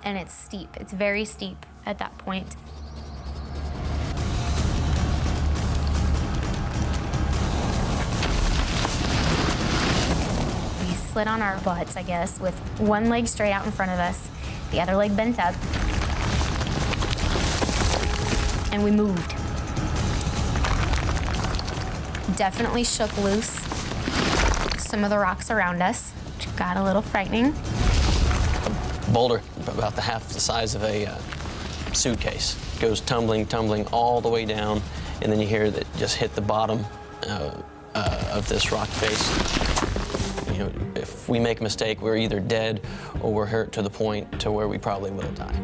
And it's steep. It's very steep at that point. We slid on our butts, I guess, with one leg straight out in front of us, the other leg bent up. And we moved. Definitely shook loose some of the rocks around us, which got a little frightening. A boulder about the half the size of a suitcase goes tumbling all the way down, and then you hear that just hit the bottom of this rock face. You know, if we make a mistake, we're either dead or we're hurt to the point to where we probably will die.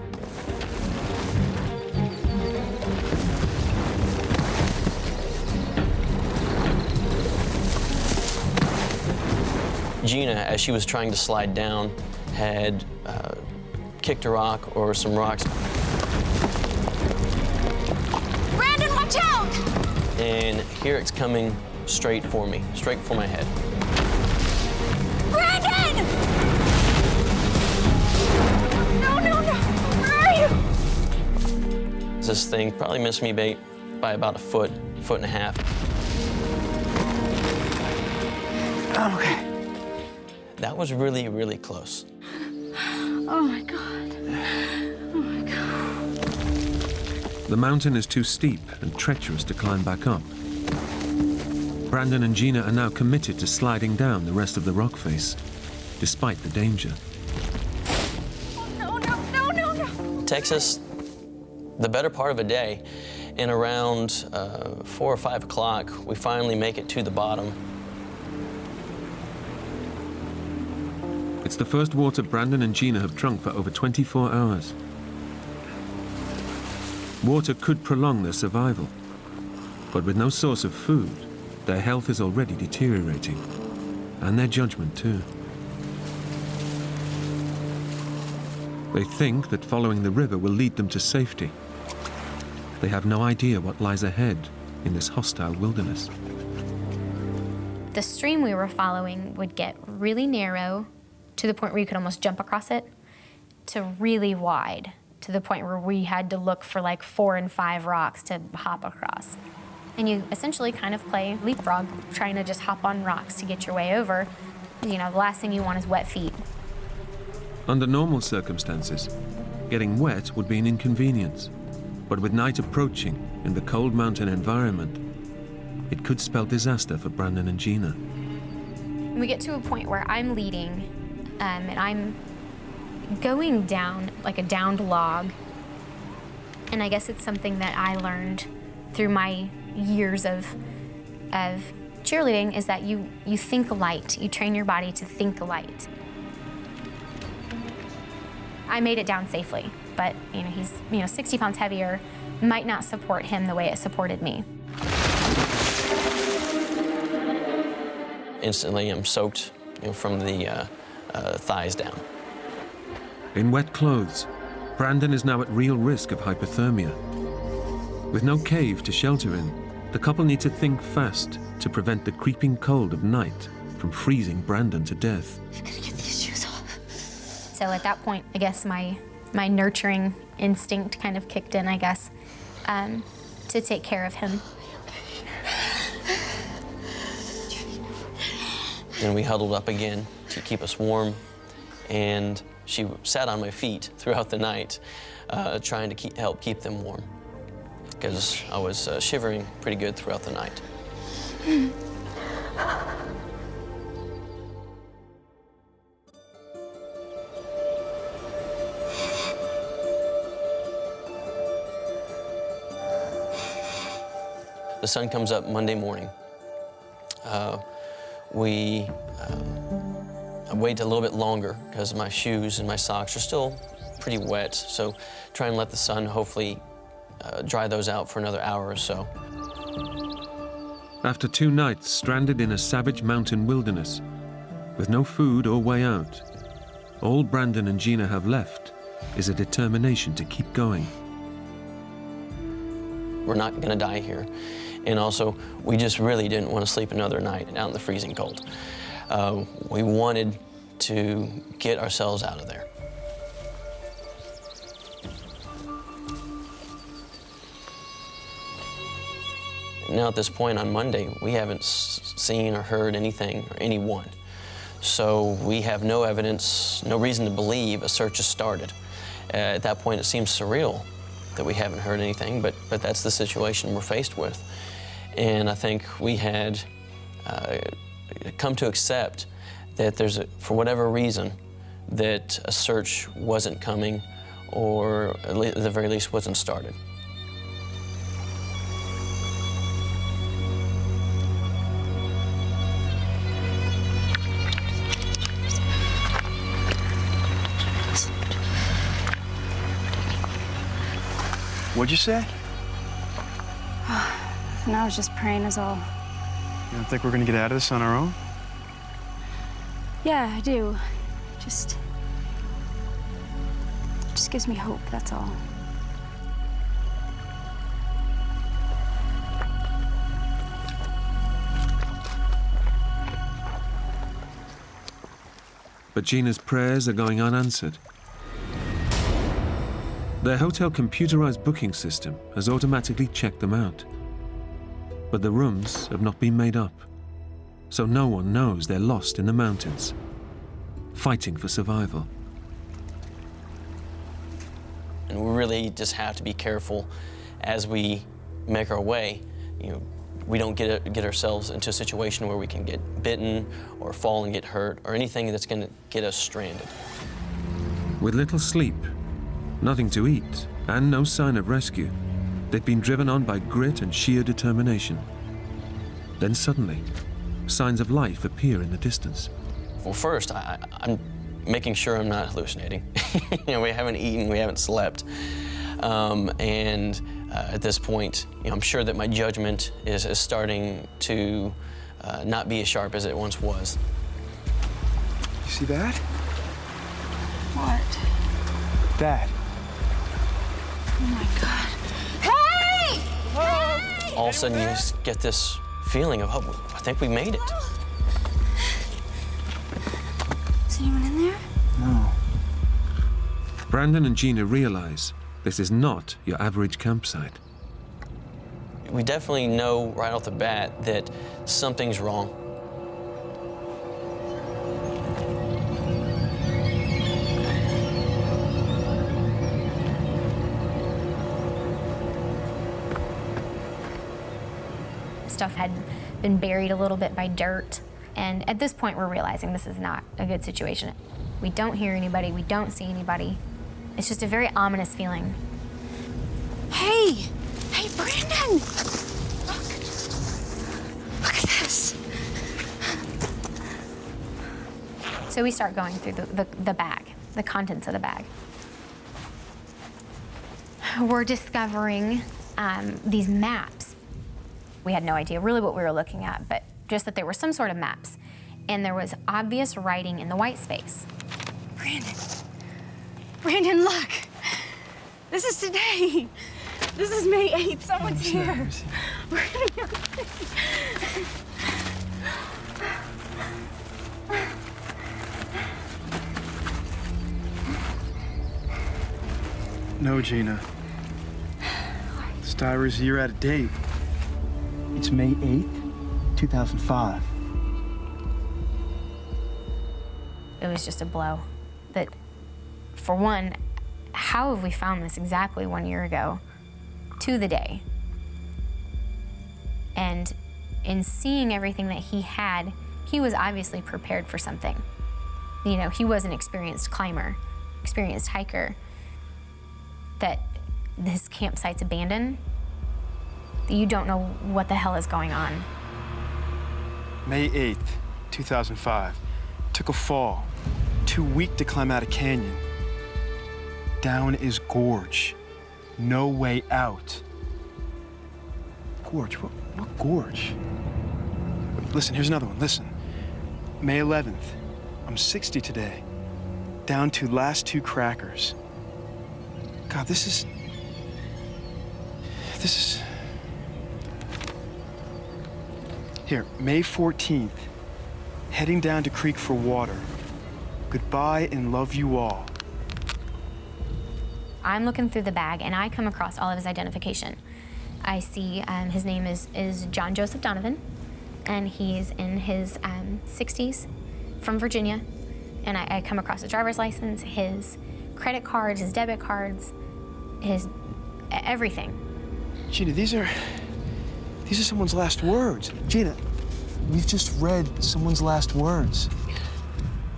Gina, as she was trying to slide down, had kicked a rock or some rocks. Brandon, watch out! And here it's coming straight for me, straight for my head. Brandon! No! Where are you? This thing probably missed me by about a foot and a half. Okay. That was really, really close. Oh my God. Oh my God. The mountain is too steep and treacherous to climb back up. Brandon and Gina are now committed to sliding down the rest of the rock face, despite the danger. No. It takes us the better part of a day, and around 4 or 5 o'clock, we finally make it to the bottom. It's the first water Brandon and Gina have drunk for over 24 hours. Water could prolong their survival, but with no source of food, their health is already deteriorating, and their judgment too. They think that following the river will lead them to safety. They have no idea what lies ahead in this hostile wilderness. The stream we were following would get really narrow, to the point where you could almost jump across it, to really wide, to the point where we had to look for like 4 and 5 rocks to hop across. And you essentially kind of play leapfrog, trying to just hop on rocks to get your way over. You know, the last thing you want is wet feet. Under normal circumstances, getting wet would be an inconvenience. But with night approaching in the cold mountain environment, it could spell disaster for Brandon and Gina. We get to a point where I'm leading, and I'm going down like a downed log. And I guess it's something that I learned through my years of cheerleading, is that you think light. You train your body to think light. I made it down safely, but he's 60 pounds heavier, might not support him the way it supported me. Instantly, I'm soaked from the thighs down. In wet clothes, Brandon is now at real risk of hypothermia. With no cave to shelter in, the couple need to think fast to prevent the creeping cold of night from freezing Brandon to death. I'm gonna get these shoes off. So at that point, I guess my nurturing instinct kind of kicked in, I guess, to take care of him. Then we huddled up again to keep us warm, and she sat on my feet throughout the night, trying to help keep them warm, because I was shivering pretty good throughout the night. The sun comes up Monday morning. We I wait a little bit longer because my shoes and my socks are still pretty wet, so try and let the sun hopefully dry those out for another hour or so. After 2 nights stranded in a savage mountain wilderness, with no food or way out, all Brandon and Gina have left is a determination to keep going. We're not gonna die here. And also, we just really didn't want to sleep another night out in the freezing cold. We wanted to get ourselves out of there. Now at this point on Monday, we haven't seen or heard anything or anyone. So we have no evidence, no reason to believe a search has started. At that point, it seems surreal that we haven't heard anything, but that's the situation we're faced with. And I think we had come to accept that for whatever reason, that a search wasn't coming, or at the very least wasn't started. What'd you say? And I was just praying is all. You don't think we're gonna get out of this on our own? Yeah, I do. Just gives me hope, that's all. But Gina's prayers are going unanswered. Their hotel computerized booking system has automatically checked them out. But the rooms have not been made up, so no one knows they're lost in the mountains, fighting for survival. And we really just have to be careful as we make our way. You know, we don't get ourselves into a situation where we can get bitten or fall and get hurt or anything that's going to get us stranded. With little sleep, nothing to eat, and no sign of rescue, they'd been driven on by grit and sheer determination. Then suddenly, signs of life appear in the distance. Well, first, I'm making sure I'm not hallucinating. You know, we haven't eaten, we haven't slept. At this point, you know, I'm sure that my judgment is starting to not be as sharp as it once was. You see that? What? That. Oh my God. Hey! Hey! All of a sudden, you just get this feeling of, oh, I think we made it. Is anyone in there? No. Brandon and Gina realize this is not your average campsite. We definitely know right off the bat that something's wrong. Stuff had been buried a little bit by dirt. And at this point, we're realizing this is not a good situation. We don't hear anybody, we don't see anybody. It's just a very ominous feeling. Hey! Hey, Brandon! Look! Look at this! So we start going through the bag, the contents of the bag. We're discovering these maps. We had no idea really what we were looking at, but just that there were some sort of maps. And there was obvious writing in the white space. Brandon. Brandon, look! This is today. This is May 8th. Someone's here. We're gonna be okay. No, Gina. This diary's a year out of date. It's May 8th, 2005. It was just a blow. That, for one, how have we found this exactly 1 year ago, to the day? And in seeing everything that he had, he was obviously prepared for something. You know, he was an experienced climber, experienced hiker. That his campsite's abandoned, you don't know what the hell is going on. May 8th, 2005. Took a fall. Too weak to climb out a canyon. Down is gorge. No way out. Gorge? What gorge? Wait, listen, here's another one. Listen. May 11th. I'm 60 today. Down to last 2 crackers. God, this is... Here, May 14th. Heading down to creek for water. Goodbye and love you all. I'm looking through the bag and I come across all of his identification. I see his name is John Joseph Donovan, and he's in his 60s from Virginia. And I come across his driver's license, his credit cards, his debit cards, his everything. Gina, these are someone's last words. Gina, we've just read someone's last words.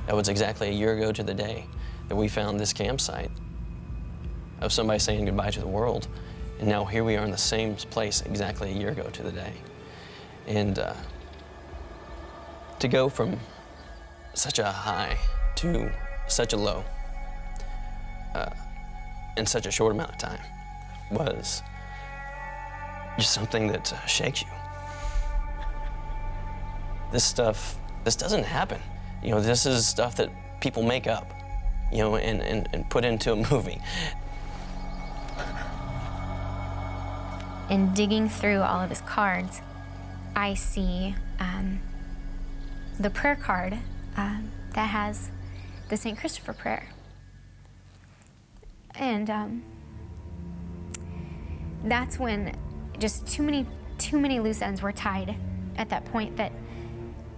That was exactly a year ago to the day that we found this campsite of somebody saying goodbye to the world. And now here we are in the same place exactly a year ago to the day. And to go from such a high to such a low in such a short amount of time was just something that shakes you. This doesn't happen. You know, this is stuff that people make up, you know, and put into a movie. In digging through all of his cards, I see the prayer card that has the St. Christopher prayer. And that's when just too many loose ends were tied at that point, that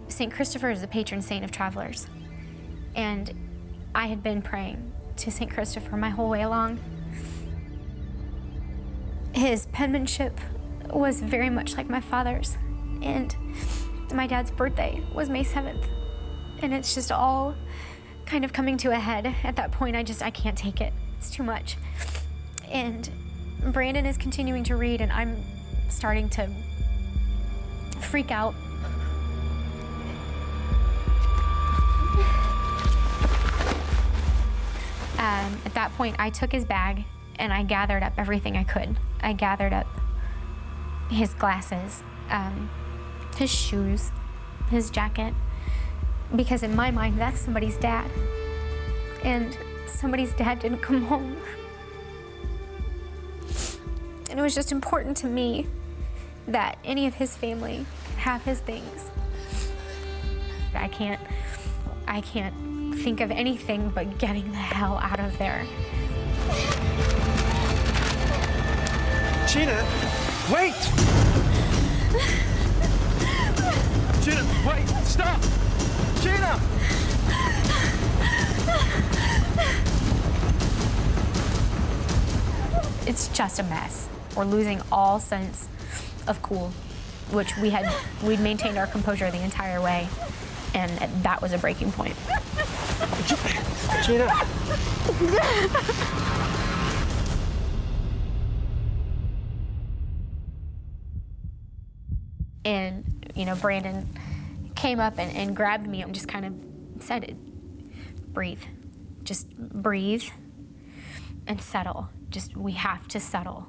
St. Christopher is the patron saint of travelers. And I had been praying to St. Christopher my whole way along. His penmanship was very much like my father's, and my dad's birthday was May 7th. And it's just all kind of coming to a head. At that point, I can't take it. It's too much. And Brandon is continuing to read, and I'm starting to freak out. At that point, I took his bag and I gathered up everything I could. I gathered up his glasses, his shoes, his jacket, because in my mind, that's somebody's dad. And somebody's dad didn't come home. And it was just important to me that any of his family have his things. I can't think of anything but getting the hell out of there. Gina, wait! Gina, wait, stop! Gina! It's just a mess. We're losing all sense of cool, which we'd maintained our composure the entire way, and that was a breaking point. Gina! And, you know, Brandon came up and grabbed me and just kind of said, breathe. Just breathe and settle. We have to settle.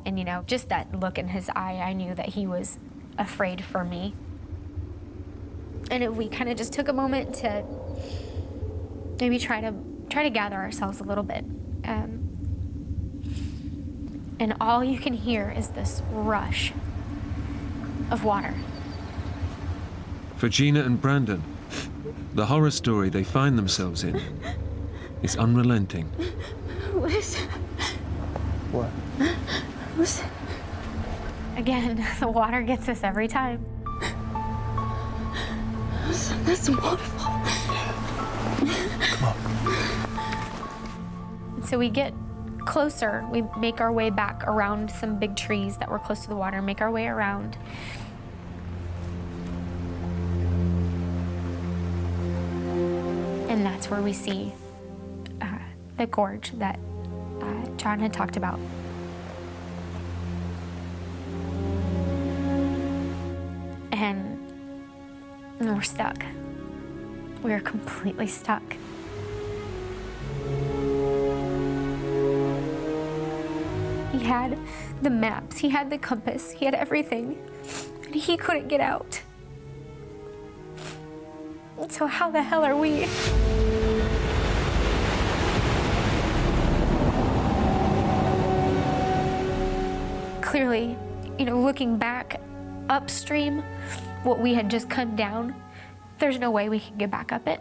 And, you know, just that look in his eye, I knew that he was afraid for me. And we kind of just took a moment to maybe try to gather ourselves a little bit. And all you can hear is this rush of water. For Gina and Brandon, the horror story they find themselves in is unrelenting. What is it? What? What's it? Again, the water gets us every time. That's a waterfall. Come on. So we get closer. We make our way back around some big trees that were close to the water, make our way around. And that's where we see the gorge that John had talked about. And we're stuck. We were completely stuck. He had the maps, he had the compass, he had everything, and he couldn't get out. So how the hell are we? Clearly, you know, looking back upstream, what we had just come down, there's no way we could get back up it.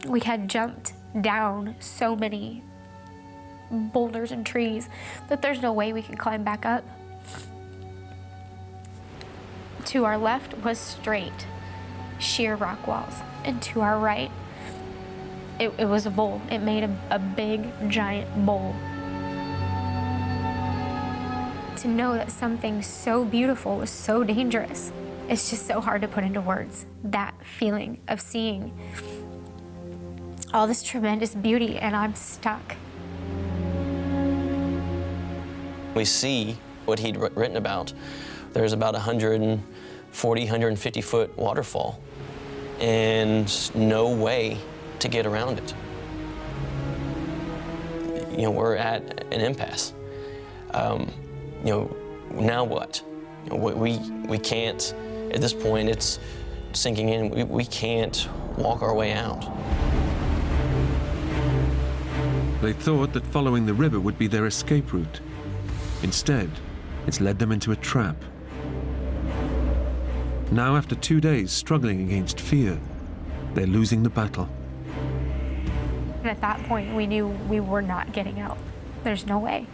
We had jumped down so many boulders and trees that there's no way we could climb back up. To our left was straight, sheer rock walls, and to our right, it was a bowl. It made a big, giant bowl. To know that something so beautiful was so dangerous, it's just so hard to put into words. That feeling of seeing all this tremendous beauty and I'm stuck. We see what he'd written about. There's about 140, 150 foot waterfall and no way to get around it. You know, we're at an impasse. You know, now what? You know, we can't, at this point it's sinking in, we can't walk our way out. They thought that following the river would be their escape route. Instead, it's led them into a trap. Now, after 2 days struggling against fear, they're losing the battle. And at that point, we knew we were not getting out. There's no way.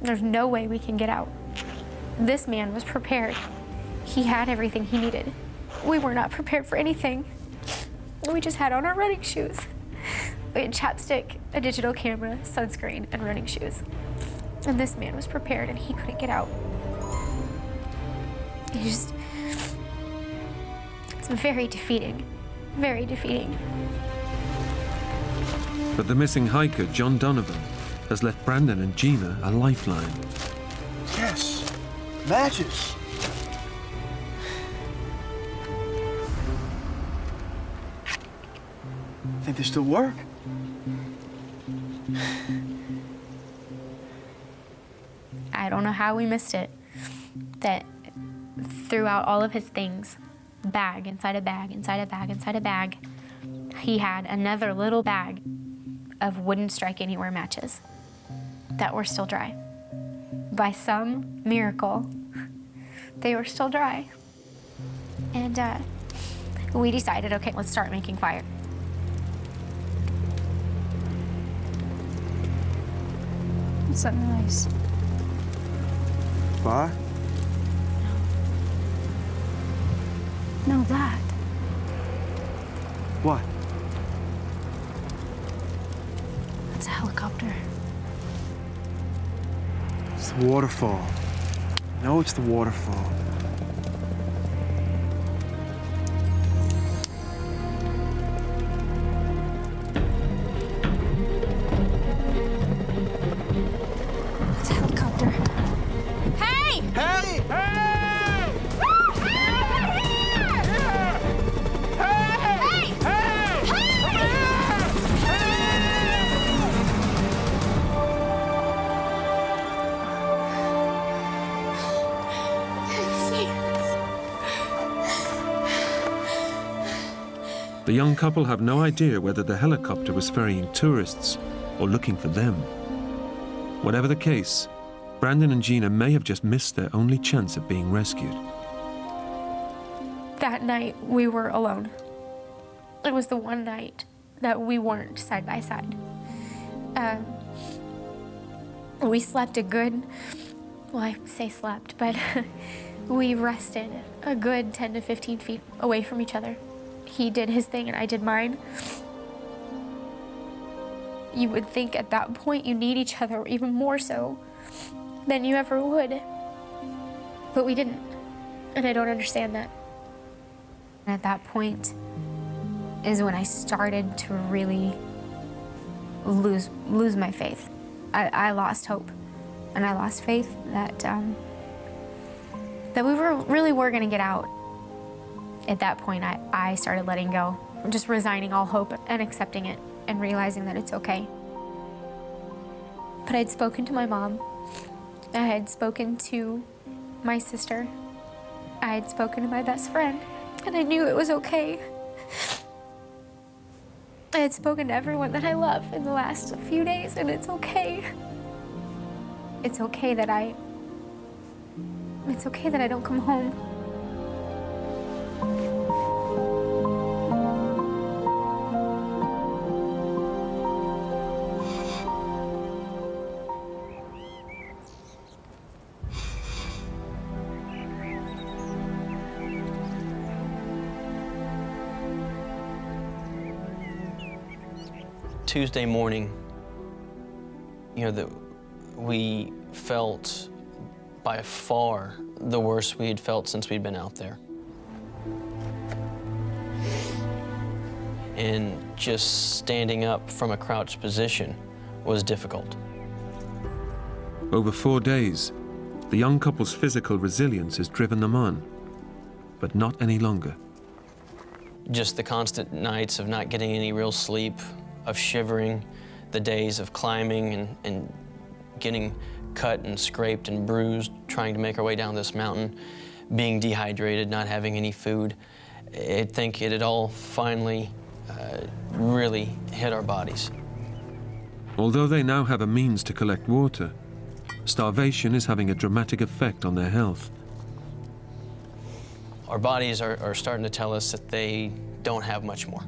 There's no way we can get out. This man was prepared. He had everything he needed. We were not prepared for anything. We just had on our running shoes. We had chapstick, a digital camera, sunscreen, and running shoes. And this man was prepared and he couldn't get out. It's very defeating, very defeating. But the missing hiker, John Donovan, has left Brandon and Gina a lifeline. Yes, matches. Think they still work? I don't know how we missed it. That throughout all of his things, bag inside a bag, inside a bag, inside a bag, he had another little bag of wooden strike anywhere matches that were still dry. By some miracle, they were still dry. And we decided, okay, let's start making fire. What's that noise? Bar? No, that. What? It's a helicopter. It's the waterfall. No, it's the waterfall. It's a helicopter. Hey! Hey! Hey! The young couple have no idea whether the helicopter was ferrying tourists or looking for them. Whatever the case, Brandon and Gina may have just missed their only chance of being rescued. That night, we were alone. It was the one night that we weren't side by side. We slept a good, well, I say slept, but we rested a good 10 to 15 feet away from each other. He did his thing and I did mine. You would think at that point you need each other even more so than you ever would. But we didn't, and I don't understand that. At that point is when I started to really lose my faith. I lost hope, and I lost faith that we really were gonna get out. At that point, I started letting go. just resigning all hope and accepting it and realizing that it's okay. But I'd spoken to my mom. I had spoken to my sister. I had spoken to my best friend, and I knew it was okay. I had spoken to everyone that I love in the last few days, and it's okay. It's okay that I don't come home. Tuesday morning, we felt by far the worst we had felt since we'd been out there. And just standing up from a crouched position was difficult. Over 4 days, the young couple's physical resilience has driven them on, but not any longer. Just the constant nights of not getting any real sleep, of shivering, the days of climbing and getting cut and scraped and bruised, trying to make our way down this mountain, being dehydrated, not having any food. I think it had all finally really hit our bodies. Although they now have a means to collect water, starvation is having a dramatic effect on their health. Our bodies are starting to tell us that they don't have much more.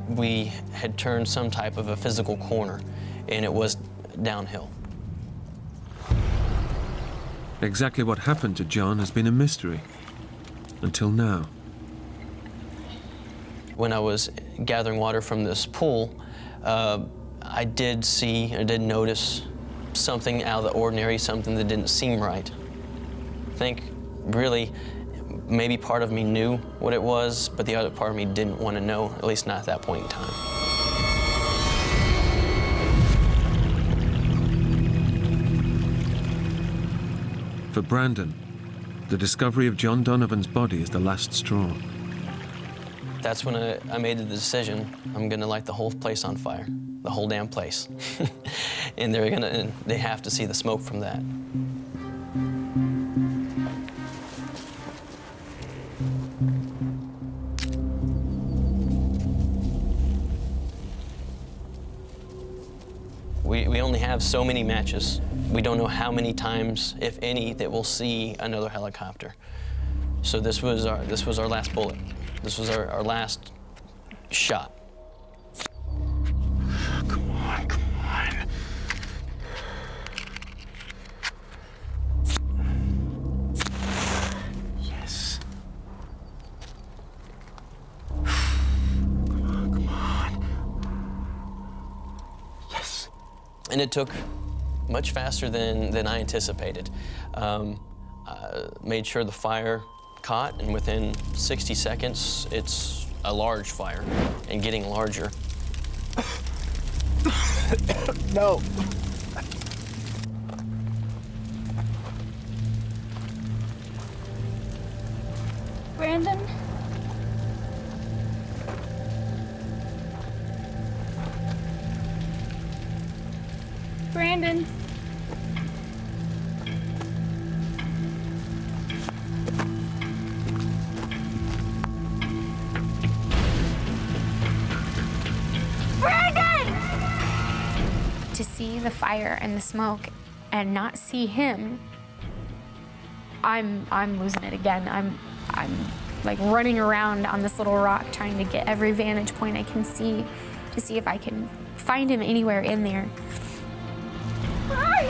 We had turned some type of a physical corner, and it was downhill. Exactly what happened to John has been a mystery, until now. When I was gathering water from this pool, I did notice something out of the ordinary, something that didn't seem right. I think really maybe part of me knew what it was, but the other part of me didn't want to know, at least not at that point in time. For Brandon, the discovery of John Donovan's body is the last straw. That's when I made the decision, I'm gonna light the whole place on fire, the whole damn place. And they have to see the smoke from that. We only have so many matches. We don't know how many times, if any, that we'll see another helicopter. So this was our last bullet. This was our last shot. Come on, come on. Yes. Come on. Yes. And it took much faster than I anticipated. Made sure the fire caught, and within 60 seconds, it's a large fire and getting larger. No. Brandon? Brandon? To see the fire and the smoke and not see him, I'm losing it again. I'm like running around on this little rock trying to get every vantage point I can see to see if I can find him anywhere in there. Where are you?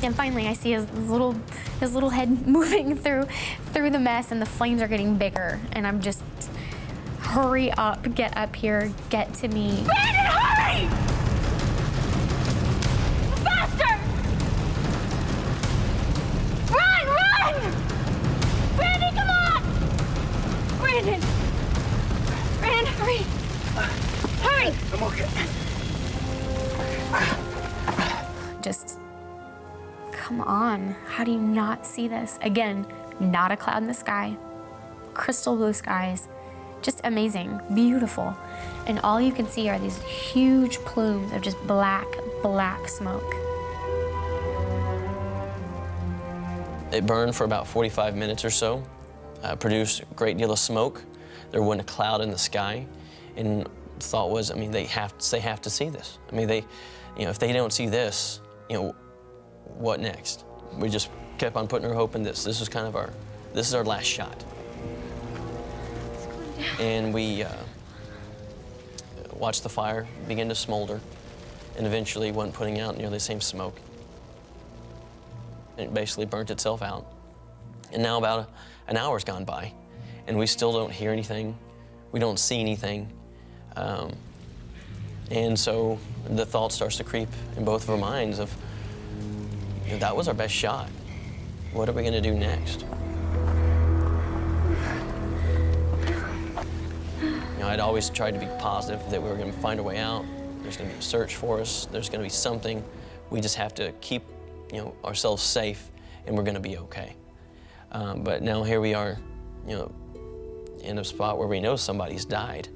And finally, I see his little head moving through the mess, and the flames are getting bigger. And I'm just, hurry up, get up here, get to me. Brandon, hurry! Faster! Run! Brandon, come on! Brandon, hurry! Hurry! I'm okay. just, come on, how do you not see this? Again, not a cloud in the sky, crystal blue skies, just amazing, beautiful. And all you can see are these huge plumes of just black, black smoke. It burned for about 45 minutes or so, produced a great deal of smoke. There wasn't a cloud in the sky. And the thought was, I mean, they have to see this. I mean, if they don't see this, what next? We just kept on putting our hope in this. This was kind of this is our last shot. And we watched the fire begin to smolder, and eventually wasn't putting out nearly the same smoke. And it basically burnt itself out. And now about an hour's gone by, and we still don't hear anything. We don't see anything. And so the thought starts to creep in both of our minds of, that was our best shot. What are we going to do next? I'd always tried to be positive that we were going to find a way out. There's going to be a search for us. There's going to be something. We just have to keep, ourselves safe, and we're going to be okay. But now here we are, in a spot where we know somebody's died.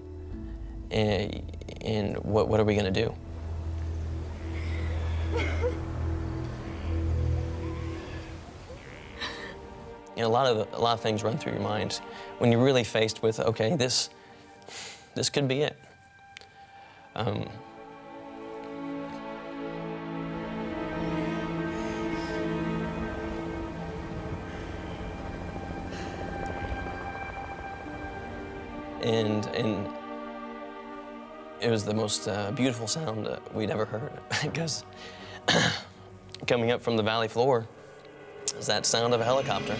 And what are we going to do? A lot of things run through your mind when you're really faced with, okay, this could be it. And it was the most beautiful sound we'd ever heard, because coming up from the valley floor is that sound of a helicopter.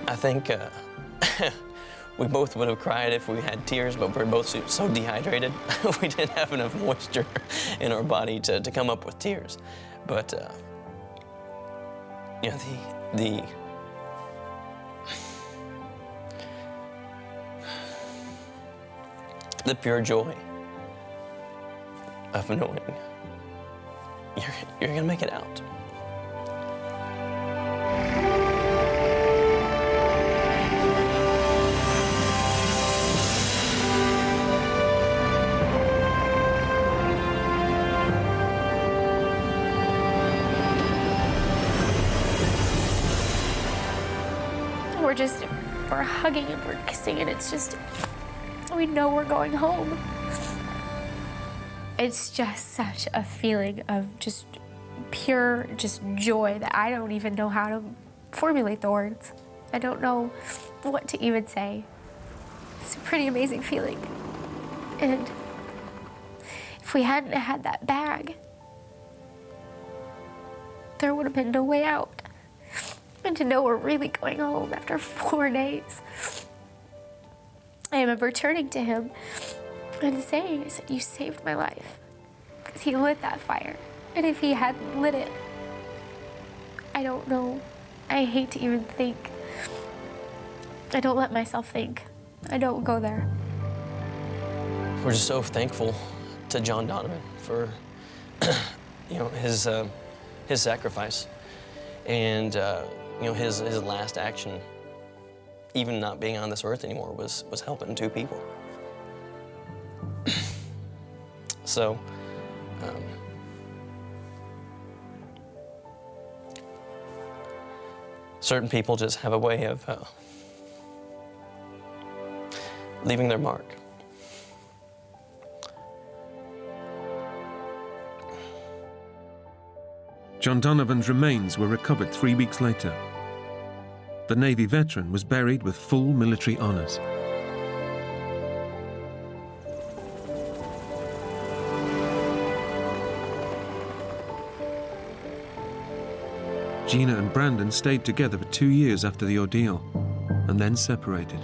I think we both would have cried if we had tears, but we're both so dehydrated. We didn't have enough moisture in our body to come up with tears. But, the pure joy of knowing you're gonna make it out. We're hugging and we're kissing, and it's just, we know we're going home. It's just such a feeling of just pure joy that I don't even know how to formulate the words. I don't know what to even say. It's a pretty amazing feeling. And if we hadn't had that bag, there would have been no way out. And to know we're really going home after 4 days. I remember turning to him and saying, I said, you saved my life. Because he lit that fire. And if he hadn't lit it, I don't know. I hate to even think. I don't let myself think. I don't go there. We're just so thankful to John Donovan for his sacrifice. And his last action, even not being on this earth anymore, was helping 2 people. So, certain people just have a way of leaving their mark. John Donovan's remains were recovered 3 weeks later. The Navy veteran was buried with full military honors. Gina and Brandon stayed together for 2 years after the ordeal, and then separated.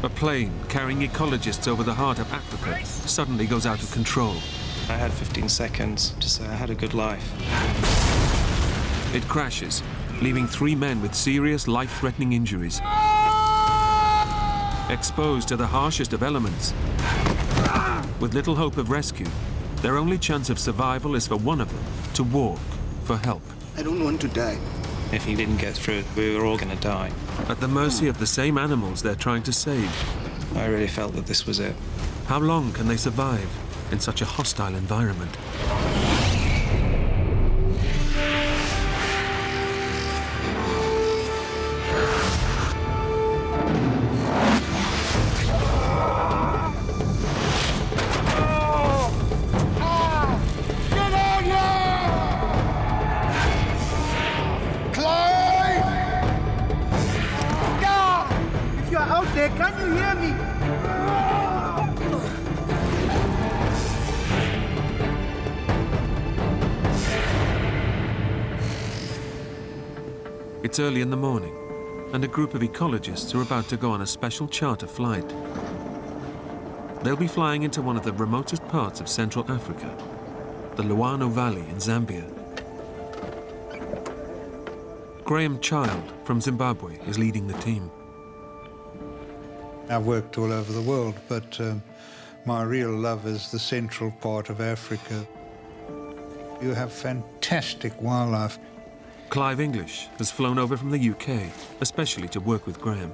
A plane carrying ecologists over the heart of Africa suddenly goes out of control. I had 15 seconds to say I had a good life. It crashes, leaving 3 men with serious life-threatening injuries. Exposed to the harshest of elements, with little hope of rescue, their only chance of survival is for one of them to walk for help. I don't want to die. If he didn't get through, we were all going to die. At the mercy of the same animals they're trying to save. I really felt that this was it. How long can they survive in such a hostile environment? Can you hear me? It's early in the morning, and a group of ecologists are about to go on a special charter flight. They'll be flying into one of the remotest parts of Central Africa, the Luano Valley in Zambia. Graham Child from Zimbabwe is leading the team. I've worked all over the world, but my real love is the central part of Africa. You have fantastic wildlife. Clive English has flown over from the UK, especially to work with Graham.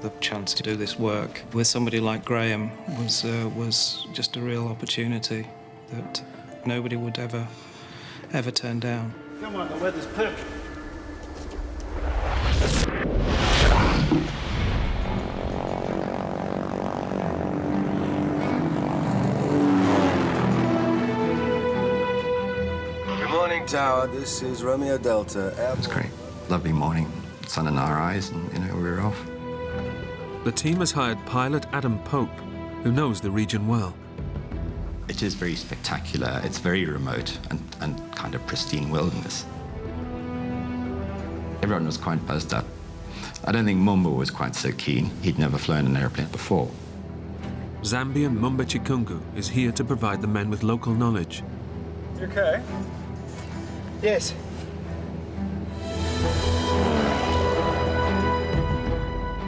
The chance to do this work with somebody like Graham was just a real opportunity that nobody would ever turn down. Come on, the weather's perfect. Tower, this is Romeo Delta. It's great. Lovely morning, sun in our eyes, and we're off. The team has hired pilot Adam Pope, who knows the region well. It is very spectacular. It's very remote and kind of pristine wilderness. Everyone was quite buzzed up. I don't think Mumba was quite so keen. He'd never flown an airplane before. Zambian Mumba Chikungu is here to provide the men with local knowledge. You okay? Yes.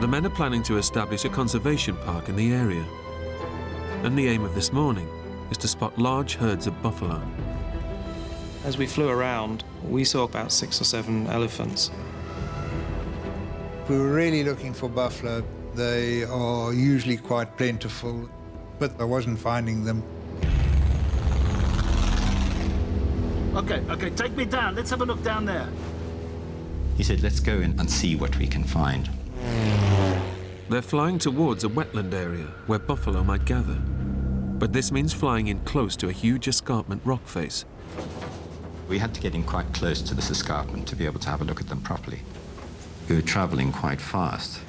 The men are planning to establish a conservation park in the area. And the aim of this morning is to spot large herds of buffalo. As we flew around, we saw about 6 or 7 elephants. We were really looking for buffalo. They are usually quite plentiful, but I wasn't finding them. Okay, take me down. Let's have a look down there. He said, let's go in and see what we can find. They're flying towards a wetland area where buffalo might gather. But this means flying in close to a huge escarpment rock face. We had to get in quite close to this escarpment to be able to have a look at them properly. We were traveling quite fast.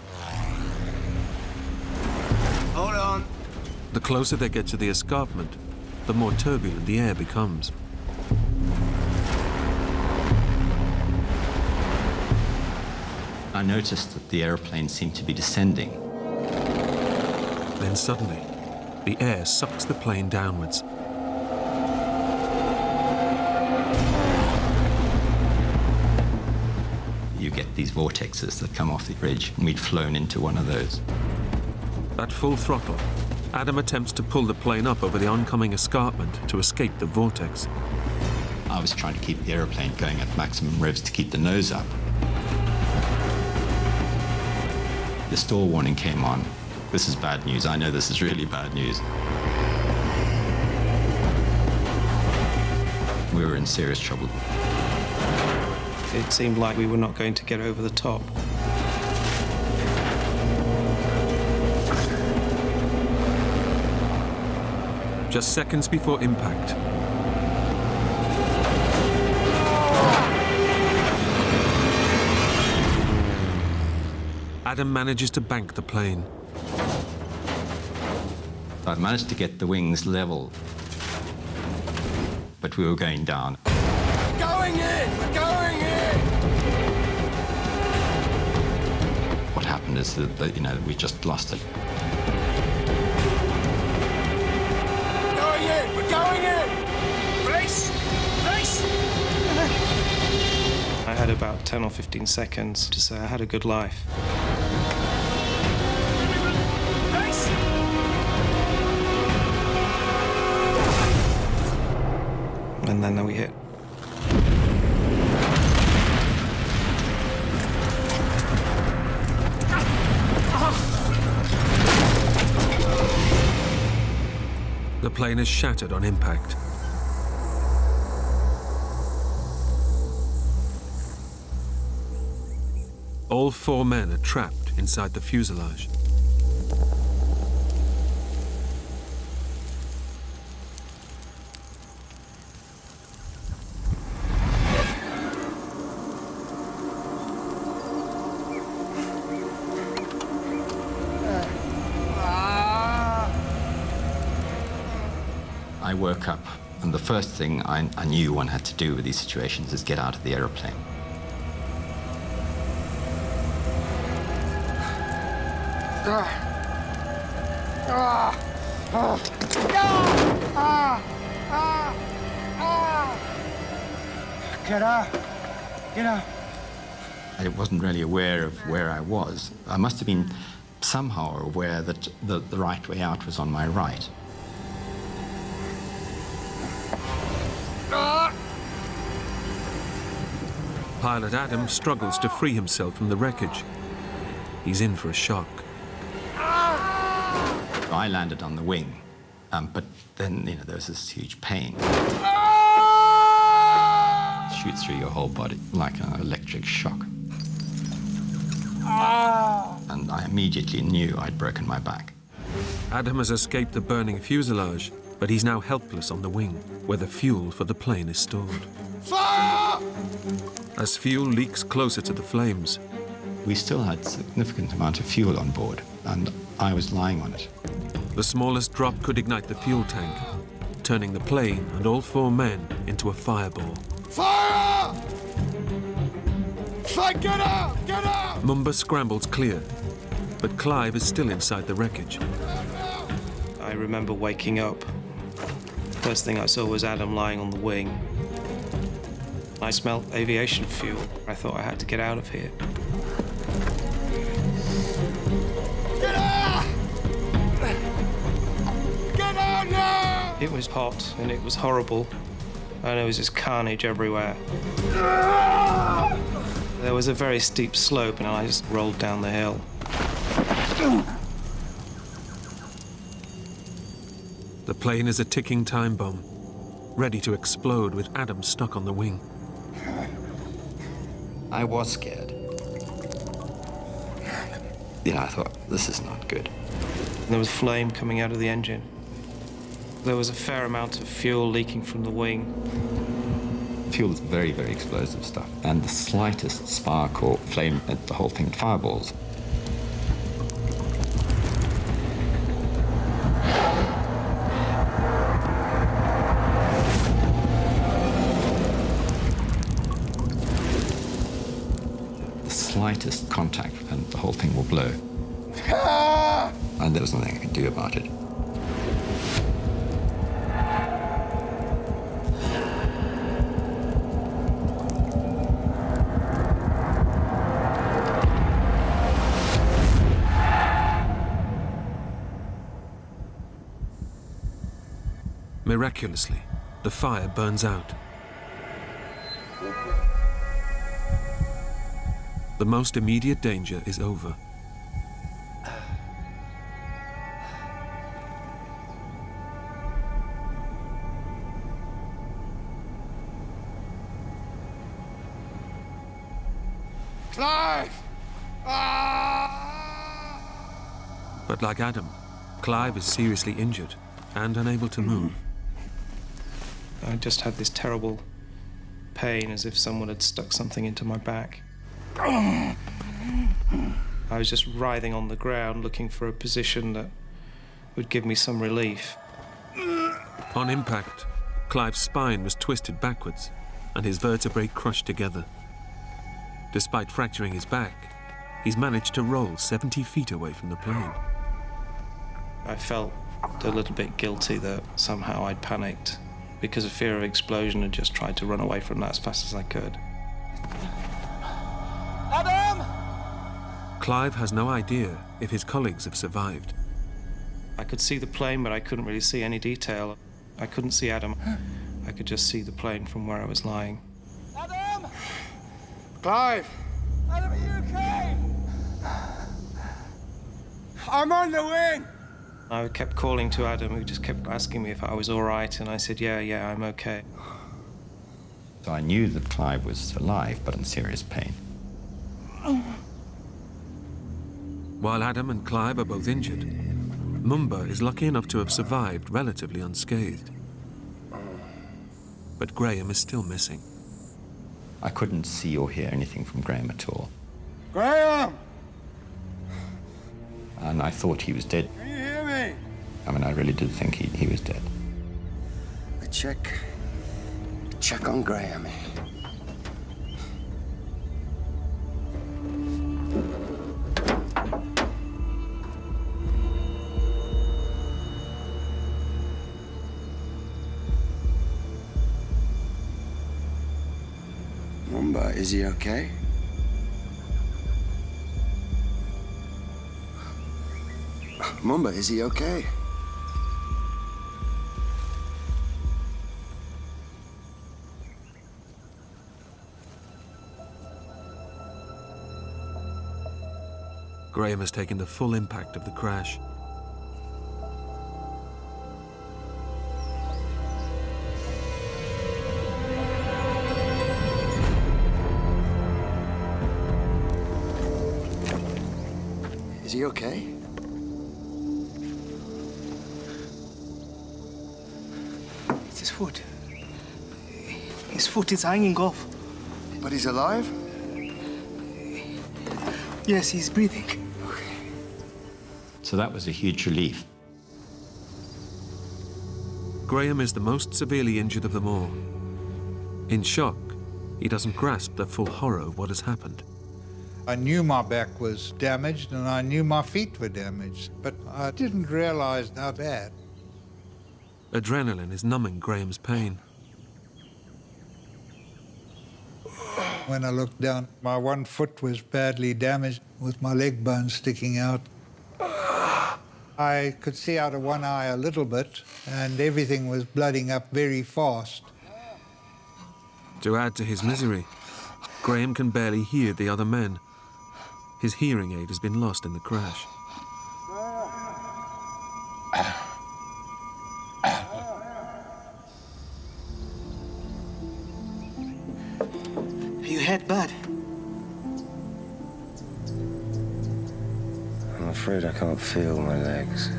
Hold on. The closer they get to the escarpment, the more turbulent the air becomes. I noticed that the airplane seemed to be descending. Then suddenly, the air sucks the plane downwards. You get these vortexes that come off the ridge, and we'd flown into one of those. At full throttle, Adam attempts to pull the plane up over the oncoming escarpment to escape the vortex. I was trying to keep the airplane going at maximum revs to keep the nose up. The stall warning came on. This is bad news. I know this is really bad news. We were in serious trouble. It seemed like we were not going to get over the top. Just seconds before impact, Adam manages to bank the plane. I managed to get the wings level, but we were going down. Going in! We're going in! What happened is that we just lost it. had about 10 or 15 seconds to say I had a good life. And then we hit. The plane is shattered on impact. All 4 men are trapped inside the fuselage. I woke up, and the first thing I knew one had to do with these situations is get out of the aeroplane. Get out! Get out! I wasn't really aware of where I was. I must have been somehow aware that the right way out was on my right. Pilot Adam struggles to free himself from the wreckage. He's in for a shock. I landed on the wing, but then, there was this huge pain. Shoots through your whole body like an electric shock. And I immediately knew I'd broken my back. Adam has escaped the burning fuselage, but he's now helpless on the wing, where the fuel for the plane is stored. Fire! As fuel leaks closer to the flames, we still had a significant amount of fuel on board, and I was lying on it. The smallest drop could ignite the fuel tank, turning the plane and all 4 men into a fireball. Fire! Get out! Get out! Mumba scrambles clear, but Clive is still inside the wreckage. I remember waking up. First thing I saw was Adam lying on the wing. I smelled aviation fuel. I thought I had to get out of here. Get out! Get out now! It was hot and it was horrible, and there was just carnage everywhere. There was a very steep slope, and I just rolled down the hill. The plane is a ticking time bomb, ready to explode with Adam stuck on the wing. I was scared. I thought, this is not good. There was flame coming out of the engine. There was a fair amount of fuel leaking from the wing. Fuel is very, very explosive stuff, and the slightest spark or flame, the whole thing fireballs. The slightest contact and the whole thing will blow. And there was nothing I could do about it. Miraculously, the fire burns out. The most immediate danger is over. Clive! But like Adam, Clive is seriously injured and unable to move. I just had this terrible pain, as if someone had stuck something into my back. I was just writhing on the ground, looking for a position that would give me some relief. On impact, Clive's spine was twisted backwards and his vertebrae crushed together. Despite fracturing his back, he's managed to roll 70 feet away from the plane. I felt a little bit guilty that somehow I'd panicked because of fear of explosion and just tried to run away from that as fast as I could. Clive has no idea if his colleagues have survived. I could see the plane, but I couldn't really see any detail. I couldn't see Adam. I could just see the plane from where I was lying. Adam! Clive! Adam, are you okay? I'm on the wing! I kept calling to Adam, who just kept asking me if I was all right, and I said, yeah, I'm okay. So I knew that Clive was alive, but in serious pain. While Adam and Clive are both injured, Mumba is lucky enough to have survived relatively unscathed. But Graham is still missing. I couldn't see or hear anything from Graham at all. Graham! And I thought he was dead. Can you hear me? I mean, I really did think he was dead. A check on Graham. Mumba, is he okay? Mumba, is he okay? Graham has taken the full impact of the crash. Is he okay? It's his foot. His foot is hanging off. But he's alive? Yes, he's breathing. So that was a huge relief. Graham is the most severely injured of them all. In shock, he doesn't grasp the full horror of what has happened. I knew my back was damaged and I knew my feet were damaged, but I didn't realize how bad. Adrenaline is numbing Graham's pain. When I looked down, my one foot was badly damaged with my leg bone sticking out. I could see out of one eye a little bit, and everything was blooding up very fast. To add to his misery, Graham can barely hear the other men. His hearing aid has been lost in the crash. Are you hurt bad? I'm afraid I can't feel my legs.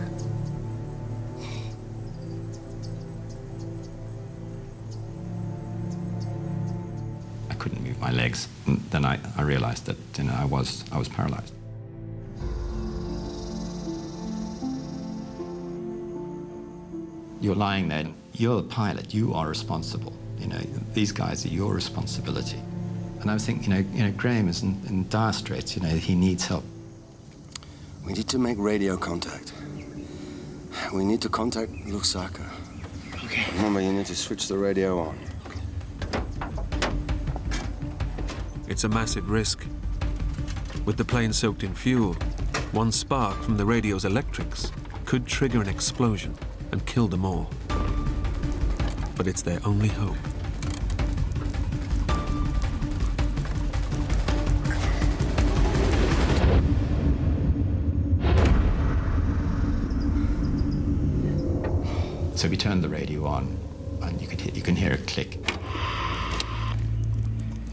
I couldn't move my legs. And then I realized that, I was paralyzed. You're lying there. You're the pilot. You are responsible. These guys are your responsibility. And I was thinking, Graham is in dire straits. He needs help. We need to make radio contact. We need to contact Lusaka. Okay. Remember, you need to switch the radio on. It's a massive risk. With the plane soaked in fuel, one spark from the radio's electrics could trigger an explosion and kill them all. But it's their only hope. So we turned the radio on, and you can hear a click.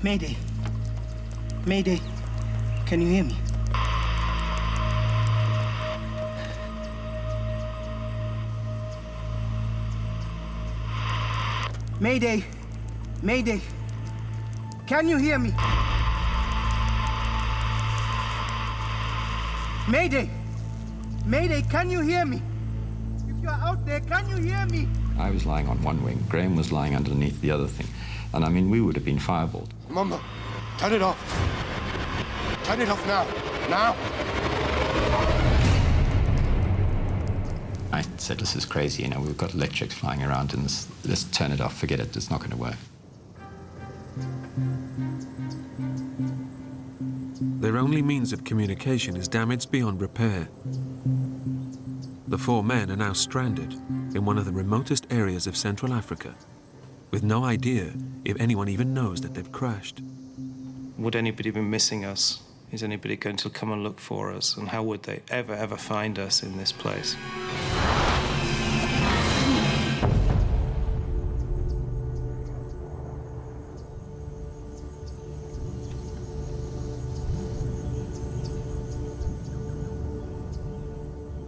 Mayday. Mayday. Can you hear me? Mayday. Mayday. Can you hear me? Mayday. Mayday, can you hear me? If you're out there, can you hear me? I was lying on one wing. Graham was lying underneath the other thing. And I mean, we would have been fireballed. Mumba, turn it off. Turn it off now. Now. I said, this is crazy, we've got electrics flying around and let's turn it off, forget it, it's not going to work. Their only means of communication is damaged beyond repair. The 4 men are now stranded in one of the remotest areas of Central Africa, with no idea if anyone even knows that they've crashed. Would anybody be missing us? Is anybody going to come and look for us? And how would they ever find us in this place?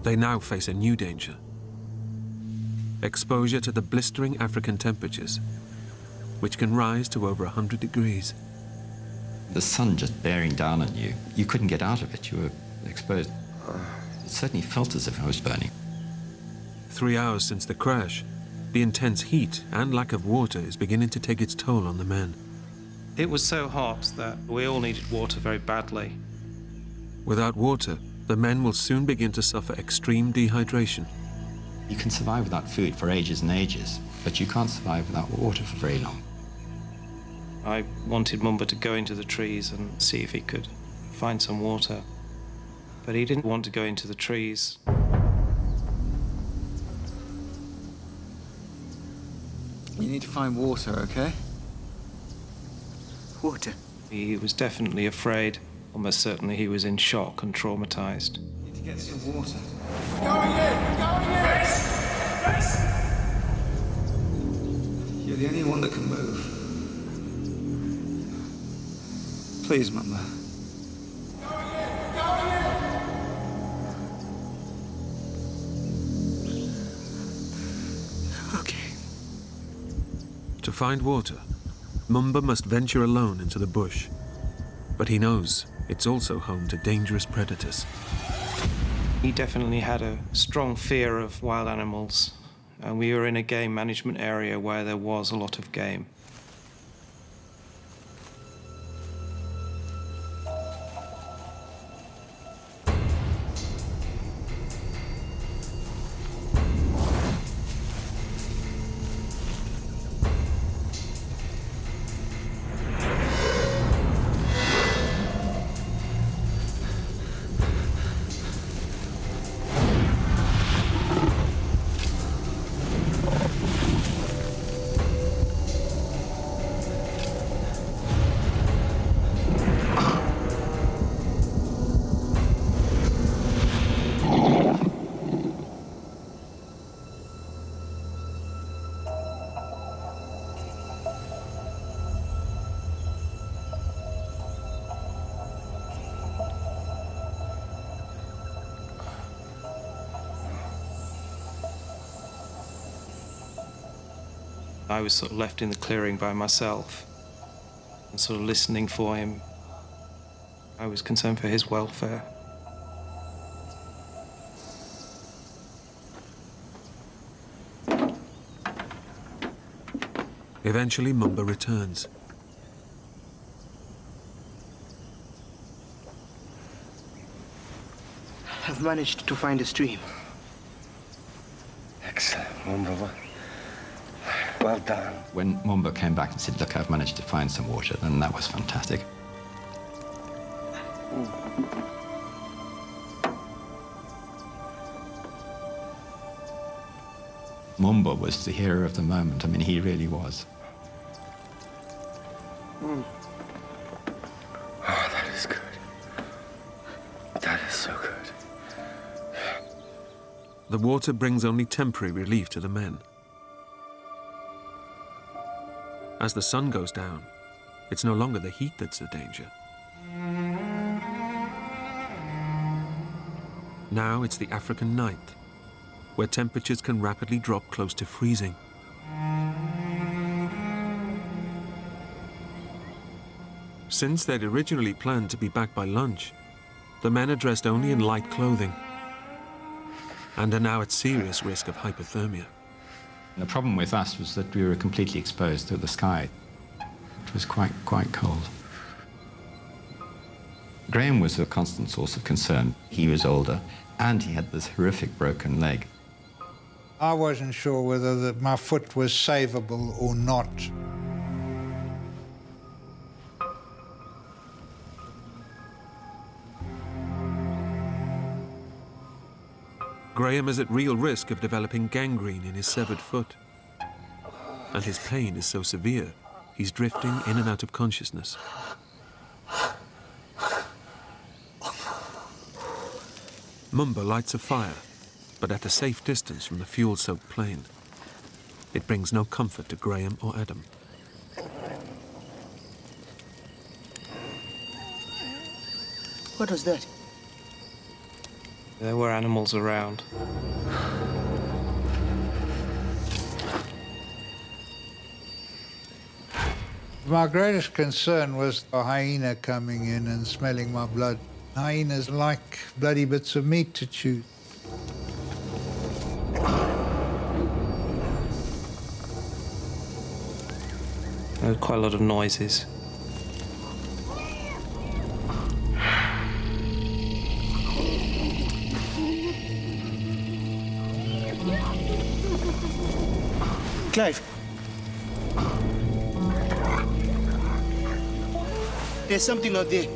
They now face a new danger. Exposure to the blistering African temperatures, which can rise to over 100 degrees. The sun just bearing down on you, you couldn't get out of it, you were exposed. It certainly felt as if I was burning. 3 hours since the crash, the intense heat and lack of water is beginning to take its toll on the men. It was so hot that we all needed water very badly. Without water, the men will soon begin to suffer extreme dehydration. You can survive without food for ages and ages, but you can't survive without water for very long. I wanted Mumba to go into the trees and see if he could find some water, but he didn't want to go into the trees. You need to find water, okay? Water. He was definitely afraid. Almost certainly he was in shock and traumatized. You need to get some water. Going in! Going in! Race! You're the only one that can move. Please, Mama. Okay. To find water, Mumba must venture alone into the bush. But he knows it's also home to dangerous predators. He definitely had a strong fear of wild animals, and we were in a game management area where there was a lot of game. I was sort of left in the clearing by myself and sort of listening for him. I was concerned for his welfare. Eventually, Mumba returns. I've managed to find a stream. Excellent, Mumba. Well done. When Mumba came back and said, look, I've managed to find some water, then that was fantastic. Mumba was the hero of the moment. I mean, he really was. Oh, that is good. That is so good. The water brings only temporary relief to the men. As the sun goes down, it's no longer the heat that's the danger. Now it's the African night, where temperatures can rapidly drop close to freezing. Since they'd originally planned to be back by lunch, the men are dressed only in light clothing and are now at serious risk of hypothermia. And the problem with us was that we were completely exposed to the sky. It was quite cold. Graham was a constant source of concern. He was older, and he had this horrific broken leg. I wasn't sure whether my foot was savable or not. Graham is at real risk of developing gangrene in his severed foot. And his pain is so severe, he's drifting in and out of consciousness. Mumba lights a fire, but at a safe distance from the fuel-soaked plane. It brings no comfort to Graham or Adam. What was that? There were animals around. My greatest concern was a hyena coming in and smelling my blood. Hyenas like bloody bits of meat to chew. There were quite a lot of noises. Clive. There's something out there.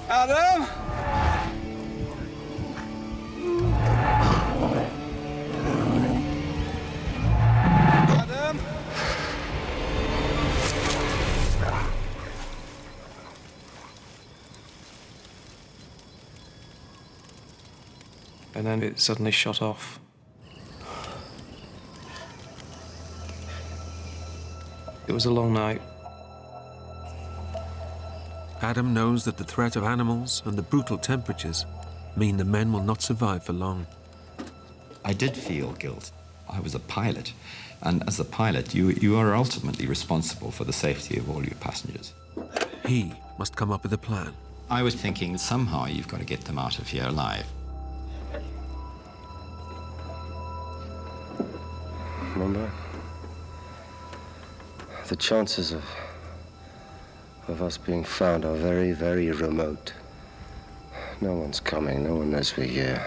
Adam? Adam? And then it suddenly shot off. It was a long night. Adam knows that the threat of animals and the brutal temperatures mean the men will not survive for long. I did feel guilt. I was a pilot, and as a pilot, you are ultimately responsible for the safety of all your passengers. He must come up with a plan. I was thinking somehow you've got to get them out of here alive. Remember? The chances of us being found are very, very remote. No one's coming, no one knows we're here.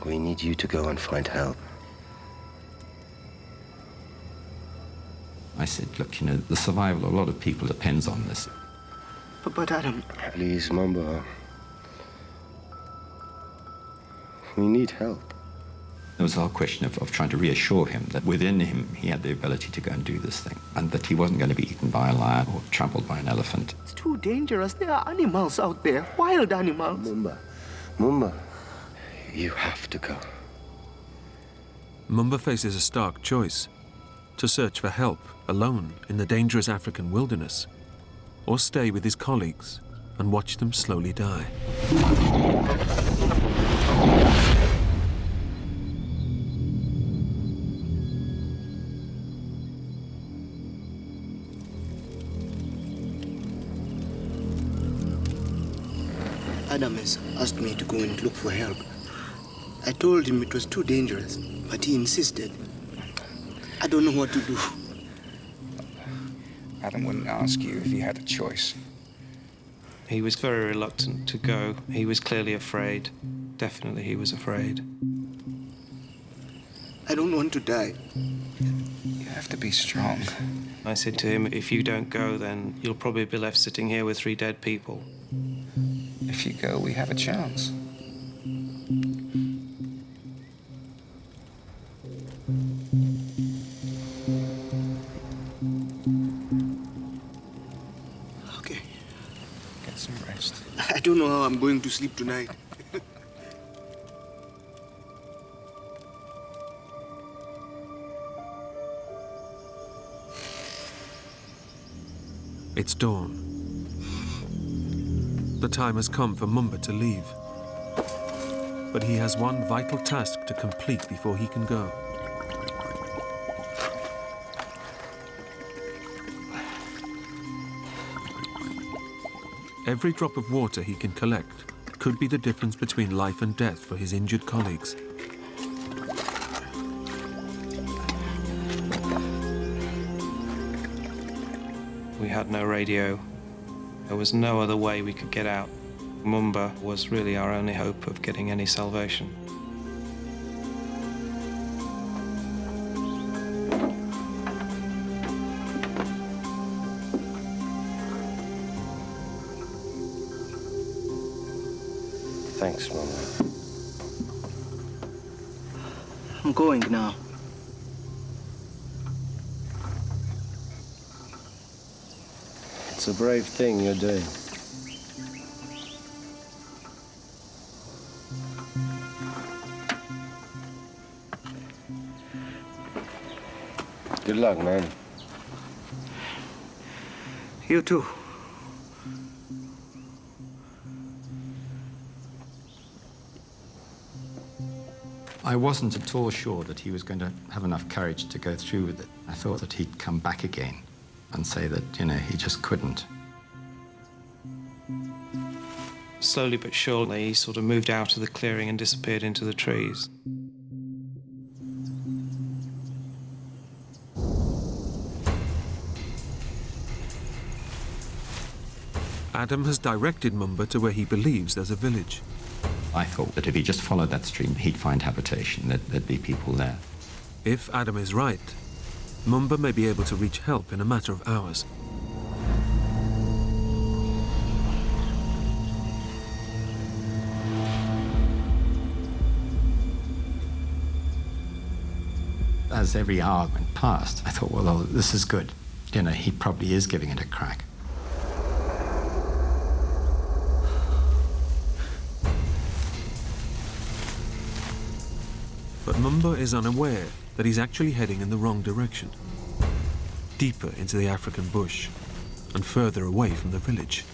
We need you to go and find help. I said, look, you know, the survival of a lot of people depends on this. But Adam... Please, Mumba. We need help. It was our question of trying to reassure him that within him he had the ability to go and do this thing, and that he wasn't going to be eaten by a lion or trampled by an elephant. It's too dangerous. There are animals out there, wild animals. Mumba, you have to go. Mumba faces a stark choice: to search for help alone in the dangerous African wilderness, or stay with his colleagues and watch them slowly die. Adam has asked me to go and look for help. I told him it was too dangerous, but he insisted. I don't know what to do. Adam wouldn't ask you if he had a choice. He was very reluctant to go. He was clearly afraid. Definitely he was afraid. I don't want to die. You have to be strong. I said to him, if you don't go, then you'll probably be left sitting here with 3 dead people. If you go, we have a chance. Okay. Get some rest. I don't know how I'm going to sleep tonight. It's dawn. The time has come for Mumba to leave. But he has one vital task to complete before he can go. Every drop of water he can collect could be the difference between life and death for his injured colleagues. We had no radio. There was no other way we could get out. Mumba was really our only hope of getting any salvation. Thanks, Mama. I'm going now. It's a brave thing you're doing. Good luck, man. You too. I wasn't at all sure that he was going to have enough courage to go through with it. I thought that he'd come back again and say that, you know, he just couldn't. Slowly but surely, he sort of moved out of the clearing and disappeared into the trees. Adam has directed Mumba to where he believes there's a village. I thought that if he just followed that stream, he'd find habitation, that there'd be people there. If Adam is right, Mumba may be able to reach help in a matter of hours. As every hour went past, I thought, well, this is good. You know, he probably is giving it a crack. But Mumba is unaware that he's actually heading in the wrong direction, deeper into the African bush and further away from the village.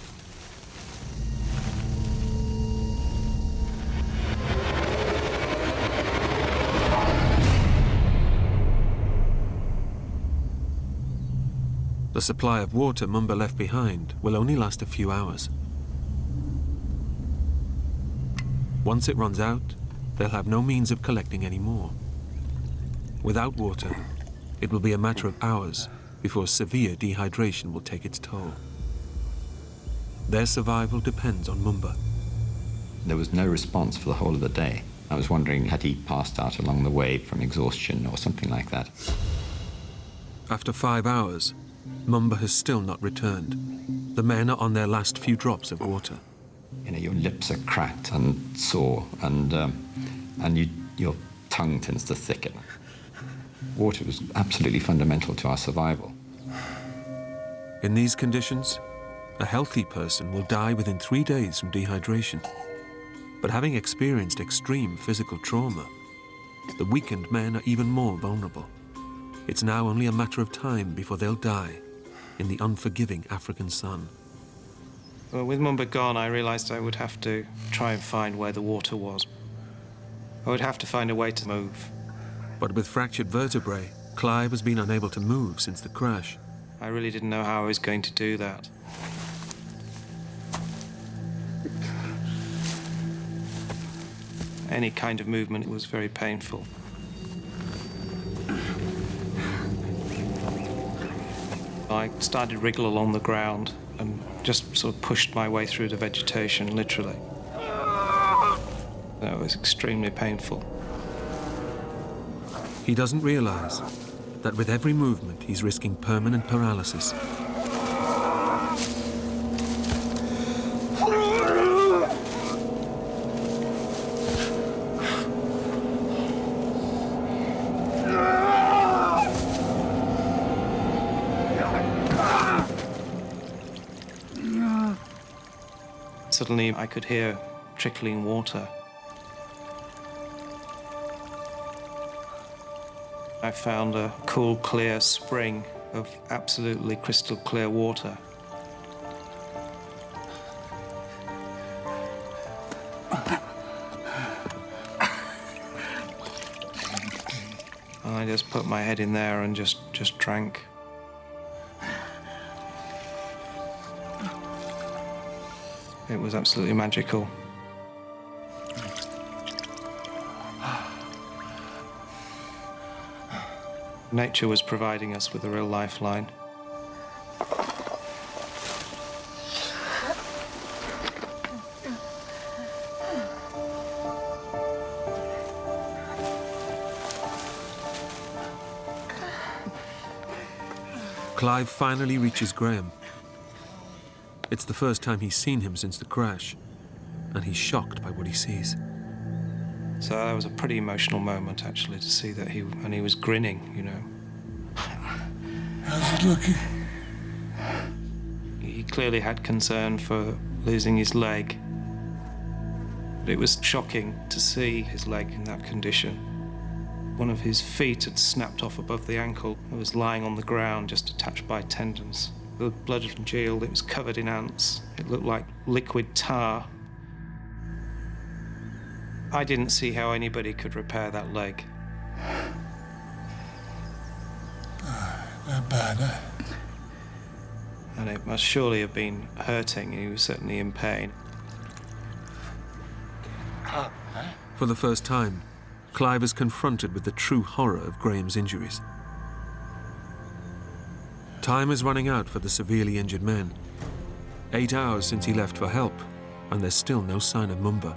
The supply of water Mumba left behind will only last a few hours. Once it runs out, they'll have no means of collecting any more. Without water, it will be a matter of hours before severe dehydration will take its toll. Their survival depends on Mumba. There was no response for the whole of the day. I was wondering, had he passed out along the way from exhaustion or something like that? After 5 hours, Mumba has still not returned. The men are on their last few drops of water. You know, your lips are cracked and sore, and your tongue tends to thicken. Water was absolutely fundamental to our survival. In these conditions, a healthy person will die within 3 days from dehydration. But having experienced extreme physical trauma, the weakened men are even more vulnerable. It's now only a matter of time before they'll die in the unforgiving African sun. Well, with Mumba gone, I realized I would have to try and find where the water was. I would have to find a way to move. But with fractured vertebrae, Clive has been unable to move since the crash. I really didn't know how I was going to do that. Any kind of movement was very painful. I started to wriggle along the ground and just sort of pushed my way through the vegetation, literally. That was extremely painful. He doesn't realize that with every movement, he's risking permanent paralysis. Suddenly, I could hear trickling water. I found a cool, clear spring of absolutely crystal clear water. I just put my head in there and just drank. It was absolutely magical. Nature was providing us with a real lifeline. Clive finally reaches Graham. It's the first time he's seen him since the crash, and he's shocked by what he sees. So that was a pretty emotional moment, actually, to see that he was grinning, you know. How's it looking? He clearly had concern for losing his leg. But it was shocking to see his leg in that condition. One of his feet had snapped off above the ankle. It was lying on the ground, just attached by tendons. The blood had congealed. It was covered in ants. It looked like liquid tar. I didn't see how anybody could repair that leg. Not bad, huh? And it must surely have been hurting. He was certainly in pain. For the first time, Clive is confronted with the true horror of Graham's injuries. Time is running out for the severely injured men. 8 hours since he left for help, and there's still no sign of Mumba.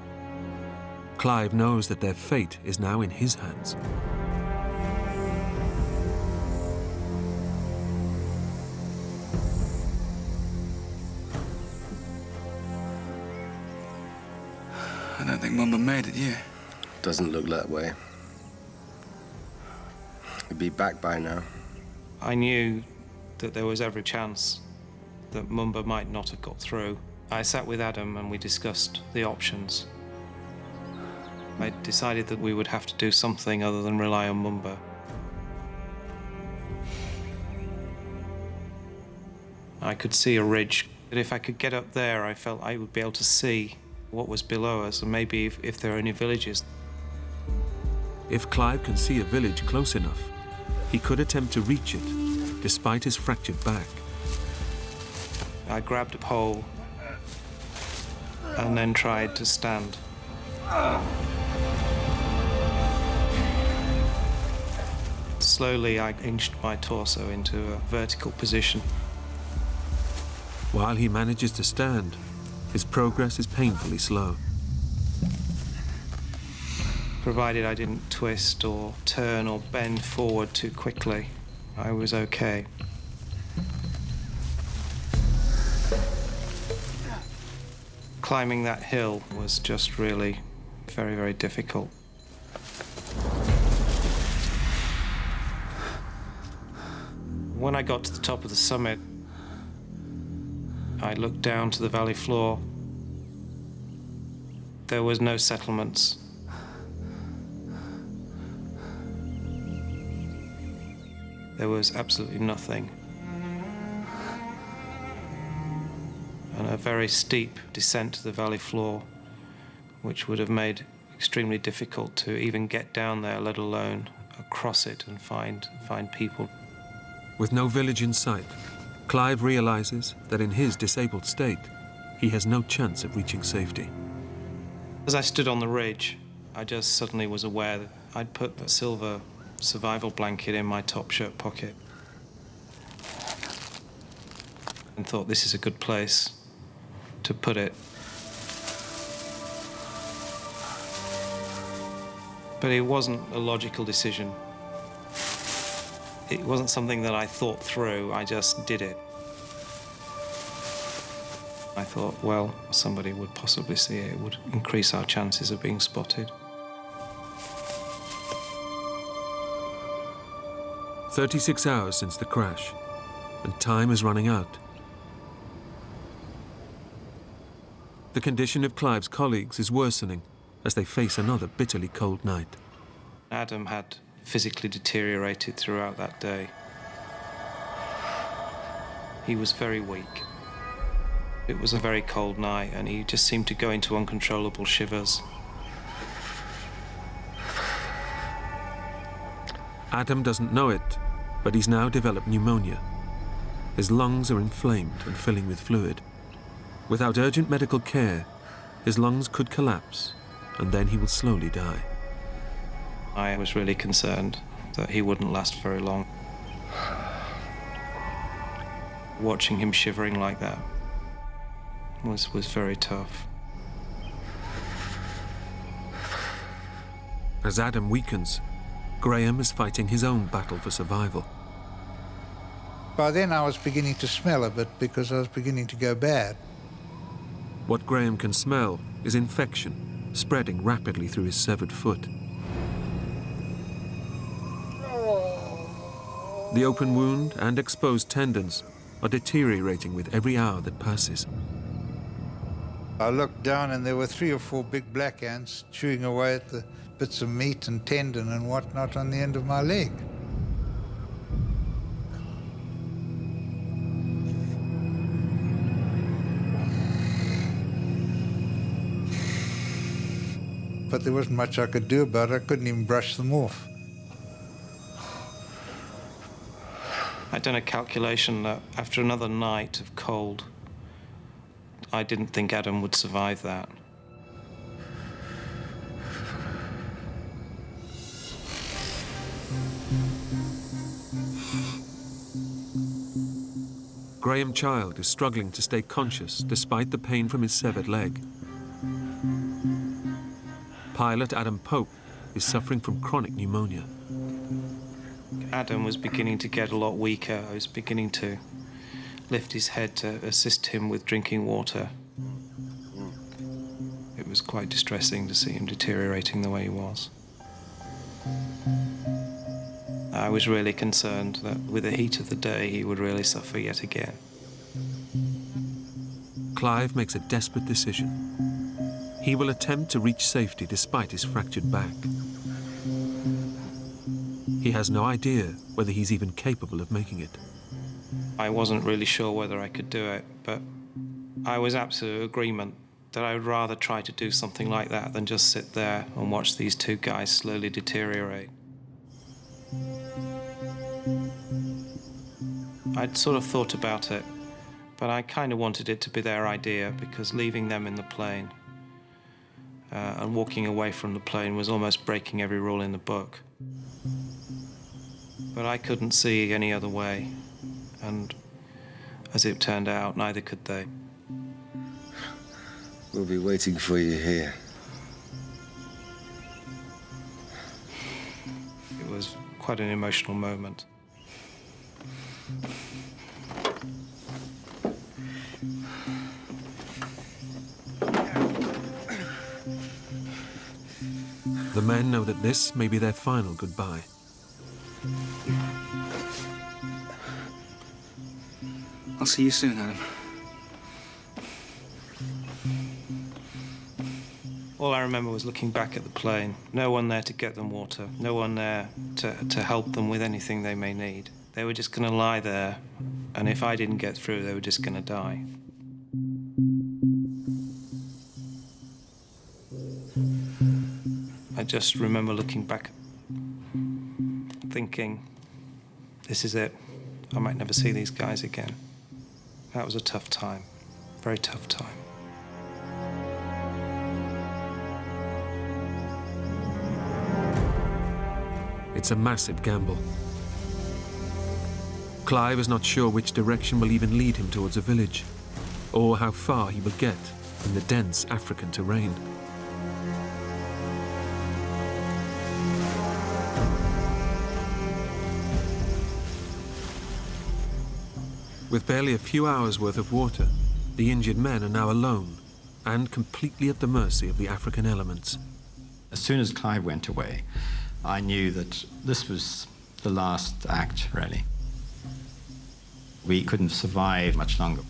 Clive knows that their fate is now in his hands. I don't think Mumba made it yet. Doesn't look that way. He'll be back by now. I knew that there was every chance that Mumba might not have got through. I sat with Adam and we discussed the options. I decided that we would have to do something other than rely on Mumba. I could see a ridge, but if I could get up there, I felt I would be able to see what was below us, and maybe if there are any villages. If Clive can see a village close enough, he could attempt to reach it, despite his fractured back. I grabbed a pole and then tried to stand. Slowly, I inched my torso into a vertical position. While he manages to stand, his progress is painfully slow. Provided I didn't twist or turn or bend forward too quickly, I was okay. Climbing that hill was just really very, very difficult. When I got to the top of the summit, I looked down to the valley floor. There was no settlements. There was absolutely nothing. And a very steep descent to the valley floor, which would have made it extremely difficult to even get down there, let alone across it and find people. With no village in sight, Clive realizes that in his disabled state, he has no chance of reaching safety. As I stood on the ridge, I just suddenly was aware that I'd put a silver survival blanket in my top shirt pocket and thought this is a good place to put it. But it wasn't a logical decision. It wasn't something that I thought through, I just did it. I thought, well, somebody would possibly see it. It would increase our chances of being spotted. 36 hours since the crash, and time is running out. The condition of Clive's colleagues is worsening as they face another bitterly cold night. Adam had physically deteriorated throughout that day. He was very weak. It was a very cold night, and he just seemed to go into uncontrollable shivers. Adam doesn't know it, but he's now developed pneumonia. His lungs are inflamed and filling with fluid. Without urgent medical care, his lungs could collapse, and then he will slowly die. I was really concerned that he wouldn't last very long. Watching him shivering like that was very tough. As Adam weakens, Graham is fighting his own battle for survival. By then I was beginning to smell a bit because I was beginning to go bad. What Graham can smell is infection, spreading rapidly through his severed foot. The open wound and exposed tendons are deteriorating with every hour that passes. I looked down and there were 3 or 4 big black ants chewing away at the bits of meat and tendon and whatnot on the end of my leg. But there wasn't much I could do about it. I couldn't even brush them off. I'd done a calculation that after another night of cold, I didn't think Adam would survive that. Graham Child is struggling to stay conscious despite the pain from his severed leg. Pilot Adam Pope is suffering from chronic pneumonia. Adam was beginning to get a lot weaker. I was beginning to lift his head to assist him with drinking water. It was quite distressing to see him deteriorating the way he was. I was really concerned that with the heat of the day, he would really suffer yet again. Clive makes a desperate decision. He will attempt to reach safety despite his fractured back. He has no idea whether he's even capable of making it. I wasn't really sure whether I could do it, but I was absolute agreement that I would rather try to do something like that than just sit there and watch these 2 guys slowly deteriorate. I'd sort of thought about it, but I kind of wanted it to be their idea because leaving them in the plane and walking away from the plane was almost breaking every rule in the book. But I couldn't see any other way, and as it turned out, neither could they. We'll be waiting for you here. It was quite an emotional moment. The men know that this may be their final goodbye. I'll see you soon, Adam. All I remember was looking back at the plane. No one there to get them water. No one there to help them with anything they may need. They were just going to lie there, and if I didn't get through, they were just going to die. I just remember looking back, thinking, this is it. I might never see these guys again. That was a tough time, very tough time. It's a massive gamble. Clive is not sure which direction will even lead him towards a village, or how far he will get in the dense African terrain. With barely a few hours' worth of water, the injured men are now alone and completely at the mercy of the African elements. As soon as Clive went away, I knew that this was the last act, really. We couldn't survive much longer.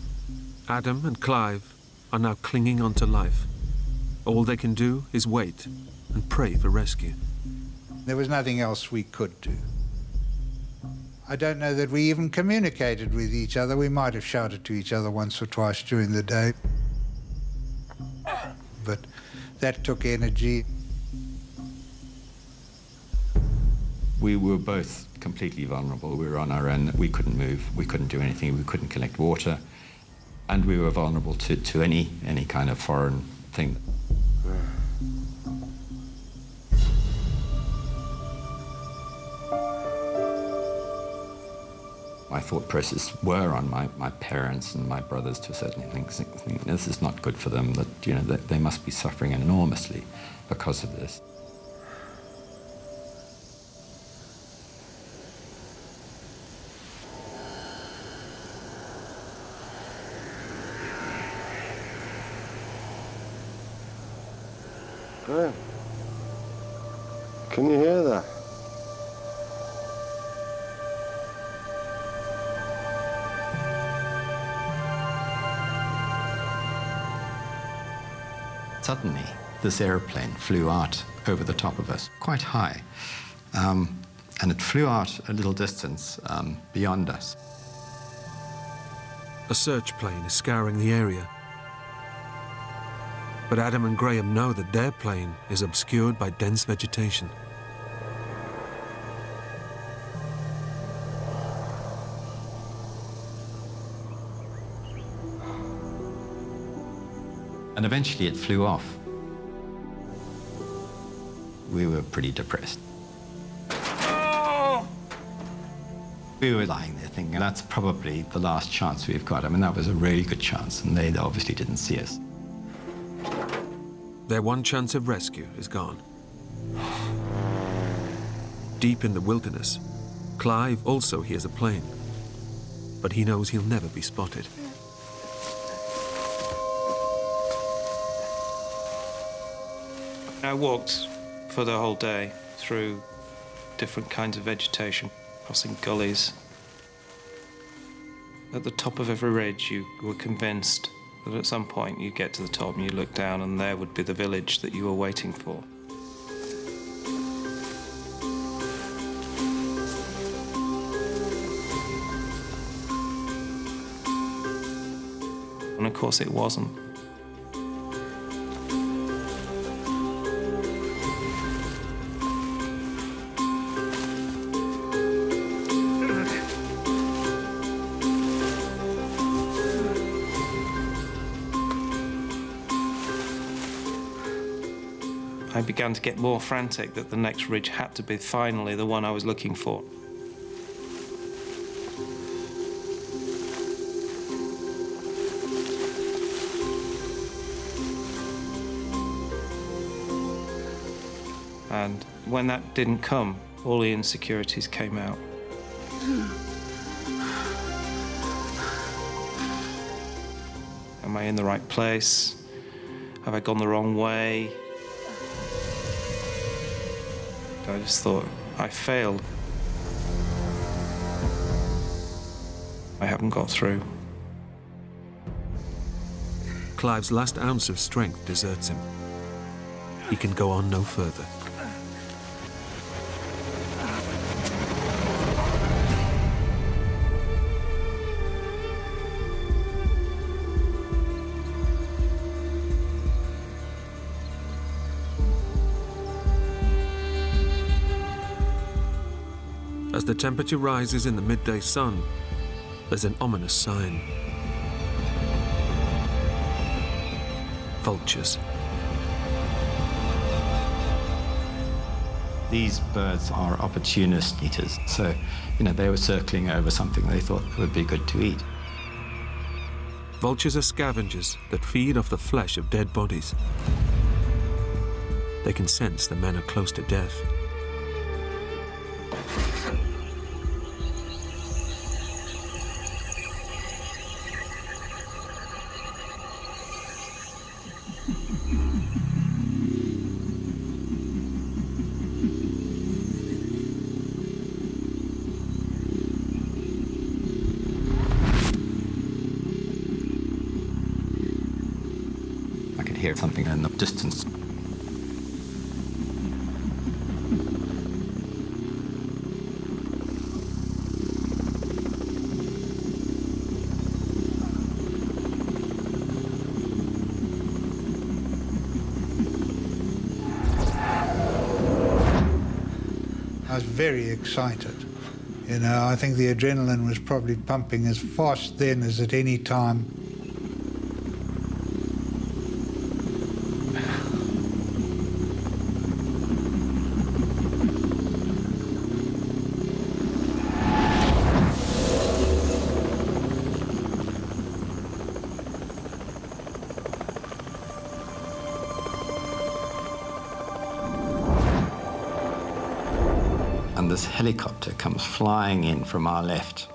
Adam and Clive are now clinging on to life. All they can do is wait and pray for rescue. There was nothing else we could do. I don't know that we even communicated with each other. We might have shouted to each other once or twice during the day. But that took energy. We were both completely vulnerable. We were on our own. We couldn't move. We couldn't do anything. We couldn't collect water. And we were vulnerable to any kind of foreign thing. My thought process were on my parents and my brothers to a certain extent, thinking this is not good for them, that, you know, that they must be suffering enormously because of this. Graham, can you hear that? Suddenly, this airplane flew out over the top of us, quite high. And it flew out a little distance beyond us. A search plane is scouring the area. But Adam and Graham know that their plane is obscured by dense vegetation. And eventually it flew off. We were pretty depressed. We were lying there thinking, that's probably the last chance we've got. I mean, that was a really good chance, and they obviously didn't see us. Their one chance of rescue is gone. Deep in the wilderness, Clive also hears a plane, but he knows he'll never be spotted. I walked for the whole day through different kinds of vegetation, crossing gullies. At the top of every ridge, you were convinced that at some point you'd get to the top and you look down and there would be the village that you were waiting for. And of course it wasn't. I began to get more frantic that the next ridge had to be finally the one I was looking for. And when that didn't come, all the insecurities came out. Am I in the right place? Have I gone the wrong way? I just thought, I failed. I haven't got through. Clive's last ounce of strength deserts him. He can go on no further. As the temperature rises in the midday sun, there's an ominous sign. Vultures. These birds are opportunist eaters, so, they were circling over something they thought would be good to eat. Vultures are scavengers that feed off the flesh of dead bodies. They can sense the men are close to death. Hear something in the distance. I was very excited. I think the adrenaline was probably pumping as fast then as at any time. And this helicopter comes flying in from our left.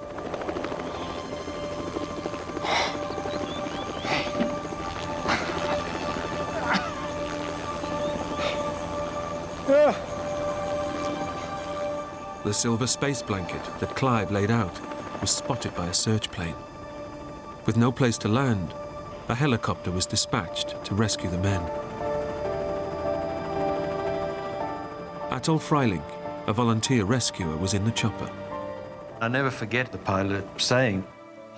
The silver space blanket that Clive laid out was spotted by a search plane. With no place to land, a helicopter was dispatched to rescue the men. Atoll Freiling, a volunteer rescuer, was in the chopper. I never forget the pilot saying,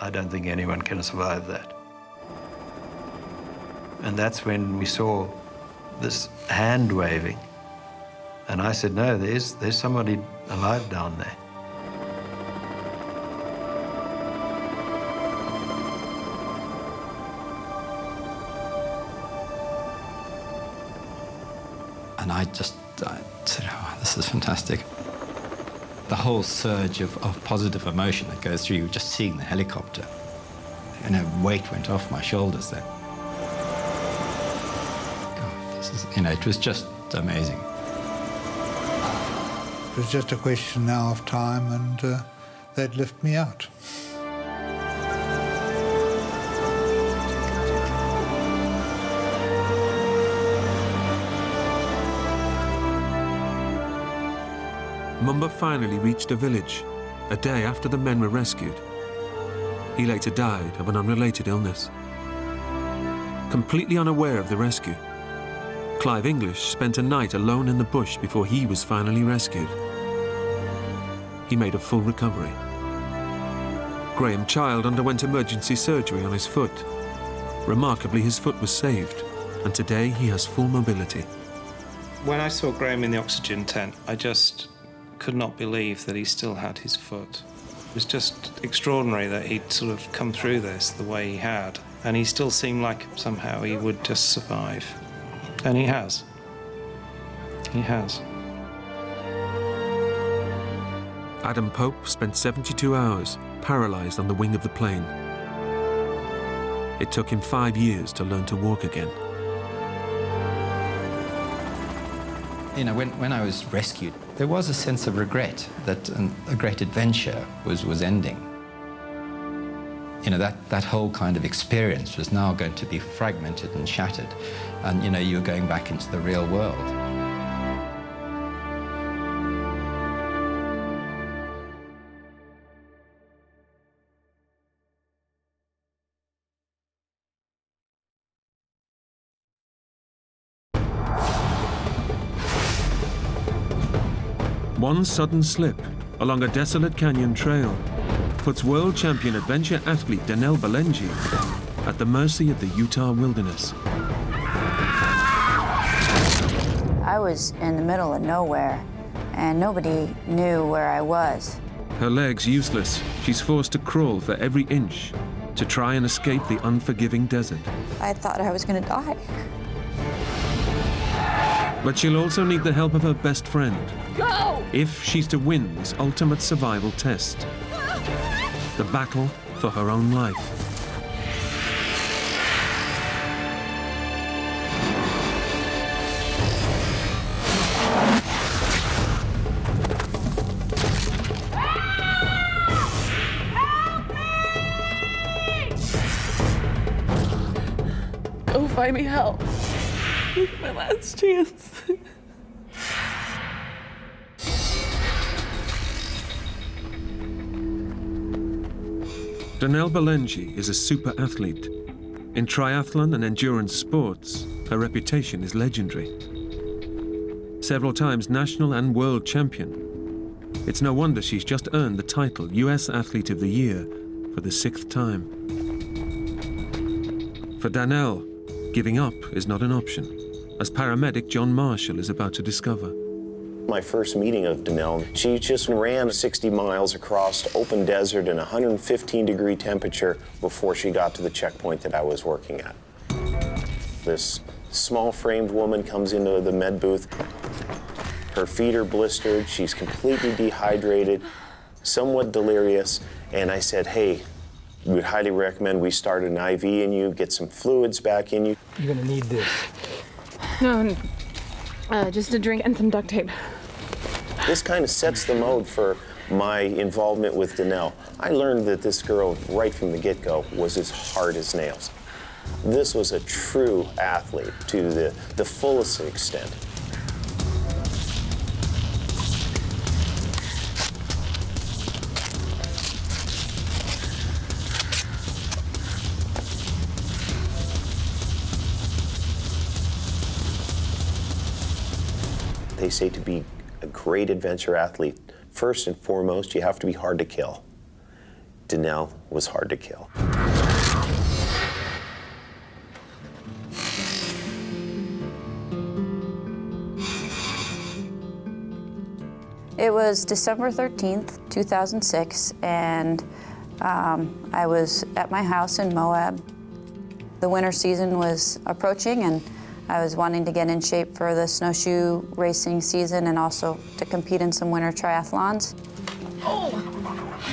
"I don't think anyone can survive that." And that's when we saw this hand waving. And I said, no, there's somebody alive down there. And I said, oh, this is fantastic. The whole surge of positive emotion that goes through you just seeing the helicopter. And a weight went off my shoulders then. God, this is, it was just amazing. It was just a question now of time, and they'd lift me out. Mumba finally reached a village, a day after the men were rescued. He later died of an unrelated illness. Completely unaware of the rescue, Clive English spent a night alone in the bush before he was finally rescued. He made a full recovery. Graham Child underwent emergency surgery on his foot. Remarkably, his foot was saved, and today he has full mobility. When I saw Graham in the oxygen tent, I just could not believe that he still had his foot. It was just extraordinary that he'd sort of come through this the way he had, and he still seemed like somehow he would just survive. And he has. He has. Adam Pope spent 72 hours paralyzed on the wing of the plane. It took him 5 years to learn to walk again. When I was rescued, there was a sense of regret that a great adventure was ending. That whole kind of experience was now going to be fragmented and shattered, and you were going back into the real world. One sudden slip along a desolate canyon trail puts world champion adventure athlete Danelle Balenji at the mercy of the Utah wilderness. I was in the middle of nowhere, and nobody knew where I was. Her legs useless, she's forced to crawl for every inch to try and escape the unforgiving desert. I thought I was going to die. But she'll also need the help of her best friend. Go! If she's to win this ultimate survival test. The battle for her own life. Go find me help. My last chance. Danelle Balenji is a super athlete. In triathlon and endurance sports, her reputation is legendary. Several times national and world champion. It's no wonder she's just earned the title US Athlete of the Year for the 6th time. For Danelle, giving up is not an option, as paramedic John Marshall is about to discover. My first meeting of Danelle, she just ran 60 miles across open desert in 115-degree temperature before she got to the checkpoint that I was working at. This small-framed woman comes into the med booth. Her feet are blistered, she's completely dehydrated, somewhat delirious, and I said, hey, we would highly recommend we start an IV in you, get some fluids back in you. You're gonna need this. No, just a drink and some duct tape. This kind of sets the mode for my involvement with Danelle. I learned that this girl, right from the get-go, was as hard as nails. This was a true athlete to the fullest extent. They say to be a great adventure athlete, first and foremost, you have to be hard to kill. Danelle was hard to kill. It was December 13th, 2006, and I was at my house in Moab. The winter season was approaching, and I was wanting to get in shape for the snowshoe racing season and also to compete in some winter triathlons. Oh,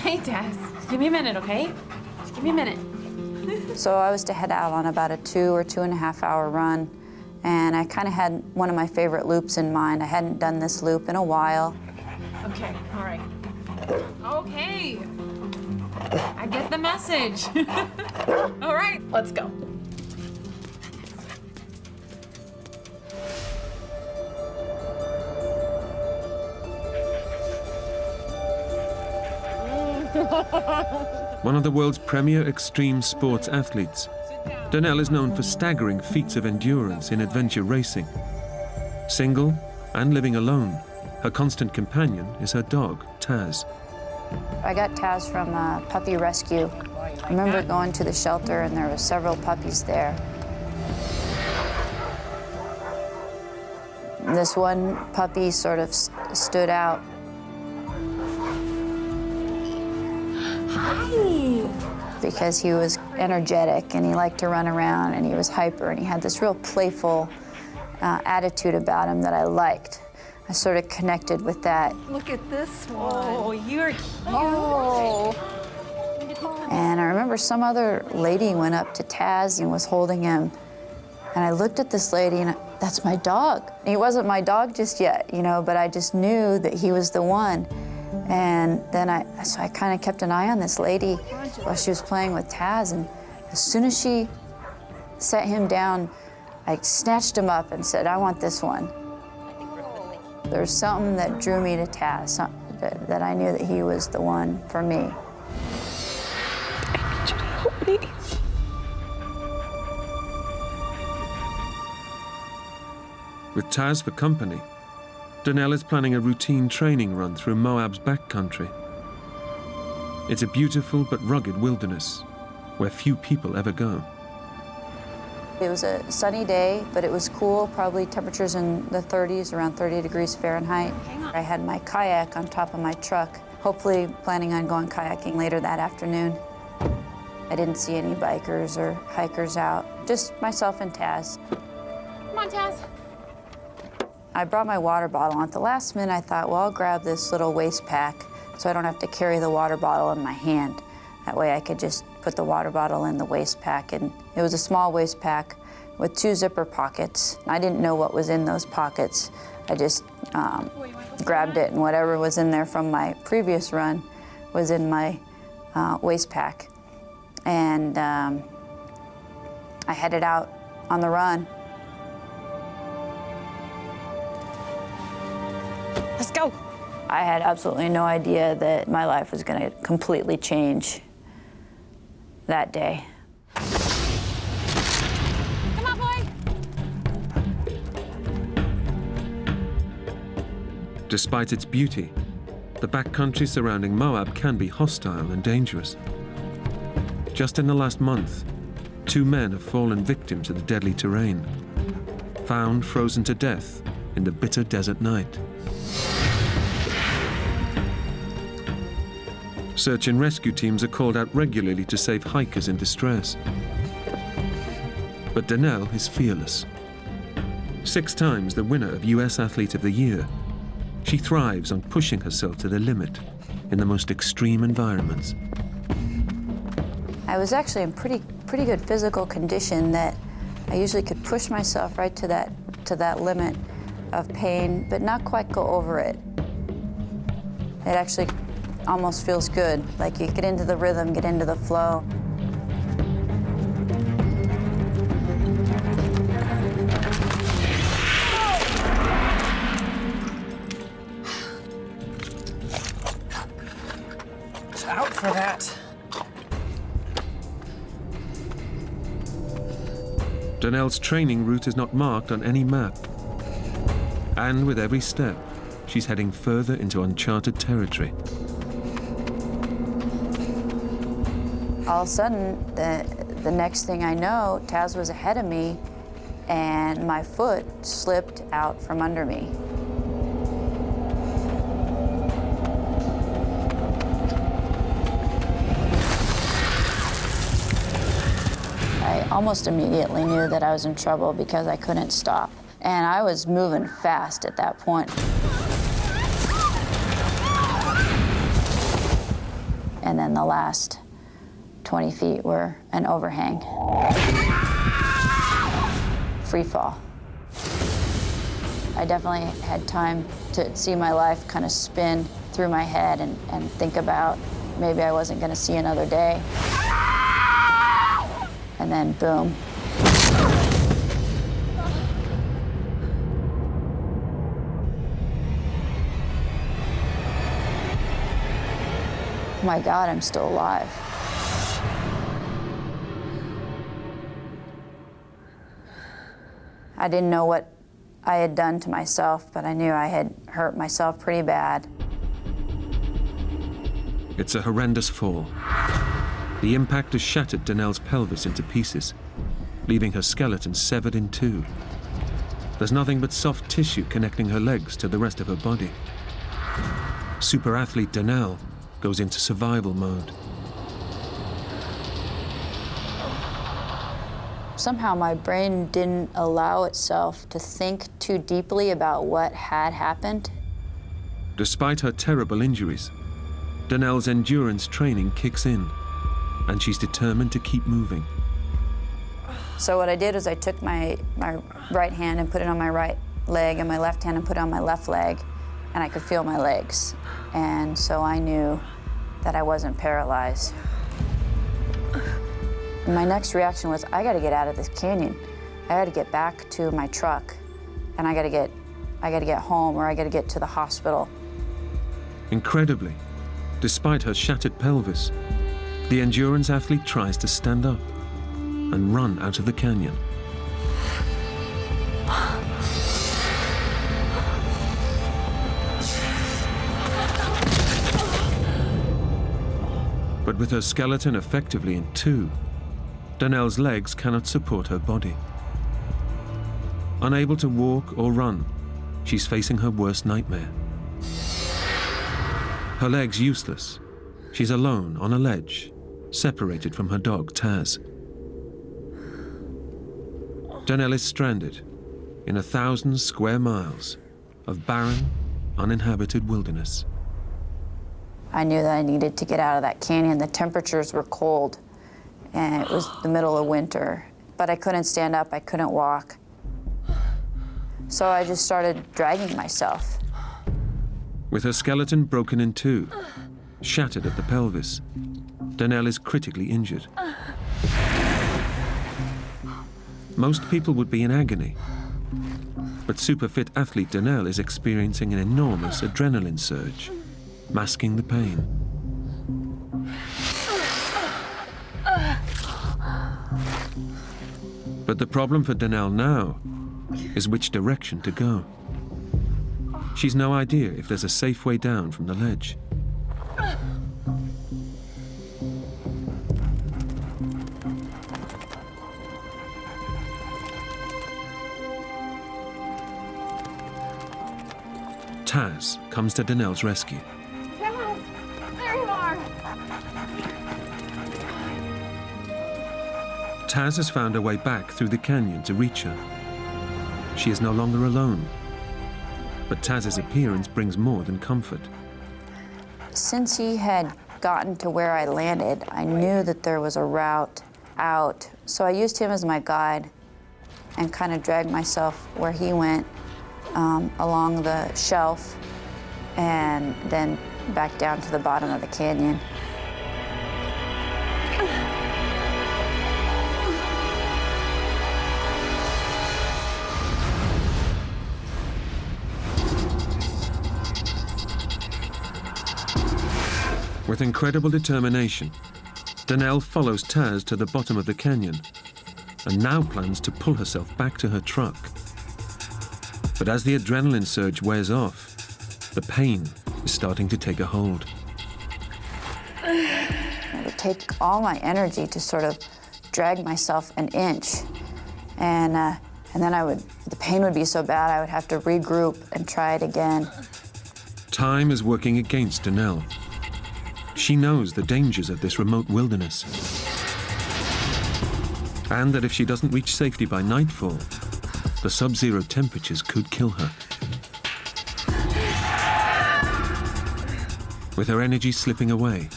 hey, Taz. Give me a minute, okay? Just give me a minute. So I was to head out on about a 2 or 2.5 hour run, and I kind of had one of my favorite loops in mind. I hadn't done this loop in a while. Okay, all right. Okay. I get the message. All right, let's go. One of the world's premier extreme sports athletes, Danelle is known for staggering feats of endurance in adventure racing. Single and living alone, her constant companion is her dog, Taz. I got Taz from a puppy rescue. I remember going to the shelter and there were several puppies there. This one puppy sort of stood out. Hi. Because he was energetic and he liked to run around and he was hyper and he had this real playful attitude about him that I liked. I sort of connected with that. Look at this one. Oh, you're cute. Oh. And I remember some other lady went up to Taz and was holding him. And I looked at this lady and that's my dog. He wasn't my dog just yet, you know, but I just knew that he was the one. And then I kind of kept an eye on this lady while she was playing with Taz. And as soon as she set him down, I snatched him up and said, I want this one. There's something that drew me to Taz, that I knew that he was the one for me. I need you to help me. With Taz for company, Danelle is planning a routine training run through Moab's backcountry. It's a beautiful but rugged wilderness where few people ever go. It was a sunny day, but it was cool, probably temperatures in the 30s, around 30 degrees Fahrenheit. I had my kayak on top of my truck, hopefully planning on going kayaking later that afternoon. I didn't see any bikers or hikers out, just myself and Taz. Come on, Taz. I brought my water bottle. At the last minute, I thought, well, I'll grab this little waist pack so I don't have to carry the water bottle in my hand. That way I could just put the water bottle in the waist pack. And it was a small waist pack with 2 zipper pockets. I didn't know what was in those pockets. I just grabbed it, and whatever was in there from my previous run was in my waist pack. And I headed out on the run. Let's go. I had absolutely no idea that my life was going to completely change that day. Come on, boy. Despite its beauty, the backcountry surrounding Moab can be hostile and dangerous. Just in the last month, 2 men have fallen victim to the deadly terrain, found frozen to death in the bitter desert night. Search and rescue teams are called out regularly to save hikers in distress. But Danelle is fearless. 6 times the winner of US Athlete of the Year, she thrives on pushing herself to the limit in the most extreme environments. I was actually in pretty good physical condition that I usually could push myself right to that limit of pain, but not quite go over it. It actually almost feels good, like you get into the rhythm, get into the flow. Out for that. Danelle's training route is not marked on any map. And with every step, she's heading further into uncharted territory. All of a sudden, the next thing I know, Taz was ahead of me, and my foot slipped out from under me. I almost immediately knew that I was in trouble because I couldn't stop. And I was moving fast at that point. And then the last 20 feet were an overhang. Free fall. I definitely had time to see my life kind of spin through my head and think about maybe I wasn't going to see another day. And then boom. Oh my God, I'm still alive. I didn't know what I had done to myself, but I knew I had hurt myself pretty bad. It's a horrendous fall. The impact has shattered Danelle's pelvis into pieces, leaving her skeleton severed in two. There's nothing but soft tissue connecting her legs to the rest of her body. Super athlete Danelle goes into survival mode. Somehow my brain didn't allow itself to think too deeply about what had happened. Despite her terrible injuries, Danelle's endurance training kicks in, and she's determined to keep moving. So what I did was I took my right hand and put it on my right leg, and my left hand and put it on my left leg, and I could feel my legs. And so I knew that I wasn't paralyzed. And my next reaction was, I gotta get out of this canyon. I gotta get back to my truck, and I gotta get home, or I gotta get to the hospital. Incredibly, despite her shattered pelvis, the endurance athlete tries to stand up and run out of the canyon. But with her skeleton effectively in two, Danelle's legs cannot support her body. Unable to walk or run, she's facing her worst nightmare. Her legs useless, she's alone on a ledge, separated from her dog, Taz. Danelle is stranded in 1,000 square miles of barren, uninhabited wilderness. I knew that I needed to get out of that canyon. The temperatures were cold, and it was the middle of winter. But I couldn't stand up, I couldn't walk. So I just started dragging myself. With her skeleton broken in two, shattered at the pelvis, Danelle is critically injured. Most people would be in agony, but super fit athlete Danelle is experiencing an enormous adrenaline surge, masking the pain. But the problem for Danelle now is which direction to go. She's no idea if there's a safe way down from the ledge. Taz comes to Danelle's rescue. Taz, there you are. Taz has found her way back through the canyon to reach her. She is no longer alone, but Taz's appearance brings more than comfort. Since he had gotten to where I landed, I knew that there was a route out. So I used him as my guide and kind of dragged myself where he went, along the shelf, and then back down to the bottom of the canyon. With incredible determination, Danelle follows Taz to the bottom of the canyon and now plans to pull herself back to her truck. But as the adrenaline surge wears off, the pain is starting to take a hold. It would take all my energy to sort of drag myself an inch. And then the pain would be so bad I would have to regroup and try it again. Time is working against Danelle. She knows the dangers of this remote wilderness. And that if she doesn't reach safety by nightfall, the sub-zero temperatures could kill her. With her energy slipping away,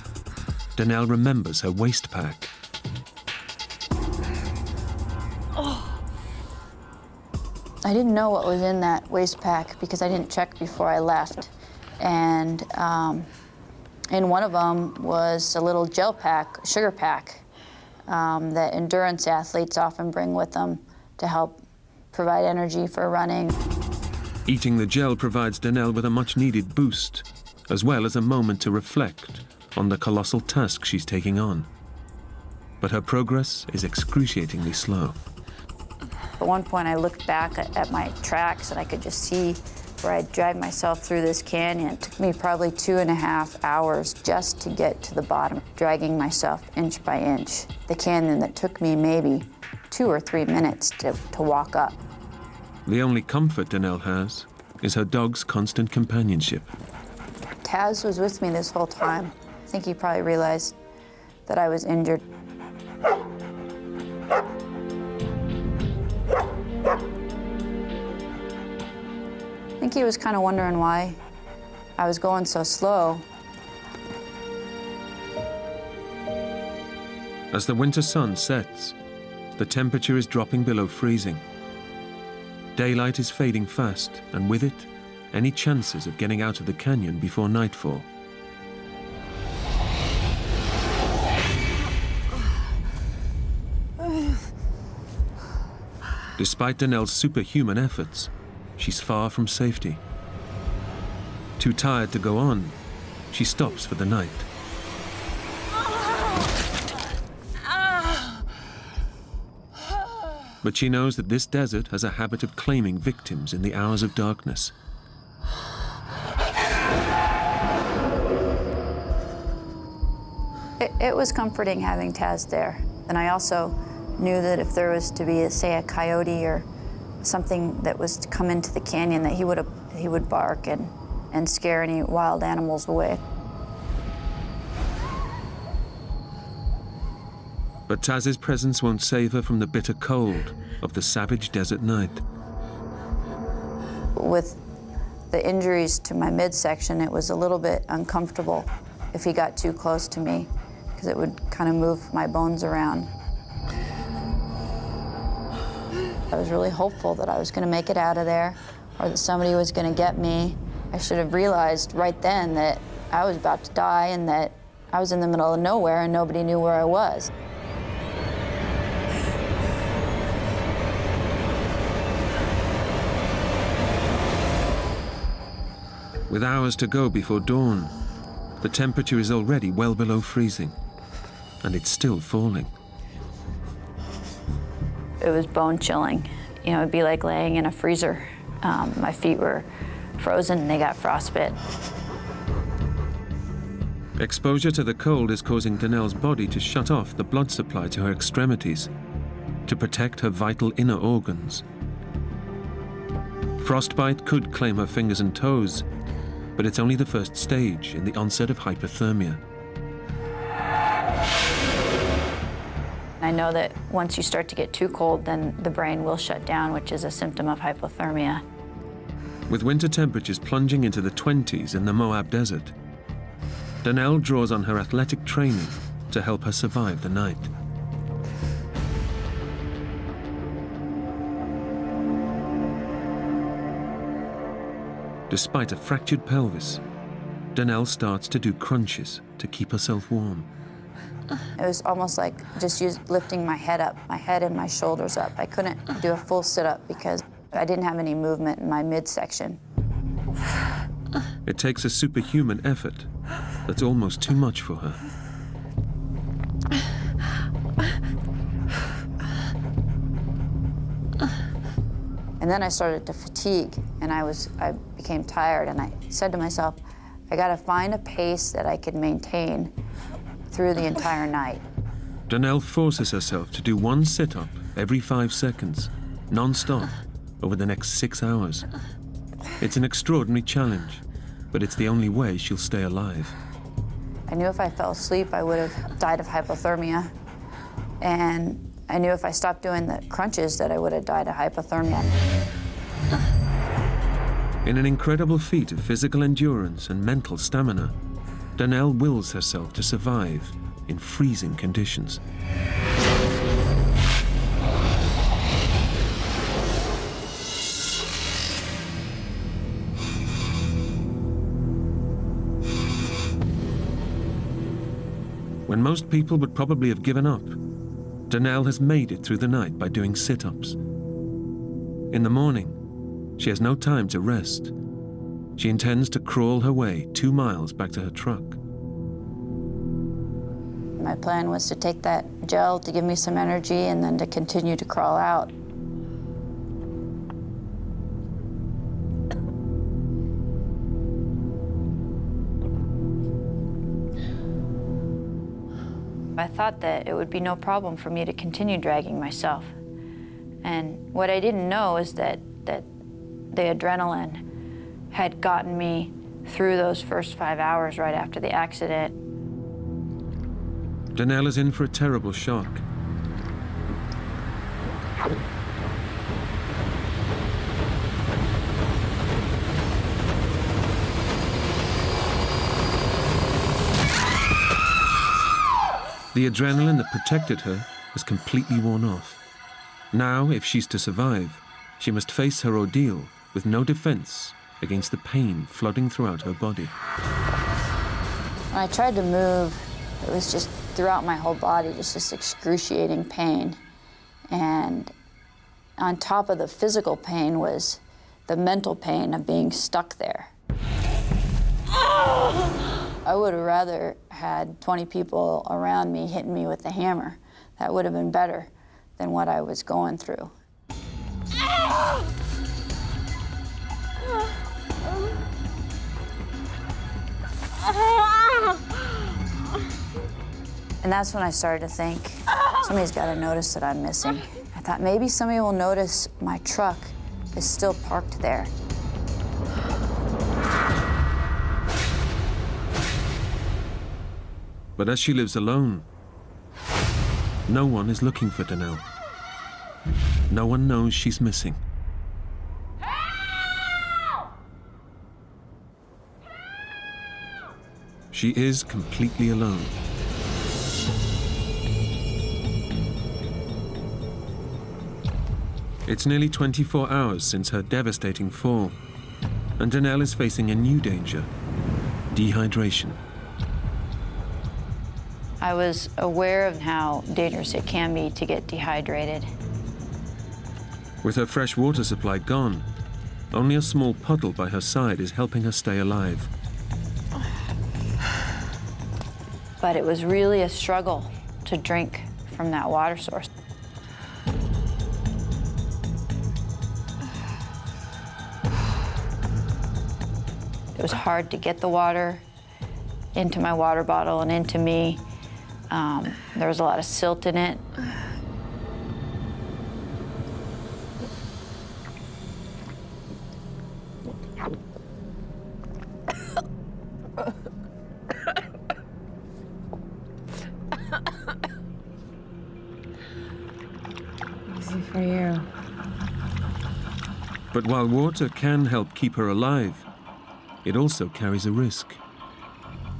Danelle remembers her waist pack. I didn't know what was in that waist pack because I didn't check before I left. And in one of them was a little gel pack, sugar pack, that endurance athletes often bring with them to help provide energy for running. Eating the gel provides Danelle with a much-needed boost, as well as a moment to reflect on the colossal task she's taking on. But her progress is excruciatingly slow. At one point, I looked back at my tracks and I could just see where I'd dragged myself through this canyon. It took me probably 2.5 hours just to get to the bottom, dragging myself inch by inch. The canyon that took me maybe 2 or 3 minutes to walk up. The only comfort Danelle has is her dog's constant companionship. Taz was with me this whole time. I think he probably realized that I was injured. I think he was kind of wondering why I was going so slow. As the winter sun sets, the temperature is dropping below freezing. Daylight is fading fast, and with it, any chances of getting out of the canyon before nightfall. Despite Danelle's superhuman efforts, she's far from safety. Too tired to go on, she stops for the night. But she knows that this desert has a habit of claiming victims in the hours of darkness. It was comforting having Taz there. And I also knew that if there was to be, say, a coyote or something that was to come into the canyon, that he would bark and scare any wild animals away. But Taz's presence won't save her from the bitter cold of the savage desert night. With the injuries to my midsection, it was a little bit uncomfortable if he got too close to me, because it would kind of move my bones around. I was really hopeful that I was going to make it out of there, or that somebody was going to get me. I should have realized right then that I was about to die and that I was in the middle of nowhere and nobody knew where I was. With hours to go before dawn, the temperature is already well below freezing, and it's still falling. It was bone chilling. You know, it'd be like laying in a freezer. My feet were frozen and they got frostbite. Exposure to the cold is causing Danelle's body to shut off the blood supply to her extremities to protect her vital inner organs. Frostbite could claim her fingers and toes, but it's only the first stage in the onset of hypothermia. I know that once you start to get too cold, then the brain will shut down, which is a symptom of hypothermia. With winter temperatures plunging into the 20s in the Moab Desert, Danelle draws on her athletic training to help her survive the night. Despite a fractured pelvis, Danelle starts to do crunches to keep herself warm. It was almost like just lifting my head up, my head and my shoulders up. I couldn't do a full sit-up because I didn't have any movement in my midsection. It takes a superhuman effort that's almost too much for her. And then I started to fatigue, and I became tired, and I said to myself, I gotta find a pace that I could maintain through the entire night. Danelle forces herself to do one sit-up every 5 seconds, non-stop, over the next 6 hours. It's an extraordinary challenge, but it's the only way she'll stay alive. I knew if I fell asleep, I would have died of hypothermia. And I knew if I stopped doing the crunches that I would have died of hypothermia. In an incredible feat of physical endurance and mental stamina, Danelle wills herself to survive in freezing conditions. When most people would probably have given up, Danelle has made it through the night by doing sit-ups. In the morning, she has no time to rest. She intends to crawl her way 2 miles back to her truck. My plan was to take that gel to give me some energy and then to continue to crawl out. I thought that it would be no problem for me to continue dragging myself. And what I didn't know is that the adrenaline had gotten me through those first 5 hours right after the accident. Danelle is in for a terrible shock. The adrenaline that protected her has completely worn off. Now, if she's to survive, she must face her ordeal with no defense against the pain flooding throughout her body. When I tried to move, it was just throughout my whole body, just this excruciating pain. And on top of the physical pain was the mental pain of being stuck there. I would have rather had 20 people around me hitting me with a hammer. That would have been better than what I was going through. And that's when I started to think, somebody's got to notice that I'm missing. I thought maybe somebody will notice my truck is still parked there. But as she lives alone, no one is looking for Danelle. No one knows she's missing. She is completely alone. It's nearly 24 hours since her devastating fall, and Danelle is facing a new danger: dehydration. I was aware of how dangerous it can be to get dehydrated. With her fresh water supply gone, only a small puddle by her side is helping her stay alive. But it was really a struggle to drink from that water source. It was hard to get the water into my water bottle and into me. There was a lot of silt in it. Easy for you. But while water can help keep her alive, it also carries a risk.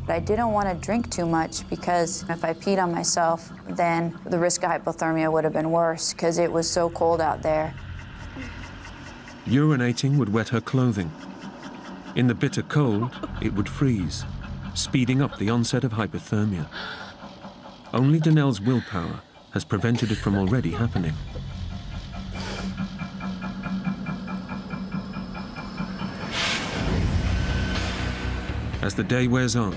I didn't want to drink too much because if I peed on myself, then the risk of hypothermia would have been worse because it was so cold out there. Urinating would wet her clothing. In the bitter cold, it would freeze, speeding up the onset of hypothermia. Only Danelle's willpower has prevented it from already happening. As the day wears on,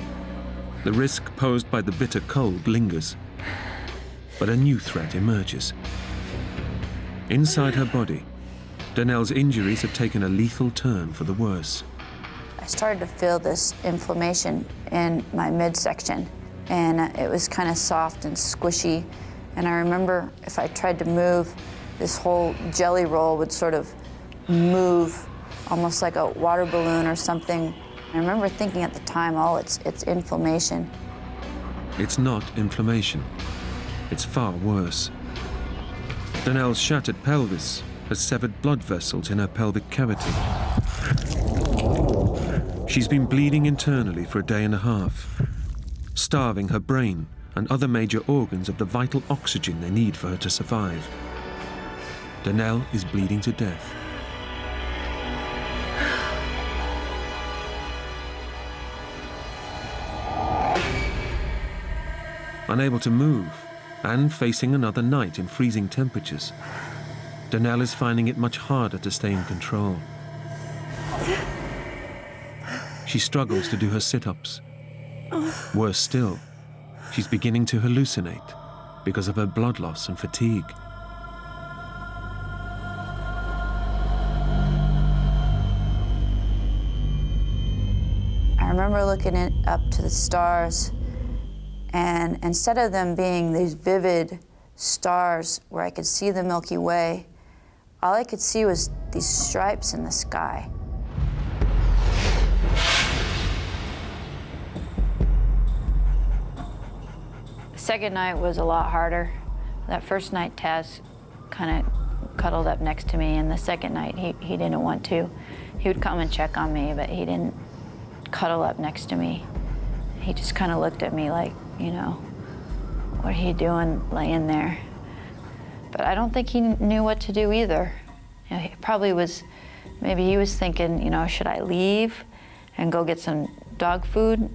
the risk posed by the bitter cold lingers, but a new threat emerges. Inside her body, Danelle's injuries have taken a lethal turn for the worse. I started to feel this inflammation in my midsection, and it was kind of soft and squishy. And I remember if I tried to move, this whole jelly roll would sort of move, almost like a water balloon or something. I remember thinking at the time, oh, it's inflammation. It's not inflammation. It's far worse. Danelle's shattered pelvis has severed blood vessels in her pelvic cavity. She's been bleeding internally for a day and a half, starving her brain and other major organs of the vital oxygen they need for her to survive. Danelle is bleeding to death. Unable to move and facing another night in freezing temperatures, Danelle is finding it much harder to stay in control. She struggles to do her sit-ups. Worse still, she's beginning to hallucinate because of her blood loss and fatigue. I remember looking up to the stars, and instead of them being these vivid stars where I could see the Milky Way, all I could see was these stripes in the sky. The second night was a lot harder. That first night, Taz kind of cuddled up next to me, and the second night, he didn't want to. He would come and check on me, but he didn't cuddle up next to me. He just kind of looked at me like, you know, what are you doing laying there? But I don't think he knew what to do either. You know, he probably was, maybe he was thinking, you know, should I leave and go get some dog food,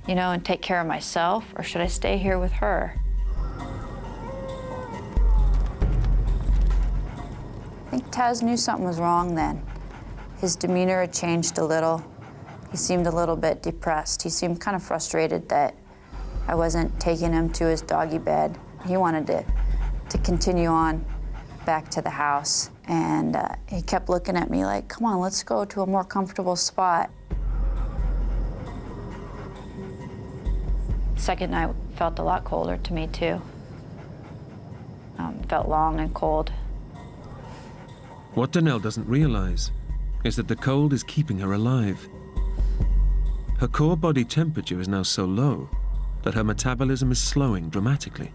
you know, and take care of myself, or should I stay here with her? I think Taz knew something was wrong then. His demeanor had changed a little. He seemed a little bit depressed. He seemed kind of frustrated that I wasn't taking him to his doggy bed. He wanted to continue on back to the house. And he kept looking at me like, come on, let's go to a more comfortable spot. Second night felt a lot colder to me too. Felt long and cold. What Danelle doesn't realize is that the cold is keeping her alive. Her core body temperature is now so low that her metabolism is slowing dramatically.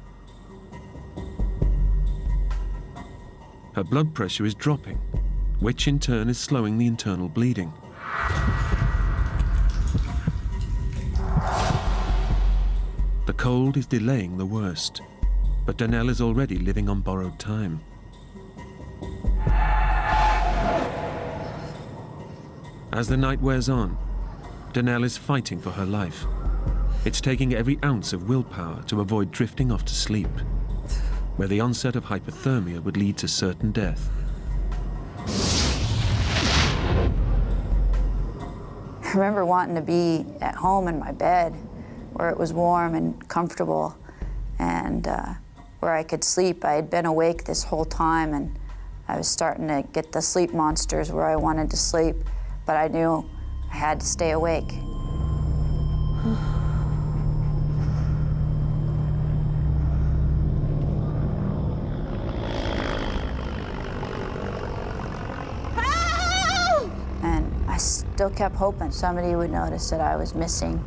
Her blood pressure is dropping, which in turn is slowing the internal bleeding. The cold is delaying the worst, but Danelle is already living on borrowed time. As the night wears on, Danelle is fighting for her life. It's taking every ounce of willpower to avoid drifting off to sleep, where the onset of hypothermia would lead to certain death. I remember wanting to be at home in my bed, where it was warm and comfortable, and where I could sleep. I had been awake this whole time, and I was starting to get the sleep monsters where I wanted to sleep, but I knew I had to stay awake. And I still kept hoping somebody would notice that I was missing.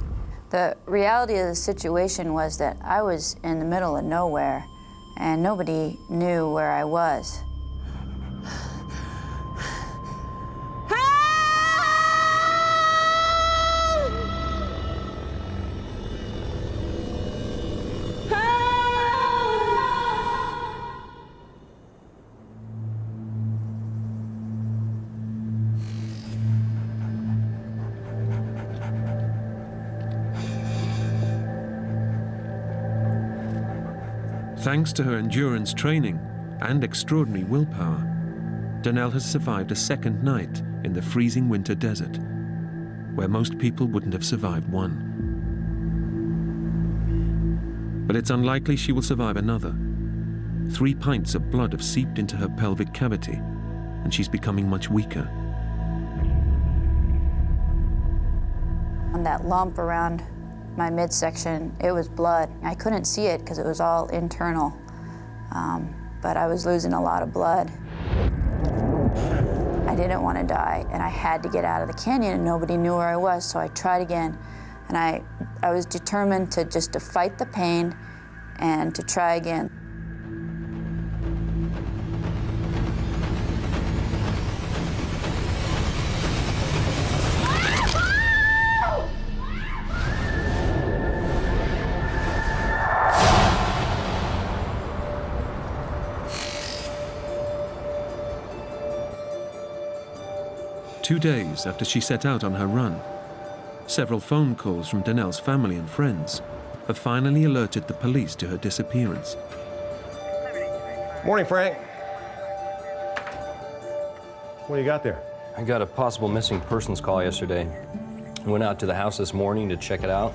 The reality of the situation was that I was in the middle of nowhere, and nobody knew where I was. Thanks to her endurance training and extraordinary willpower, Danelle has survived a second night in the freezing winter desert, where most people wouldn't have survived one. But it's unlikely she will survive another. 3 pints of blood have seeped into her pelvic cavity, and she's becoming much weaker. On that lump around my midsection, it was blood. I couldn't see it because it was all internal, but I was losing a lot of blood. I didn't want to die, and I had to get out of the canyon, and nobody knew where I was, so I tried again. And I was determined to fight the pain and to try again. Two days after she set out on her run, several phone calls from Donnell's family and friends have finally alerted the police to her disappearance. Morning, Frank. What do you got there? I got a possible missing persons call yesterday. I went out to the house this morning to check it out.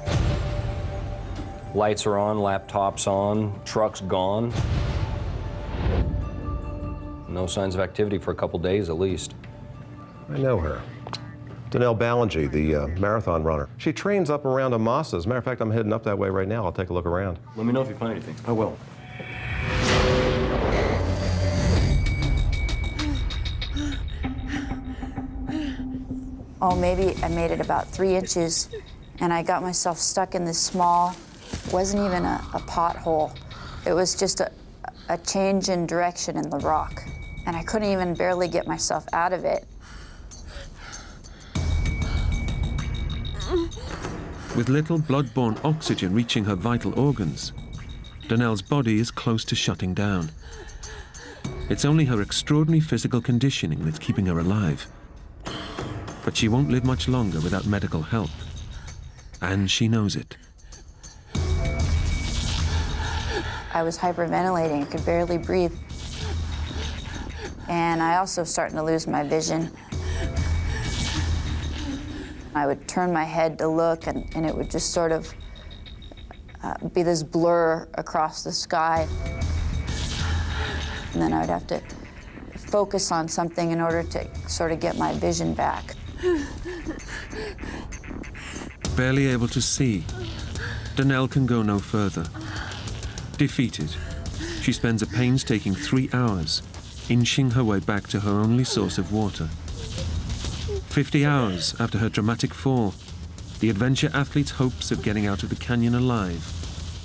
Lights are on, laptops on, truck's gone. No signs of activity for a couple days at least. I know her. Donnell Ballingy, the marathon runner. She trains up around Amasa. As a matter of fact, I'm heading up that way right now. I'll take a look around. Let me know if you find anything. I will. Oh, maybe I made it about 3 inches, and I got myself stuck in this small, wasn't even a pothole. It was just a change in direction in the rock, and I couldn't even barely get myself out of it. With little blood-borne oxygen reaching her vital organs, Donnell's body is close to shutting down. It's only her extraordinary physical conditioning that's keeping her alive. But she won't live much longer without medical help. And she knows it. I was hyperventilating, I could barely breathe. And I also starting to lose my vision. I would turn my head to look, and it would just sort of be this blur across the sky. And then I would have to focus on something in order to sort of get my vision back. Barely able to see, Donnell can go no further. Defeated, she spends a painstaking 3 hours inching her way back to her only source of water. 50 hours after her dramatic fall, the adventure athlete's hopes of getting out of the canyon alive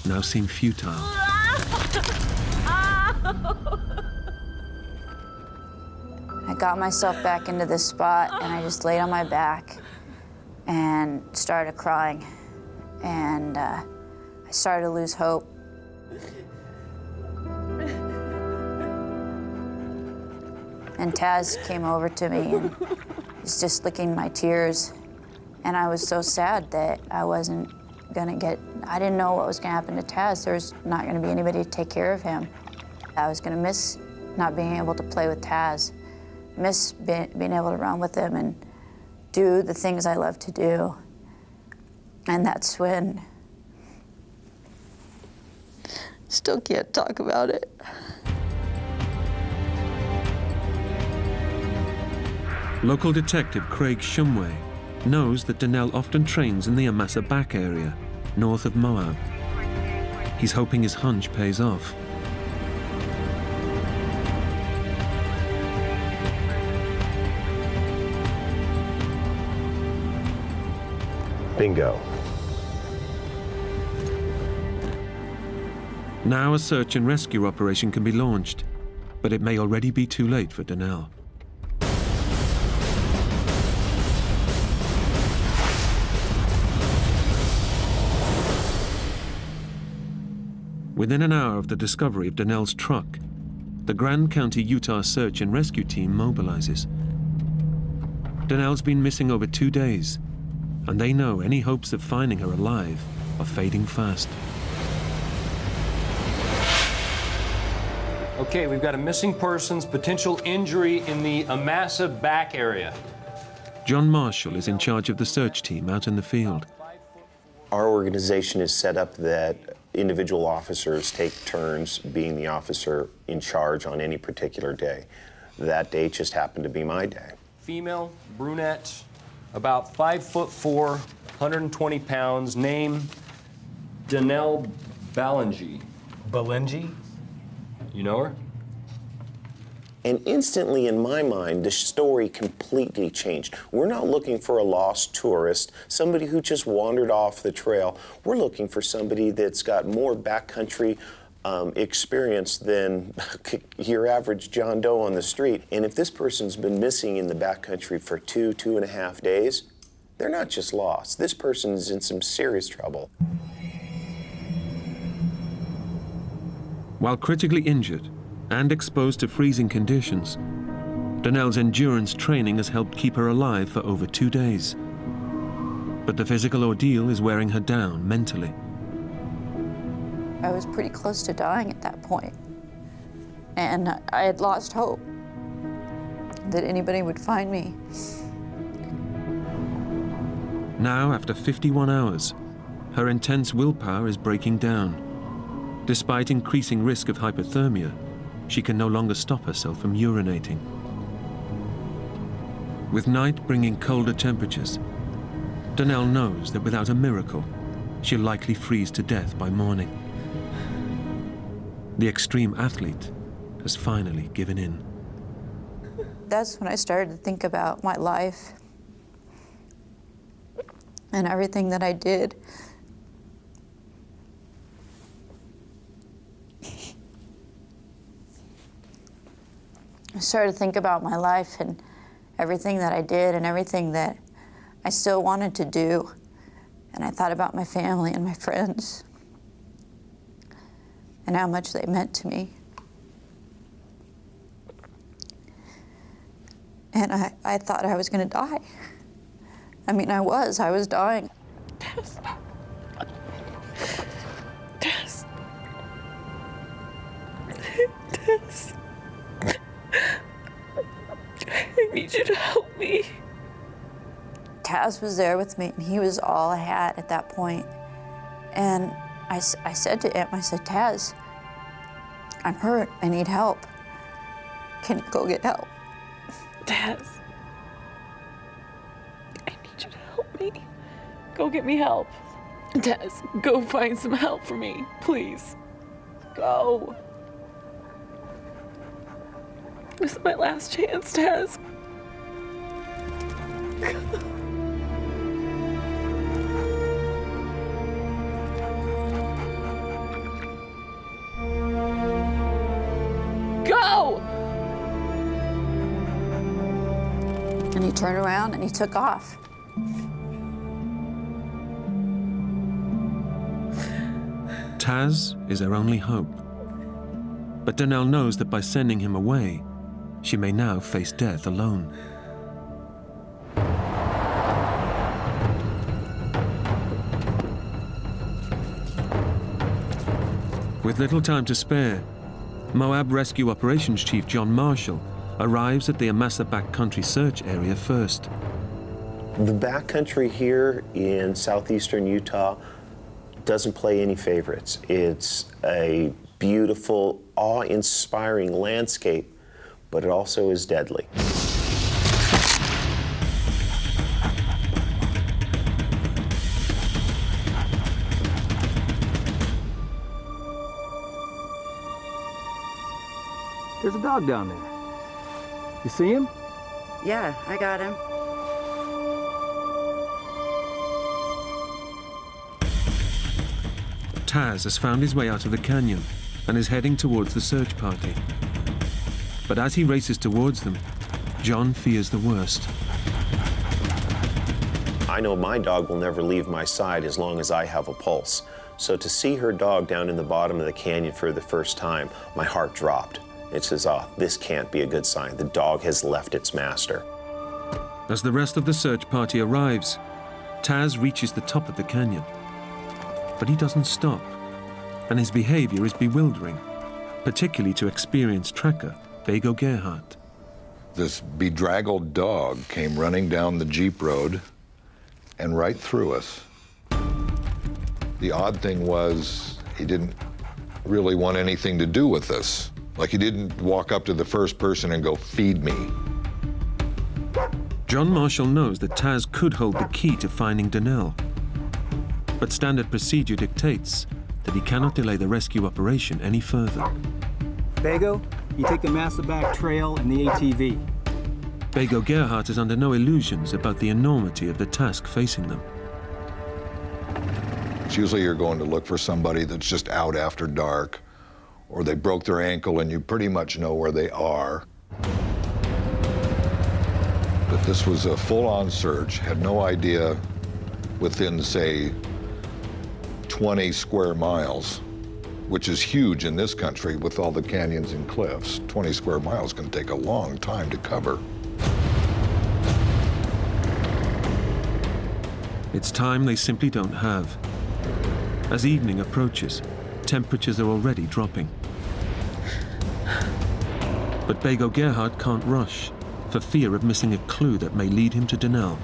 now seem futile. I got myself back into this spot, and I just laid on my back and started crying. And I started to lose hope. And Taz came over to me and was just licking my tears. And I was so sad that I wasn't gonna I didn't know what was gonna happen to Taz. There was not gonna be anybody to take care of him. I was gonna miss not being able to play with Taz, miss being able to run with him and do the things I love to do. And that's when, still can't talk about it. Local detective Craig Shumway knows that Donnell often trains in the Amasa back area, north of Moab. He's hoping his hunch pays off. Bingo. Now a search and rescue operation can be launched, but it may already be too late for Donnell. Within an hour of the discovery of Donnell's truck, the Grand County, Utah search and rescue team mobilizes. Donnell's been missing over 2 days, and they know any hopes of finding her alive are fading fast. Okay, we've got a missing persons, potential injury in the Amasa back area. John Marshall is in charge of the search team out in the field. Our organization is set up that individual officers take turns being the officer in charge on any particular day. That day just happened to be my day. Female, brunette, about 5'4", 120 pounds, name Danelle Balenji. Balenji? You know her? And instantly, in my mind, the story completely changed. We're not looking for a lost tourist, somebody who just wandered off the trail. We're looking for somebody that's got more backcountry experience than your average John Doe on the street. And if this person's been missing in the backcountry for 2.5 days, they're not just lost. This person is in some serious trouble. While critically injured and exposed to freezing conditions, Danelle's endurance training has helped keep her alive for over 2 days. But the physical ordeal is wearing her down mentally. I was pretty close to dying at that point, and I had lost hope that anybody would find me. Now, after 51 hours, her intense willpower is breaking down. Despite increasing risk of hypothermia, she can no longer stop herself from urinating. With night bringing colder temperatures, Danelle knows that without a miracle, she'll likely freeze to death by morning. The extreme athlete has finally given in. That's when I started to think about my life and everything that I did. I started to think about my life and everything that I did and everything that I still wanted to do. And I thought about my family and my friends and how much they meant to me. And I thought I was gonna die. I mean, I was dying. Tess. Tess. Tess. I need you to help me. Taz was there with me, and he was all I had at that point. And I said to him, I said, Taz, I'm hurt, I need help. Can you go get help? Taz, I need you to help me. Go get me help. Taz, go find some help for me, please. Go. This is my last chance, Taz. Go! And he turned around and he took off. Taz is her only hope. But Danelle knows that by sending him away, she may now face death alone. With little time to spare, Moab Rescue Operations Chief John Marshall arrives at the Amasa backcountry search area first. The backcountry here in southeastern Utah doesn't play any favorites. It's a beautiful, awe-inspiring landscape, but it also is deadly. There's a dog down there. You see him? Yeah, I got him. Taz has found his way out of the canyon and is heading towards the search party. But as he races towards them, John fears the worst. I know my dog will never leave my side as long as I have a pulse. So to see her dog down in the bottom of the canyon for the first time, my heart dropped. It says, oh, this can't be a good sign. The dog has left its master. As the rest of the search party arrives, Taz reaches the top of the canyon. But he doesn't stop, and his behavior is bewildering, particularly to experienced tracker Bego Gerhardt. This bedraggled dog came running down the Jeep road and right through us. The odd thing was he didn't really want anything to do with us. Like he didn't walk up to the first person and go, "Feed me." John Marshall knows that Taz could hold the key to finding Donnell. But standard procedure dictates that he cannot delay the rescue operation any further. Bago, you take the Massaback Trail and the ATV. Bago Gerhardt is under no illusions about the enormity of the task facing them. It's usually you're going to look for somebody that's just out after dark, or they broke their ankle and you pretty much know where they are. But this was a full-on search, had no idea within, say, 20 square miles, which is huge in this country with all the canyons and cliffs. 20 square miles can take a long time to cover. It's time they simply don't have. As evening approaches, temperatures are already dropping. But Bago Gerhardt can't rush, for fear of missing a clue that may lead him to Donnell.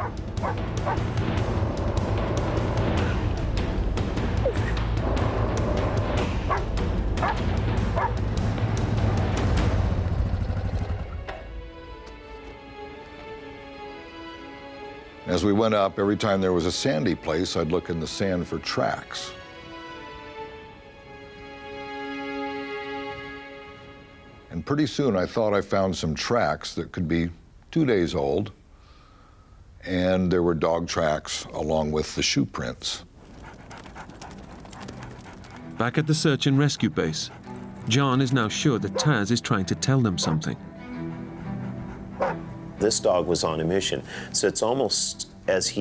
As we went up, every time there was a sandy place, I'd look in the sand for tracks. And pretty soon I thought I found some tracks that could be 2 days old, and there were dog tracks along with the shoe prints. Back at the search and rescue base, John is now sure that Taz is trying to tell them something. This dog was on a mission, so it's almost as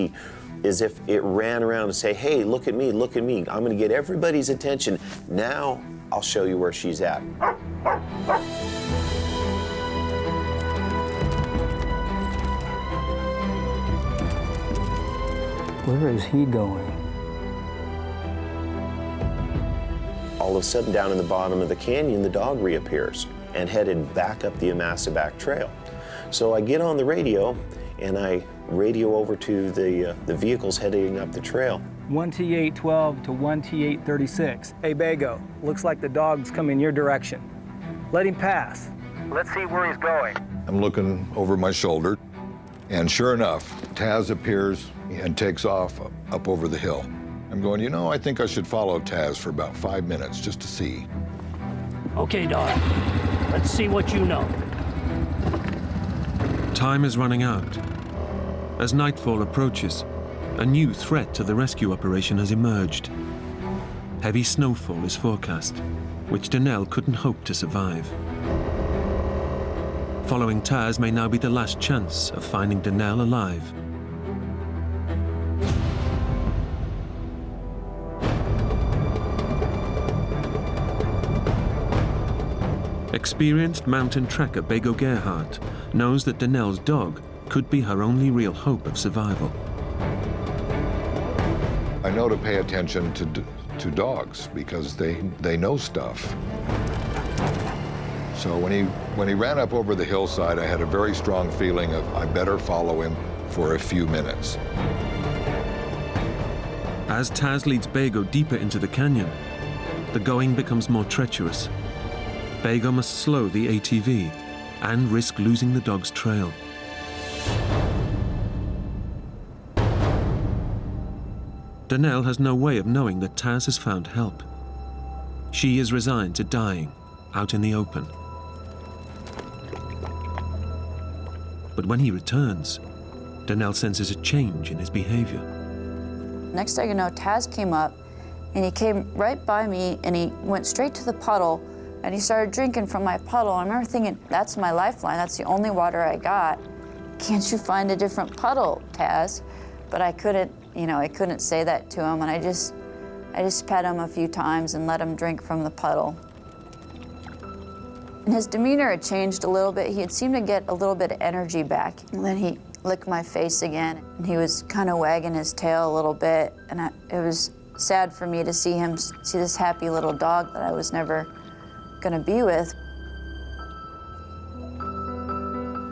if it ran around to say, "Hey, look at me, look at me. I'm going to get everybody's attention. Now I'll show you where she's at." Where is he going? All of a sudden, down in the bottom of the canyon, the dog reappears and headed back up the Massaback Trail. So I get on the radio and I radio over to the vehicles heading up the trail. 1T812 to 1T836. Hey, Bago, looks like the dog's coming your direction. Let him pass. Let's see where he's going. I'm looking over my shoulder, and sure enough, Taz appears and takes off up over the hill. I'm going, you know, I think I should follow Taz for about 5 minutes just to see. Okay, dog. Let's see what you know. Time is running out. As nightfall approaches, a new threat to the rescue operation has emerged. Heavy snowfall is forecast, which Donnell couldn't hope to survive. Following Taz may now be the last chance of finding Donnell alive. Experienced mountain tracker Bago Gerhardt knows that Donnell's dog could be her only real hope of survival. I know to pay attention to dogs because they know stuff. So when he ran up over the hillside, I had a very strong feeling of I better follow him for a few minutes. As Taz leads Bago deeper into the canyon, the going becomes more treacherous. Bago must slow the ATV and risk losing the dog's trail. Donnell has no way of knowing that Taz has found help. She is resigned to dying out in the open. But when he returns, Donnell senses a change in his behavior. Next thing you know, Taz came up and he came right by me and he went straight to the puddle and he started drinking from my puddle. I remember thinking, that's my lifeline, that's the only water I got. Can't you find a different puddle, Taz? But I couldn't, I couldn't say that to him, and I just pet him a few times and let him drink from the puddle. And his demeanor had changed a little bit. He had seemed to get a little bit of energy back. And then he licked my face again, and he was kind of wagging his tail a little bit, and it was sad for me to see this happy little dog that I was never gonna be with.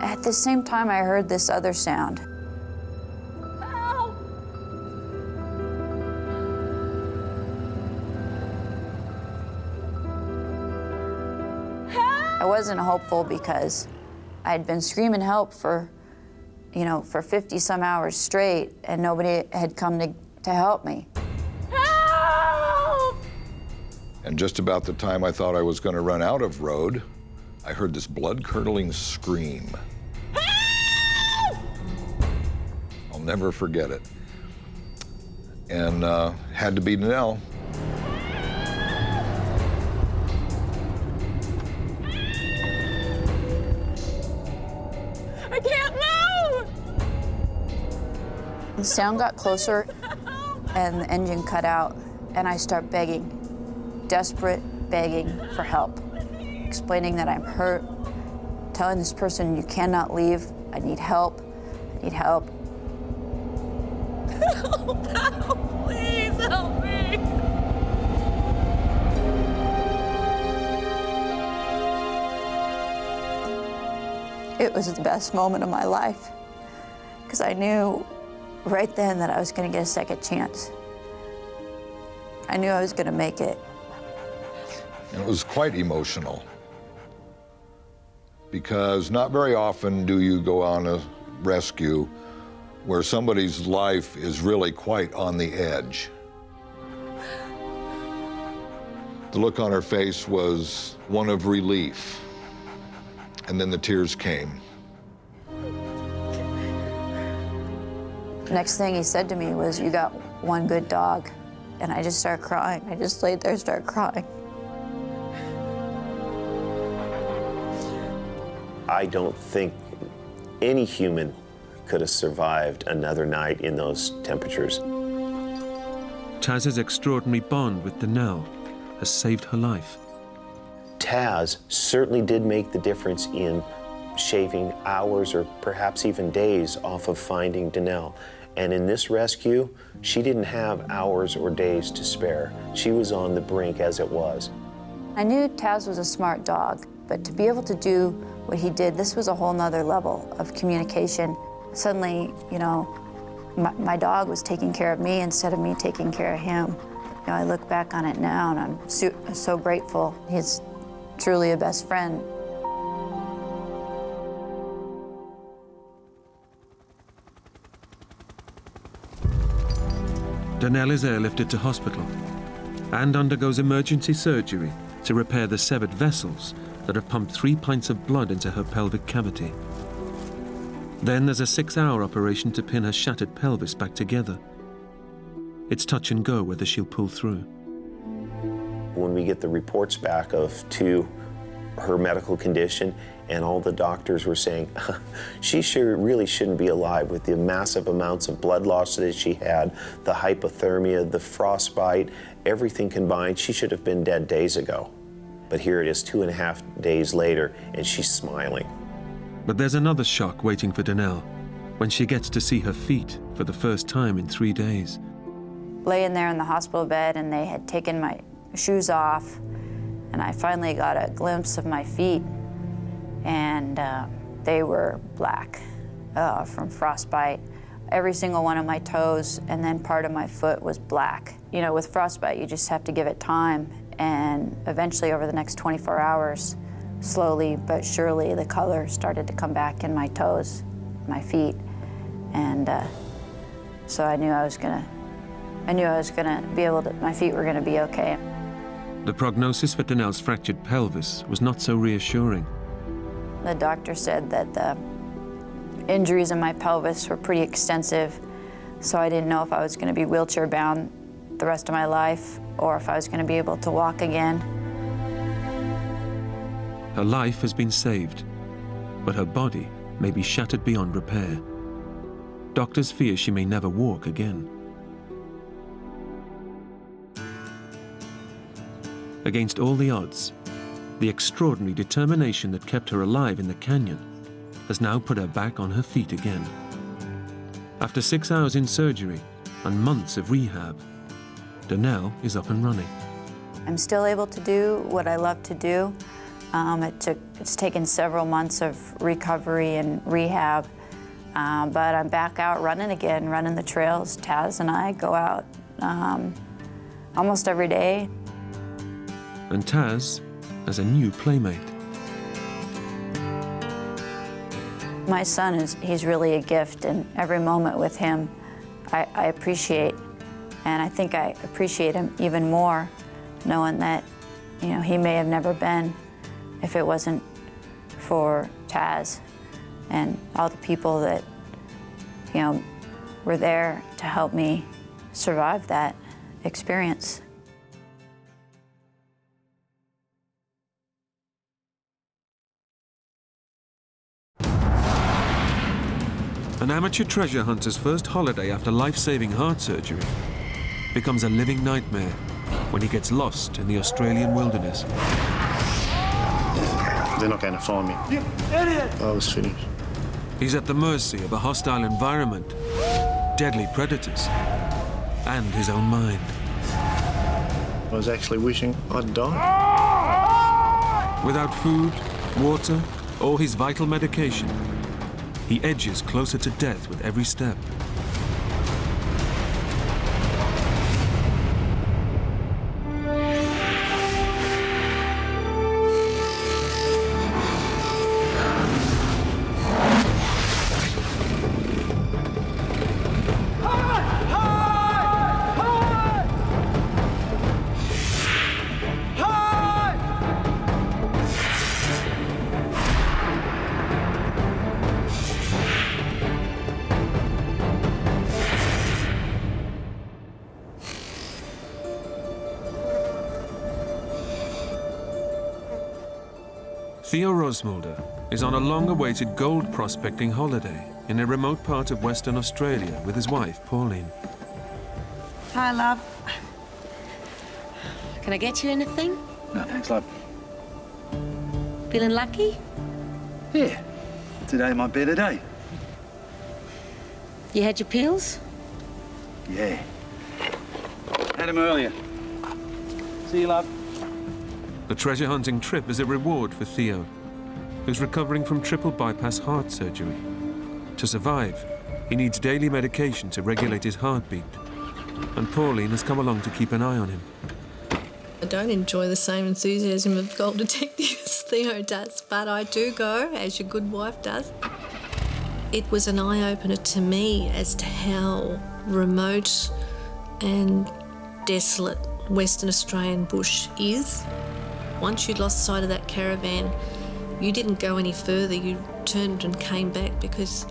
At the same time, I heard this other sound. Help! Help! wasn't hopeful because I'd been screaming help for 50 some hours straight, and nobody had come to help me. Help! And just about the time I thought I was going to run out of road, I heard this blood-curdling scream. Help! I'll never forget it. And had to be Danelle. I can't move! The sound got closer, and the engine cut out, and I start begging, desperate begging for help, explaining that I'm hurt, telling this person, you cannot leave, I need help, I need help. Help, help, please help me! It was the best moment of my life, because I knew right then that I was going to get a second chance. I knew I was going to make it. And it was quite emotional, because not very often do you go on a rescue where somebody's life is really quite on the edge. The look on her face was one of relief, and then the tears came. Next thing he said to me was, you got one good dog. And I just started crying. I just laid there and started crying. I don't think any human could have survived another night in those temperatures. Taz's extraordinary bond with Danelle has saved her life. Taz certainly did make the difference in shaving hours or perhaps even days off of finding Danelle. And in this rescue, she didn't have hours or days to spare. She was on the brink as it was. I knew Taz was a smart dog, but to be able to do what he did, this was a whole nother level of communication. Suddenly, my dog was taking care of me instead of me taking care of him. I look back on it now and I'm so grateful. He's truly a best friend. Danelle is airlifted to hospital and undergoes emergency surgery to repair the severed vessels that have pumped 3 pints of blood into her pelvic cavity. Then there's a 6-hour operation to pin her shattered pelvis back together. It's touch and go whether she'll pull through. When we get the reports back to her medical condition, and all the doctors were saying, she really shouldn't be alive with the massive amounts of blood loss that she had, the hypothermia, the frostbite, everything combined. She should have been dead days ago. But here it is 2.5 days later, and she's smiling. But there's another shock waiting for Danelle when she gets to see her feet for the first time in 3 days. Laying there in the hospital bed, and they had taken my shoes off, and I finally got a glimpse of my feet, and they were black from frostbite. Every single one of my toes and then part of my foot was black. With frostbite, you just have to give it time, and eventually over the next 24 hours, slowly but surely, the color started to come back in my toes, my feet, and so I knew I was gonna be able to, my feet were gonna be okay. The prognosis for Danelle's fractured pelvis was not so reassuring. The doctor said that the injuries in my pelvis were pretty extensive, so I didn't know if I was going to be wheelchair-bound the rest of my life or if I was going to be able to walk again. Her life has been saved, but her body may be shattered beyond repair. Doctors fear she may never walk again. Against all the odds, the extraordinary determination that kept her alive in the canyon has now put her back on her feet again. After 6 hours in surgery and months of rehab, Danelle is up and running. I'm still able to do what I love to do. It's taken several months of recovery and rehab, but I'm back out running again, running the trails. Taz and I go out almost every day. And Taz has a new playmate. My son he's really a gift, and every moment with him I appreciate. And I think I appreciate him even more knowing that, you know, he may have never been if it wasn't for Taz and all the people that, you know, were there to help me survive that experience. An amateur treasure hunter's first holiday after life-saving heart surgery becomes a living nightmare when he gets lost in the Australian wilderness. They're not going to find me. You idiot! I was finished. He's at the mercy of a hostile environment, deadly predators, and his own mind. I was actually wishing I'd died. Without food, water, or his vital medication, he edges closer to death with every step. Theo Rosmulder is on a long-awaited gold prospecting holiday in a remote part of Western Australia with his wife, Pauline. Hi, love. Can I get you anything? No, thanks, love. Feeling lucky? Yeah. Today might be the day. You had your pills? Yeah. Had 'em earlier. See you, love. The treasure hunting trip is a reward for Theo, who's recovering from triple bypass heart surgery. To survive, he needs daily medication to regulate his heartbeat, and Pauline has come along to keep an eye on him. I don't enjoy the same enthusiasm of gold detective as Theo does, but I do go, as your good wife does. It was an eye-opener to me as to how remote and desolate Western Australian bush is. Once you'd lost sight of that caravan, you didn't go any further. You turned and came back because,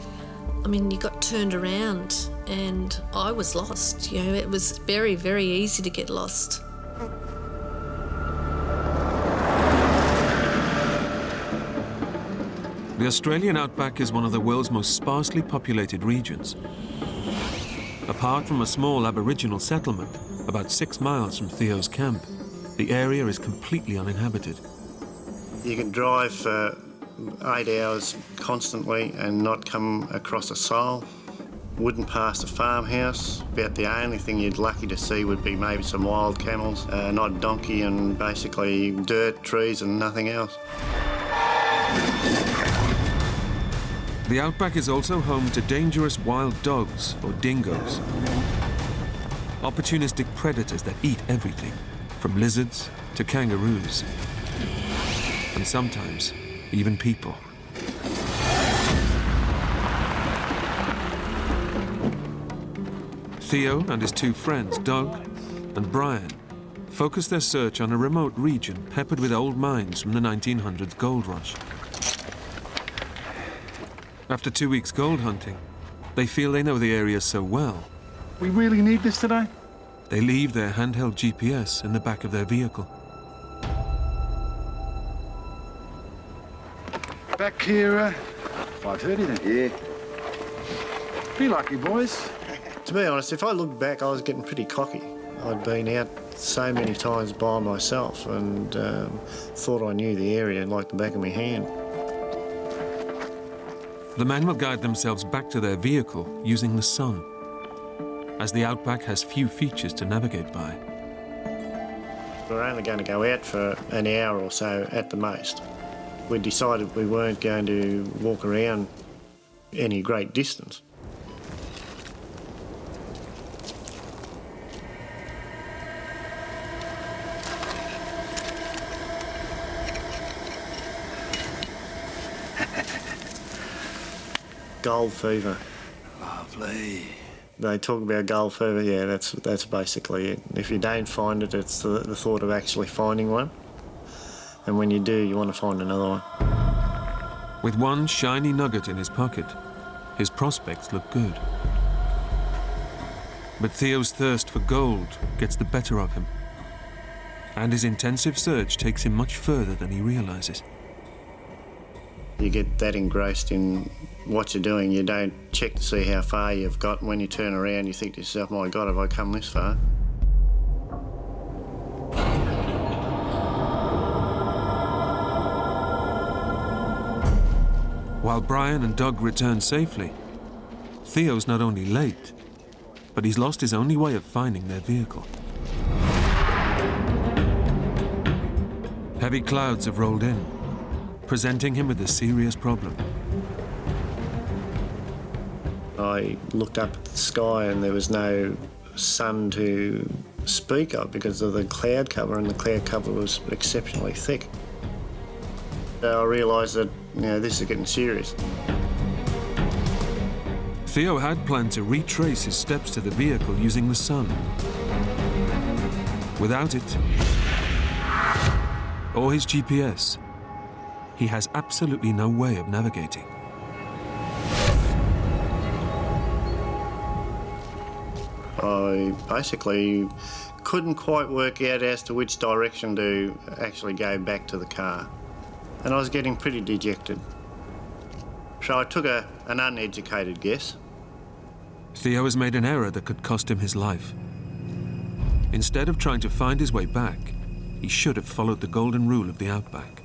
I mean, you got turned around and I was lost. You know, it was very, very easy to get lost. The Australian outback is one of the world's most sparsely populated regions. Apart from a small Aboriginal settlement about 6 miles from Theo's camp, the area is completely uninhabited. You can drive for 8 hours constantly and not come across a soul. Wouldn't pass a farmhouse. About the only thing you'd lucky to see would be maybe some wild camels, not a donkey, and basically dirt, trees and nothing else. The outback is also home to dangerous wild dogs, or dingoes. Opportunistic predators that eat everything, from lizards to kangaroos, and sometimes even people. Theo and his 2 friends, Doug and Brian, focus their search on a remote region peppered with old mines from the 1900s gold rush. After 2 weeks gold hunting, they feel they know the area so well. We really need this today? They leave their handheld GPS in the back of their vehicle. Back here, 5:30 then. Yeah. Be lucky, boys. To be honest, if I look back, I was getting pretty cocky. I'd been out so many times by myself and thought I knew the area like the back of my hand. The men will guide themselves back to their vehicle using the sun, as the outback has few features to navigate by. We're only going to go out for an hour or so at the most. We decided we weren't going to walk around any great distance. Gold fever. Lovely. They talk about gold fever, yeah, that's basically it. If you don't find it, it's the thought of actually finding one. And when you do, you want to find another one. With one shiny nugget in his pocket, his prospects look good. But Theo's thirst for gold gets the better of him, and his intensive search takes him much further than he realizes. You get that engrossed in what you're doing, you don't check to see how far you've got. When you turn around, you think to yourself, my God, have I come this far? While Brian and Doug return safely, Theo's not only late, but he's lost his only way of finding their vehicle. Heavy clouds have rolled in, presenting him with a serious problem. I looked up at the sky and there was no sun to speak of because of the cloud cover, and the cloud cover was exceptionally thick. I realised that, this is getting serious. Theo had planned to retrace his steps to the vehicle using the sun. Without it, or his GPS, he has absolutely no way of navigating. I basically couldn't quite work out as to which direction to actually go back to the car. And I was getting pretty dejected. So I took an uneducated guess. Theo has made an error that could cost him his life. Instead of trying to find his way back, he should have followed the golden rule of the outback.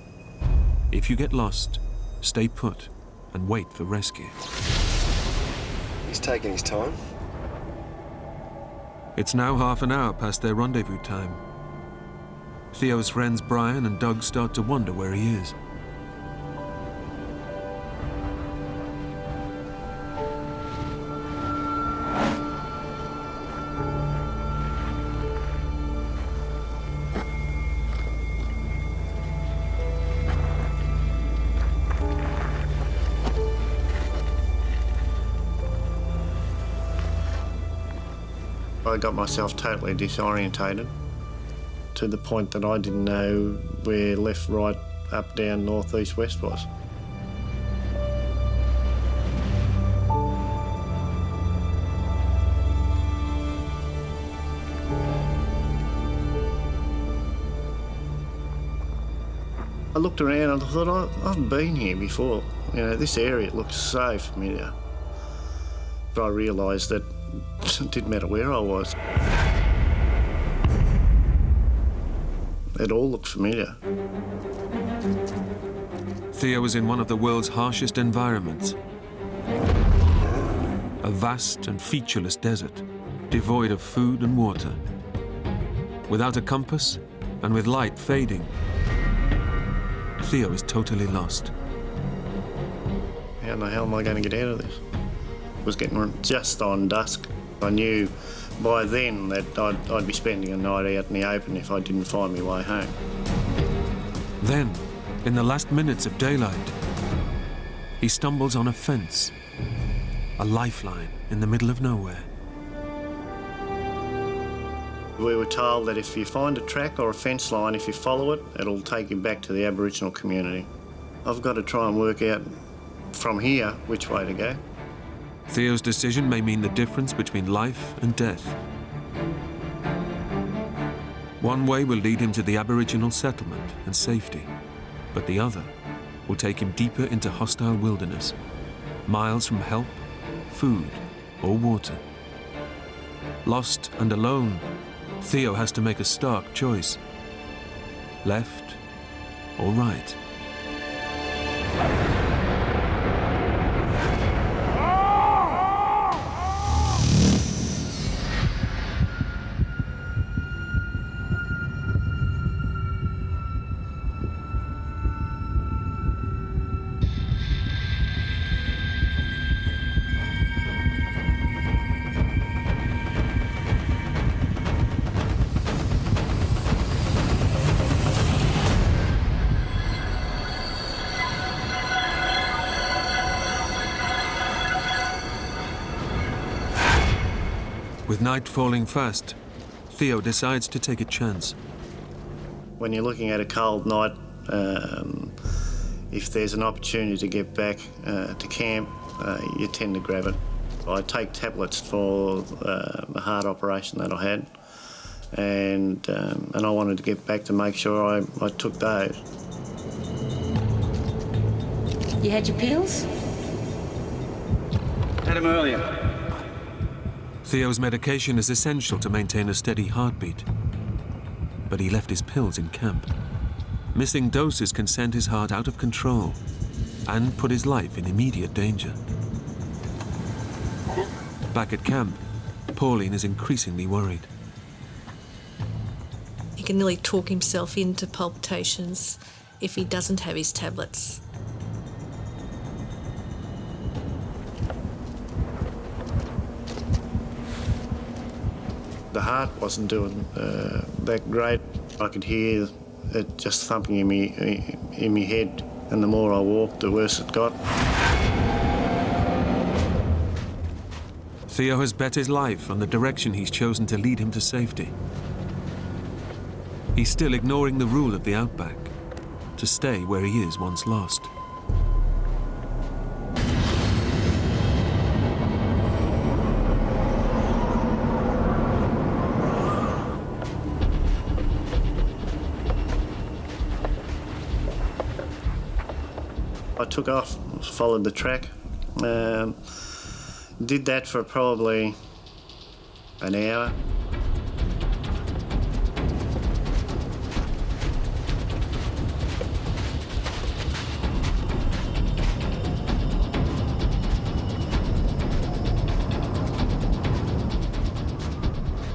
If you get lost, stay put and wait for rescue. He's taking his time. It's now half an hour past their rendezvous time. Theo's friends Brian and Doug start to wonder where he is. I got myself totally disorientated to the point that I didn't know where left, right, up, down, north, east, west was. I looked around and I thought, I've been here before. This area looks so familiar. But I realised that it didn't matter where I was. It all looked familiar. Theo was in one of the world's harshest environments. A vast and featureless desert, devoid of food and water. Without a compass, and with light fading, Theo is totally lost. How the hell am I going to get out of this? It was getting just on dusk. I knew by then that I'd be spending a night out in the open if I didn't find my way home. Then, in the last minutes of daylight, he stumbles on a fence, a lifeline in the middle of nowhere. We were told that if you find a track or a fence line, if you follow it, it'll take you back to the Aboriginal community. I've got to try and work out from here which way to go. Theo's decision may mean the difference between life and death. One way will lead him to the Aboriginal settlement and safety, but the other will take him deeper into hostile wilderness, miles from help, food, or water. Lost and alone, Theo has to make a stark choice: left or right. With night falling fast, Theo decides to take a chance. When you're looking at a cold night, if there's an opportunity to get back to camp, you tend to grab it. I take tablets for the heart operation that I had, and I wanted to get back to make sure I took those. You had your pills? Had them earlier. Theo's medication is essential to maintain a steady heartbeat. But he left his pills in camp. Missing doses can send his heart out of control and put his life in immediate danger. Back at camp, Pauline is increasingly worried. He can nearly talk himself into palpitations if he doesn't have his tablets. The heart wasn't doing that great. I could hear it just thumping in my head, and the more I walked, the worse it got. Theo has bet his life on the direction he's chosen to lead him to safety. He's still ignoring the rule of the outback, to stay where he is once lost. I took off, followed the track. Did that for probably an hour.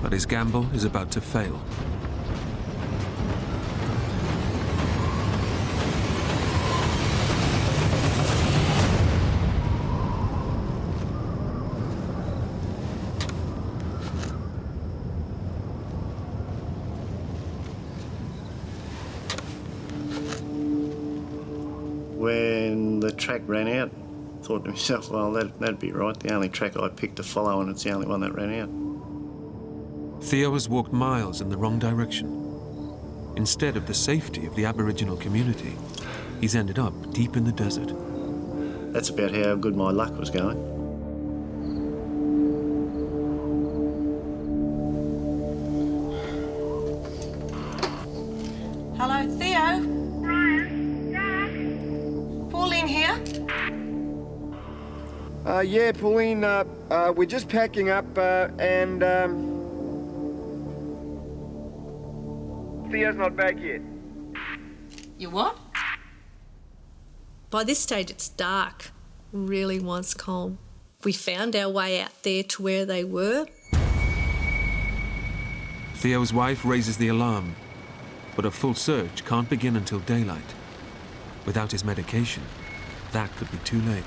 But his gamble is about to fail. When the track ran out, I thought to myself, well, that'd be right. The only track I picked to follow, and it's the only one that ran out. Theo has walked miles in the wrong direction. Instead of the safety of the Aboriginal community, he's ended up deep in the desert. That's about how good my luck was going. Hello, Theo? Pauline here? Yeah, Pauline, we're just packing up and Theo's not back yet. You what? By this stage, it's dark. Really was cold. We found our way out there to where they were. Theo's wife raises the alarm, but a full search can't begin until daylight. Without his medication, that could be too late.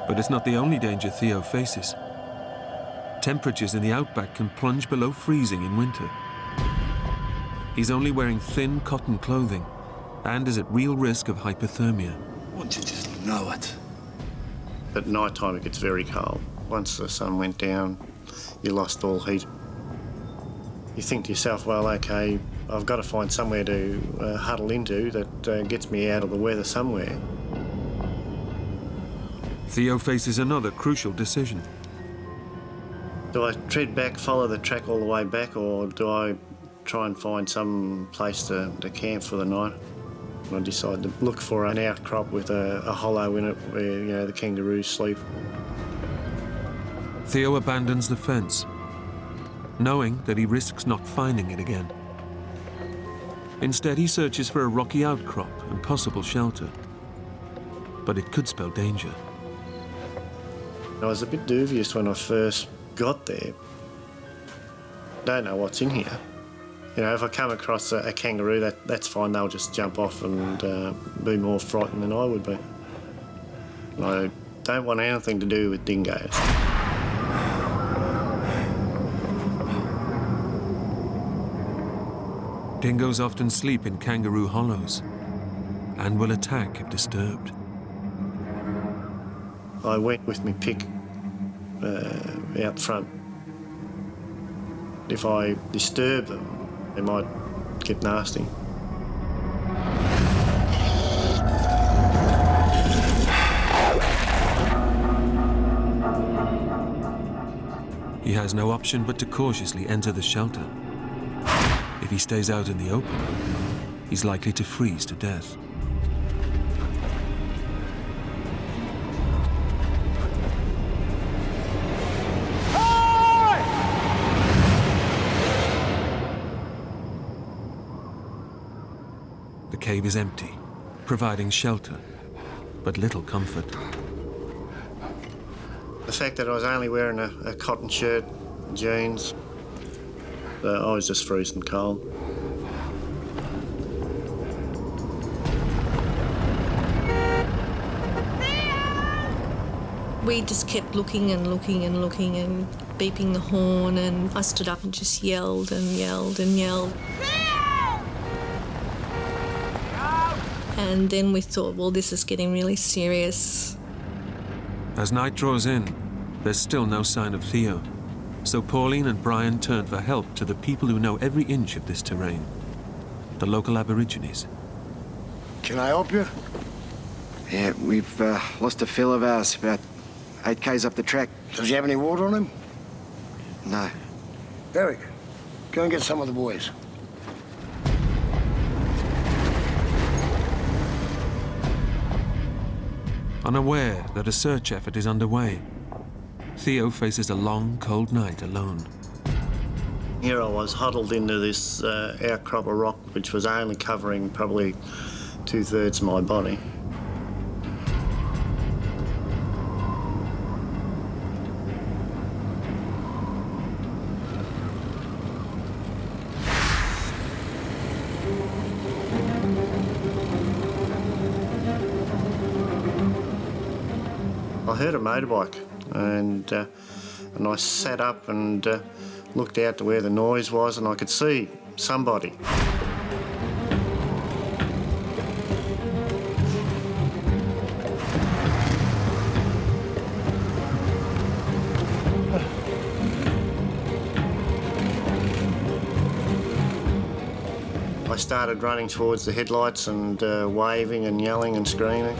But it's not the only danger Theo faces. Temperatures in the outback can plunge below freezing in winter. He's only wearing thin cotton clothing and is at real risk of hypothermia. Wouldn't you just know it? At night time, it gets very cold. Once the sun went down, you lost all heat. You think to yourself, well, okay, I've got to find somewhere to huddle into that gets me out of the weather somewhere. Theo faces another crucial decision. Do I tread back, follow the track all the way back, or do I try and find some place to camp for the night? I decided to look for an outcrop with a hollow in it where, you know, the kangaroos sleep. Theo abandons the fence, knowing that he risks not finding it again. Instead, he searches for a rocky outcrop and possible shelter. But it could spell danger. I was a bit dubious when I first got there. Don't know what's in here. You know, if I come across a kangaroo, that's fine. They'll just jump off and be more frightened than I would be. I don't want anything to do with dingoes. Dingoes often sleep in kangaroo hollows and will attack if disturbed. I went with my pick out front. If I disturb them, they might get nasty. He has no option but to cautiously enter the shelter. If he stays out in the open, he's likely to freeze to death. The cave is empty, providing shelter, but little comfort. The fact that I was only wearing a cotton shirt, jeans, I was just freezing cold. We just kept looking and looking and looking and beeping the horn, and I stood up and just yelled and yelled and yelled. And then we thought, well, this is getting really serious. As night draws in, there's still no sign of Theo. So Pauline and Brian turned for help to the people who know every inch of this terrain, the local Aborigines. Can I help you? Yeah, we've lost a fellow of ours about 8 k's up the track. Does he have any water on him? No. Eric, go and get some of the boys. Unaware that a search effort is underway, Theo faces a long, cold night alone. Here I was huddled into this outcrop of rock, which was only covering probably 2/3 of my body. I heard a motorbike, and I sat up and looked out to where the noise was, and I could see somebody. I started running towards the headlights and waving and yelling and screaming.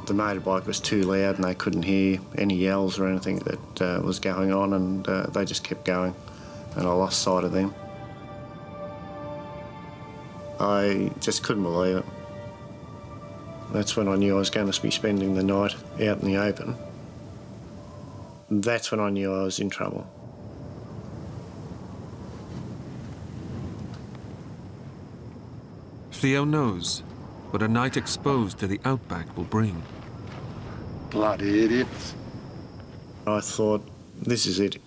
The motorbike was too loud and they couldn't hear any yells or anything that was going on, and they just kept going, and I lost sight of them. I just couldn't believe it. That's when I knew I was going to be spending the night out in the open. That's when I knew I was in trouble. Theo knows what a night exposed to the outback will bring. Bloody idiots. I thought, this is it.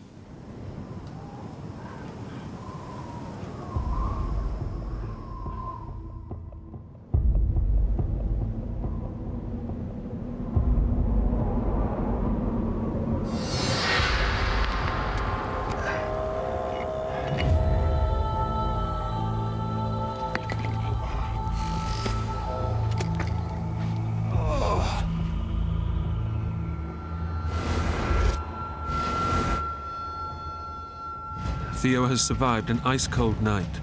Theo has survived an ice-cold night.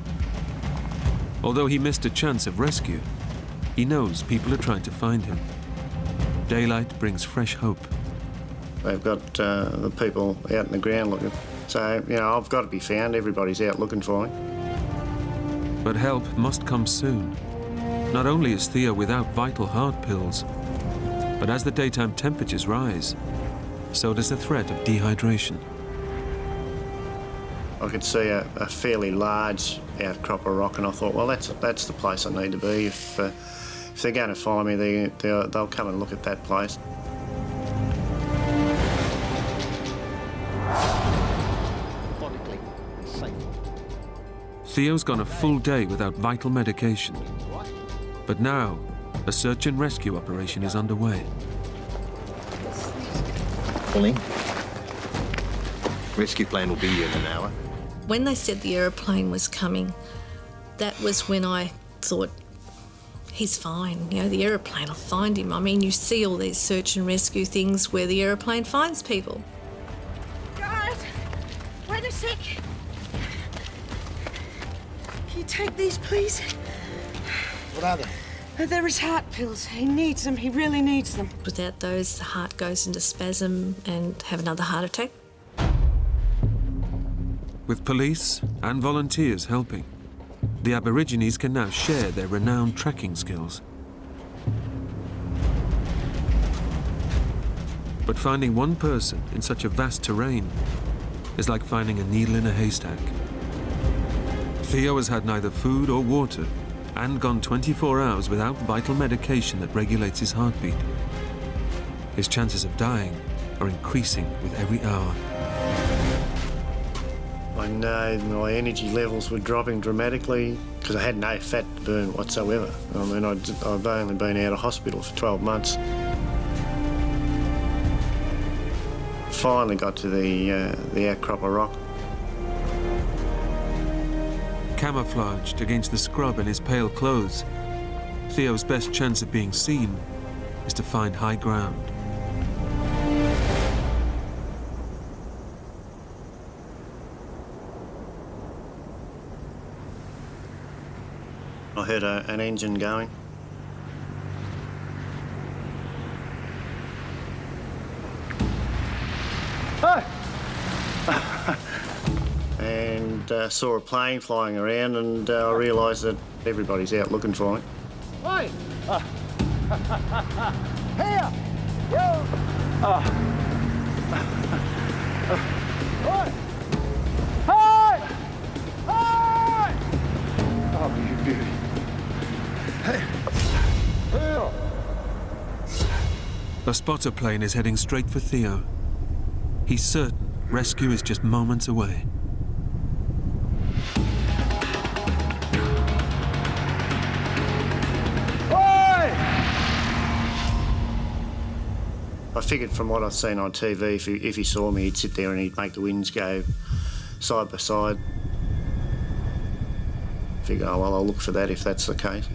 Although he missed a chance of rescue, he knows people are trying to find him. Daylight brings fresh hope. They've got the people out in the ground looking. So, you know, I've got to be found. Everybody's out looking for me. But help must come soon. Not only is Theo without vital heart pills, but as the daytime temperatures rise, so does the threat of dehydration. I could see a fairly large outcrop of rock, and I thought, well, that's the place I need to be. If they're going to find me, they'll come and look at that place. Theo's gone a full day without vital medication. But now, a search and rescue operation is underway. Pauline, rescue plane will be here in an hour. When they said the aeroplane was coming, that was when I thought, he's fine. You know, the aeroplane will find him. I mean, you see all these search and rescue things where the aeroplane finds people. Guys, wait a sec. Can you take these, please? What are they? They're his heart pills. He needs them. He really needs them. Without those, the heart goes into spasm and have another heart attack. With police and volunteers helping, the Aborigines can now share their renowned tracking skills. But finding one person in such a vast terrain is like finding a needle in a haystack. Theo has had neither food or water and gone 24 hours without vital medication that regulates his heartbeat. His chances of dying are increasing with every hour. I know my energy levels were dropping dramatically because I had no fat to burn whatsoever. I mean, I've only been out of hospital for 12 months. Finally got to the outcrop of rock. Camouflaged against the scrub in his pale clothes, Theo's best chance of being seen is to find high ground. I heard an engine going. Hey! And saw a plane flying around, and I realised that everybody's out looking for me. Hey! Here! Yo! Hey! Hey! Hey! Oh, you beauty. Hey! Theo! A spotter plane is heading straight for Theo. He's certain rescue is just moments away. I figured from what I'd seen on TV, if he saw me, he'd sit there and he'd make the winds go side by side. Figure, oh, well, I'll look for that if that's the case.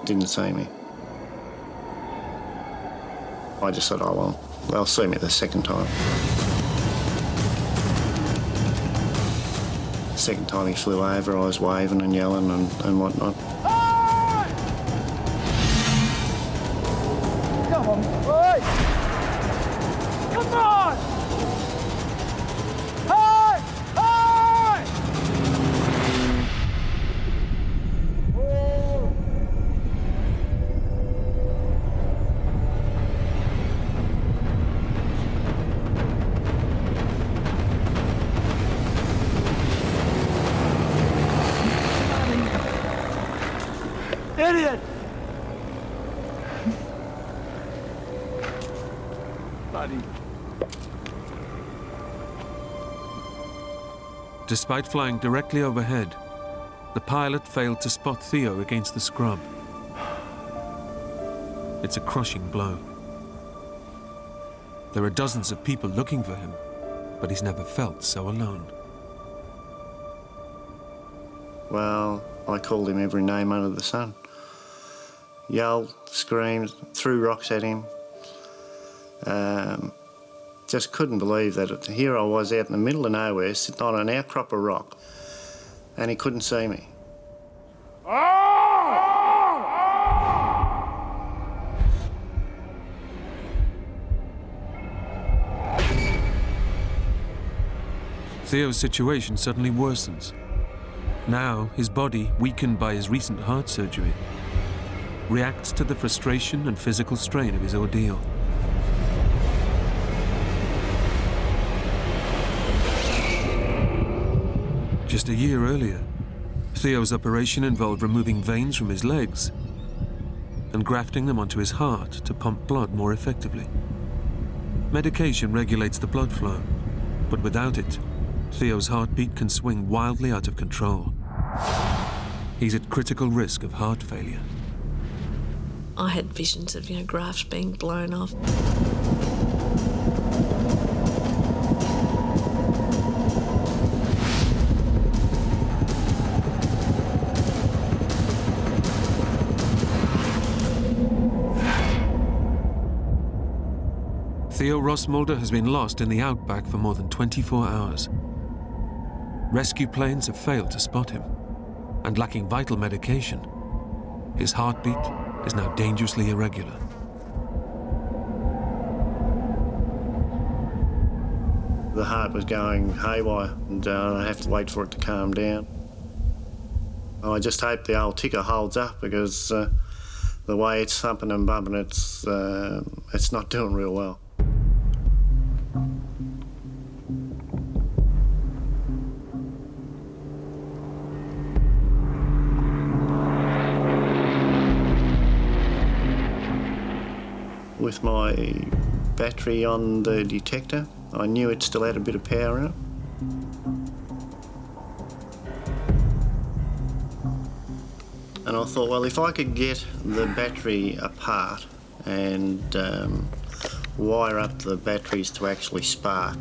Didn't see me. I just said, oh, well, they'll see me the second time. The second time he flew over, I was waving and yelling and whatnot. Come on, boy! Come on! Hey! Hey! Oh. Idiot! Buddy. Despite flying directly overhead, the pilot failed to spot Theo against the scrub. It's a crushing blow. There are dozens of people looking for him, but he's never felt so alone. Well, I called him every name under the sun. Yelled, screamed, threw rocks at him. Just couldn't believe that here I was out in the middle of nowhere, sitting on an outcrop of rock, and he couldn't see me. Theo's situation suddenly worsens. Now, his body, weakened by his recent heart surgery, reacts to the frustration and physical strain of his ordeal. Just a year earlier, Theo's operation involved removing veins from his legs and grafting them onto his heart to pump blood more effectively. Medication regulates the blood flow, but without it, Theo's heartbeat can swing wildly out of control. He's at critical risk of heart failure. I had visions of, grafts being blown off. Theo Rossmulder has been lost in the outback for more than 24 hours. Rescue planes have failed to spot him, and lacking vital medication, his heartbeat is now dangerously irregular. The heart was going haywire, and I have to wait for it to calm down. I just hope the old ticker holds up, because the way it's thumping and bumping, it's not doing real well. With my battery on the detector, I knew it still had a bit of power in it. And I thought, well, if I could get the battery apart and wire up the batteries to actually spark.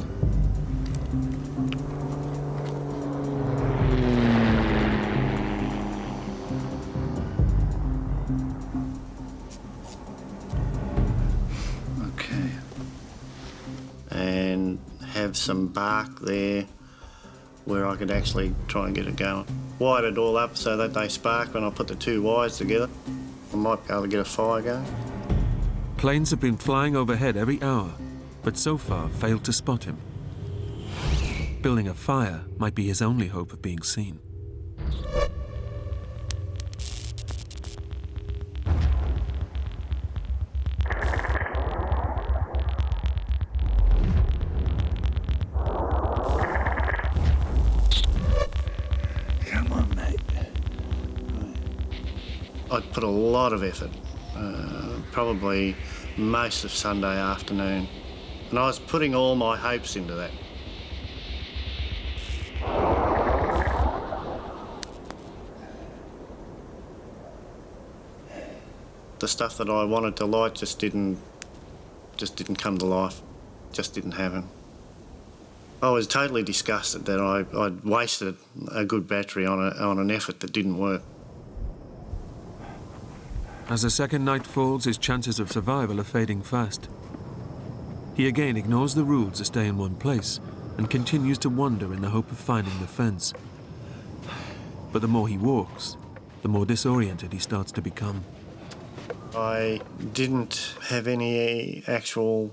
And have some bark there where I could actually try and get it going. Wired it all up so that they spark when I put the two wires together. I might be able to get a fire going. Planes have been flying overhead every hour, but so far failed to spot him. Building a fire might be his only hope of being seen. I'd put a lot of effort, probably most of Sunday afternoon, and I was putting all my hopes into that. The stuff that I wanted to light just didn't come to life, just didn't happen. I was totally disgusted that I'd wasted a good battery on an effort that didn't work. As the second night falls, his chances of survival are fading fast. He again ignores the rules to stay in one place and continues to wander in the hope of finding the fence. But the more he walks, the more disoriented he starts to become. I didn't have any actual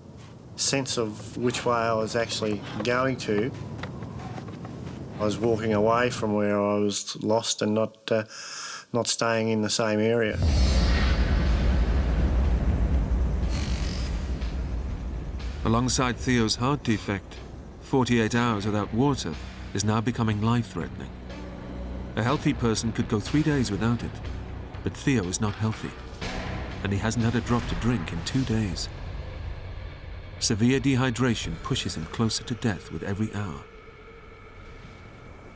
sense of which way I was actually going to. I was walking away from where I was lost and not staying in the same area. Alongside Theo's heart defect, 48 hours without water is now becoming life-threatening. A healthy person could go 3 days without it, but Theo is not healthy, and he hasn't had a drop to drink in 2 days. Severe dehydration pushes him closer to death with every hour.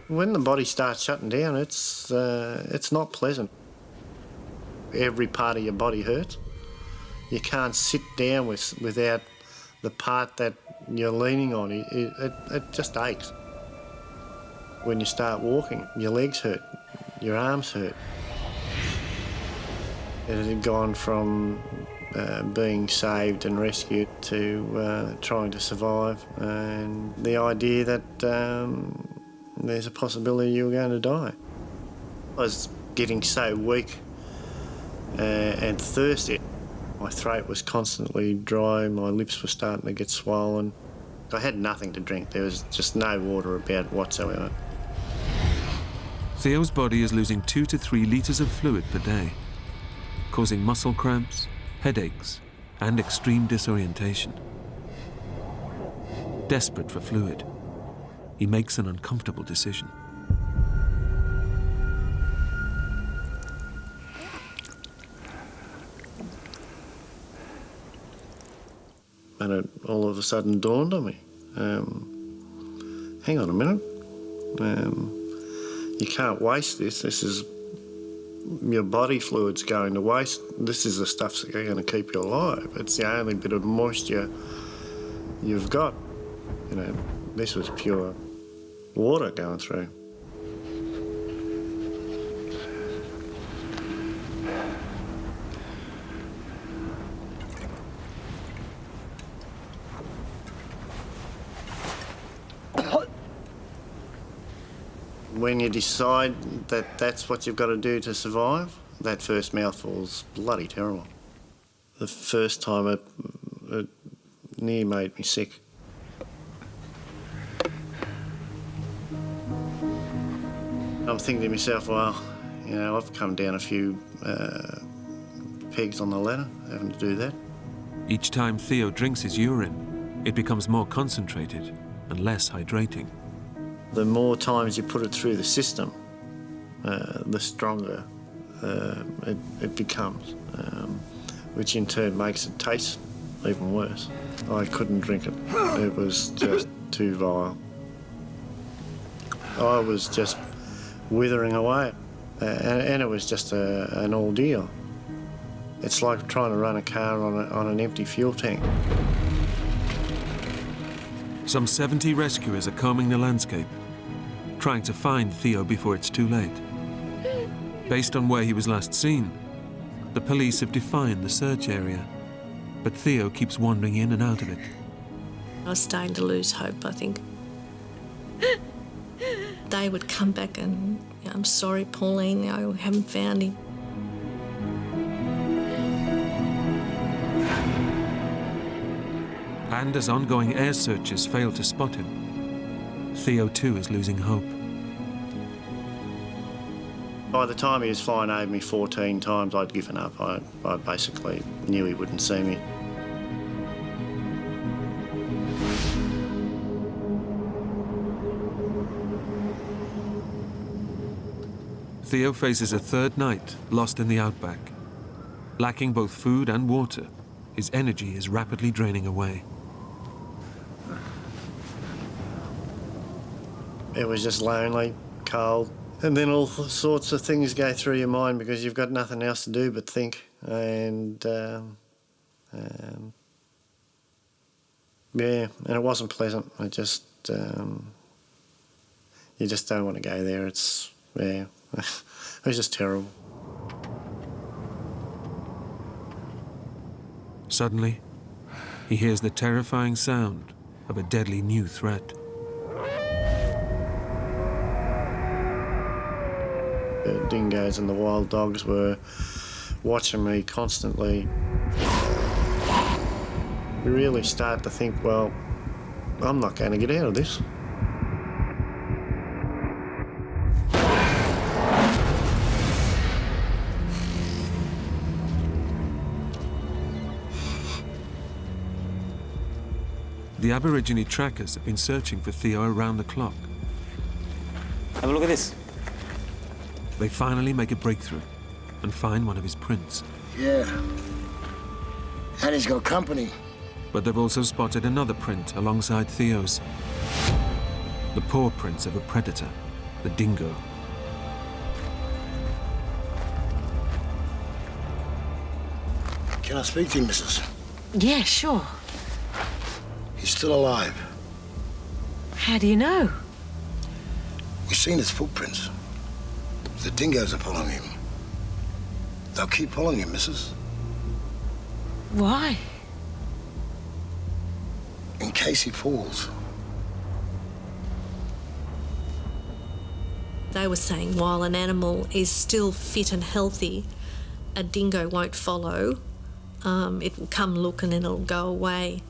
When the body starts shutting down, it's not pleasant. Every part of your body hurts. You can't sit down without the part that you're leaning on. It just aches. When you start walking, your legs hurt, your arms hurt. It had gone from being saved and rescued to trying to survive, and the idea that there's a possibility you were going to die. I was getting so weak and thirsty. My throat was constantly dry, my lips were starting to get swollen. I had nothing to drink. There was just no water about whatsoever. Theo's body is losing 2 to 3 litres of fluid per day, causing muscle cramps, headaches, and extreme disorientation. Desperate for fluid, he makes an uncomfortable decision. And it all of a sudden dawned on me. Hang on a minute. You can't waste this. This is your body fluid's going to waste. This is the stuff that's going to keep you alive. It's the only bit of moisture you've got. You know, this was pure water going through. When you decide that that's what you've got to do to survive, that first mouthful's bloody terrible. The first time it near made me sick. I'm thinking to myself, well, you know, I've come down a few pegs on the ladder, having to do that. Each time Theo drinks his urine, it becomes more concentrated and less hydrating. The more times you put it through the system, the stronger it becomes, which in turn makes it taste even worse. I couldn't drink it. It was just too vile. I was just withering away, and it was just an ordeal. It's like trying to run a car on an empty fuel tank. Some 70 rescuers are combing the landscape, trying to find Theo before it's too late. Based on where he was last seen, the police have defined the search area, but Theo keeps wandering in and out of it. I was starting to lose hope, I think. They would come back and, you know, I'm sorry, Pauline, I haven't found him. And as ongoing air searches fail to spot him, Theo too is losing hope. By the time he was flying over me 14 times, I'd given up. I basically knew he wouldn't see me. Theo faces a third night lost in the outback. Lacking both food and water, his energy is rapidly draining away. It was just lonely, cold, and then all sorts of things go through your mind because you've got nothing else to do but think. And yeah, and it wasn't pleasant. I just, you just don't want to go there. It's, yeah, it was just terrible. Suddenly, he hears the terrifying sound of a deadly new threat. The dingoes and the wild dogs were watching me constantly. You really start to think, well, I'm not going to get out of this. The Aborigine trackers have been searching for Theo around the clock. Have a look at this. They finally make a breakthrough and find one of his prints. Yeah. And he's got company. But they've also spotted another print alongside Theo's. The paw prints of a predator, the dingo. Can I speak to you, missus? Yeah, sure. He's still alive. How do you know? We've seen his footprints. The dingoes are following him. They'll keep following him, missus. Why? In case he falls. They were saying while an animal is still fit and healthy, a dingo won't follow. It will come look and then it'll go away.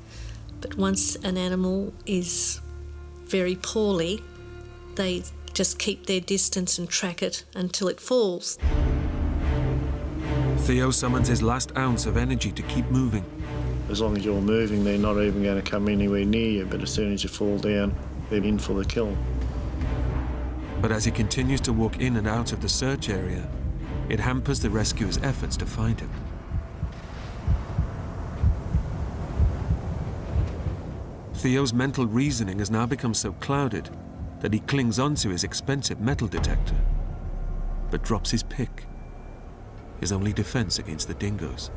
But once an animal is very poorly, they just keep their distance and track it until it falls. Theo summons his last ounce of energy to keep moving. As long as you're moving, they're not even going to come anywhere near you, but as soon as you fall down, they're in for the kill. But as he continues to walk in and out of the search area, it hampers the rescuer's efforts to find him. Theo's mental reasoning has now become so clouded that he clings onto his expensive metal detector, but drops his pick, his only defense against the dingoes.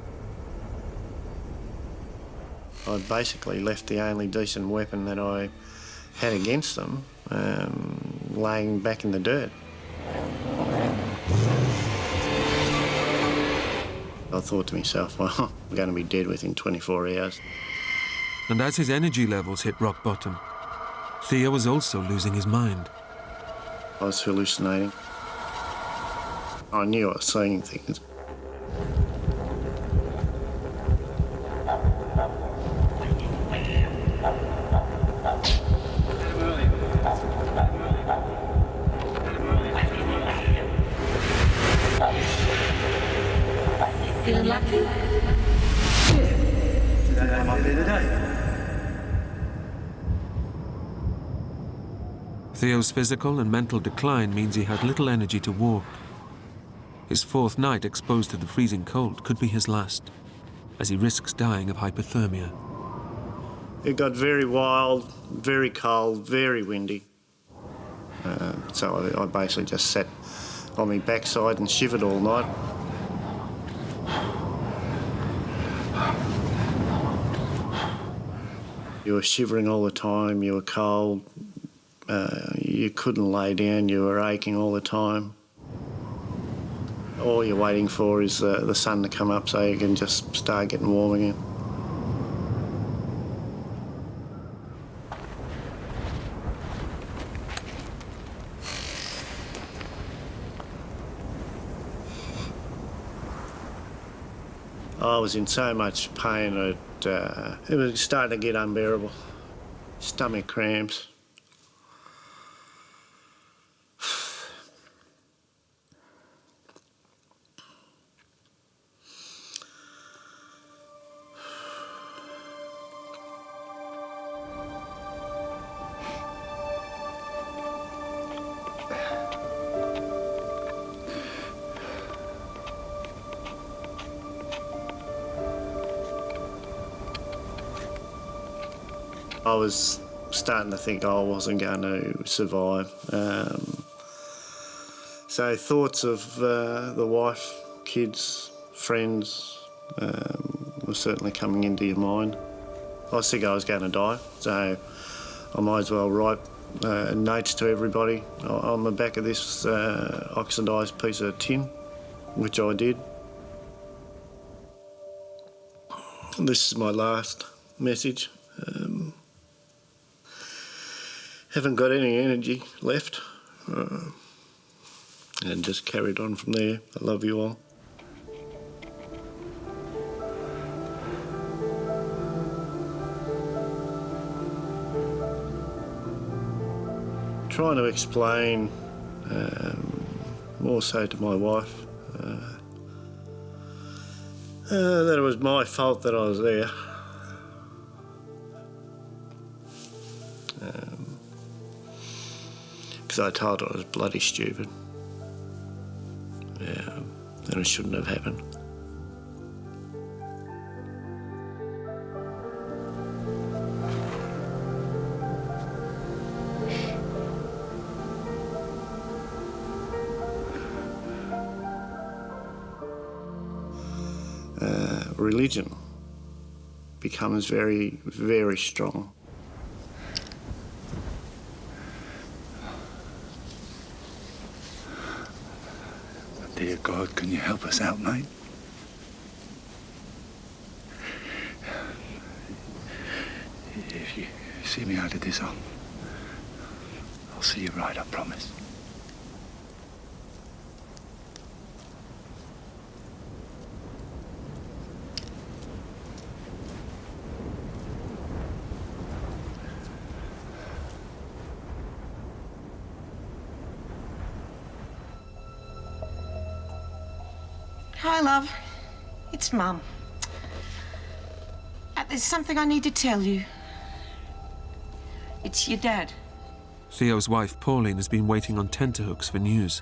I basically left the only decent weapon that I had against them laying back in the dirt. I thought to myself, well, I'm going to be dead within 24 hours. And as his energy levels hit rock bottom, Theo was also losing his mind. I was hallucinating. I knew I was seeing things. Feeling lucky? Today might be the day. Theo's physical and mental decline means he had little energy to walk. His fourth night exposed to the freezing cold could be his last, as he risks dying of hypothermia. It got very wild, very cold, very windy. So I basically just sat on my backside and shivered all night. You were shivering all the time, you were cold, you couldn't lay down, you were aching all the time. All you're waiting for is the sun to come up so you can just start getting warm again. I was in so much pain that it was starting to get unbearable. Stomach cramps. I was starting to think I wasn't going to survive. So thoughts of the wife, kids, friends were certainly coming into your mind. I was thinking I was going to die, so I might as well write notes to everybody on the back of this oxidised piece of tin, which I did. This is my last message. Haven't got any energy left, and just carried on from there. I love you all. Trying to explain, more so to my wife, that it was my fault that I was there. Because I told her I was bloody stupid. Yeah, and it shouldn't have happened. Religion becomes very, very strong. Dear God, can you help us out, mate? If you see me out of this, I'll see you right, I promise. Hi, love. It's Mum. There's something I need to tell you. It's your dad. Theo's wife, Pauline, has been waiting on tenterhooks for news.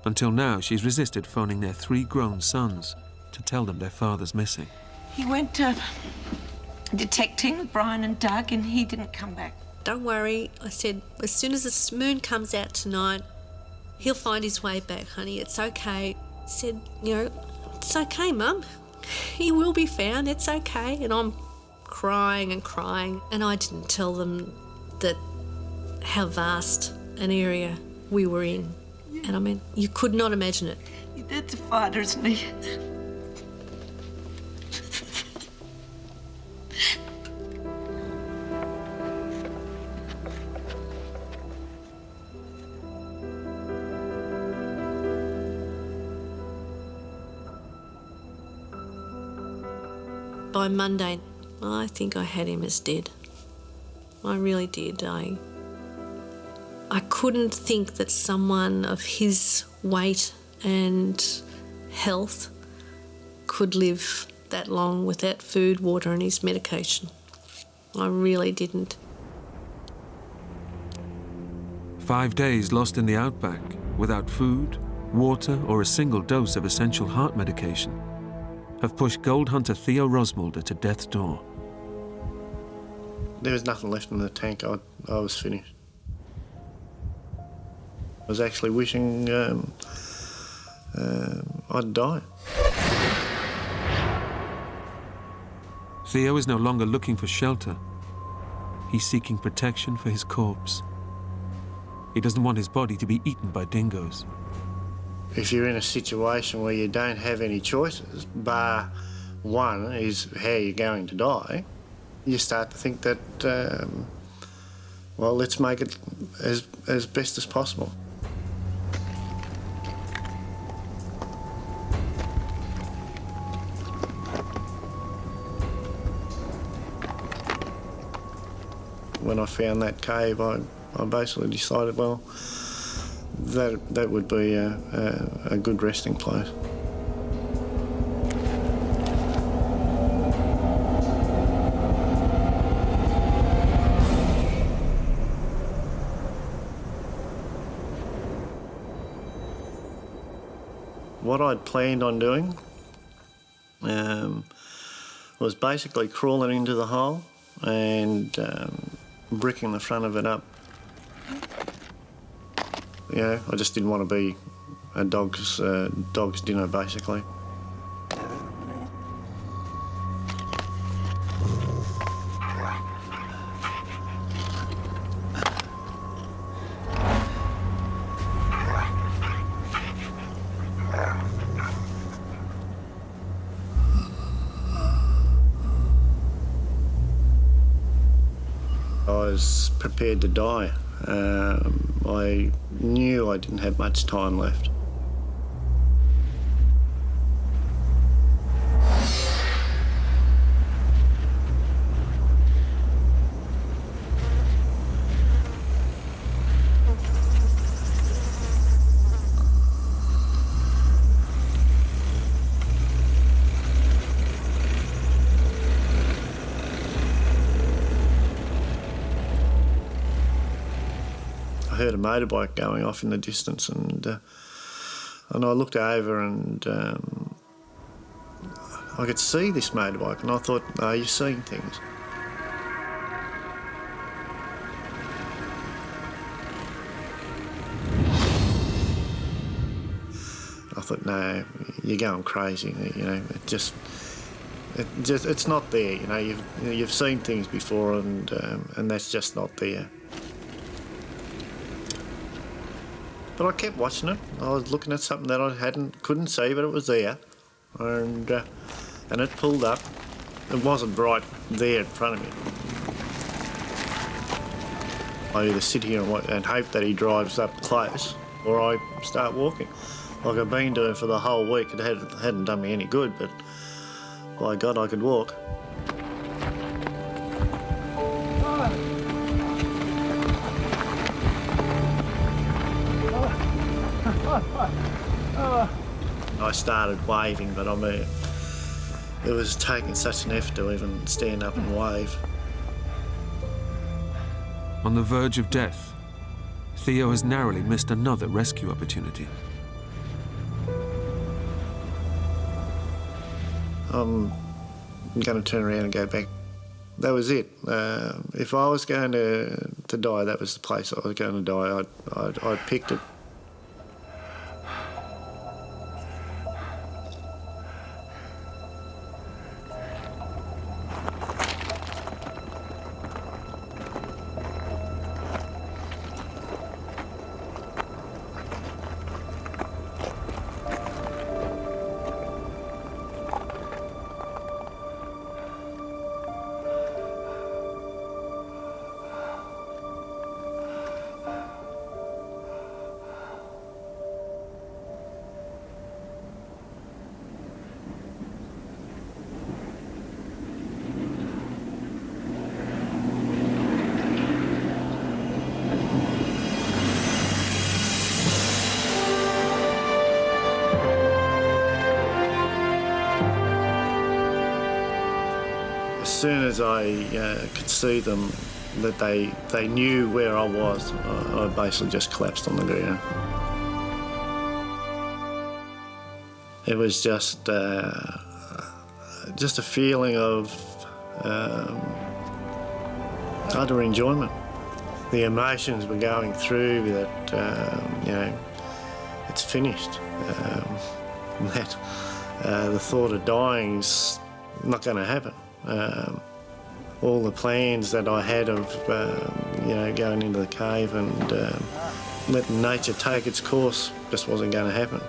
Until now, she's resisted phoning their 3 grown sons to tell them their father's missing. He went detecting with Brian and Doug, and he didn't come back. Don't worry, I said, as soon as the moon comes out tonight, he'll find his way back, honey. It's okay. I said, it's okay, Mum. He will be found. It's okay. And I'm crying and crying. And I didn't tell them that how vast an area we were in. And I mean, you could not imagine it. Your dad's a fighter, isn't he? By Monday, I think I had him as dead. I really did. I couldn't think that someone of his weight and health could live that long without food, water and his medication. I really didn't. 5 days lost in the outback, without food, water or a single dose of essential heart medication, have pushed gold hunter Theo Rosmulder to death's door. There was nothing left in the tank. I was finished. I was actually wishing I'd die. Theo is no longer looking for shelter. He's seeking protection for his corpse. He doesn't want his body to be eaten by dingoes. If you're in a situation where you don't have any choices, bar one is how you're going to die, you start to think that, well, let's make it as best as possible. When I found that cave, I basically decided, well, that would be a good resting place. What I'd planned on doing was basically crawling into the hole and bricking the front of it up. I just didn't want to be a dog's dinner, basically. I was prepared to die. I knew I didn't have much time left. I heard a motorbike going off in the distance, and I looked over and I could see this motorbike, and I thought, oh, you're seeing things. I thought, no, you're going crazy. It's not there. You've seen things before, and that's just not there. But I kept watching it. I was looking at something that I couldn't see, but it was there, and it pulled up. It wasn't right there in front of me. I either sit here and hope that he drives up close, or I start walking, like I've been doing for the whole week. It hadn't done me any good, but by God, I could walk. I started waving, but I mean, it was taking such an effort to even stand up and wave. On the verge of death, Theo has narrowly missed another rescue opportunity. I'm going to turn around and go back. That was it. If I was going to die, that was the place I was going to die. I'd picked it. As soon as I could see them, that they knew where I was, I basically just collapsed on the ground. It was just a feeling of utter enjoyment. The emotions were going through that, it's finished. The thought of dying's not going to happen. All the plans that I had of, going into the cave and letting nature take its course just wasn't going to happen.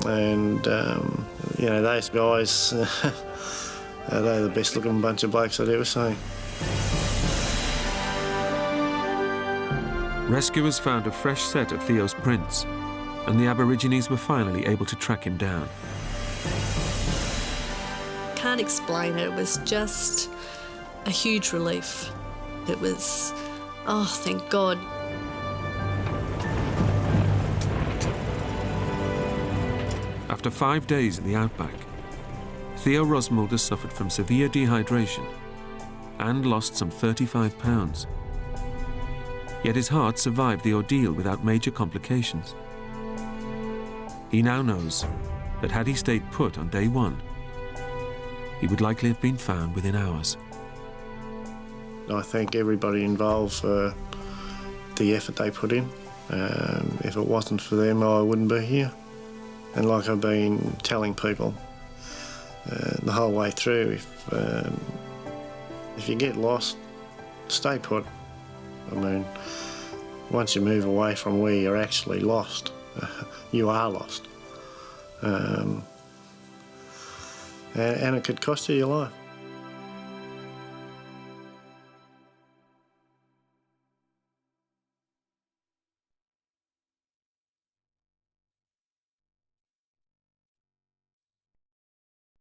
And, those guys, they're the best looking bunch of blokes I'd ever seen. Rescuers found a fresh set of Theo's prints, and the Aborigines were finally able to track him down. Can't explain it. It was just a huge relief. It was, oh, thank God. After 5 days in the outback, Theo Rosmulder suffered from severe dehydration and lost some 35 pounds. Yet his heart survived the ordeal without major complications. He now knows that had he stayed put on day one, he would likely have been found within hours. I thank everybody involved for the effort they put in. If it wasn't for them, I wouldn't be here. And like I've been telling people the whole way through, if you get lost, stay put. I mean, once you move away from where you're actually lost, you are lost. And it could cost you your life.